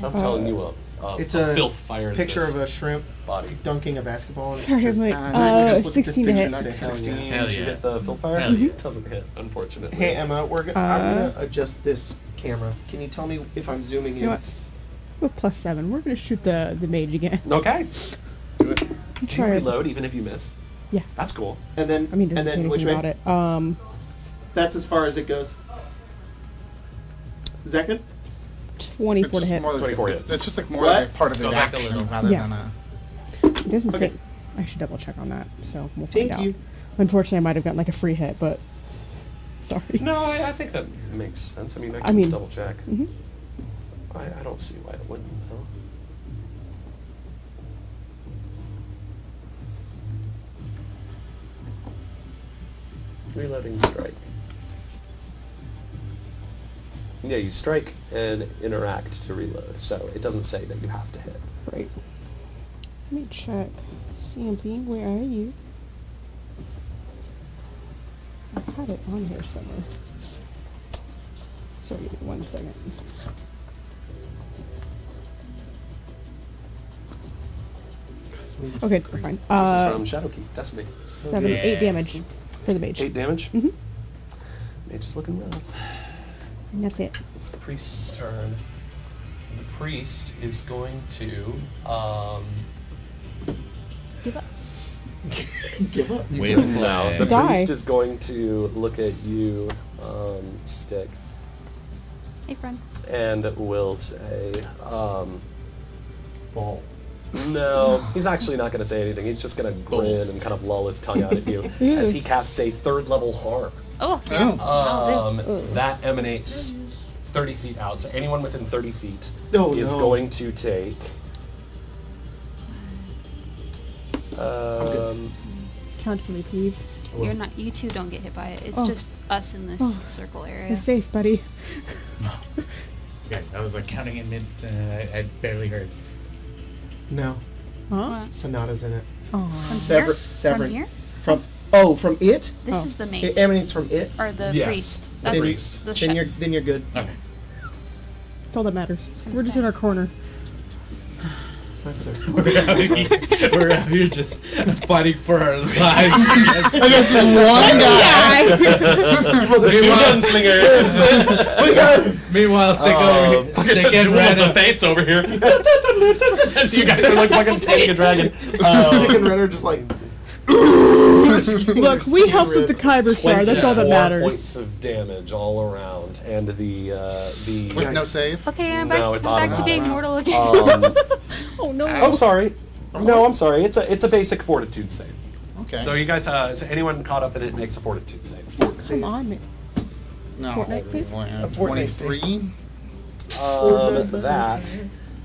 I'm telling you, It's a a filth fire Picture of a shrimp body. dunking a basketball. And Sorry, it's I'm just, like, just look at this 16 to picture hit. and say, hell 16 yeah. Hell to yeah. hit the filth fire? Hell yeah. It doesn't hit, unfortunately. Hey Emma, I'm gonna adjust this camera. Can you tell me if I'm zooming in? You know what? With +7, we're gonna shoot the mage again. Okay. Do it. Do you Try it. reload even if you miss? Yeah. That's cool. And then, I mean, and doesn't say then which anything way? about it. That's as far as it goes. Is that good? 24 It's to just hit. more like 24 it's, hits. it's just like more What? like part of the Go back a action little. rather Yeah. than a. It doesn't Okay. say. I should double check on that. So we'll Thank find out. you. Unfortunately, I might have gotten like a free hit, but sorry. No, I think that makes sense. I mean, I can mean- double check. Mhm. I don't see why it wouldn't, though. Reloading strike. Yeah, you strike and interact to reload, so it doesn't say that you have to hit. Right. Let me check. CMP, where are you? I had it on here somewhere. Sorry, give me 1 second. Okay, fine. This is from Shadowkeep. That's me. 7, 8 damage for the mage. 8 damage. Mage is looking rough. And that's it. It's the priest's turn. The priest is going to Give up. Give up. Wait a no. The Die. priest is going to look at you, Stick, Hey, friend. and will say, Ball. no, he's actually not going to say anything. He's just going to grin and kind of loll his tongue out at you as he casts a 3rd level harm. Oh, That emanates 30 feet out. So anyone within 30 feet Oh, is no. going to take. Count for me, please. you're not. You two don't get hit by it. It's Oh. just us in this Oh. circle You're area. safe, buddy. Yeah, I was like counting in mid, I barely heard. No. Huh? What? Sonata's in it. Oh. From Severon. here? From from it? This Oh. is the mage. It emanates from it. or the Yes, priest. the That's priest. the Then chefs. you're good. Okay. That's all that matters. gonna We're just say. in our corner. We're out here just fighting for our lives. I guess this one guy. The two gunslingers. Meanwhile, Stick and Rena. fates over here. As you guys are like fucking taking a dragon. Stick and Renner just like. Look, we helped with the Kyber Shard. That's all that 24 matters. points of damage all around, and the With no save. Okay, I'm No, back, it's I'm back to automatic. being mortal again. Oh no. I'm sorry. No, I'm sorry. It's a basic fortitude save. Okay. So you guys, so anyone caught up in it makes a fortitude save. Come on, man. no. Fortnite save? Fortnite save. 23. That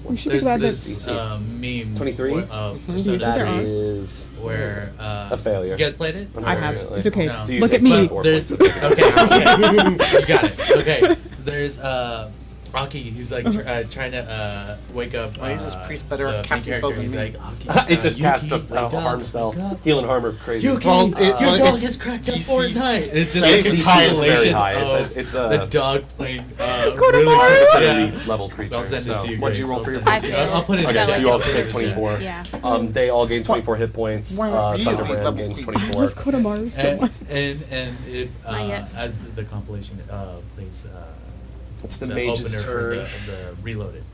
We should be There's glad this that. meme. 23? Where, Usually that there are. is where a failure. You guys played it? I have. unfortunately. It's okay. No. So you Look take at me. 24 There's points of okay, damage. okay. You got it. Okay. There's Aki. He's like trying to wake up. Why is this priest better the at casting main spells character. than He's me? like, Aki, It just cast a Yuki, wake harm up, spell. wake up. Healing harm or crazy. Yuki, Well, your dog it's has cracked up DC's Fortnite. It's just Safe like is a high, it's very compilation high. of It's the a dog playing Go to really Mars. good. it's an Yeah. elite level creature. I'll send it so to you. what'd you guys. roll I'll for your send it to 15? you. I'll put it. Okay, Yeah, so like you a also take picture. 24. Yeah. They all gain 24 hit points. Why are you Thunderbrand level gains eight? 24. Love Kodamar so much. And it Not yet. as the compilation plays It's the the mage's opener turn. for the reloaded.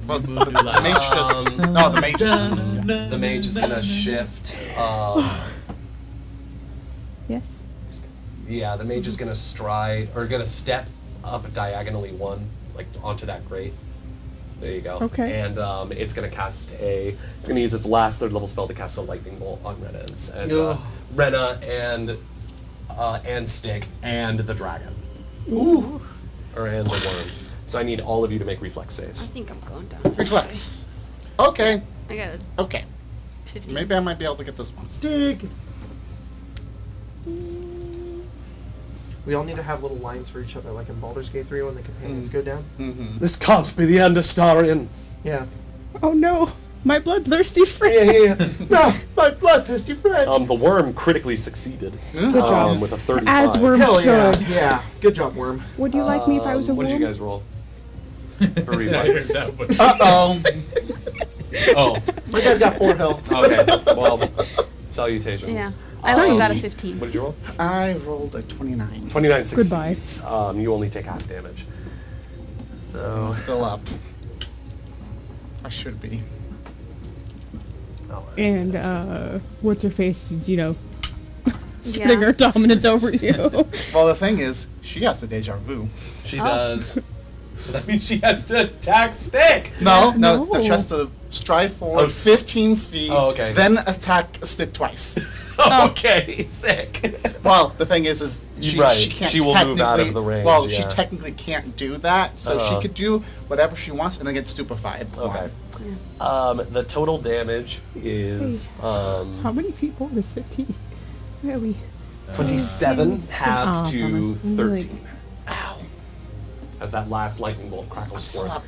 Well, Remove new the life. mage just. No, the mage just. The mage is gonna shift. Yes. Yeah, the mage is gonna stride or gonna step up diagonally one, like onto that grate. There you go. Okay. And it's gonna cast a. It's gonna use its last 3rd level spell to cast a lightning bolt on Rena and Ugh. Rena and Stick and the dragon. Ooh. Or and the worm. So I need all of you to make reflex I saves. think I'm going down. Reflex. Okay. I got Okay. a 50. Maybe I might be able to get this one. Dig. We all need to have little lines for each other, like in Baldur's Gate 3 when the companions go down. Mm-hmm. This can't be the end, Astarion. Yeah. Oh no. My bloodthirsty friend. Yeah. No, my bloodthirsty friend. The worm critically succeeded. Good job. With a 35. As worms Hell yeah. should. Yeah. Good job, worm. Would you like me if I was a What worm? did you guys roll? For reflex. Uh-oh. Oh, My guy's got 4 health. okay. Well, salutations. Yeah. I also Um, got a 15. What did you roll? I rolled a 29. 29 Goodbye. succeeds. You only take half damage. So. I'm still up. I should be. Oh, And what's her face is, spreading Yeah. her dominance over you. Well, the thing is, she has the deja vu. she Oh. does. So that means she has to attack Stick. No, No. she has to stride forward Oh, 15 feet, oh, okay. then attack a Stick twice. Okay, sick. Well, the thing is she, Right, she can't she will move out of technically- the range, Well, yeah. she technically can't do that, so Uh-huh. she could do whatever she wants and then get stupefied. Okay. The total damage is How many feet forward is 15? Where are we? 27 halved Oh, to bummer. 13. Ow. As that last lightning bolt crackles still forth. up.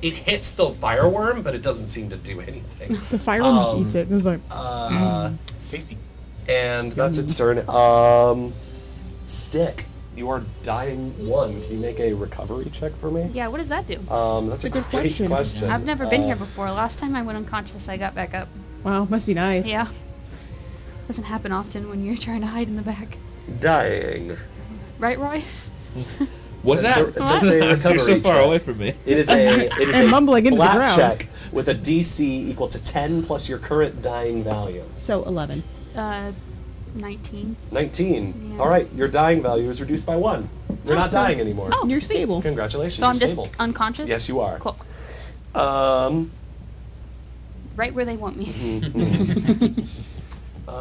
It hits the fireworm, but it doesn't seem to do anything. The fireworm just eats it. It was like, Tasty. And that's its turn. Stick, you are dying 1. Can you make a recovery check for me? Yeah, what does that do? That's a It's a great good question. question. I've never been here before. Last time I went unconscious, I got back up. wow, must be nice. Yeah. Doesn't happen often when you're trying to hide in the back. Dying. Right, Roy? What's It's that? a You're so recovery far check. away from me. It is a And mumbling into the flat ground. check with a DC equal to 10 plus your current dying value. So 11. 19. 19. Yeah. All right, your dying value is reduced by 1. You're not so- dying anymore. Oh, You're sweet. stable. Congratulations, So I'm you're just stable. unconscious? Yes, you are. Cool. Right where they want me. In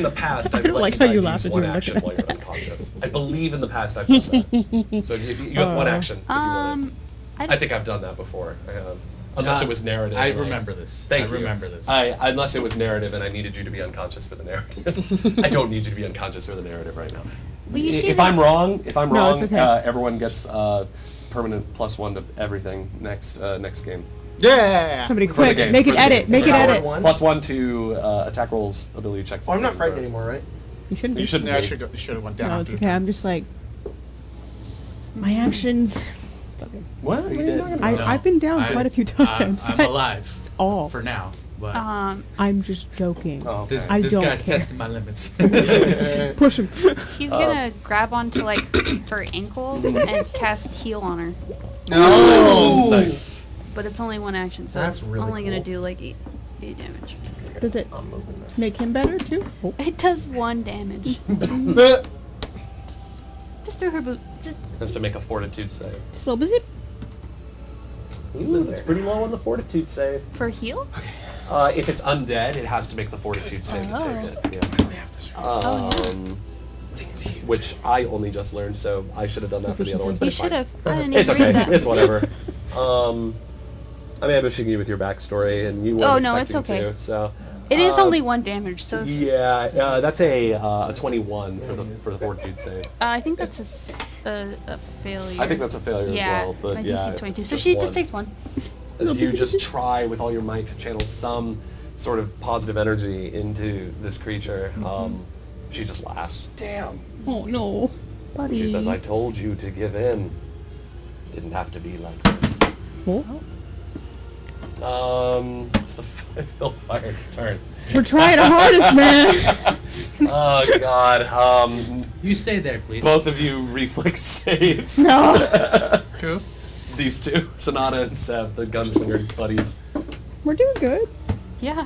the past, I've I let like you how guys you use laugh as one you're action looking while you're unconscious. I believe in the past I've done that. So if you have one action. If you want it. I think I've done that before. I have. Unless it was narrative. I and remember this. Thank I you. remember this. Unless it was narrative and I needed you to be unconscious for the narrative. I don't need you to be unconscious for the narrative right now. Well, you see If that- I'm wrong, No, it's okay. everyone gets permanent +1 to everything next game. Yeah. Somebody For the quick, game, make for it the edit, game. make it Powered edit. one. +1 to attack rolls, ability checks. Oh, I'm and not saving frightened throws. anymore, right? You shouldn't You be. shouldn't Yeah, I be. should have went down. No, after it's you. okay. I'm just like, my actions. It's okay. What? What are you did. talking about? No, I've been down quite a few times. I'm alive. All. For now. But I'm just joking. Oh, okay. this, I this don't guy's care. testing my limits. Push him. He's gonna grab onto like her ankle and cast heal on her. No. Nice. But it's only one action, so That's it's really only gonna cool. do like 8 damage. Does it make him better too? Oh. It does 1 damage. Uh, Just through her boot. Has to make a fortitude save. Just a little bit. Ooh, that's pretty low on the fortitude save. For heal? If it's undead, it has to make the fortitude save to take it. Yeah. Which I only just learned, so I should have done that That's for what the she other ones. said. But You it's fine. should have. I didn't It's even okay. read that. It's whatever. I'm ambushing you with your backstory, and you weren't Oh, no, it's expecting okay. to. So It is only 1 damage, so yeah, that's a 21 for the fortitude save. I think that's a failure. I think that's a failure yeah, as well. But my yeah, DC if is 22. it's So she one. just takes 1. As you just try with all your might to channel some sort of positive energy into this creature, she just laughs. Damn. Oh no, buddy. She says, "I told you to give in. Didn't have to be like this." Oh. It's the Fire's turn. We're trying our hardest, man. Oh God. You stay there, please. Both of you reflex saves. No, cool. These two, Sonata and Sev, the gunslinger buddies. we're doing good. Yeah.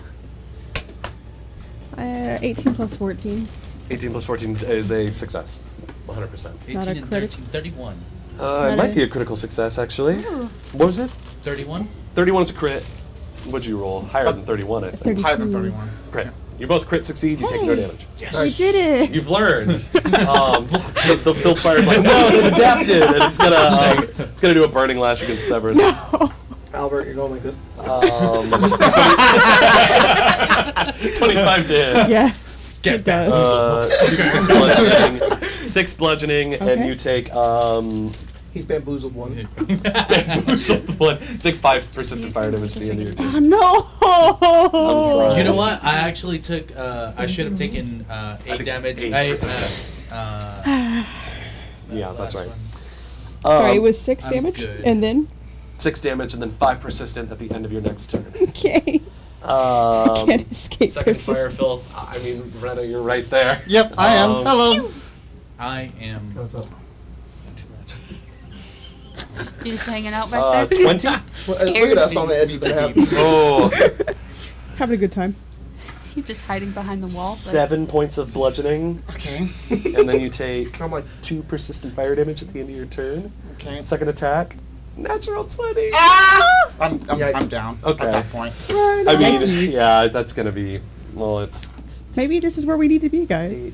18 plus 14. 18 plus 14 is a success. 100%. 18 Not a and critic. 13, 31. It Not might a- be a critical success, actually. Ooh. What was it? 31? 31 is a crit. What'd you roll? Higher than 31, I think. 32. Higher than 31. Crit. You both crit succeed, you take no Hey. damage. We did it. You've learned. Because the filth fire's like, no, they've adapted, and it's gonna do a burning lash against Severon. Albert, you're going like this. 25 damage. Yes. Get it does. 6 bludgeoning, and Okay. you take He's bamboozled one. bamboozled one. Take 5 persistent fire damage at the end of your turn. Oh no. I'm sorry. You know what? I actually took. I should have taken 8 think damage. 8 persistent. Yeah, that's last right. one. Sorry, it was 6 I'm damage, good. and then 6 damage, and then 5 persistent at the end of your next turn. okay. Can't escape Second fire persistent. filth. I mean, Rena, you're right there. Yep, I am. Um, Hello. I am. What's up? You just hanging out back there? 20. Well, look at us on the edge of the map. Oh, Having a good time. He's just hiding behind the wall. but- 7 points of bludgeoning, Okay. and then you take I'm like, 2 persistent fire damage at the end of your turn. Okay. Second attack, natural 20. I'm Yikes. down Okay. at that point. I mean, yeah, that's gonna be. Well, it's Maybe this is where we need to be, guys. 8.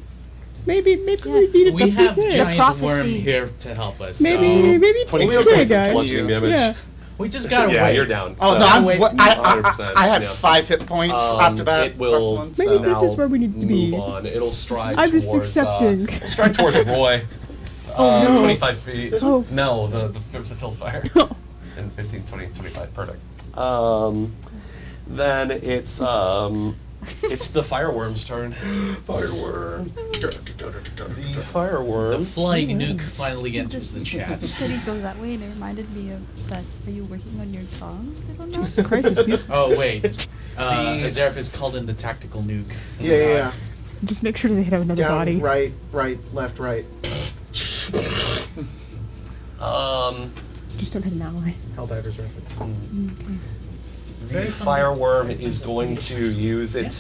Maybe we need to We have good. giant prophecy. worm here to help us. Maybe so maybe it's 22 okay, points of guys. bludgeoning damage. Yeah. we just gotta Yeah, wait. you're down. Oh so- no, I'm, wait, I 100%, had yeah. 5 hit points after that. It will last one, Maybe so. this is now where we need to be. Move on. It'll stride I'm just towards. accepting. It'll stride towards Roy. Oh, no. 25 feet. Oh. No, the filth fire. And 15, 20, 25. Perfect. Then it's the fireworm's turn. Fireworm. The The fireworm. flying nuke finally enters the chat. He said he'd go that way, and it reminded me of that. Are you working on your songs? I don't know. Jesus Christ, it's beautiful. Oh wait, Azareth is called in the tactical nuke. yeah. Just make sure they hit another Down, body. right, left, right. Just don't hit an ally. Helldivers reference. The fireworm is going to use its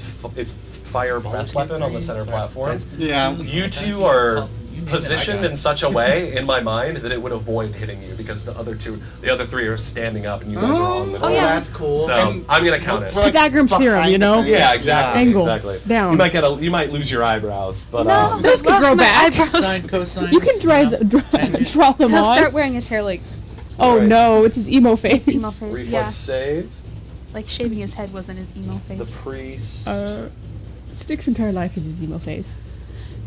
fire breath weapon on the center platform. Yeah. You two are positioned in such a way, in my mind, that it would avoid hitting you because the other three are standing up and you guys are on the Oh, ground. that's cool. So And I'm gonna count it. we're like Pythagorean's theorem, you know? behind the thing. Yeah, exactly. Angle. Exactly. Down. You might lose your eyebrows, but No, Those can love grow my back. eyebrows. Sine, cosine. You can draw them He'll on. start wearing his hair like Oh Right. no, it's his emo face. emo face. reflex Yeah, save. like shaving his head wasn't his emo face. The priest Stick's entire life is his emo face.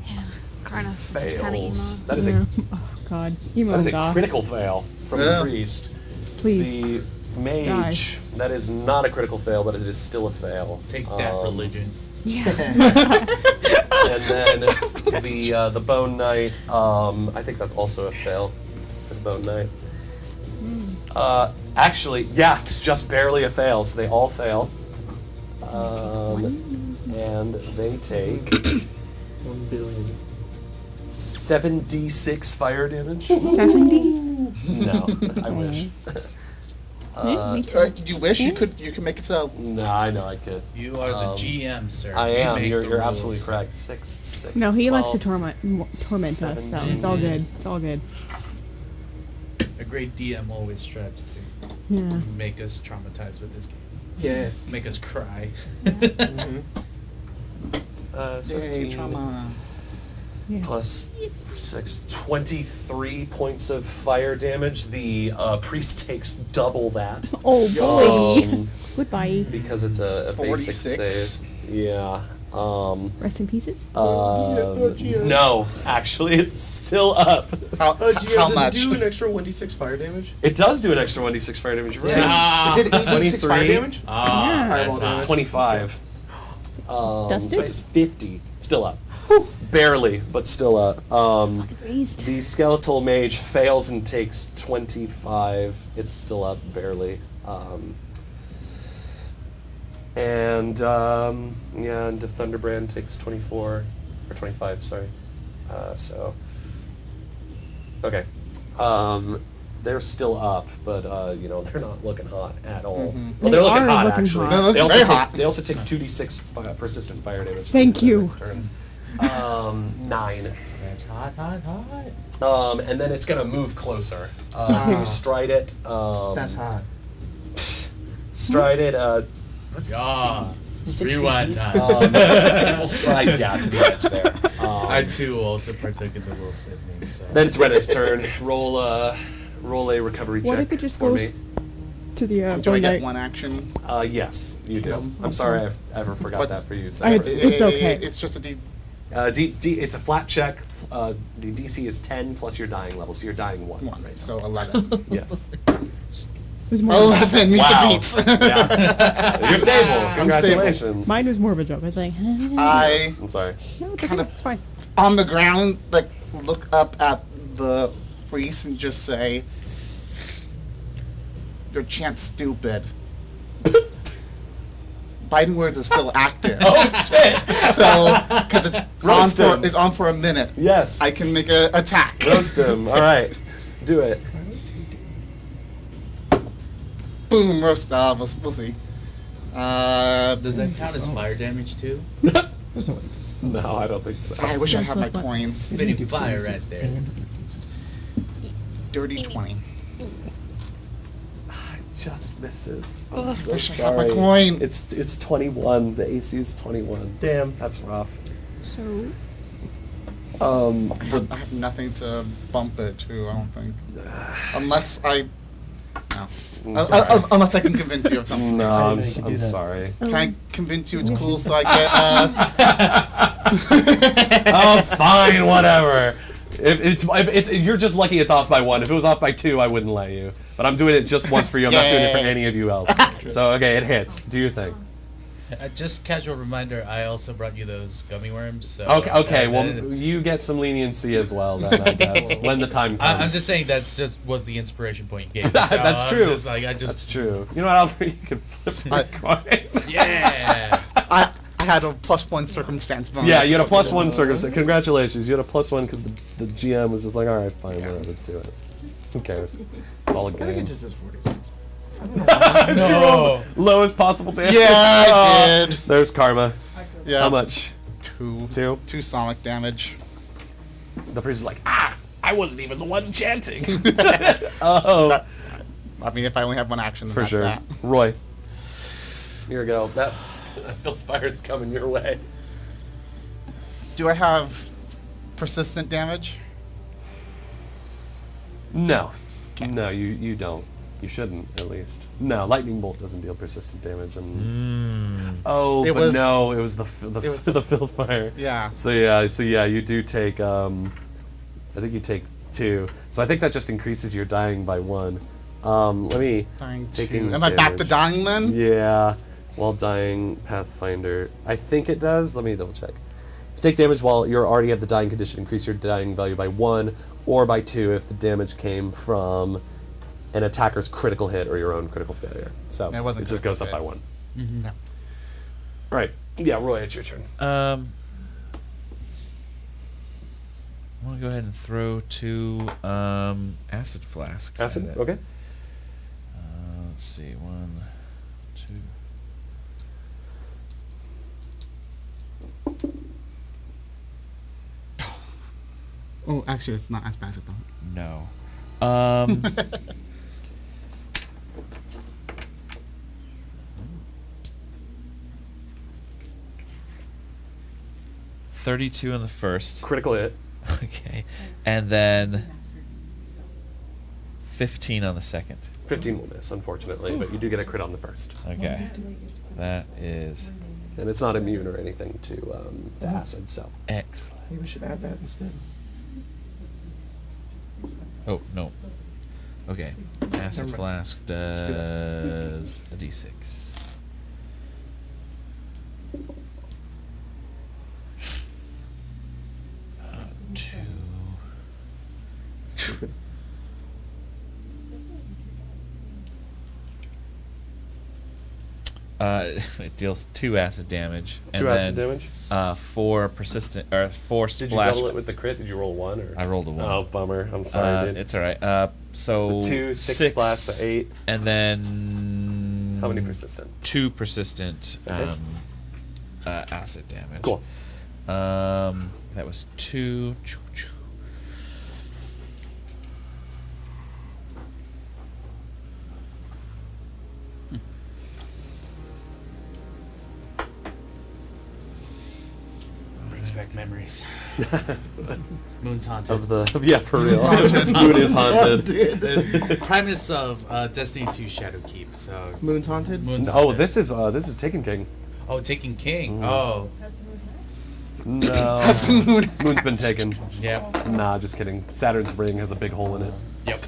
Yeah, Karna just kind of fails. emo. That is Yeah. Oh god, emo a and goth. critical fail from Yeah. the priest. Please. The mage, that is not a critical fail, but it is still a fail. Take that, religion. Yes. And then the bone knight, I think that's also a fail for the bone knight. Actually, yeah, it's just barely a fail, so they all fail. And they take 1 billion. 7d6 fire damage. 70? No, I wish. Me too. You wish you could make it so. No, I know I could. You are the GM, sir. I You am. make You're the you're rules. absolutely correct. 6. No, he likes to 12. torment us, so it's all 17. good. It's all good. A great DM always strives to Yeah. make us traumatized with this game. Yes. Make us cry. Mm-hmm. 17 trauma. Yeah. plus 6, 23 points of fire damage. The priest takes double that. Oh boy. Um, Goodbye. because it's a basic 46. save. Yeah. Rest in pieces. No, actually, it's still up. How GM, how does it much? do an extra 1d6 fire damage? It does do an extra 1d6 fire damage. You're right. Yeah. It did 1d6 fire 23. damage? Ah, Yeah. that's Fireball hot. damage. 25. Dusted? So it does 50. Still up. Barely, but still up. Raised. The skeletal mage fails and takes 25. It's still up, barely. And the Thunderbrand takes 24, or 25, sorry. Okay. They're still up, but they're not looking hot at all. Well, They they're looking are hot looking actually. hot. They're looking They also very take hot. they also take 2d6 persistent fire damage. Thank for their you. next turns. 9. That's hot. And then it's gonna move closer. You stride it. That's hot. Stride it. Yeah. 60 Rewind feet. time. We'll stride to the edge there. I too also partook in the Will Smith meme. So. Then it's Rena's turn. Roll a recovery What check if it just for goes me. to the Do I one get night? one action? Yes, you do. I'm sorry I ever forgot What- that for you. It's okay. It's just a D. It's a flat check. The DC is 10 plus your dying level, so you're dying 1 One, right now. so 11. Yes. It was more 11 meets Wow. a beats. Yeah. You're stable. I'm Congratulations. Mine was more of a joke. I was like, I, I'm sorry. no, it's kind okay. of- It's fine. on the ground, like, look up at the priest and just say, your chant's stupid. Biting words is still active. Oh shit! So, because Roast him. it's on for a minute. Yes. I can make a attack. Roast him. All right. Do it. Boom, roast. We'll see. Does that count as fire damage too? No, I don't think so. I wish I had my What? coins. Spitting fire right there. Dirty 20. Just misses. I'm Ugh, so wish I had my sorry. coin. It's 21. The AC is 21. Damn. That's rough. So, The I have nothing to bump it to, I don't think. Unless I. No. sorry. Unless I can convince you of something. No, I I'm, didn't think I'm you did. sorry. Can I convince you it's cool so I get. Oh, fine, whatever. If it's you're just lucky it's off by 1. If it was off by 2, I wouldn't let you. But I'm doing it just once for you. I'm not doing it for Yay. any of you else. So okay, it hits. Do your thing. Just casual reminder, I also brought you those gummy worms. So Okay. Well, you get some leniency as well, then I guess when the time comes. I'm just saying that's just was the inspiration point you gave me. That- So that's I'm true. Just That's true. You know what, Albert? You can flip that coin. Yeah. I I had a +1 circumstance bonus. Yeah, you had a +1 circumstance. Congratulations, you had a +1 because the GM was just like, all right, fine, whatever, do it. Who cares? It's all a I think it game. just is 46. No. Lowest possible damage. Yeah, I did. There's karma. Yeah. How much? 2. Two? 2 sonic damage. The priest is like, I wasn't even the one chanting. Oh, I mean, if I only have one action, then for that's sure. that. Roy, here we go. That filth fire's coming your way. Do I have persistent damage? No, no, you don't. You shouldn't, at least. No, lightning bolt doesn't deal persistent damage. Oh, It but was- no, it was the was the filth fire. Yeah. So yeah, you do take. I think you take 2. So I think that just increases your dying by 1. Let me Dying taking 2. Am I back to damage. dying then? Yeah, while dying, Pathfinder. I think it does. Let me double check. If you take damage while you already have the dying condition, increase your dying value by 1 or by 2 if the damage came from an attacker's critical hit or your own critical failure. So It wasn't just critical goes up by hit. 1. Yeah. All right. Yeah, Roy, it's your turn. I'm gonna go ahead and throw 2 acid flasks. at Acid. it. Okay. Let's see. 1, 2. Oh, actually, it's not as bad as I thought. No. 32 on the first. Critical hit. Okay. And then 15 on the second. 15 will miss, unfortunately, but you do get a crit on the first, Okay. That is and it's not immune or anything to acid. So excellent. Maybe we should add that instead. Oh, no. Okay. Acid Never flask does a d6. Two. Stupid. It deals 2 acid damage. 2 and acid then, damage. 4 persistent or 4 Did you splash. double it with the crit? Did you roll 1 or? I rolled a 1. Oh, bummer. I'm sorry, dude. It's all right. So, So 2, 6 splash, so 8. and then How many persistent? 2 persistent Okay. acid damage. Cool. That was 2. Brings back memories. Moon's haunted. Of the yeah, for real. Moon is haunted. The premise of Destiny 2 Shadowkeep. So Moon's haunted? Moon's Oh, haunted. this is Taken King. Oh, Taking King. Oh, No, Moon's been taken. yeah. Nah, just kidding. Saturn's ring has a big hole in it. Yep.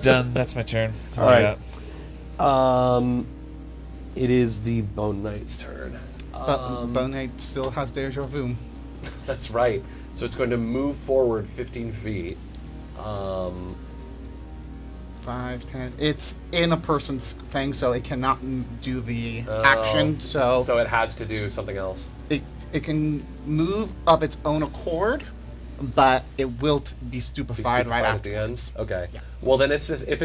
Done. That's my turn. That's all All I right. got. It is the Bone Knight's turn. Bone Knight still has deja vu. That's right. So it's going to move forward 15 feet. 5, 10. It's in a person's thing, so it cannot do the action. So, So it has to do something else. it can move of its own accord, but it will be Be stupefied right at after. the end. Okay. Well, then it's just if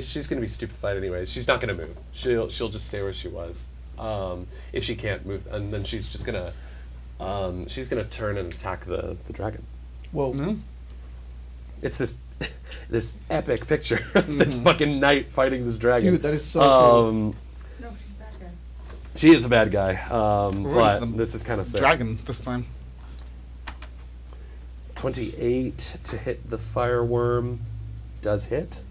she's gonna be stupefied anyways, she's not gonna move. She'll just stay where she was. If she can't move, and then she's just gonna turn and attack the dragon. Well, No? It's this epic picture of this fucking knight fighting this dragon. dude, that is so cool. She is a bad guy, We're but the this is kind of sick. Dragon this time. 28 to hit the fireworm does hit.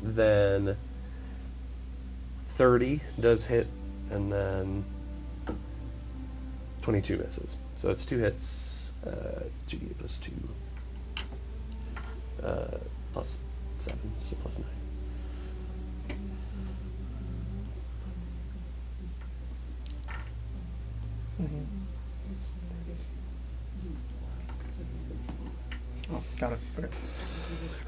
Then 30 does hit, and then 22 misses. So it's 2 hits, 2d plus 2, plus 7, so plus 9. Oh, got it. Okay.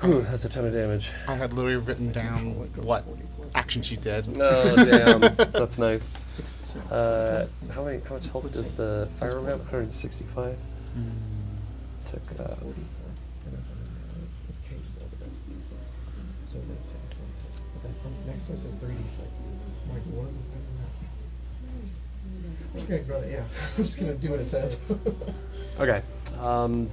Whew, that's a ton of damage. I had literally written down what action she did. Oh damn, that's nice. How much health does the firearm have? 165. Took. Next one says 3d6. Like, what? Okay, got it, yeah. I'm just gonna do what it says. Okay.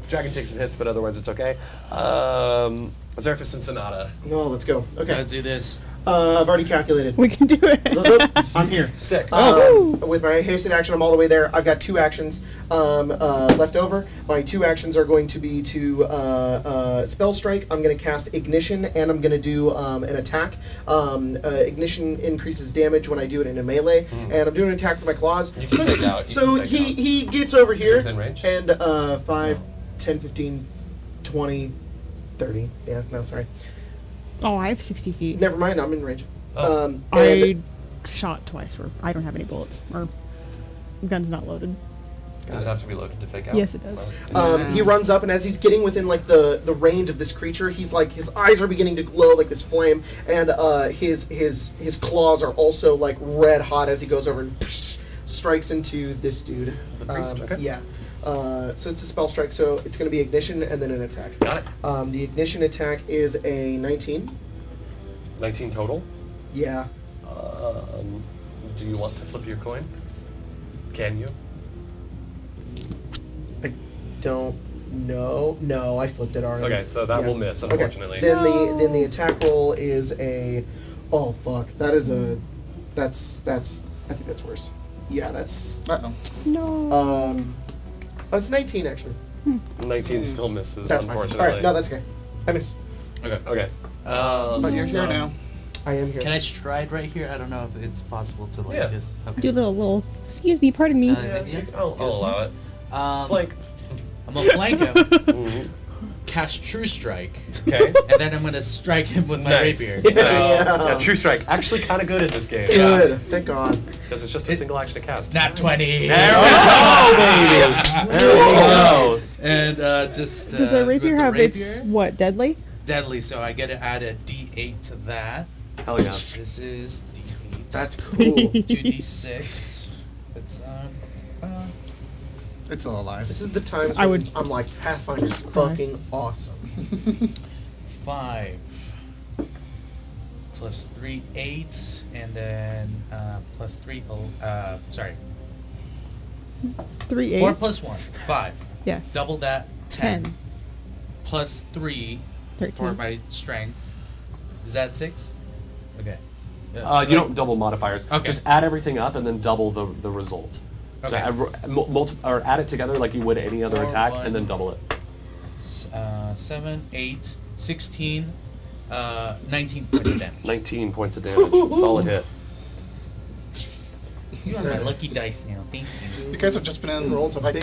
Dragon takes some hits, but otherwise it's okay. Zerfus and Sonata. No, let's go. Okay. Let's do this. I've already calculated. We can do it. I'm here. Sick. With my hasted action, I'm all the way there. I've got 2 actions left over. My 2 actions are going to be to spell strike. I'm going to cast ignition, and I'm going to do an attack. Ignition increases damage when I do it in a melee, and I'm doing an attack with my claws. You can take out. So he gets over Is here, it within range? and 5, 10, 15, 20, 30. Yeah, no, sorry. Oh, I have 60 feet. Never mind, I'm in range. Oh. I shot twice, or I don't have any bullets, or gun's not loaded. Does it have to be loaded to fake out? Yes, it does. He runs up, and as he's getting within like the range of this creature, he's like his eyes are beginning to glow like this flame, and his claws are also like red hot as he goes over and strikes into this dude. The priest, okay. Yeah. So it's a spell strike, so it's going to be ignition and then an attack. Got it. The ignition attack is a 19. 19 total. Yeah. Do you want to flip your coin? Can you? I don't know. No, I flipped it already. Okay, so that will miss, Okay. unfortunately. Then the attack roll is a. Oh fuck! That is a. That's. I think that's worse. Yeah, that's. Uh-oh. No. That's 19 actually. 19 still misses, That's fine. unfortunately. All right, no, that's okay. I miss. Okay. But you're here now. I am here. Can I stride right here? I don't know if it's possible to like Yeah. just. Okay. Do a little, excuse me, pardon me. Yeah, I'll excuse me. allow it. Like, I'm gonna flank him, Mhm. cast True Strike, Okay. and then I'm gonna strike him with my Nice. rapier. So, Yeah. yeah, True Strike. Actually kind of good in this game. Good. Thank God. Because it's just a single action to cast. Not 20. There we go, baby! There we go! And just. Does a rapier with the have its, what, deadly? deadly? So I get to add a D8 to that. Hell yeah. This is D8. That's cool. 2D6. It's It's still alive. This is the times I when would- I'm like, Pathfinder's fucking awesome. 5 plus 3 8, and then plus 3 sorry, 3 8. 4 plus 1 5. Yes. Double that 10, 10. plus 3 for 13. my strength. Is that 6? Okay. You don't double modifiers. Okay. Just add everything up and then double the result. So Okay. or add it together like you would any other 4, attack, 1. and then double it. 7 8 16 19 points of damage. 19 points of damage. Solid hit. You are my lucky dice now. Thank you. You guys have just been in Rolling some like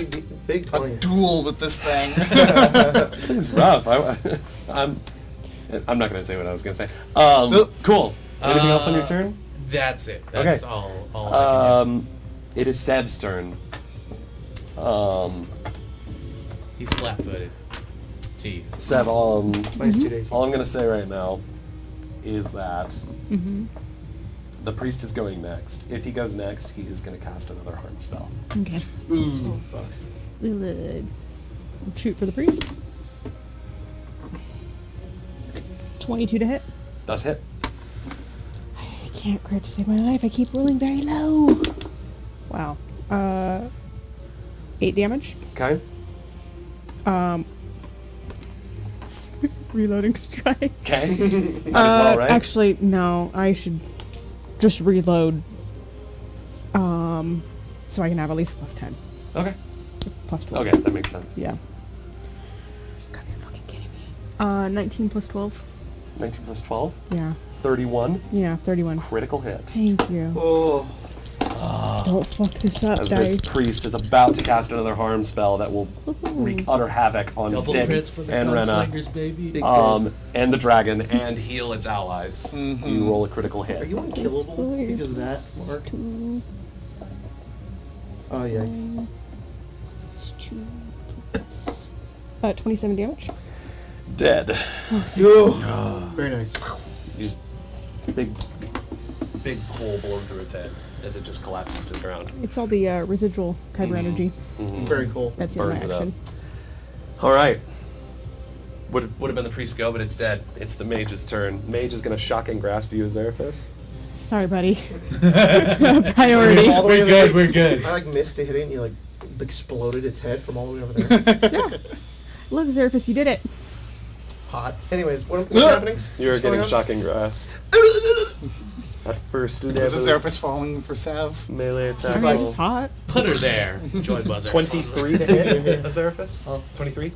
big a 20s. duel with this thing. This thing's rough. I'm not going to say what I was going to say. Cool. Anything else on your turn? That's it. That's Okay. all I can do. It is Sev's turn. He's flat-footed. To you. Sev, Minus 2 days. all I'm going to say right now is that the priest is going next. If he goes next, he is going to cast another harm spell. Okay. Oh, fuck. We'll shoot for the priest. 22 to hit. Does hit. I can't crit to save my life. I keep rolling very low. Wow. 8 damage. Okay. Reloading strike. Okay. Might as well, right? Actually, no. I should just reload. So I can have at least plus 10. Okay. Plus 12. Okay, that makes sense. Yeah. Gotta be fucking kidding me. 19 plus 12. 19 plus 12. Yeah. 31. Yeah, 31. Critical hit. Thank you. Oh. Don't fuck this up, As dice. this priest is about to cast another harm spell that will wreak utter havoc on Double Stick crits for the and Rena, gunslingers, baby. Big and the dragon, and heal its allies. You roll a critical hit. Are you unkillable because of that, Mark? 2 Oh, yikes. plus 2 plus 27 damage. Dead. Very nice. You just big hole blown through its head as it just collapses to the ground. It's all the residual kyber energy. Very cool. That's in my Burns it up. action. All right. Would have been the priest go, but it's dead. It's the mage's turn. Mage is going to shock and grasp you, Azeraphis. Sorry, buddy. Priority. All the way We're to good, the- we're good. I missed to hit it and you exploded its head from all the way over there. Yeah. Look, Xeraphis, you did it. Hot. Anyways, what's happening? You're What's getting going on? shock and grasped. At first Is the level Seraphis falling for Sev? melee attack. I mean, it's hot. Put her there. Joy buzzer. 23 to hit, Azeraphis. 23.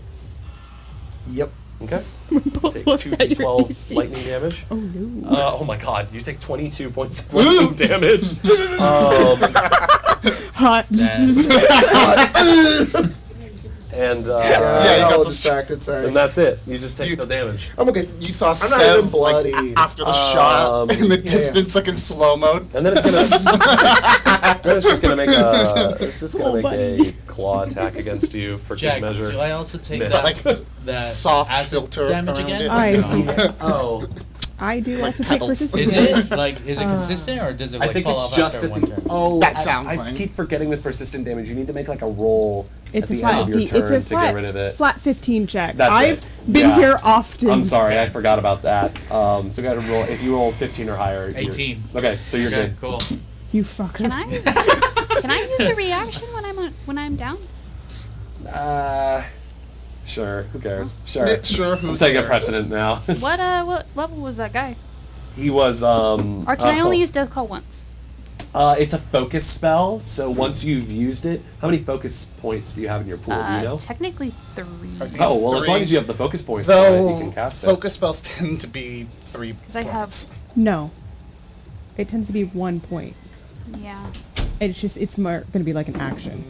Yep. Okay. Both Take looked at your 2d12 AC. lightning damage. Oh, no. Oh my god, you take 22 points of lightning damage. Hot. And Yeah, you you got got the- distracted, sorry. and that's it. You just take You- the damage. I'm okay. You saw I'm not even Sev bloody. after the shot in the yeah. distance, like in slow mo. And then it's gonna. then it's just gonna make a. It's just gonna Oh, make buddy. a claw attack against you for Jack, good measure. do I also take Missed. that, Like that soft acid filter damage around again? it. I, Oh, I do Like also take petals. persistent Is damage. it like is it consistent or does it I like think fall it's off just after at one the. turn? Oh, That sound I playing. keep forgetting with persistent damage. You need to make like a roll It's at a the flat end of your 15. It's turn a to flat, get rid of it. flat 15 check. That's I've it. been Yeah. here often. I'm sorry, I forgot about that. So we got to roll. If you roll 15 or higher, you're- 18. Okay, so you're Okay, good. cool. You fucker. Can I use a reaction when I'm down? Sure. Who cares? Sure. Yeah, sure, who I'm taking a cares? precedent now. What level was that guy? He was. Or can I only use Death Call once? It's a focus spell, so once you've used it, how many focus points do you have in your pool? Do you know? Technically 3. I think Oh well, as long three. as you have the focus points, you Though can cast it. focus spells tend to be 3 Because I have, No. It tends to be 1 point. yeah. It's more going to be like an action.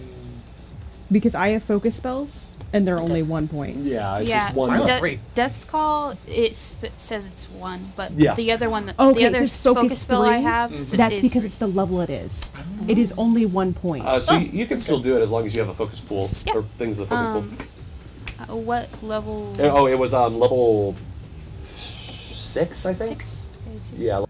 Because I have focus spells, and they're only 1 point. Yeah, it's Yeah, just one. Mine was De- 3. Death's Call, it says it's 1, but Yeah. the other one, Okay, the it other says focus focus spell I 3. have is That's because 3. it's the level it is. It is only 1 point. So you can still do it as long as you have a focus pool Yeah. or things in the focus pool. What level? Oh, it was level 6, I think. 6? Okay, 6. Yeah.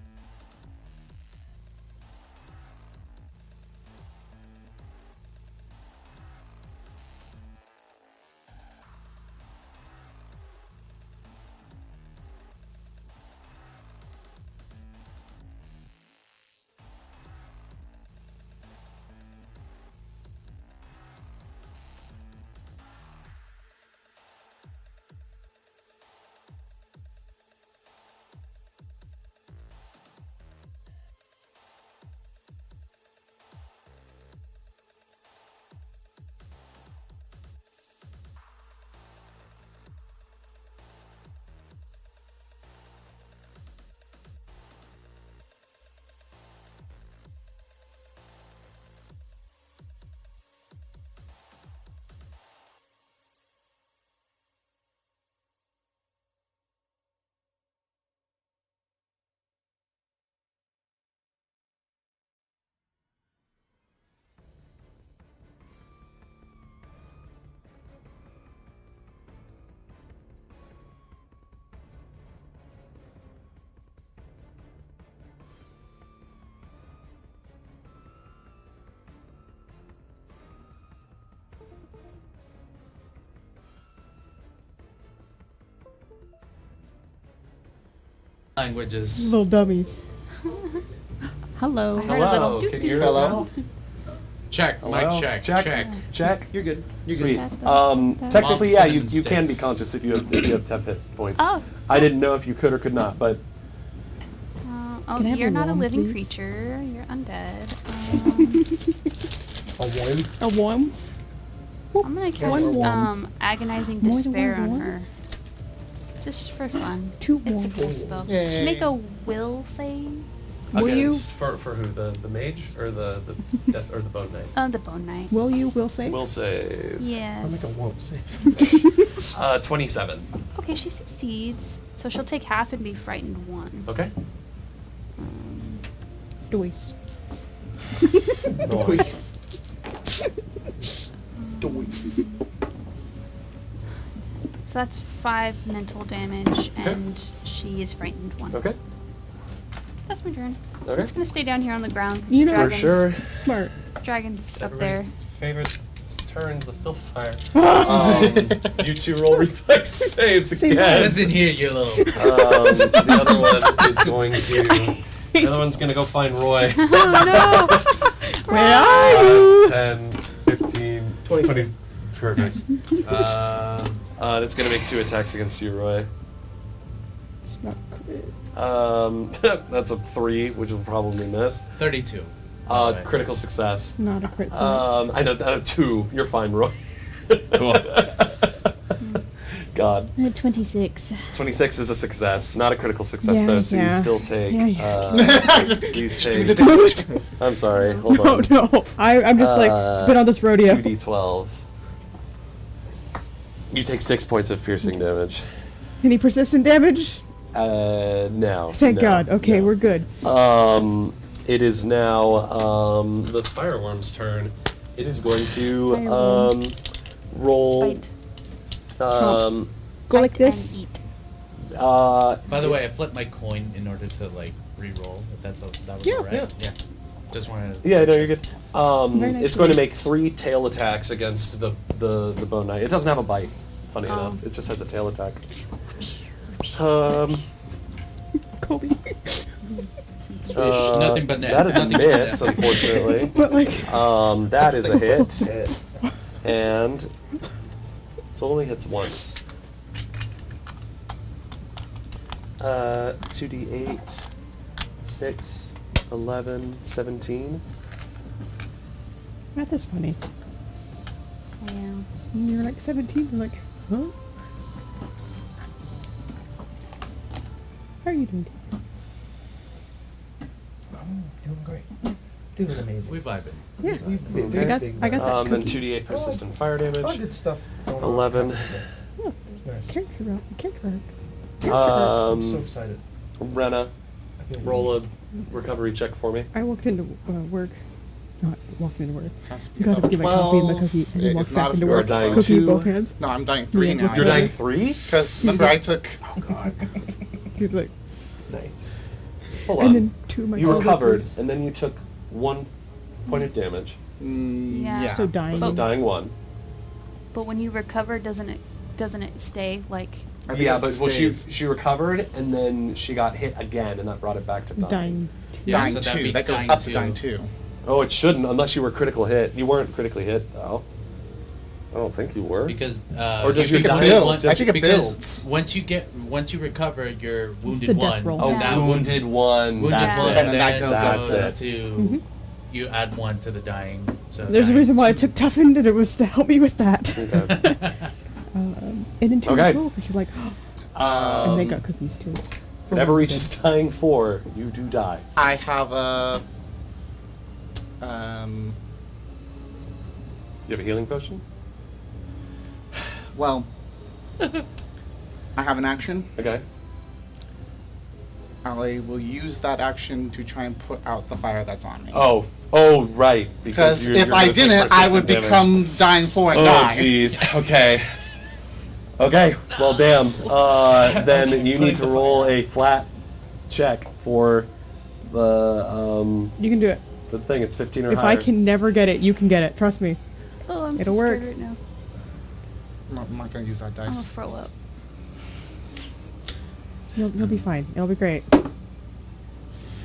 Languages. Little dummies. Hello. I heard a Hello. little Can you hear doo-doo. us Hello? now? Check. Hello? Mic check. Check. Check. Check. You're good. You're Sweet. good. Technically, yeah, you cinnamon can be sticks. conscious if you have 10 hit points. Oh. I didn't know if you could or could not, but Oh, Can I have you're a not a wand, living please? creature. You're undead. A one. A worm? I'm gonna cast One. agonizing More than despair one on wand? her, just for fun. Two It's a wands. cool spell. Yay. Should make a will save. Will you? against for who? The mage or the or the bone knight? The bone knight. Will you? Will save? Will save. I'll make Yes. a won't save. 27. Okay, she succeeds, so she'll take half and be frightened 1. Okay. Doist. Nice. So that's 5 mental damage, and she is frightened 1. Okay. That's my turn. I'm Okay. just gonna stay down here on the ground. 'cause You the know- For sure. Smart. Dragon's up there. Favorite turns, the filth fire. You two roll reflex saves Same again. Listen here, you little. The other one is going to. The other one's gonna go find Roy. Oh Where are you? 10, 15, 20. Perfect. It's gonna make 2 attacks against you, Roy. It's not crit. That's a 3, which will probably miss. 32. by the way. Critical success. Not a crit. I know 2. You're fine, Roy. Cool. God. 26. 26 is a success, not a critical success Yeah, though. So you yeah. still take. Yeah, You take. I'm sorry. Hold No, on. no. I'm just like been on this rodeo. 2d12. You take 6 points of piercing damage. Any persistent damage? No. Thank no, God. Okay, no. we're good. It is now the fireworm's turn. It is going to Fireworm. roll. Bite. Um, Go like Bite this. and eat. By the way, I it's- flipped my coin in order to like re-roll. If that was Yeah, alright. Yeah. Just wanted to. Yeah, no, you're good. Very nice It's going to roll. make 3 tail attacks against the bone knight. It doesn't have a bite, funny Oh. enough. It just has a tail attack. Um, Kobe. Nothing but net. That is a Nothing but miss, net. unfortunately. But like, That is a hit. And it only hits once. 2d8, 6, 11, 17. math is funny. Yeah. And you're like 17. You're like, huh? How are you doing? Doing great. Doing amazing. We vibing. Yeah. We've been Okay. very I got- big I got now. that. Then cookie. 2d8 persistent fire Oh, damage. good stuff. going on. 11. Oh, Nice. character art. Character art. I'm so Um, excited. Renna, I can't roll a recovery check for me. I walked into work. Not walked into work. Has to be Got to above get my coffee and my 12. cookie, and then It walked is back not into You are work. dying Cookie in 2. both hands. No, I'm dying 3 Yeah, now. You're Yeah. dying 3? Because remember I took. Oh god. He's like, Nice. Hold and on. then 2 of my You coworkers. recovered, and then you took 1 point of damage. Yeah. So dying. So dying 1. But when you recover, doesn't it stay like? I think Yeah, it but well, stays. she recovered, and then she got hit again, and that brought it back to dying. Dying. Yeah, dying so that'd 2. be That goes dying up to 2. dying 2. Oh, it shouldn't, unless you were critical hit. You weren't critically hit, though. I don't think you were. Because Or does you your can dying- build- builds. I think it because builds. once you recover, you're the wounded death 1. roll. Oh, That wounded 1. wounded That's Yeah. one, it. And then that goes That's goes it. to you add 1 to the dying. So There's a dying reason why I 2. took toughened, and it was to help me with that. Okay. And then 2 Okay. because you're like, and they got cookies too. Whenever reaches dying 4, you do die. I have a. You have a healing potion? Well. I have an action. Okay. I will use that action to try and put out the fire that's on me. Oh, right. Because you're- if you're I gonna take didn't, I would persistent damage. become dying 4 and Oh, die. jeez. Okay. Okay. Well, damn. Then Okay, you playing need to the roll fire. a flat check for the You can do it. for the thing. It's 15 or If higher. I can never get it, you can get it. Trust me. Oh, I'm It'll so work. scared right now. I'm not going to use that I'm gonna dice. throw up. You'll be fine. It'll be great.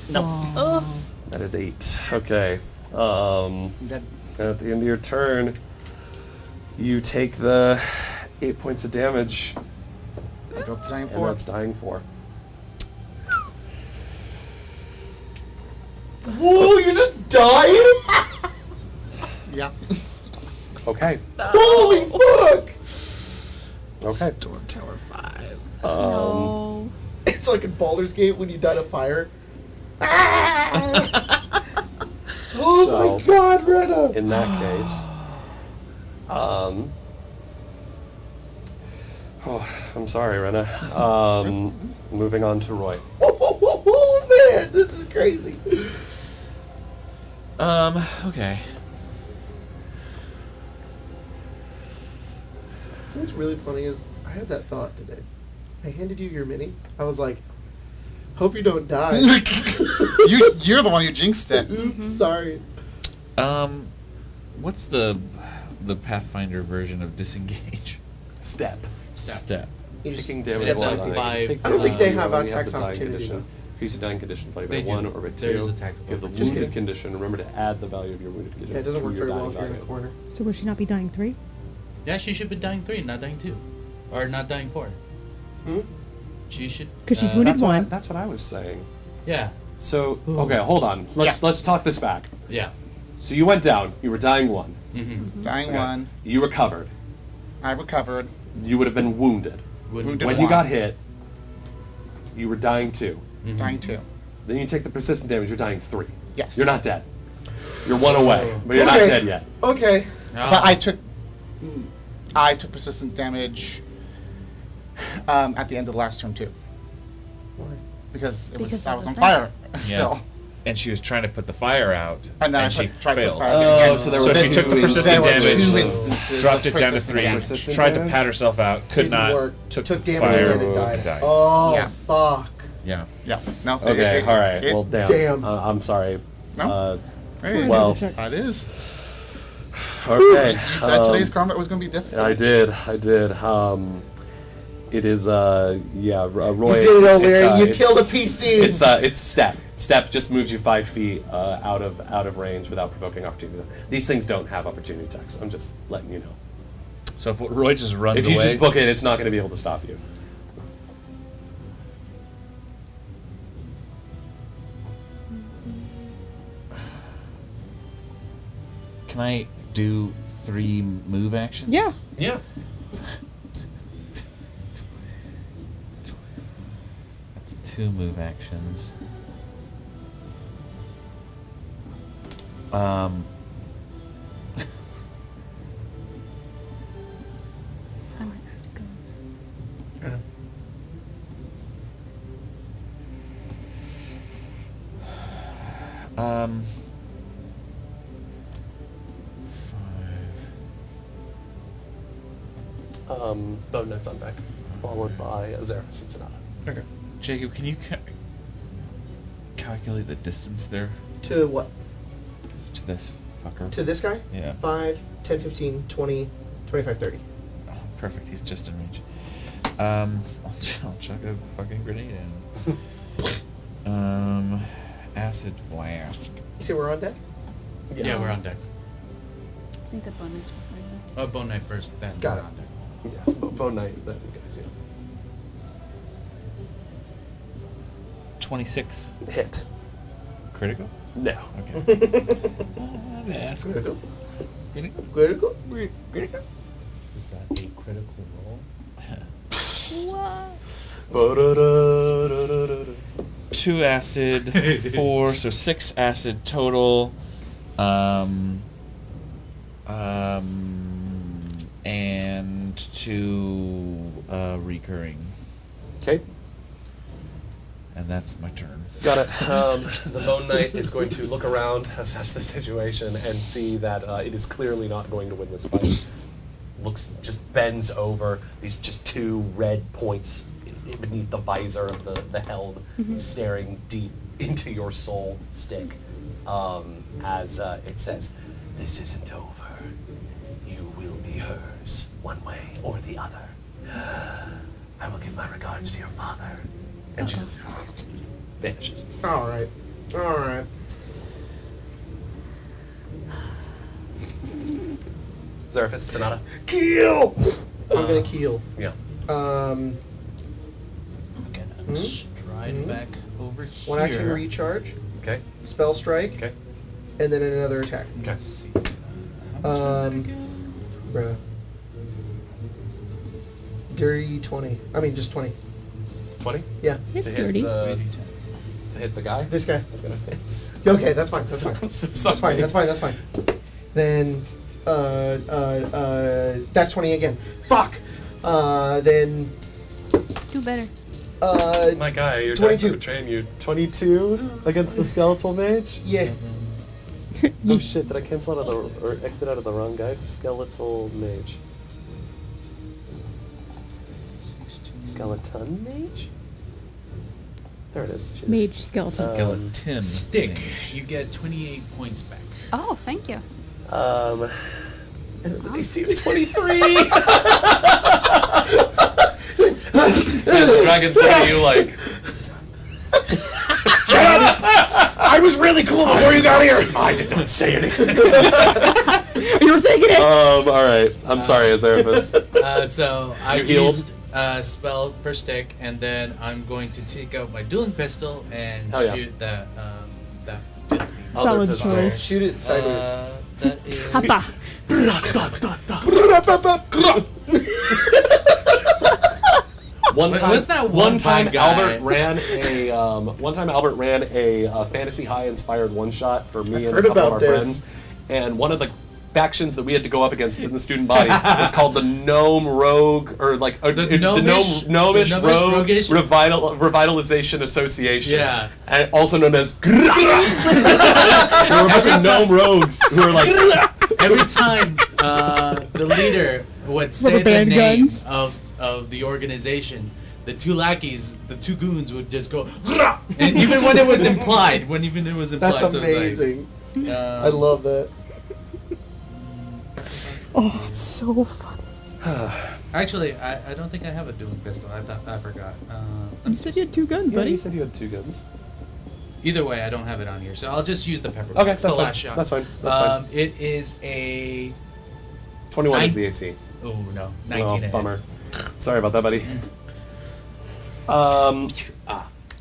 No. Oh, That is 8. Okay. I'm dead. At the end of your turn, you take the 8 points of damage, I go up to dying and 4. that's dying 4. Whoa, you're just dying? Yeah. Okay. Holy fuck! Okay. Storm Tower 5. no. It's like in Baldur's Gate when you die to fire. Oh So- my god, Rena! In that case, oh, I'm sorry, Rena. Moving on to Roy. Oh man, this is crazy. Okay. What's really funny is I had that thought today. I handed you your mini. I was like, hope you don't die. You're the one who jinxed it. Oops, sorry. What's the Pathfinder version of disengage? Step. Step. You just- Taking damage That's while a dying. 5. Take I don't think they you have already attacks the dying opportunity, condition. though. Increase the dying condition value They by do. 1 or by 2. There is attacks If you have the opportunity. Just wounded kidding. condition, remember to add the value of your wounded condition. Yeah, it doesn't to work your very well dying if you're in a value. corner. So would she not be dying 3? Yeah, she should be dying 3, not dying 2. Or not dying 4. Hmm? She should. 'Cause she's wounded. That's what, 1. that's what I was saying. Yeah. So, okay, hold on. Let's talk this back. Yeah. So you went down. You were dying 1. Mm-hmm. Dying Okay. 1. You recovered. I recovered. You would have been wounded. Wounded When 1. you got hit, you were dying 2. Dying 2. Then you take the persistent damage. You're dying 3. Yes. You're not dead. You're 1 away, but you're not Okay. dead yet. Okay. But I took persistent damage at the end of the last turn too. Why? Because Because I of was the on thing. fire still. Yeah. And she was trying to put the fire out, And then I she tried to put failed. fire out again. so there So were she took the two persistent There were damage, two instances dropped of it down to persistent 3, damage. Persistent tried to damage? pat herself out, could Didn't not, work. took damage fire and then died. died. Oh, Yeah. fuck. Yeah. Yeah. No. Okay, all right. it- Well, damn. Damn. I'm sorry. No. Hey, well, that is. okay. You said today's combat was going to be difficult. I did. It is. Roy. You did it, O'Leary. You killed a PC. It's step. Step just moves you 5 feet out of range without provoking opportunity. These things don't have opportunity attacks. I'm just letting you know. So if Roy just runs If you away, just book it, it's not going to be able to stop you. can I do 3 move actions? Yeah. Yeah. That's 2 move actions. I might have to go. Um, 5. Bone Knight's on deck, followed by Azevedo and Sonata. Okay. Jacob, can you calculate the distance there To what? to this fucker? To this guy? Yeah. 5, 10, 15, 20, 25, 30. Oh, perfect. He's just in range. I'll chuck a fucking grenade in. Acid blast. You say we're on deck? Yes. Yeah, we're on deck. I think the bonus before you. Oh, Bone Knight first, then Got we're it. on deck. Yes, Bone Knight. That you guys, yeah. 26. Hit. Critical? No. Okay. Ask. Critical. Critical? Critical? Critical? Is that a critical roll? What? Ba-da-da-da-da-da-da. 2 acid, 4, so 6 acid total. And 2 recurring. Okay. And that's my turn. Got it. The Bone Knight is going to look around, assess the situation, and see that it is clearly not going to win this fight. Just bends over. These just 2 red points beneath the visor of the helm, staring deep into your soul stick. As it says, "This isn't over. You will be hers, one way or the other. I will give my regards to your father." And she just vanishes. Alright. Alright. Zerafis, Sonata. Keel! I'm gonna keel. Yeah. I'm gonna stride back over here. One action recharge, Okay. spell strike, Okay. and then another attack. Okay. Let's see. How much was that again? Bruh. Dirty 20. I mean, just 20. 20 Yeah. It's to hit dirty. to hit the guy. This guy. That's gonna miss. Okay, that's fine. That's fine. I'm so That's fine. sorry. That's fine. That's fine. Then, that's 20 again. Fuck. Then, Do better. My guy, your 22. dice betraying you. 22 against the skeletal mage. yeah. Oh shit! Did I cancel out of the or exit out of the wrong guy? Skeletal mage. Skeleton mage? There it is. Jesus. Mage skeleton. Skeleton. Stick. mage. You get 28 points back. Oh, thank you. And it's an AC of 23. The dragon's looking at you like, I was really cool before you got here. I did not say anything. You were thinking it. All right. I'm sorry, Azaraphus. So I You healed? used spell per stick, and then I'm going to take out my dueling pistol and Oh, yeah. shoot that. Other Solid pistol. choice. Shoot it sideways. That is. Hoppa. What's that one time bad guy? Albert ran a Fantasy High inspired one shot for me and a heard couple of about our this. friends, and one of the factions that we had to go up against within the student body was called the Gnome Rogue, or like Gnomish- the Gnomish the Rogue Roguish? Revitalization Association, Yeah. and also known as. There were a bunch of gnome rogues who were like. Every time the leader would say Rubber the band name guns. of the organization, the two lackeys, the two goons would just go, "Rah!" And even when it was implied, That's so it was like, amazing. I love that. Oh, it's so funny. Actually, I don't think I have a dueling pistol. I forgot. You said you had two guns, Yeah, buddy. you said you had two guns. Either way, I don't have it on here, so I'll just use the pepper. Okay, It's that's the fine. last shot. That's fine. That's fine. It is a 21 is Nine- the AC. oh no, 19 Oh, ahead. bummer. Sorry about that, buddy.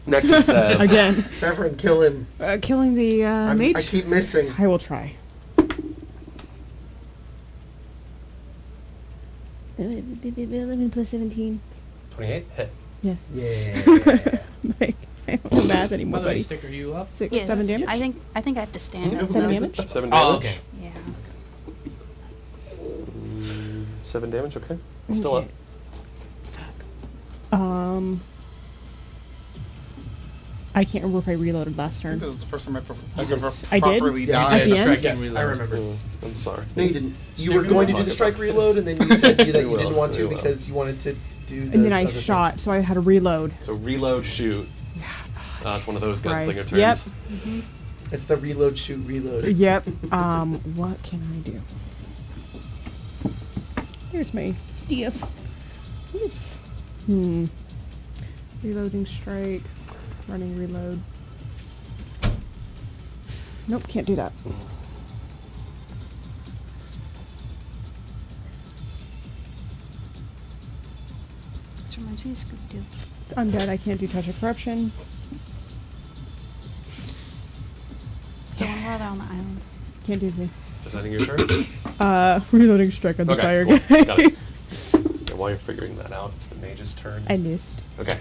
Next is Sev. Again. Severin, kill him. Killing the mage. I keep missing. I will try. 11 plus 17. 28 hit. Yes. Yeah. I don't know math By anymore, the way, buddy. Stick, are you up? 6, Yes. 7 damage? I think I have to stand. Yeah. 7 damage? 7 damage. Oh, okay. Yeah. 7 damage, okay. Still up. Okay. I can't remember if I reloaded last turn. This is the first time I've I did? properly Yeah, died. At the end? Strike, Yes, I remember. I'm sorry. No, you didn't. You Stick were with going to me. do the strike reload, and then you said that you We didn't will, want to we will. because you wanted to do. And then the I other thing. shot, so I had to reload. So reload, shoot. It's one of those Christ. gunslinger turns. Yep. It's the reload, shoot, reload. Yep. What can I do? Here's my stuff. Reloading strike. Running reload. Nope, can't do that. This reminds me of Scooby-Doo. Undead, I can't do touch of corruption. The one while they're on the island. Can't do Z. Just ending your turn? Reloading strike on the Okay, fire cool. guy. Got it. Yeah, while you're figuring that out, it's the mage's turn. I missed. Okay.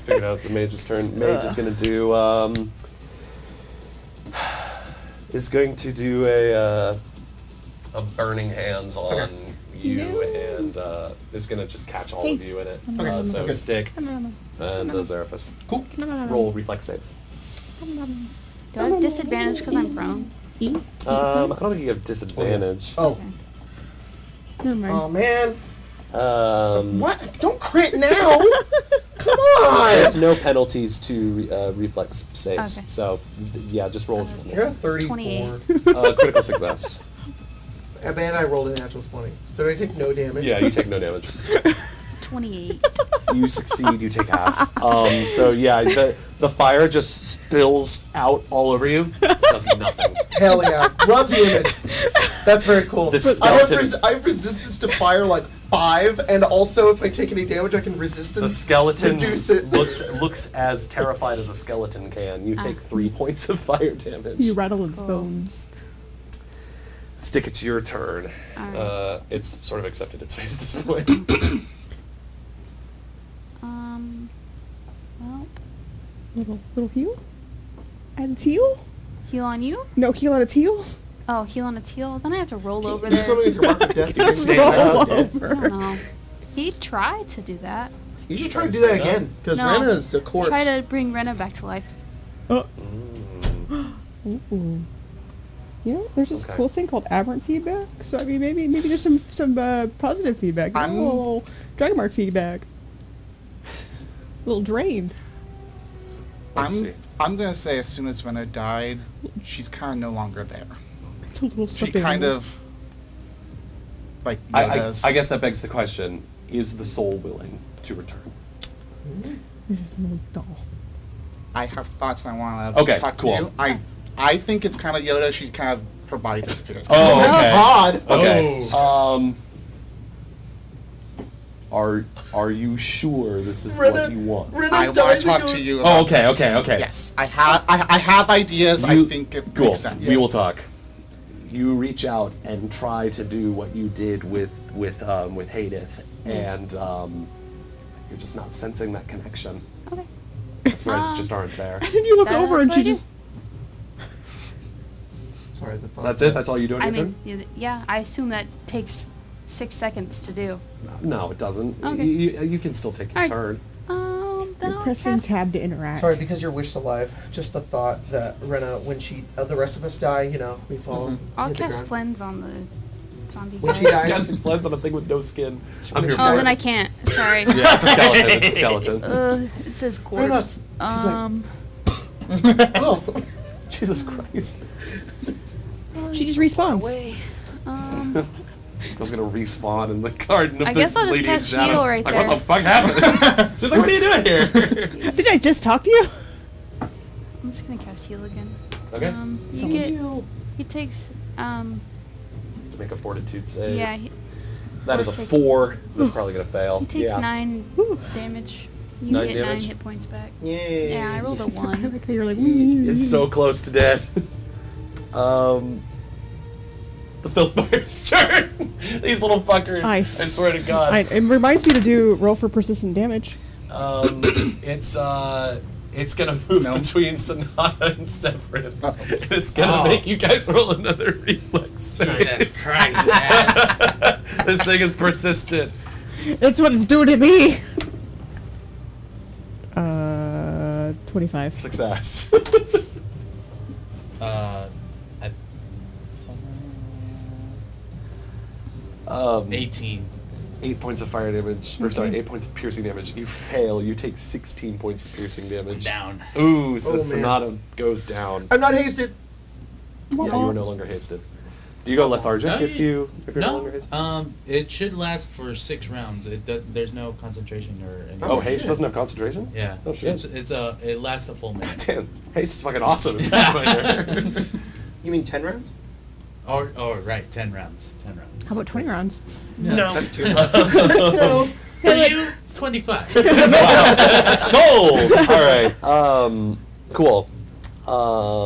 Figured out it's the mage's turn. Mage is going to do, is going to do a burning hands on you, and is going to just catch all of Hey. you in it. Okay. So Okay. Stick No, no, no. and Azaraphus. Cool. No, no, no, no. Roll reflex saves. Do I have disadvantage because I'm prone? E? I don't think you have disadvantage. Oh. Okay. Never mind. Oh man. Um, What? Don't crit now. Come on. There's no penalties to reflex saves, Okay. so yeah, just roll as You're a 34. 28. critical success. And I rolled a natural 20. So do I take no damage? Yeah, you take no damage. 28. You succeed, you take half. So yeah, the fire just spills out all over you. Does nothing. Hell yeah. Love the image. That's very cool. The I have, skeleton- I have resistance to fire like 5, and also if I take any damage, I can resistance The skeleton reduce it. looks as terrified as a skeleton can. You take 3 points of fire damage. You rattle its bones. Stick, it's your turn. Alright. It's sort of accepted its fate at this point. Well, Little heal? And its heal? heal on you? No, heal on its heel? Oh, heal on its heel? Then I have to roll over Do there. something with your mark of death. You can stand Roll up. I over. don't know. He tried to do that. You should try to do that Stand up. again, because No. Rena is a corpse. Try to bring Rena back to life. Oh. Ooh. You know, there's this Okay. cool thing called aberrant feedback. So I mean, maybe there's some positive feedback. I'm- Oh, Dragon Mark feedback. little drained. Let's see. I'm gonna say as soon as Rena died, she's kind of no longer there. It's a little She stuffed kind animal. of like I Yoda's. guess that begs the question: is the soul willing to return? It's just a little doll. I have thoughts and I want to Okay, talk cool. to you. I think it's kind of Yoda. She's kind of her body disappears. Oh, okay. God. Okay. Oh. Are you sure this is Rena- what you want? Rena I want died to talk and to goes- you. Oh, About okay, this. okay. Yes, I have ideas. I You- think it Cool. makes sense. We will talk. You reach out and try to do what you did with Hadith, and you're just not sensing that connection. Okay. The threads just aren't there. And then you look That's over and what she I do. just. Sorry, the thought. That's it. That's all you do on I your mean, yeah, I assume that takes 6 seconds to do. turn? No, it doesn't. Okay. You can still take your Alright. turn. Then You're I'll pressing cast. tab to interact. Sorry, because you're wished alive. Just the thought that Rena, when she, the rest of us die, we fall. I'll hit the cast ground. Flens on the zombie When guy. she dies, Casting Flens on a thing with no skin. I'm here Oh, for then it. I can't. Sorry. Yeah, it's a skeleton. It's a skeleton. It says Rena, corpse. she's like- oh, Jesus Christ. She just respawns. Away. I was gonna respawn in the garden of I the guess I'll just Lady in cast Shadow. heal right like, what there. the fuck happened? She's like, what are you doing here? Did I just talk to you? I'm just gonna cast heal again. Okay. You get. He takes. It's to make a fortitude save. Yeah. That is a I'll take- 4. That's probably gonna fail. He takes yeah. 9 damage. You 9 get 9 damage? hit points back. yay. Yeah, I rolled a I 1. like how you're like. He is so close to dead. The filth fire's turn. These little fuckers. I swear to God. It reminds me to do roll for persistent damage. It's gonna move between Sonata and Severin. And it's gonna Oh. make you guys roll another reflex save. Jesus Christ, man. This thing is persistent. That's what it's doing to me. 25. Success. I- 18. 8 points of fire damage, or sorry, 8 points of piercing damage. You fail. You take 16 points of piercing damage. Down. Ooh, so Oh, man. Sonata goes down. I'm not hasted. Yeah, you are no longer hasted. Do you go lethargic No, if you're no longer No, hasted? it should last for 6 rounds. There's no concentration or anything. Oh, haste doesn't have concentration? Yeah. Oh, shit. It lasts a full minute. Damn, haste is fucking awesome in Pathfinder. You mean 10 rounds? Oh, right, 10 rounds. 10 rounds. How about 20 rounds? No. That's too much. No. For you, 25. Sold! Alright, cool.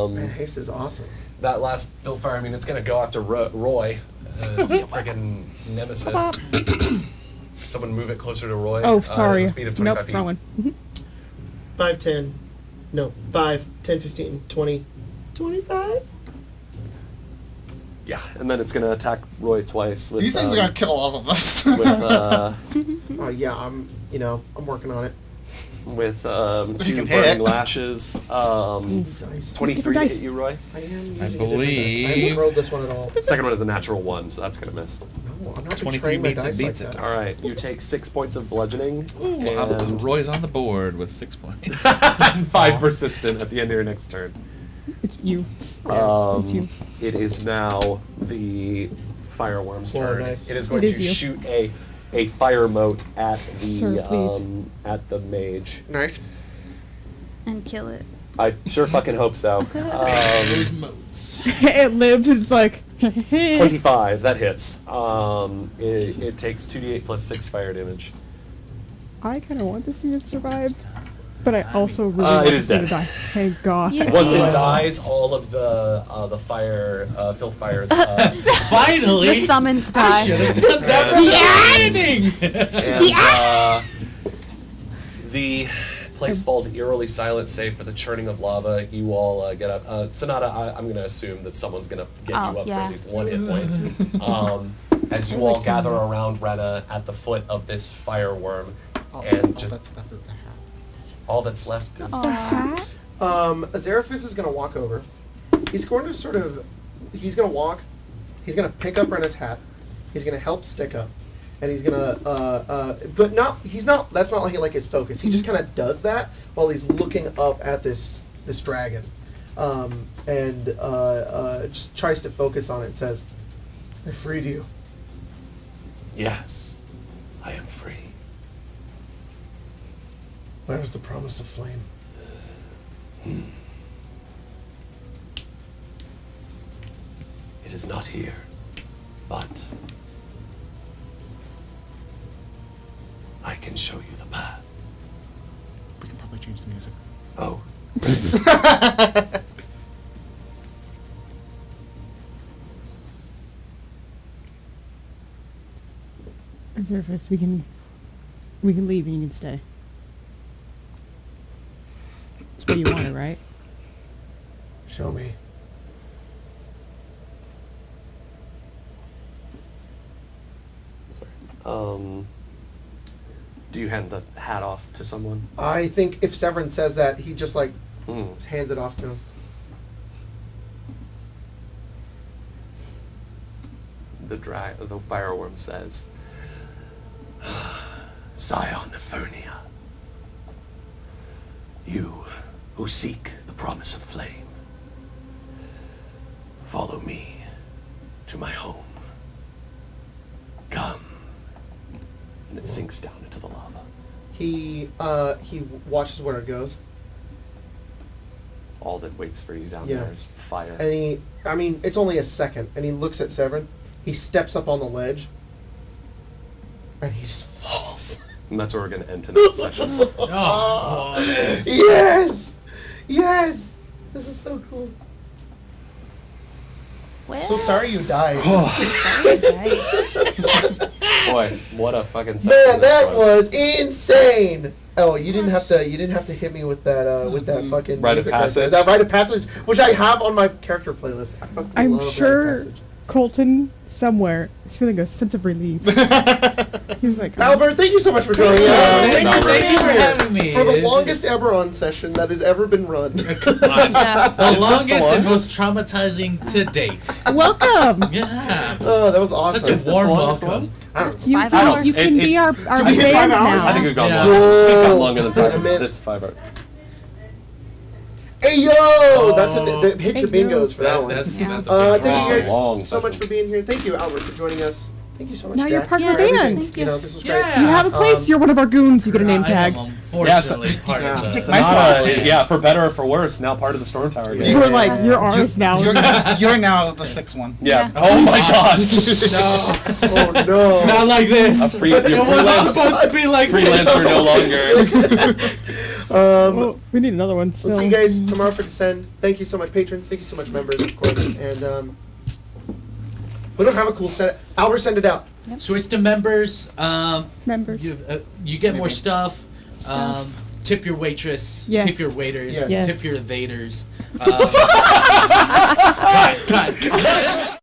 Man, haste is awesome. That last filth fire, I mean, it's gonna go after Roy. It's a freaking nemesis. Someone move it closer to Roy. Oh, It has sorry. a speed of 25 Nope, feet. wrong one. 5, 10. No, 5, 10, 15, 20, 25? Yeah, and then it's gonna attack Roy twice with These things are gonna kill all of us. with Yeah, I'm working on it. with You 2 can burning hit. lashes. Dice. 23 to Dice. hit you, Roy. I am using I a different dice. I believe- haven't rolled this one at all. Second one is a natural 1, so that's gonna miss. No, I'm not 23 betraying my beats it, dice beats like it. that. All right, you take 6 points of bludgeoning and Roy's on the board with 6 points. 5 persistent at the end of your next turn. It's you. It's you. It is now the fireworm's Oh, turn. nice. It is going It is to you. shoot a fire mote at Sir, the please. at the mage. Nice. And kill it. I sure fucking hope so. Those moats. It lived. It's like. 25, that hits. It takes 2d8 plus 6 fire damage. I kind of want this thing to survive, but I also really It want is this thing to dead. die. Thank God. Yeah. Once it dies, all of the fire filth fires Finally! The summons die. Does that from the beginning? and the place falls eerily silent, save for the churning of lava. You all get up. Sonata, I'm going to assume that someone's going to get Oh, you up for yeah. at least 1 hit point. As you all gather around Rena at the foot of this fireworm, and just that's the hat. all that's left is Azeraphis is going to walk over. He's going to walk. He's going to pick up Rena's hat. He's going to help stick up. and he's gonna, but not. He's not. That's not like his focus. He just kind of does that while he's looking up at this dragon, and just tries to focus on it. And says, "I freed you." Yes, I am free. Where is the promise of flame? It is not here, but I can show you the path. We can probably change the music. Oh. Perfect. We can leave and you can stay. That's what you wanted, right? Show me. Sorry. Do you hand the hat off to someone? I think if Severon says that, he just like hands it off to him. The fireworm says, Scion Efernia, you who seek the promise of flame, follow me to my home. Come. And it sinks down into the lava. He watches where it goes. All that waits for you down Yeah. there is fire. And it's only a second, and he looks at Severon. He steps up on the ledge, and he just falls. And that's where we're going to end tonight's session. Oh, boy. Yes! Yes! This is so cool. Well, So sorry you died. sorry, guys. Boy, what a fucking session Man, this that was insane! Oh, you didn't have to hit me with that fucking Rite of music right there. passage? That rite of passage, which I have on my character playlist. I fucking I'm love Rite of sure Passage. Colton somewhere is feeling a sense of relief. He's like, Albert, thank you so much for joining us. Thanks, Thank you Albert. for having me. For the longest Eberron session that has ever been run. Come on. Yeah. The Is this the longest and longest? most traumatizing to date. welcome. Yeah. Oh, that was awesome. Such a Is this warm the longest welcome. one? I don't know. You, 5 you, hours. you can It- be it- our Did we hit band 5 hours? now. I think we've gone Yeah. longer. We've gone Whoa. longer than Wait a 5 minute. This 5 hours. Hey yo! Hit your Hey, yo. bingos for that one. That's a Thank big you one. guys Long so much session. for being here. Thank you, Albert, for joining us. Thank you so much, Now you're Jack, part of the for everything. band. Thank you. This was great. Yeah. You have a place. You're one of our goons. You get a name I tag. am unfortunately part yeah. of the... Take my Sonata spot. is, for better or for worse, now part of the Storm Tower game. We're like, you're ours now. You're now the 6th one. Yeah. Yeah. Oh my god. Oh no! Not like this. Your It wasn't supposed to be like freelancer this. no longer. Oh, we need another one. We'll So. see you guys tomorrow for Descend. Thank you so much, patrons. Thank you so much, members, of course. And we don't have a cool set. Albert, send it out. Switch to members. Members. You get more stuff. Tip your waitress. Yes. Tip your waiters. Yes. Yes. Tip your invaders. Cut.